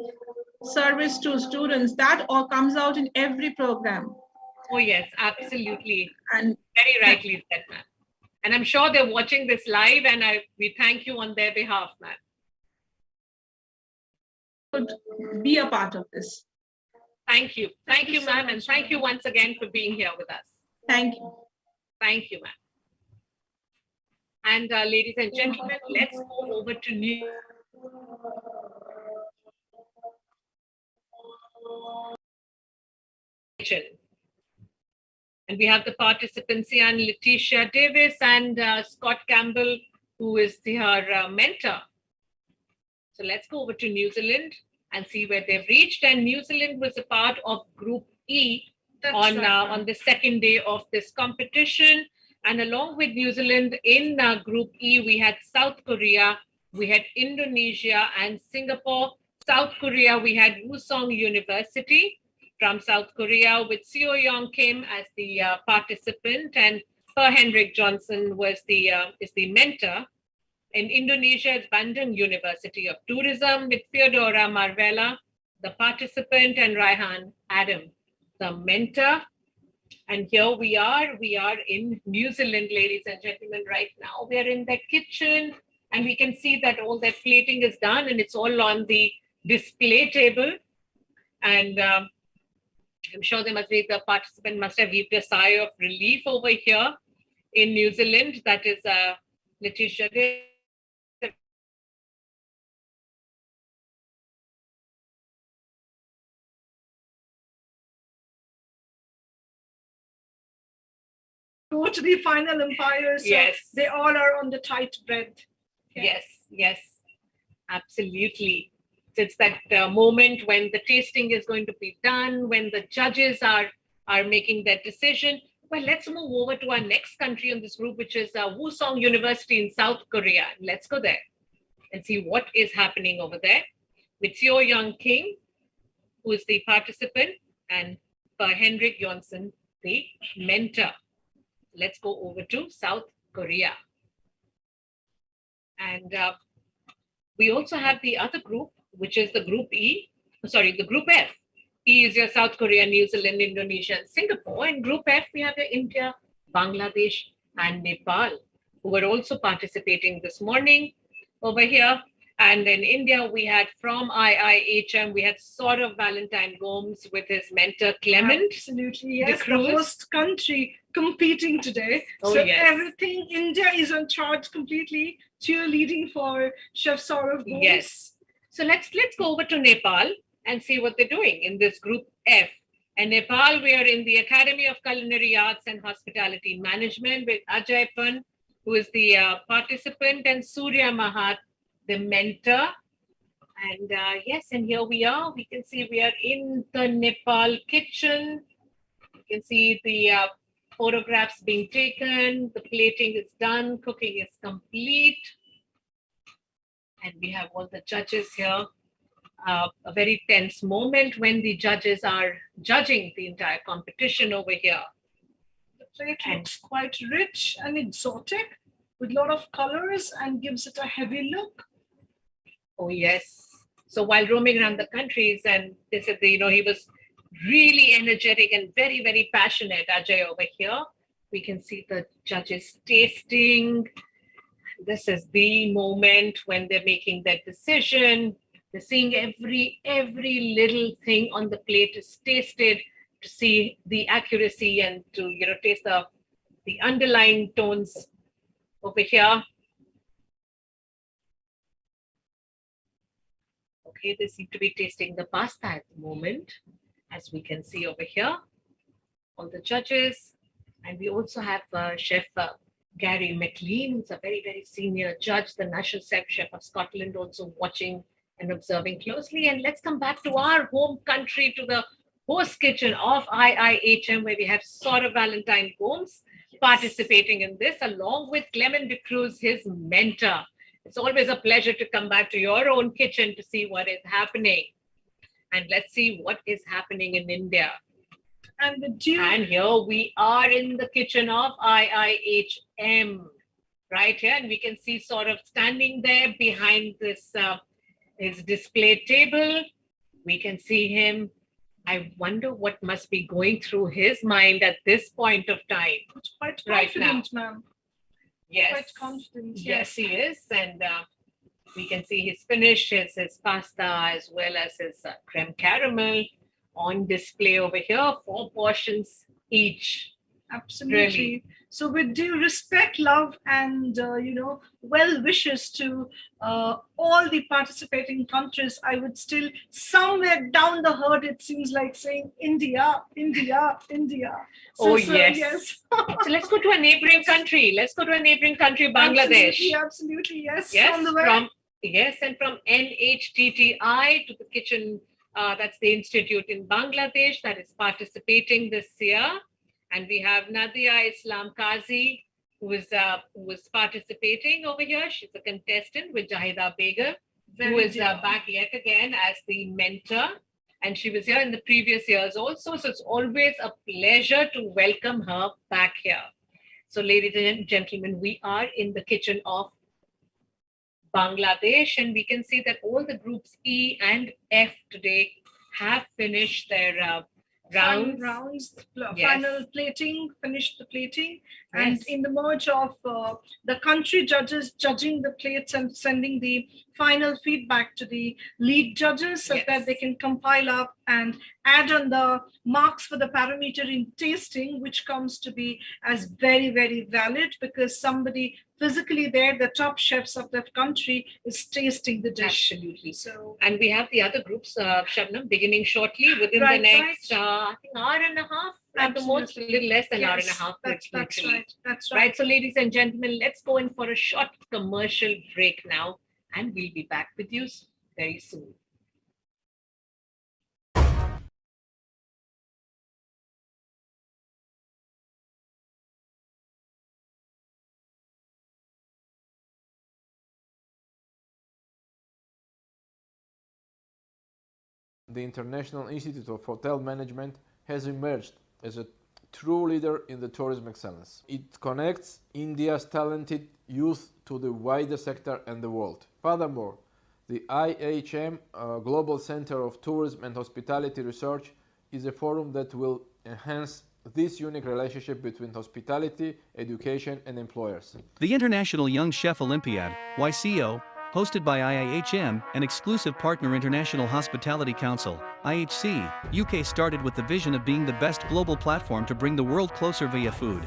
service to students, that all comes out in every program. Oh, yes, absolutely. And very rightly said, ma'am. And I'm sure they're watching this live, and we thank you on their behalf, ma'am. Be a part of this. Thank you. Thank you, ma'am. And thank you once again for being here with us. Thank you. Thank you, ma'am. And ladies and gentlemen, let's go over to New And we have the participants here, and Letitia Davis and Scott Campbell, who is her mentor. So let's go over to New Zealand and see where they've reached. And New Zealand was a part of Group E on the second day of this competition. And along with New Zealand in Group E, we had South Korea, we had Indonesia and Singapore. South Korea, we had Wusong University from South Korea with Seo Young Kim as the participant, and Per Hendrik Johnson was is the mentor. In Indonesia, it's Bandung University of Tourism with Theodora Marvella, the participant, and Raihan Adam, the mentor. And here we are in New Zealand, ladies and gentlemen, right now. We are in the kitchen, and we can see that all that plating is done, and it's all on the display table. And I'm sure the participant must have heaved a sigh of relief over here in New Zealand. That is Letitia. Go to the final umpires. Yes. They all are on the tight bread. Yes, absolutely. It's that moment when the tasting is going to be done, when the judges are making their decision. Well, let's move over to our next country in this group, which is Wusong University in South Korea. Let's go there and see what is happening over there with Seo Young Kim, who is the participant, and Per Hendrik Johnson, the mentor. Let's go over to South Korea. And we also have the other group, which is the Group the Group F. E is your South Korea, New Zealand, Indonesia, and Singapore. And Group F, we have India, Bangladesh, and Nepal, who were also participating this morning over here. And in India, we had from IIHM, we had Saurav Valentine Gomes with his mentor Clement. Absolutely, yes. The host country competing today. Oh, so yes. Everything, India is on charge completely, cheerleading for Chef Saurav Gomes. Yes. So let's go over to Nepal and see what they're doing in this Group F. And Nepal, we are in the Academy of Culinary Arts and Hospitality Management with Ajay Pan, who is the participant, and Surya Mahat, the mentor. And yes, and here we are. We can see we are in the Nepal kitchen. You can see the photographs being taken. The plating is done. Cooking is complete. And we have all the judges here. A very tense moment when the judges are judging the entire competition over here. The plate looks quite rich and exotic with a lot of colors and gives it a heavy look. Oh, yes. So while roaming around the countries, and they said, that, he was really energetic and very, very passionate, Ajay, over here. We can see the judges tasting. This is the moment when they're making their decision. They're seeing every little thing on the plate is tasted to see the accuracy and to, taste the underlying tones over here. Okay, they seem to be tasting the pasta at the moment, as we can see over here, all the judges. And we also have Chef Gary McLean, who's a very, very senior judge, the National Chef of Scotland, also watching and observing closely. And let's come back to our home country, to the host kitchen of IIHM, where we have Sora Valentine Gomes participating in this, along with Clement de Cruz, his mentor. It's always a pleasure to come back to your own kitchen to see what is happening. And let's see what is happening in India. And here we are in the kitchen of IIHM, right here. And we can see sort of standing there behind this his display table. We can see him. I wonder what must be going through his mind at this point of time. Quite right confident, now. ma'am. Yes. Quite confident. Yes, he is. And we can see his finish, his pasta, as well as his creme caramel on display over here, 4 portions each. Absolutely. Really. So with due respect, love, and well wishes to all the participating countries, I would still, somewhere down the herd, it seems like saying India, India, India. So, yes. So let's go to a neighboring country. Let's go to a neighboring country, Bangladesh. Absolutely, yes. Yes, On the way. and from NHTTI to the kitchen, that's the institute in Bangladesh that is participating this year. And we have Nadia Islam Qazi, who is participating over here. She's a contestant with Jahida Begum, who is back yet again as the mentor. And she was here in the previous years also. So it's always a pleasure to welcome her back here. So ladies and gentlemen, we are in the kitchen of Bangladesh, and we can see that all the groups E and F today have finished their rounds. Final plating, finished the plating, and Yes. in the merge of the country judges judging the plates and sending the final feedback to the lead judges so that they can compile up and add on the marks for the parameter in tasting, which comes to be as very, very valid because somebody physically there, the top chefs of that country, is tasting the dish. Absolutely. So, and we have the other groups, Shabnam, beginning shortly within the Right, next, I think, hour and a half, at the most, a little less than hour and a Yes, half. That's literally. right. That's Right. right. So, ladies and gentlemen, let's go in for a short commercial break now, and we'll be back with you very soon. The International Institute of Hotel Management has emerged as a true leader in the tourism excellence. It connects India's talented youth to the wider sector and the world. Furthermore, the IHM Global Center of Tourism and Hospitality Research is a forum that will enhance this unique relationship between hospitality, education, and employers. The International Young Chef Olympiad, YCO, hosted by IIHM, an exclusive partner International Hospitality Council, IHC, UK, started with the vision of being the best global platform to bring the world closer via food.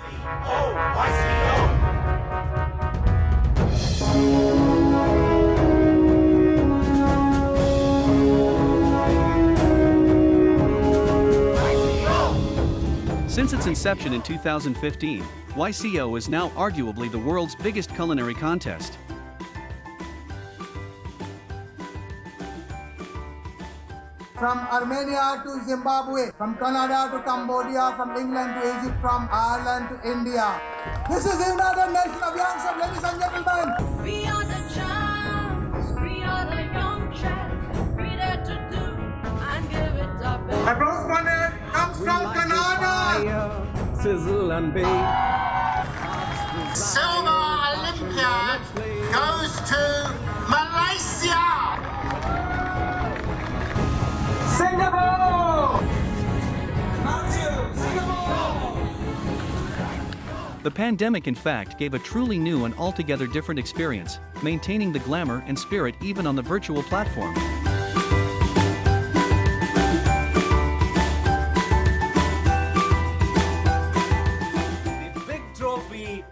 Since its inception in 2015, YCO is now arguably the world's biggest culinary contest. From Armenia to Zimbabwe, from Canada to Cambodia, from England to Egypt, from Ireland to India. This is the United Nations of Young Chefs, ladies and gentlemen. We are the champs, we are the young chefs, ready to do and give it our best. My bronze winner comes from Canada. sizzle and bake. Silver Olympiad goes to Malaysia. Singapore. The pandemic, in fact, gave a truly new and altogether different experience, maintaining the glamour and spirit even on the virtual platform. The big trophy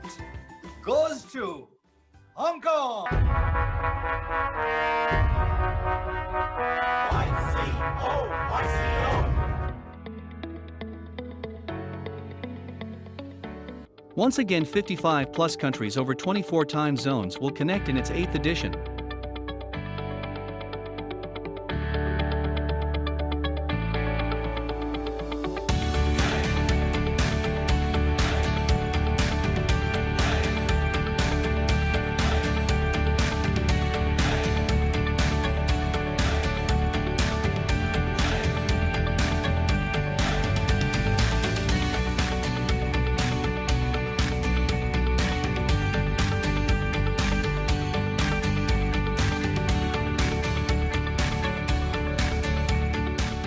goes to Hong Kong. YCO. Once again, 55 plus countries over 24 time zones will connect in its 8th edition.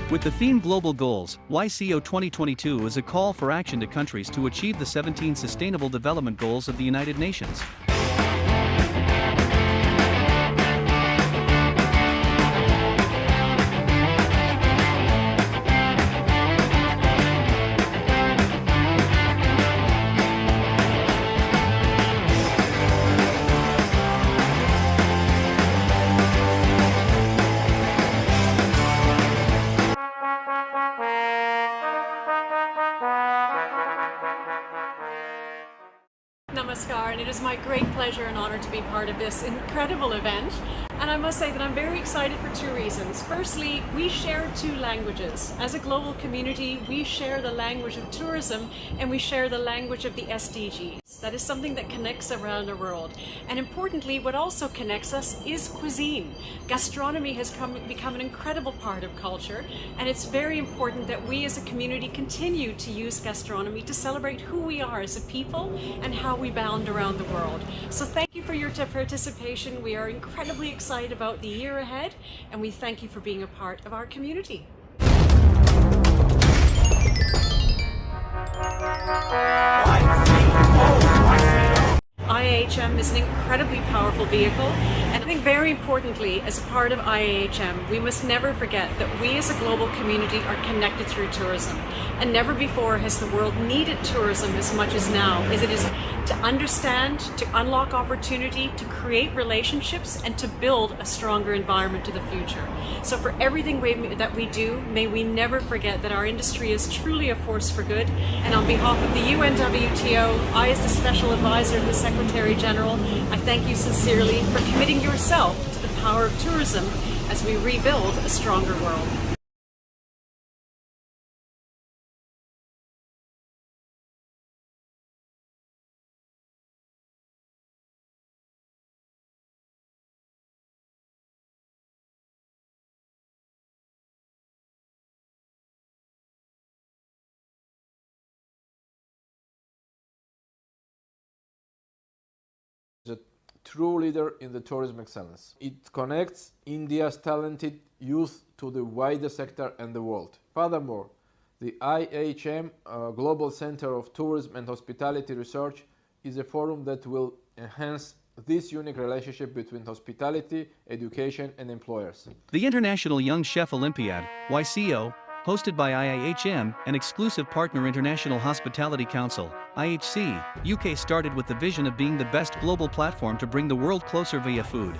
With the theme Global Goals, YCO 2022 is a call for action to countries to achieve the 17 Sustainable Development Goals of the United Nations. Namaskar, and it is my great pleasure and honor to be part of this incredible event. And I must say that I'm very excited for two reasons. Firstly, we share two languages. As a global community, we share the language of tourism and we share the language of the SDGs. That is something that connects around the world. And importantly, what also connects us is cuisine. Gastronomy has become an incredible part of culture, and it's very important that we as a community continue to use gastronomy to celebrate who we are as a people and how we bound around the world. So thank you for your participation. We are incredibly excited about the year ahead, and we thank you for being a part of our community. IAHM is an incredibly powerful vehicle, and I think very importantly, as a part of IAHM, we must never forget that we as a global community are connected through tourism. And never before has the world needed tourism as much as now, as it is to understand, to unlock opportunity, to create relationships, and to build a stronger environment to the future. So for everything that we do, may we never forget that our industry is truly a force for good. And on behalf of the UNWTO, I as the Special Advisor to the Secretary General, I thank you sincerely for committing yourself to the power of tourism as we rebuild a stronger world. A true leader in the tourism excellence. It connects India's talented youth to the wider sector and the world. Furthermore, the IHM Global Center of Tourism and Hospitality Research is a forum that will enhance this unique relationship between hospitality, education, and employers. The International Young Chef Olympiad, YCO, hosted by IIHM, an exclusive partner International Hospitality Council, IHC, UK started with the vision of being the best global platform to bring the world closer via food.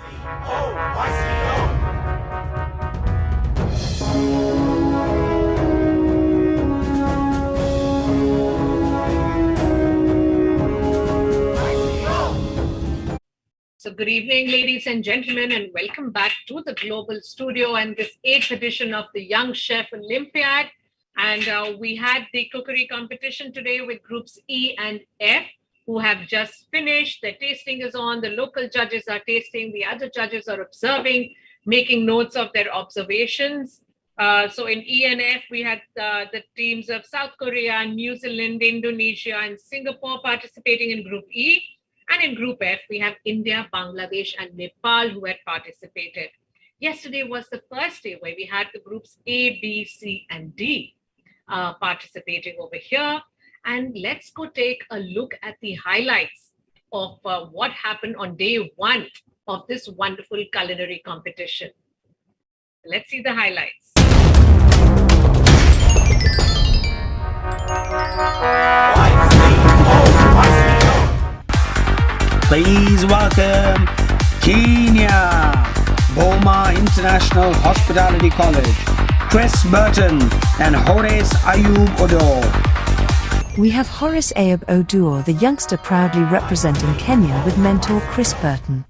So good evening, ladies and gentlemen, and welcome back to the Global Studio and this 8th edition of the Young Chef Olympiad. And we had the cookery competition today with groups E and F, who have just finished. The tasting is on. The local judges are tasting. The other judges are observing, making notes of their observations. So in ENF, we had the teams of South Korea, New Zealand, Indonesia, and Singapore participating in Group E. And in Group F, we have India, Bangladesh, and Nepal who had participated. Yesterday was the first day where we had the groups A, B, C, and D participating over here. And let's go take a look at the highlights of what happened on day one of this wonderful culinary competition. Let's see the highlights. Please welcome Kenya, Boma International Hospitality College, Chris Burton and Horace Ayub Odor. We have Horace Ayub Odur, the youngster proudly representing Kenya with mentor Chris Burton.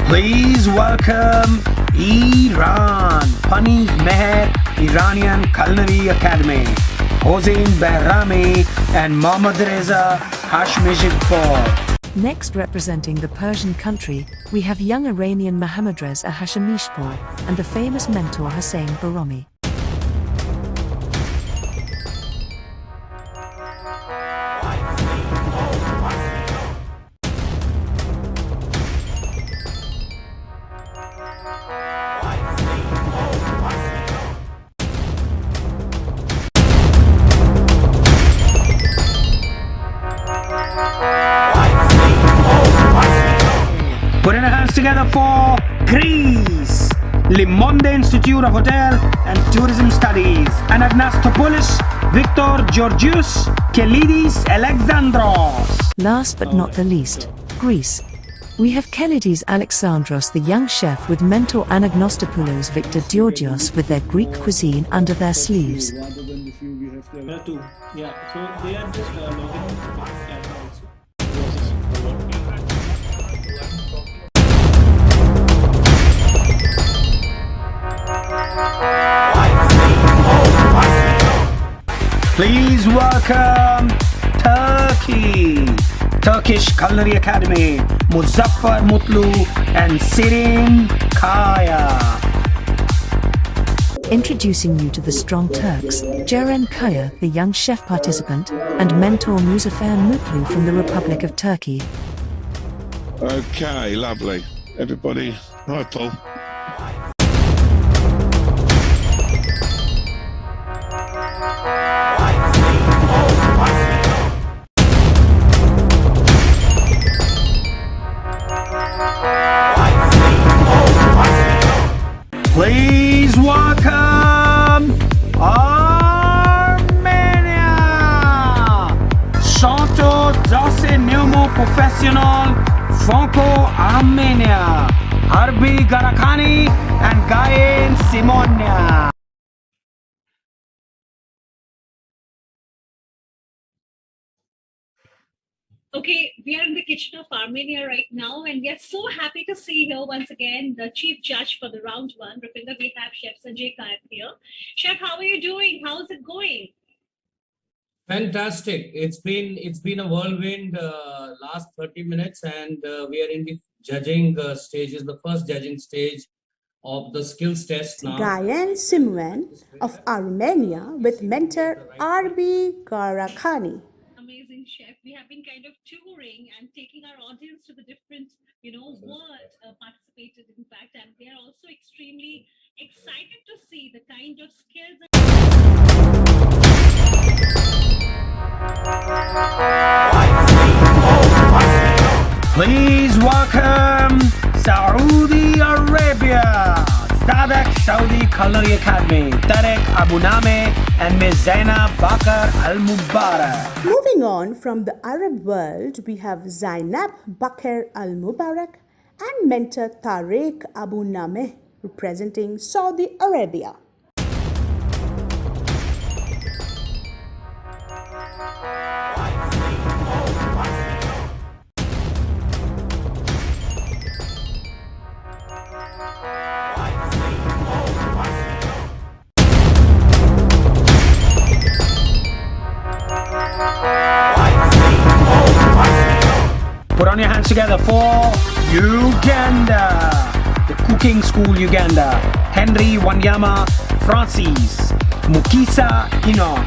Please welcome Iran, Panif Meher Iranian Culinary Academy, Hossein Behrami and Mohammad Reza Hashmishipur. Next, representing the Persian country, we have young Iranian Mohammad Reza Hashmishpur and the famous mentor Hussein Barami. Putting our hands together for Greece, Limonde Institute of Hotel and Tourism Studies, Anagnastopoulos, Victor Georgios, Kelidis Alexandros. Last but not the least, Greece. We have Kelidis Alexandros, the young chef with mentor Anagnostopoulos Victor Georgios with their Greek cuisine under their sleeves. There are two. Yeah, so they are just logging into the camera also. Please welcome Turkey, Turkish Culinary Academy, Muzaffar Mutlu and Sirin Kaya. Introducing you to the strong Turks, Ceren Kaya, the young chef participant, and mentor Muzaffar Mutlu from the Republic of Turkey. Okay, lovely. Everybody, hi Paul. Please welcome Armenia. Santo Dase Neumo Professional Franco Armenia, Harbi Garakani and Gayen Simonia. Okay, we are in the kitchen of Armenia right now, and we are so happy to see here once again the chief judge for the round one. Rupinder, we have Chef Sanjay Kayat here. Chef, how are you doing? How's it going? Fantastic. It's been a whirlwind last 30 minutes, and we are in the judging stages, the first judging stage of the skills test now. Gayen Simwen of Armenia with mentor Arbi Garakani. Amazing, Chef. We have been kind of touring and taking our audience to the different, world participated, in fact, and they are also extremely excited to see the kind of skills. Please welcome Saudi Arabia, Sadak Saudi Culinary Academy, Tarek Abu Name and Ms. Zainab Bakar Al Mubarak. Moving on from the Arab world, we have Zainab Bakar Al Mubarak and mentor Tarek Abu Name representing Saudi Arabia. hands together for Uganda. The Cooking School Uganda. Henry Wanyama Francis. Mukisa Enoch.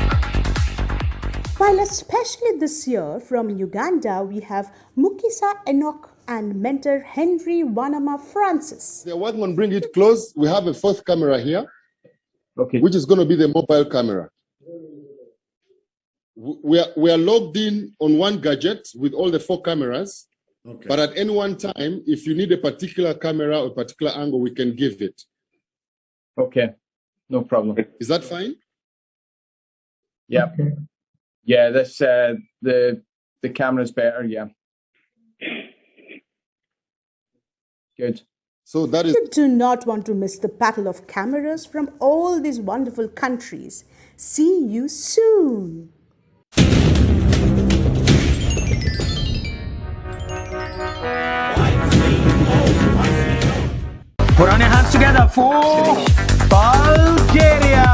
While especially this year from Uganda, we have Mukisa Enoch and mentor Henry Wanama Francis. They're working on bringing it close. We have a fourth camera here, which is going to be the mobile camera. We are logged in on one gadget with all the 4 cameras, but at any one time, if you need a particular camera or a particular angle, we can give it. Okay, no problem. Is that fine? Yeah. Okay. Yeah, that's the camera's better. Yeah. Good. So that is. You do not want to miss the battle of cameras from all these wonderful countries. See you soon. Put on your hands together for Bulgaria.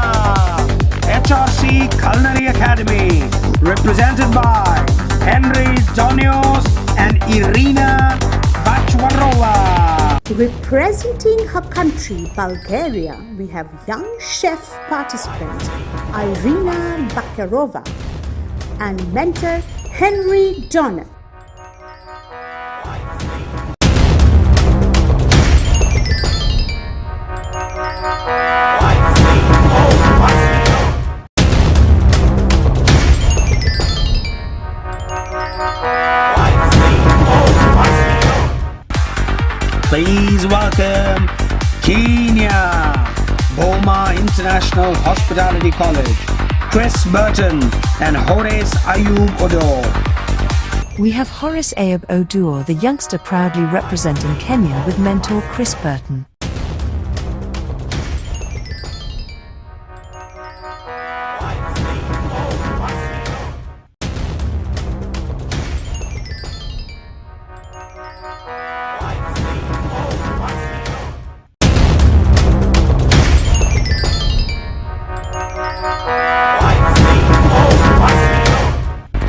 HRC Culinary Academy, represented by Henry Donios and Irina Bachwarova. Representing her country, Bulgaria, we have young chef participant Irina Bakarova and mentor Henry Donner. Please welcome Kenya, Boma International Hospitality College, Chris Burton and Horace Ayub Odo. We have Horace Ayub Oduor, the youngster proudly representing Kenya with mentor Chris Burton.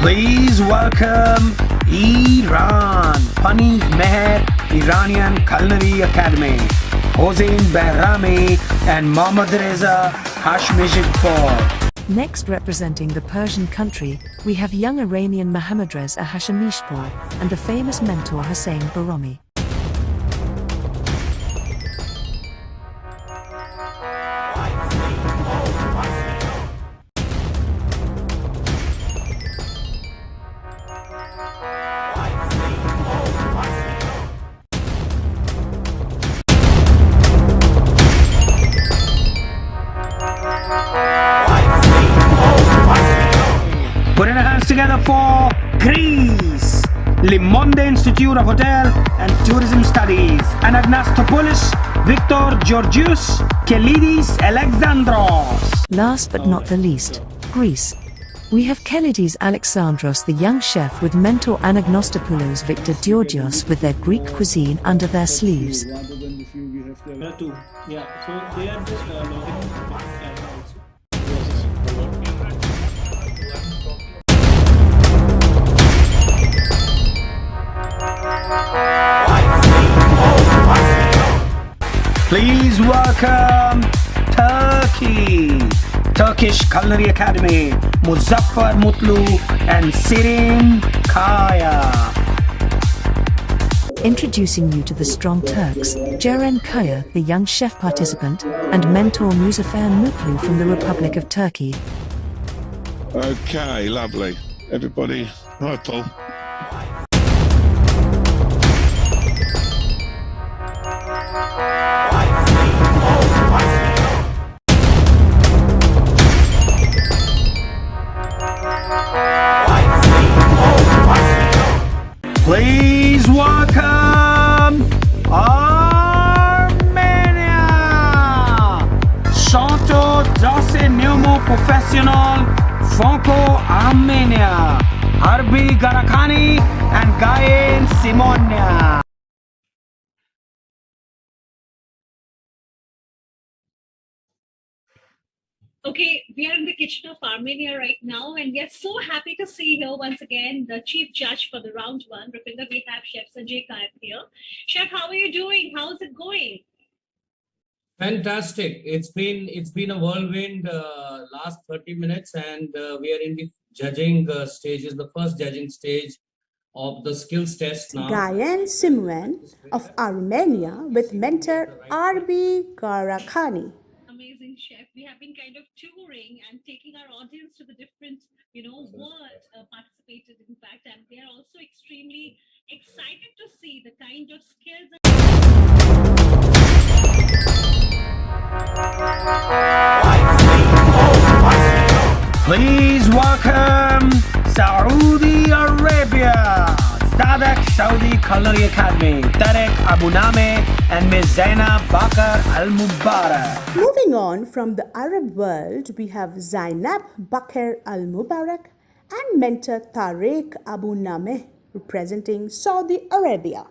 Please welcome Iran, Pani Meher Iranian Culinary Academy, Hossein Behrami and Mohammad Reza Hashmishipur. Next, representing the Persian country, we have young Iranian Mohammad Reza Hashmishpur and the famous mentor Hussein Bahrami. Putting our hands together for Greece, Limonde Institute of Hotel and Tourism Studies, Anagnastopoulos, Victor Georgios, Kelidis Alexandros. Last but not the least, Greece. We have Kelidis Alexandros, the young chef with mentor Anagnostopoulos Victor Georgios with their Greek cuisine under their sleeves. Rather than if we have the two. Yeah, so they are just logging in the camera also. Please welcome Turkey, Turkish Culinary Academy, Muzaffar Mutlu and Sirin Kaya. Introducing you to the strong Turks, Ceren Kaya, the young chef participant, and mentor Muzaffar Mutlu from the Republic of Turkey. Okay, lovely. Everybody, hi Paul. Please welcome Armenia. Santo Dase Neumo Professional Franco Armenia. Harbi Garakani and Gayen Simonia. Okay, we are in the kitchen of Armenia right now, and we are so happy to see here once again the chief judge for the round one. Rupinder, we have Chef Sanjay Kayat here. Chef, how are you doing? How's it going? Fantastic. It's been a whirlwind last 30 minutes, and we are in the judging stages, the first judging stage of the skills test now. Gayan Simwen of Armenia with mentor Arbi Garakhani. Amazing, Chef. We have been kind of touring and taking our audience to the different, world participated, in fact, and they are also extremely excited to see the kind of skills. Please welcome Saudi Arabia, Sadak Saudi Culinary Academy, Tarek Abu Nameh and Ms. Zainab Bakar Al Mubarak. Moving on from the Arab world, we have Zainab Bakar Al Mubarak and mentor Tarek Abu Nameh representing Saudi Arabia.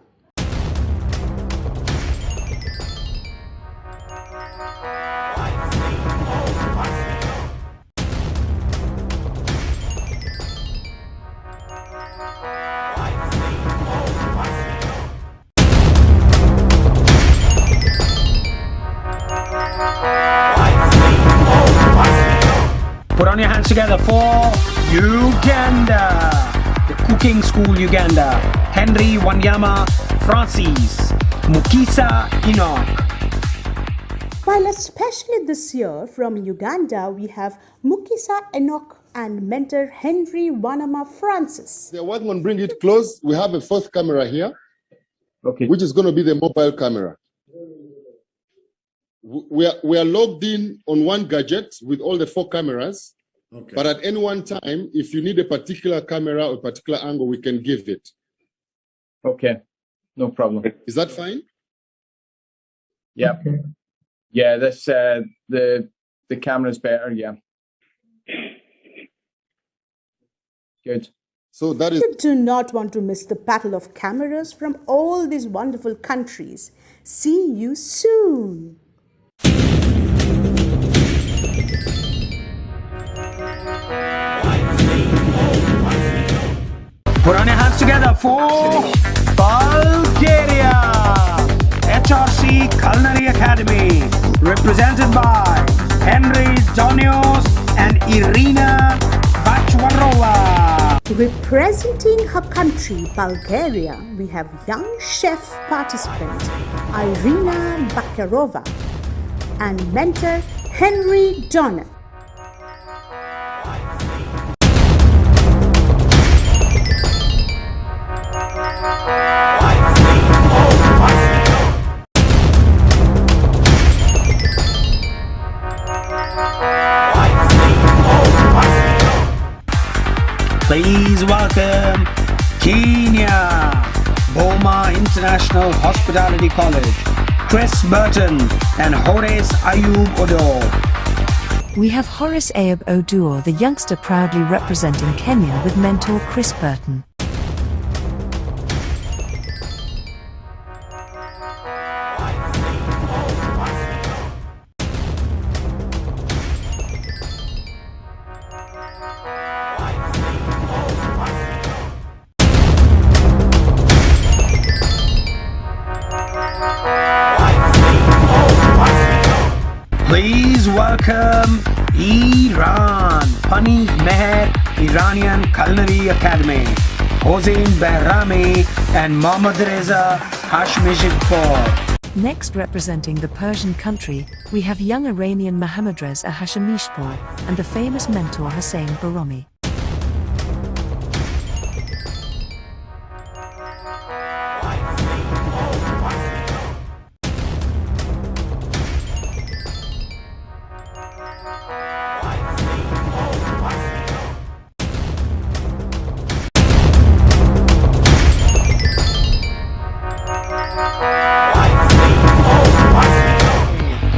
Put on your hands together for Uganda, the cooking school Uganda, Henry Wanyama Francis, Mukisa Enoch. While especially this year from Uganda, we have Mukisa Enoch and mentor Henry Wanyama Francis. They're working on bringing it close. We have a fourth camera here, which is going to be the mobile camera. We are logged in on one gadget with all the 4 cameras, but at any one time, if you need a particular camera or a particular angle, we can give it. Okay, no problem. Is that fine? Yeah. Okay. Yeah, this the camera's better. Yeah. Good. So that is. You do not want to miss the battle of cameras from all these wonderful countries. See you soon. Put on your hands together for Bulgaria, HRC Culinary Academy, represented by Henry Donios and Irina Bachwarova. Representing her country, Bulgaria, we have young chef participant Irina Bakarova and mentor Henry Donner. Please welcome Kenya, Boma International Hospitality College, Chris Burton and Horace Ayub Odo. We have Horace Ayub Oduor, the youngster proudly representing Kenya with mentor Chris Burton. Please welcome Iran, Pani Meher Iranian Culinary Academy, Hossein Behrami and Mohammad Reza Hashmishipur. Next, representing the Persian country, we have young Iranian Mohammad Reza Hashmishpur and the famous mentor Hossein Behrami.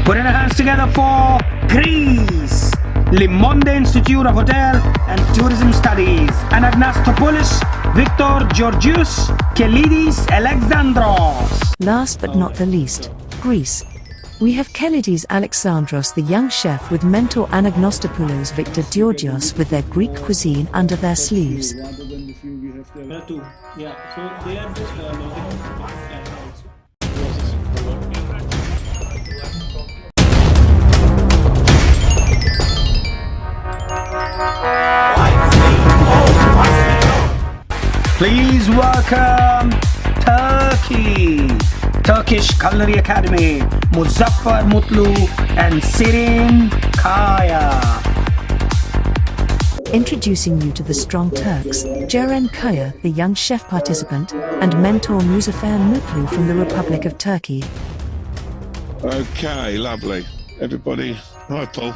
Putting our hands together for Greece, Limonde Institute of Hotel and Tourism Studies, Anagnastopoulos, Victor Georgios, Kelidis Alexandros. Last but not the least, Greece. We have Kennedy's Alexandros, the young chef, with mentor Anagnostopoulos Victor Georgios with their Greek cuisine under their sleeves. Rather than the few we have there. Two. Yeah. So they are just logging in also. Please welcome Turkey, Turkish Culinary Academy, Muzaffar Mutlu and Sirin Kaya. Introducing you to the strong Turks, Ceren Kaya, the young chef participant, and mentor Muzaffar Mutlu from the Republic of Turkey. Okay, lovely. Everybody, hi Paul.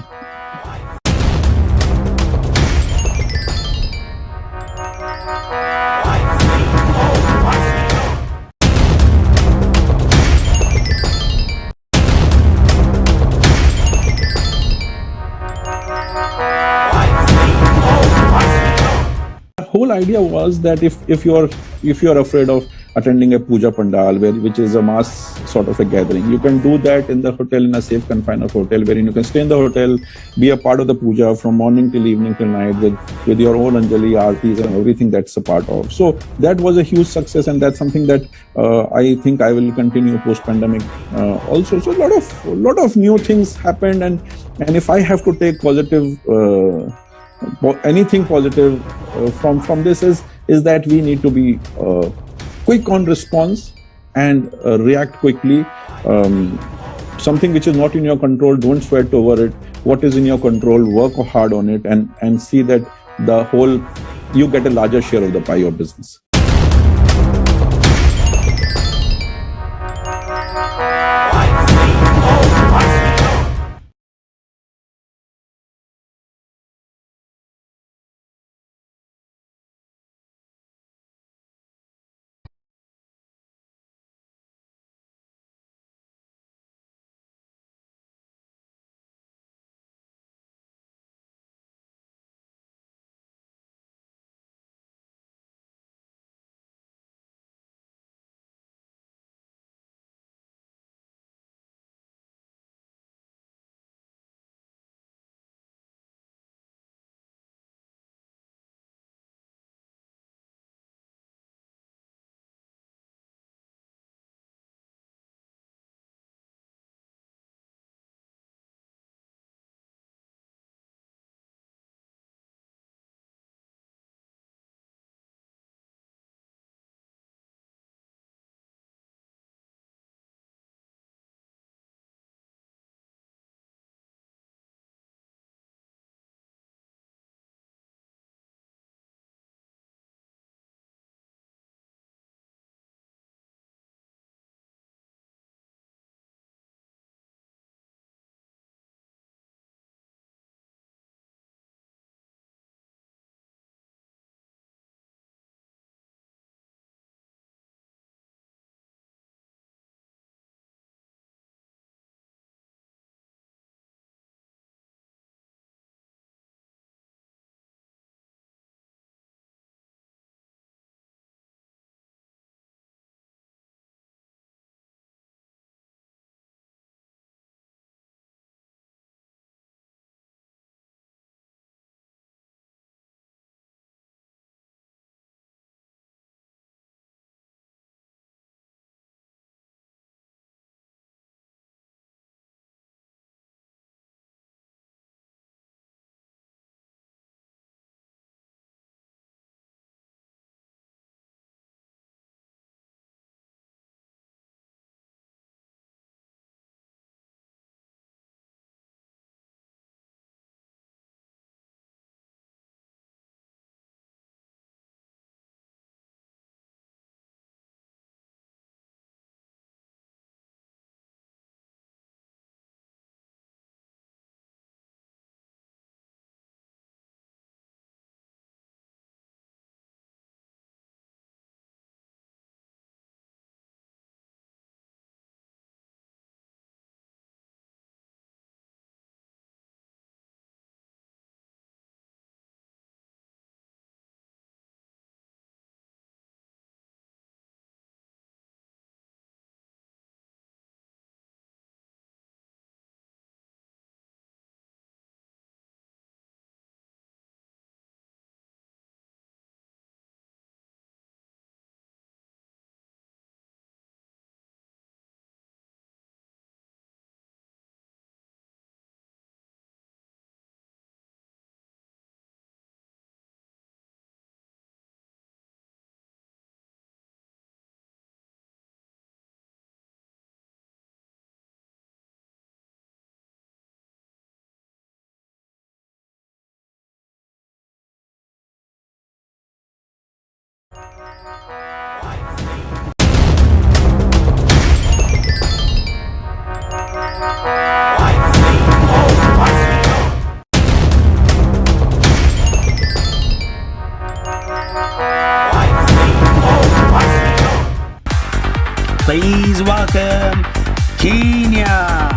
Whole idea was that if you're afraid of attending a puja pandal which is a mass sort of a gathering, you can do that in the hotel, in a safe confine of hotel, wherein you can stay in the hotel, be a part of the puja from morning till evening till night with your own anjali aartis and everything that's a part of. So that was a huge success, and that's something that I think I will continue post pandemic also. So a lot of new things happened, and if I have to take positive anything positive from this is that we need to be quick on response and react quickly. Something which is not in your control, don't sweat over it. What is in your control, work hard on it, and see that you get a larger share of the pie of business. welcome Kenya,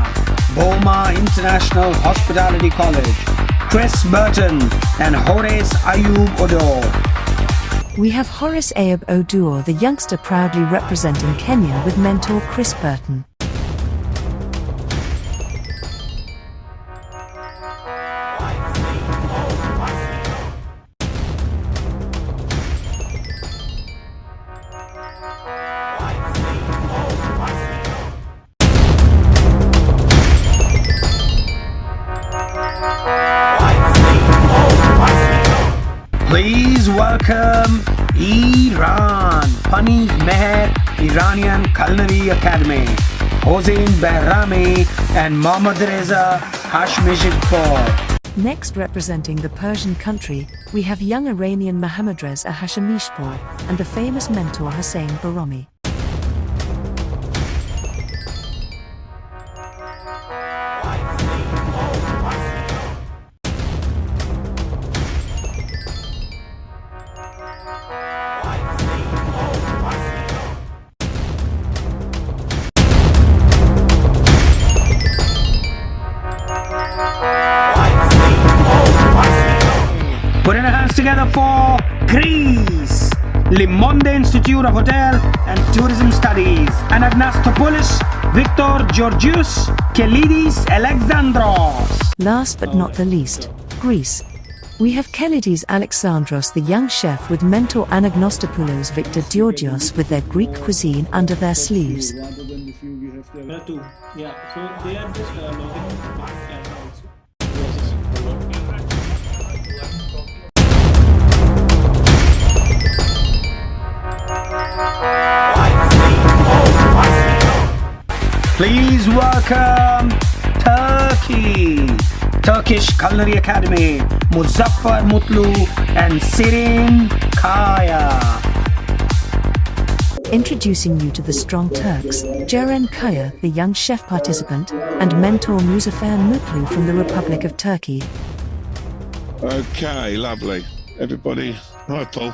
Boma International Hospitality College, Chris Burton and Horace Ayub Odo. We have Horace Ayub Oduor, the youngster proudly representing Kenya with mentor Chris Burton. Please welcome Iran, Panif Meher Iranian Culinary Academy, Hossein Behrami and Mohammad Reza Hashmishpour. Next, representing the Persian country, we have young Iranian Mohammad Reza Hashmishpour and the famous mentor Hossein Behrami. Putting our hands together for Greece, Limonde Institute of Hotel and Tourism Studies, Anagnastopoulos, Victor Georgios, Kelidis Alexandros. Last but not the least, Greece. We have Kelidis Alexandros, the young chef with mentor Anagnostopoulos Victor Georgios with their Greek cuisine under their sleeves. Yeah, so they are just logging in the camera also. Please welcome Turkey, Turkish Culinary Academy, Muzaffar Mutlu and Sirin Kaya. Introducing you to the strong Turks, Ceren Kaya, the young chef participant, and mentor Muzaffar Mutlu from the Republic of Turkey. Okay, lovely. Everybody, hi Paul.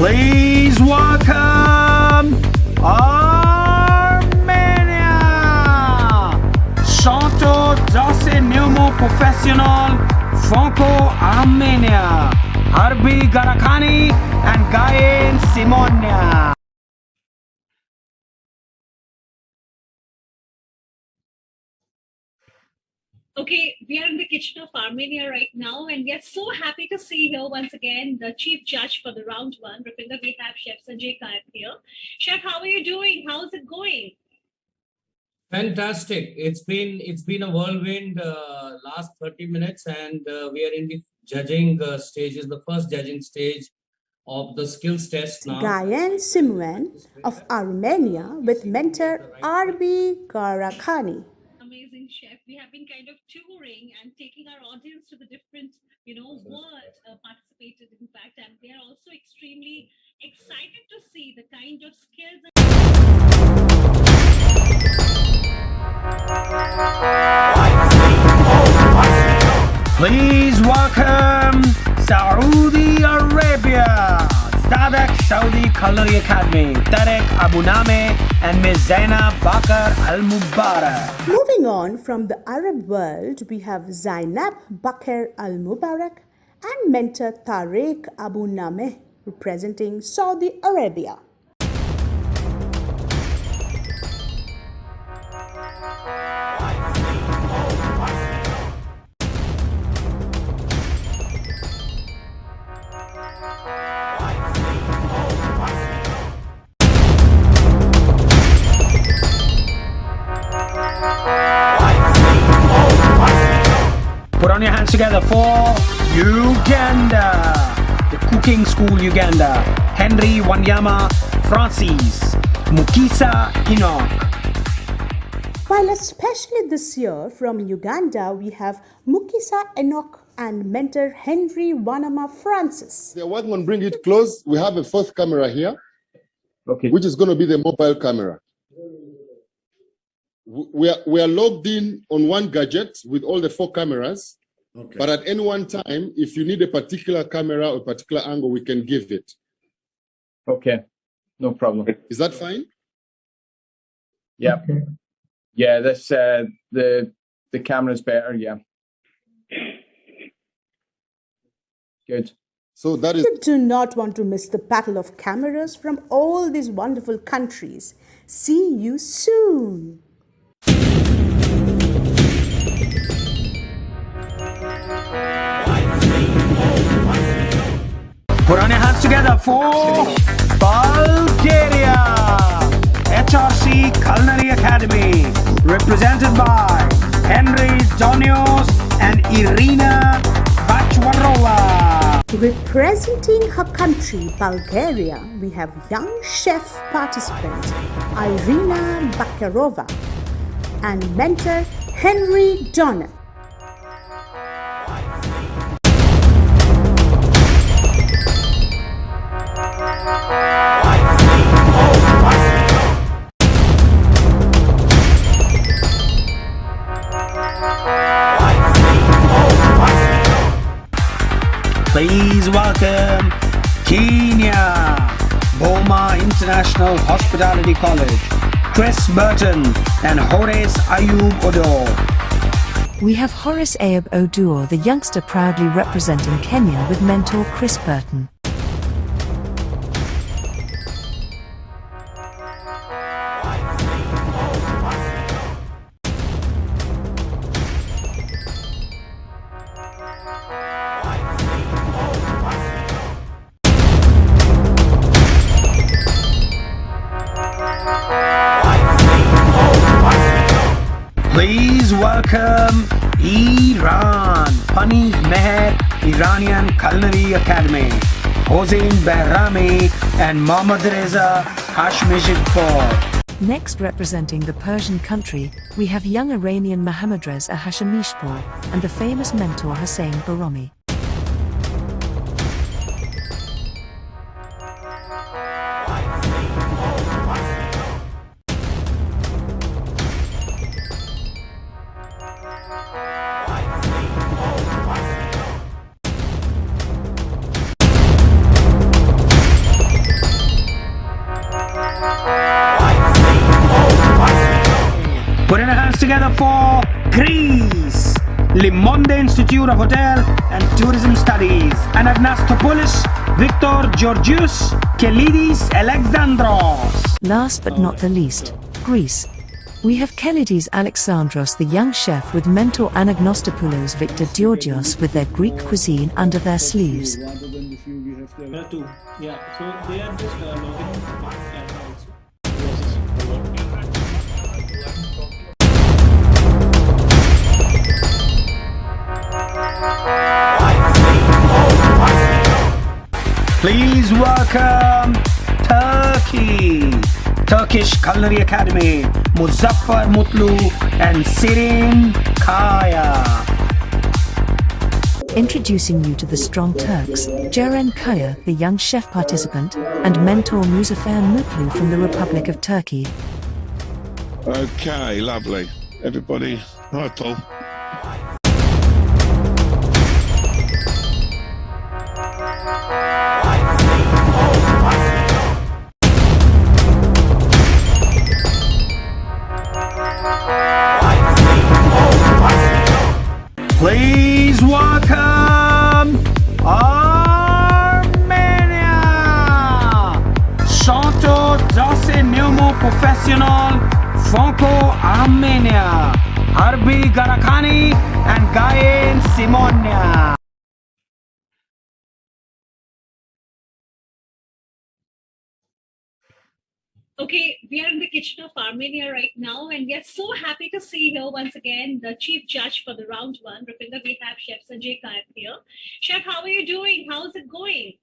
Please welcome Armenia. Santo Dase Neumo Professional Franco-Armenia, Harbi Garakani and Gayen Simonia. Okay, we are in the kitchen of Armenia right now, and we are so happy to see here once again the chief judge for the round one. Rupinder, we have Chef Sanjay Kaif here. Chef, how are you doing? How's it going? Fantastic. It's been a whirlwind last 30 minutes, and we are in the judging stages, the first judging stage of the skills test now. Gayen Simwen of Armenia with mentor Arbi Garakani. Amazing chef. We have been kind of touring and taking our audience to the different, world participated in fact, and they are also extremely excited to see the kind of skills. Please welcome Saudi Arabia, Sadak Saudi Culinary Academy, Tarek Abuname and Ms. Zainab Bakar Al Mubarak. Moving on from the Arab world, we have Zainab Bakar Al Mubarak and mentor Tarek Abuname representing Saudi Arabia. Put on your hands together for Uganda, the cooking school Uganda, Henry Wanyama Francis, Mukisa Enoch. While especially this year from Uganda, we have Mukisa Enoch and mentor Henry Wanyama Francis. They're working on bringing it close. We have a fourth camera here, which is going to be the mobile camera. we are logged in on one gadget with all the 4 cameras. Okay. But at any one time, if you need a particular camera or a particular angle, we can give it. Okay, no problem. Is that fine? Yeah. Okay. Yeah, this the camera's better. Yeah. Good. So that is. You do not want to miss the battle of cameras from all these wonderful countries. See you soon. Put on your hands together for Bulgaria. HRC Culinary Academy, represented by Henry Donios and Irina Bachwarova. Representing her country, Bulgaria, we have young chef participant Irina Bakarova and mentor Henry Donios. Please welcome Kenya, Boma International Hospitality College, Chris Burton and Horace Ayub Odor. We have Horace Ayub Odor, the youngster proudly representing Kenya with mentor Chris Burton. Please welcome Iran, Pani Meher Iranian Culinary Academy, Hossein Behrami and Mohammad Reza Hashmishipur. Next, representing the Persian country, we have young Iranian Mohammad Reza Hashmishpur and the famous mentor Hossein Behrami. Putting our hands together for Greece, Limonde Institute of Hotel and Tourism Studies, Anagnastopoulos, Victor Georgios, Kelidis Alexandros. Last but not the least, Greece. We have Kelidis Alexandros, the young chef with mentor Anagnostopoulos Victor Georgios with their Greek cuisine under their sleeves. Yeah, so they are just logging also. Please welcome Turkey, Turkish Culinary Academy, Muzaffar Mutlu and Sirin Kaya. Introducing you to the strong Turks, Ceren Kaya, the young chef participant, and mentor Muzaffar Mutlu from the Republic of Turkey. Okay, lovely. Everybody, hi Paul. Please welcome Armenia. Chanto Dase Nemo Professional Franco-Armenia, Harbi Garakani and Gayen Simonia. Okay, we are in the kitchen of Armenia right now, and we are so happy to see here once again the chief judge for the round one. Rupinder, we have Chef Sanjay Kaif here. Chef, how are you doing? How's it going?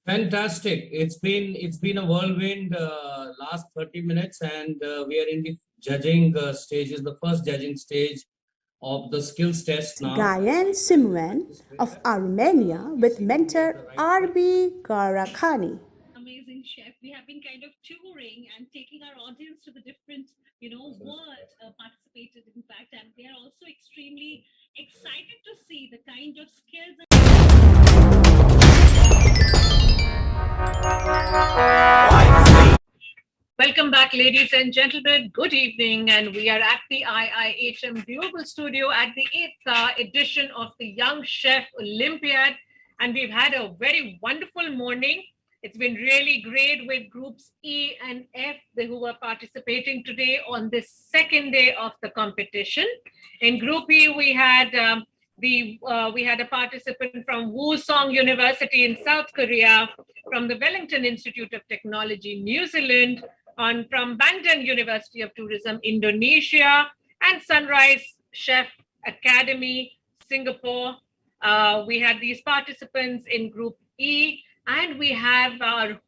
Fantastic. It's been a whirlwind last 30 minutes, and we are in the judging stages, the first judging stage of the skills test now. Gayen Simwen of Armenia with mentor Harbi Garakani. amazing chef. We have been kind of touring and taking our audience to the different, world participated, in fact, and they are also extremely excited to see the kind of skills. Welcome back, ladies and gentlemen. Good evening, and we are at the IIHM Global Studio at the 8th edition of the Young Chef Olympiad, and we've had a very wonderful morning. It's been really great with groups E and F who are participating today on this second day of the competition. In Group E, we had a participant from Woo-sung University in South Korea, from the Wellington Institute of Technology, New Zealand, from Bandung University of Tourism, Indonesia, and Sunrise Chef Academy, Singapore. We had these participants in Group E, and we have our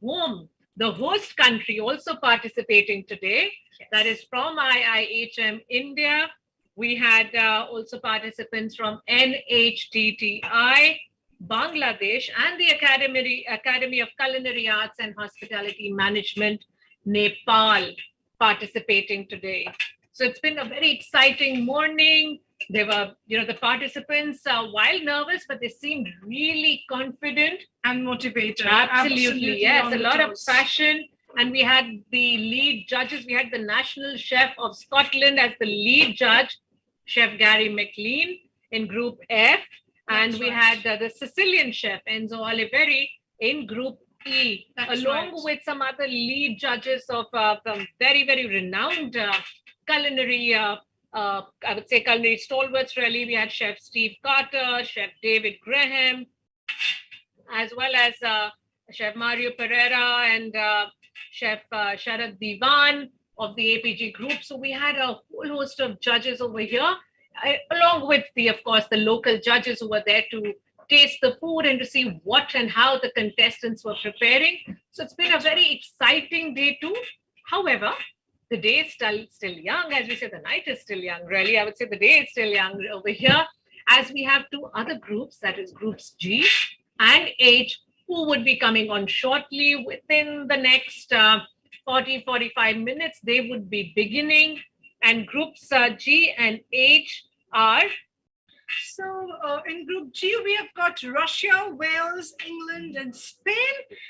the host country, also participating today. Yes. That is from IIHM India. We had also participants from NHTTI, Bangladesh, and the Academy of Culinary Arts and Hospitality Management, Nepal, participating today. So it's been a very exciting morning. They were, the participants, while nervous, but they seemed really confident and motivated. Absolutely, yes, a lot of passion. And we had the lead judges. We had the National Chef of Scotland as the lead judge, Chef Gary McLean, in Group F. And we had the Sicilian chef, Enzo Oliveri, in Group E, along with some other lead judges of some very, very renowned culinary, I would say culinary stalwarts, really. We had Chef Steve Carter, Chef David Graham, as well as Chef Mario Pereira and Chef Sharad Diwan of the APG group. So we had a whole host of judges over here, along with of course, the local judges who were there to taste the food and to see what and how the contestants were preparing. So it's been a very exciting day too. However, the day is still young. As we say, the night is still young, really. I would say the day is still young over here, as we have two other groups, that is Groups G and H, who would be coming on shortly. Within the next 40-45 minutes, they would be beginning. And Groups G and H are... So in Group G, we have got Russia, Wales, England, and Spain.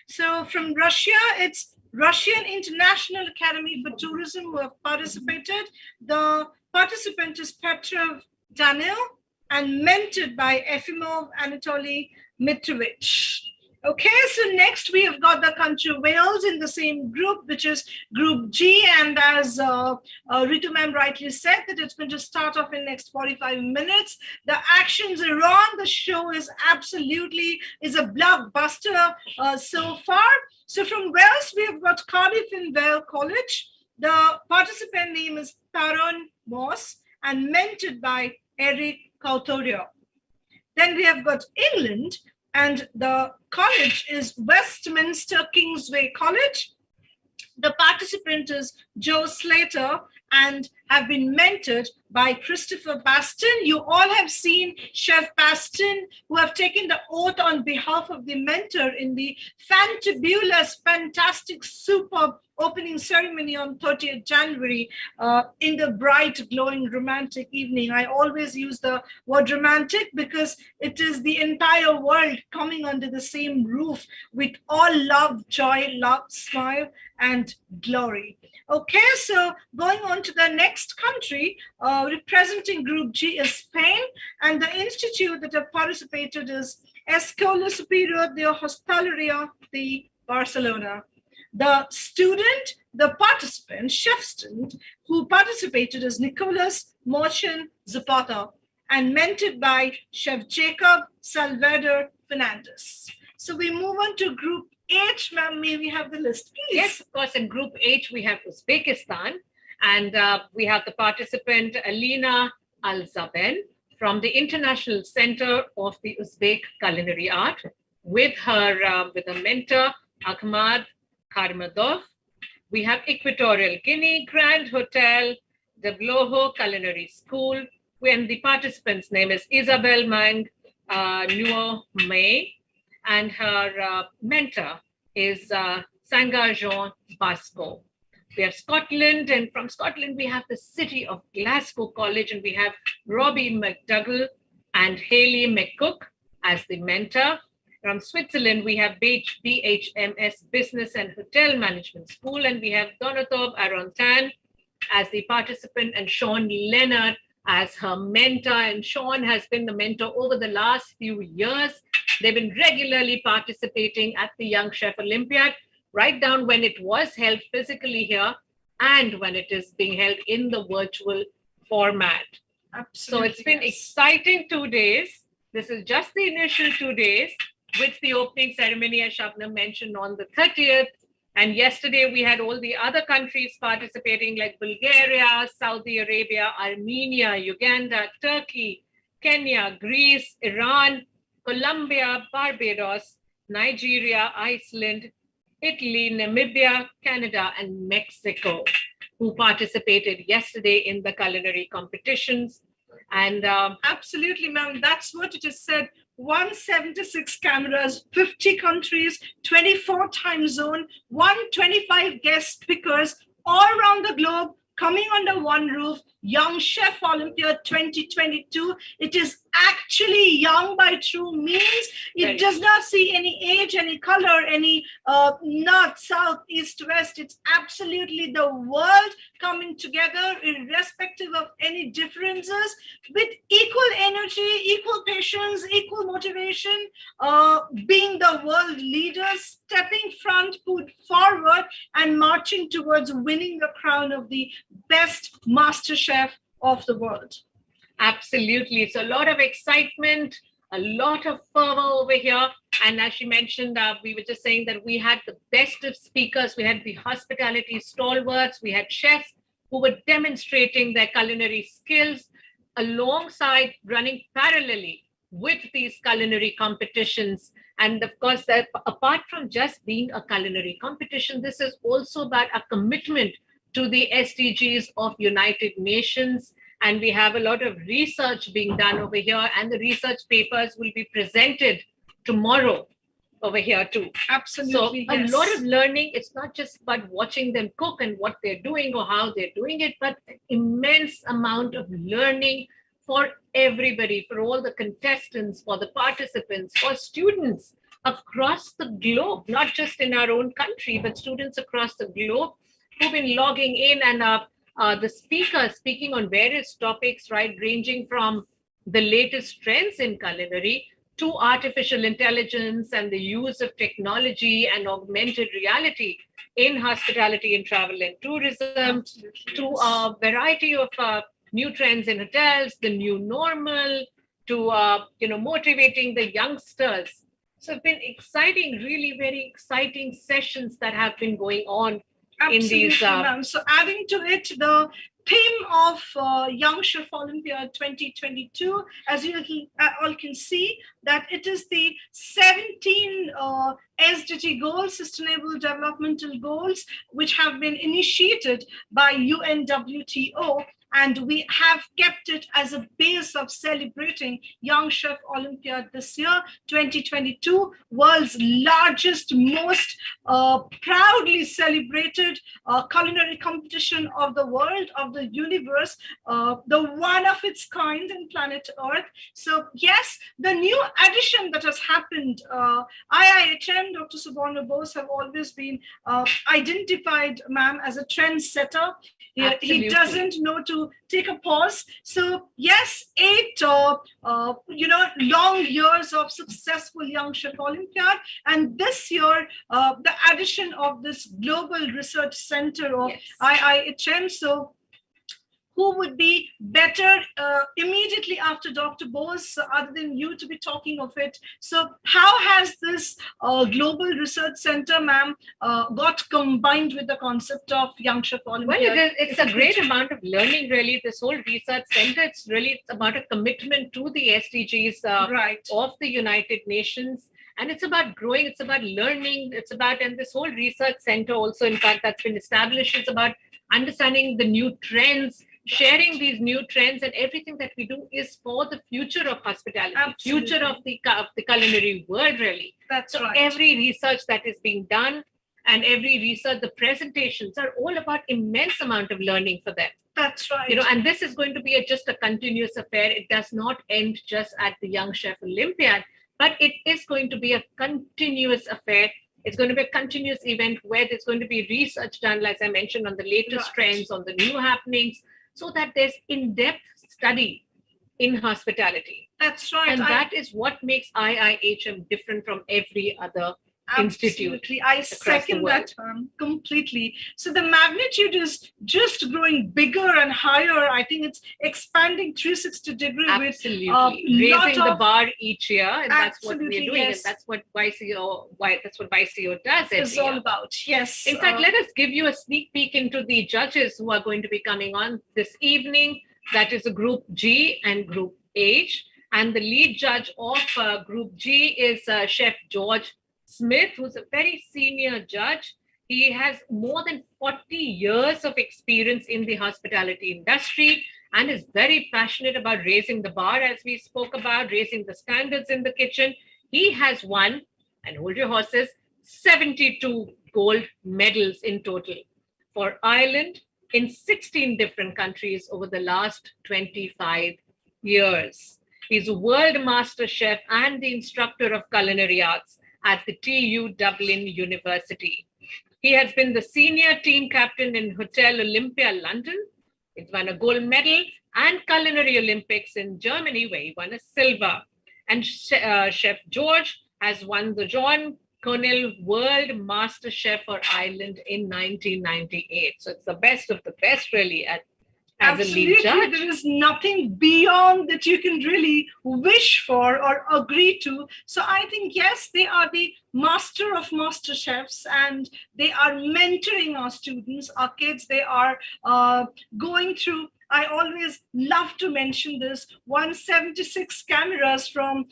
So from Russia, it's Russian International Academy for Tourism who have participated. The participant is Petrov Daniil and mentored by Efimov Anatoly Mitrovich. Okay, so next we have got the country Wales in the same group, which is Group G. And as Ritu ma'am rightly said, that it's going to start off in the next 45 minutes. The actions are on. The show is a blockbuster so far. So from Wales, we have got Cardiff and Vale College. The participant name is Taron Moss and mentored by Eric Kautorio. Then we have got England, and the college is Westminster Kingsway College. The participant is Joe Slater and have been mentored by Christopher Baston. You all have seen Chef Baston, who have taken the oath on behalf of the mentor in the fantabulous, fantastic, superb opening ceremony on 30th January in the bright, glowing, romantic evening. I always use the word romantic because it is the entire world coming under the same roof with all love, joy, love, smile, and glory. Okay, so going on to the next country, representing Group G is Spain, and the institute that have participated is Escola Superior de Hostelería de Barcelona. The participant, chef student, who participated is Nicolas Morchan Zapata and mentored by Chef Jacob Salvador Fernandez. So we move on to Group H. Ma'am, may we have the list, please? Yes, of course. In Group H, we have Uzbekistan, and we have the participant Alina Al-Zaben from the International Center of the Uzbek Culinary Art, with her mentor Ahmad Karmadov. We have Equatorial Guinea, Grand Hotel, the Bloho Culinary School, and the participant's name is Isabel Mang Nuo May, and her mentor is Saint-Jean Basco. We have Scotland, and from Scotland we have the City of Glasgow College, and we have Robbie McDougall and Hayley McCook as the mentor. From Switzerland, we have BHMS Business and Hotel Management School, and we have Donatov Arontan as the participant and Sean Leonard as her mentor. And Sean has been the mentor over the last few years. They've been regularly participating at the Young Chef Olympiad, right down when it was held physically here and when it is being held in the virtual format. Absolutely. So it's been exciting 2 days. This is just the initial 2 days, with the opening ceremony, as Shabnam mentioned, on the 30th. And yesterday we had all the other countries participating, like Bulgaria, Saudi Arabia, Armenia, Uganda, Turkey, Kenya, Greece, Iran, Colombia, Barbados, Nigeria, Iceland, Italy, Namibia, Canada, and Mexico, who participated yesterday in the culinary competitions. And absolutely, ma'am, that's what it is said. 176 cameras, 50 countries, 24 time zone, 125 guest speakers all around the globe coming under one roof. Young Chef Olympia 2022. It is actually young by true means. It does not see any age, any color, any north, south, east, west. It's absolutely the world coming together, irrespective of any differences, with equal energy, equal patience, equal motivation, being the world leaders, stepping front, put forward, and marching towards winning the crown of the best master chef of the world. Absolutely. So a lot of excitement, a lot of fervor over here. And as she mentioned, we were just saying that we had the best of speakers. We had the hospitality stalwarts. We had chefs who were demonstrating their culinary skills alongside running parallelly with these culinary competitions. And of course, that apart from just being a culinary competition, this is also about a commitment to the SDGs of United Nations. And we have a lot of research being done over here, and the research papers will be presented tomorrow over here too. Absolutely. So a lot of learning. It's not just about watching them cook and what they're doing or how they're doing it, but an immense amount of learning for everybody, for all the contestants, for the participants, for students across the globe, not just in our own country, but students across the globe who've been logging in, and the speakers speaking on various topics, right, ranging from the latest trends in culinary to artificial intelligence and the use of technology and augmented reality in hospitality and travel and tourism, to a variety of new trends in hotels, the new normal, to motivating the youngsters. So it's been exciting, really very exciting sessions that have been going on. Absolutely, In these, ma'am. So adding to it, the theme of Young Chef Olympia 2022, as you all can see, that it is the 17 SDG goals, Sustainable Developmental Goals, which have been initiated by UNWTO. And we have kept it as a base of celebrating Young Chef Olympiad this year, 2022, world's largest, most proudly celebrated culinary competition of the world, of the universe, the one of its kind in planet Earth. So yes, the new addition that has happened, IIHM, Dr. Subarna Bose have always been identified, ma'am, as a trendsetter. He doesn't know to take a pause. So yes, 8 long years of successful Young Chef Olympiad, and this year the addition of this Global Research Center of IIHM. So who would be better immediately after Dr. Bose, other than you, to be talking of it? So how has this Global Research Center, ma'am, got combined with the concept of Young Chef Olympiad? Well, it's a great amount of learning, really. This whole research center, it's about a commitment to the SDGs of the United Nations. And it's about growing, it's about learning, and this whole research center also, in fact, that's been established, it's about understanding the new trends, sharing these new trends, and everything that we do is for the future of hospitality, future of the culinary world, really. That's so right. Every research that is being done and every research, the presentations are all about immense amount of learning for them. That's right. You know, and this is going to be just a continuous affair. It does not end just at the Young Chef Olympiad, but it is going to be a continuous affair. It's going to be a continuous event where there's going to be research done, like I mentioned, on the latest trends, on the new happenings, so that there's in-depth study in hospitality. That's right. And that is what makes IIHM different from every other institute. Absolutely. I second that completely. So the magnitude is just growing bigger and higher. I think it's expanding 360 degrees. Absolutely. With raising the bar each year, and that's what we're doing, yes. and that's what YCO does. It's all about. Yes. In fact, let us give you a sneak peek into the judges who are going to be coming on this evening. That is a Group G and Group H. And the lead judge of Group G is Chef George Smith, who's a very senior judge. He has more than 40 years of experience in the hospitality industry and is very passionate about raising the bar, as we spoke about, raising the standards in the kitchen. He has won, and hold your horses, 72 gold medals in total for Ireland in 16 different countries over the last 25 years. He's a world master chef and the instructor of culinary arts at the TU Dublin University. He has been the senior team captain in Hotel Olympia London. He's won a gold medal and Culinary Olympics in Germany, where he won a silver. And Chef George has won the John Connell World Master Chef for Ireland in 1998. So it's the best of the best, really, as Absolutely. a lead judge. There is nothing beyond that you can really wish for or agree to. So I think, yes, they are the master of master chefs, and they are mentoring our students, our kids. They are going through, I always love to mention this, 176 cameras from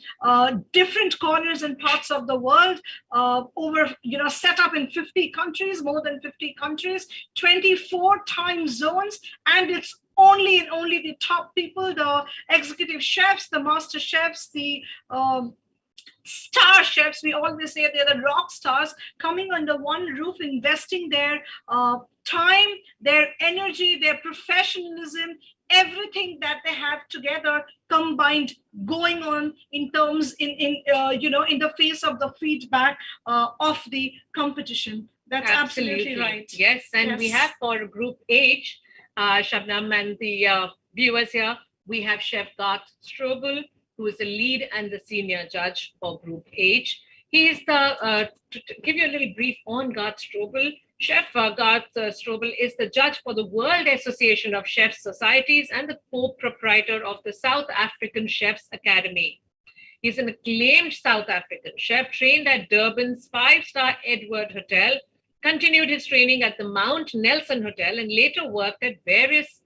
different corners and parts of the world, set up in 50 countries, more than 50 countries, 24 time zones, and it's only the top people, the executive chefs, the master chefs, the star chefs. We always say they're the rock stars coming under one roof, investing their time, their energy, their professionalism, everything that they have together combined, going on in terms in the face of the feedback of the competition. That's absolutely right. Yes, and we have for Group H, Shabnam and the viewers here, we have Chef Garth Strobel, who is the lead and the senior judge for Group H. He is to give you a little brief on Garth Strobel. Chef Garth Strobel is the judge for the World Association of Chefs Societies and the co-proprietor of the South African Chefs Academy. He's an acclaimed South African chef, trained at Durban's 5-star Edward Hotel, continued his training at the Mount Nelson Hotel, and later worked at various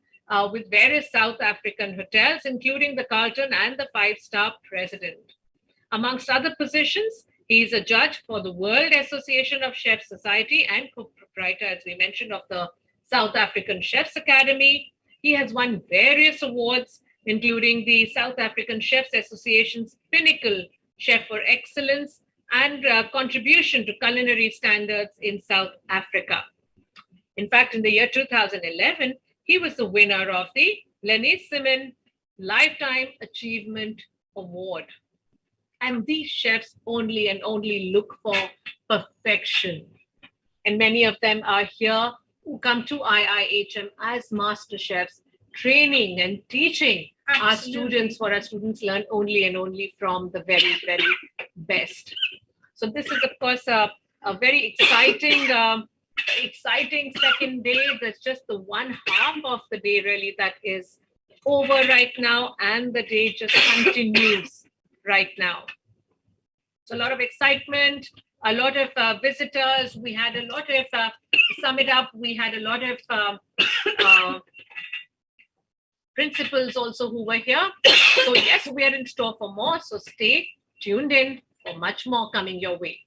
South African hotels, including the Carlton and the 5-star President. Amongst other positions, he is a judge for the World Association of Chefs Society and co-proprietor, as we mentioned, of the South African Chefs Academy. He has won various awards, including the South African Chefs Association's Pinnacle Chef for Excellence and contribution to culinary standards in South Africa. In fact, in the year 2011, he was the winner of the Lenny Simon Lifetime Achievement Award. And these chefs only look for perfection. And many of them are here who come to IIHM as master chefs, training and teaching our students, for our students learn only from the very, very best. So this is, of course, a very exciting second day. That's just the one half of the day, really, that is over right now, and the day just continues right now. So a lot of excitement, a lot of visitors. We had a lot of, to sum it up, we had a lot of principals also who were here. So yes, we are in store for more. So stay tuned in for much more coming your way.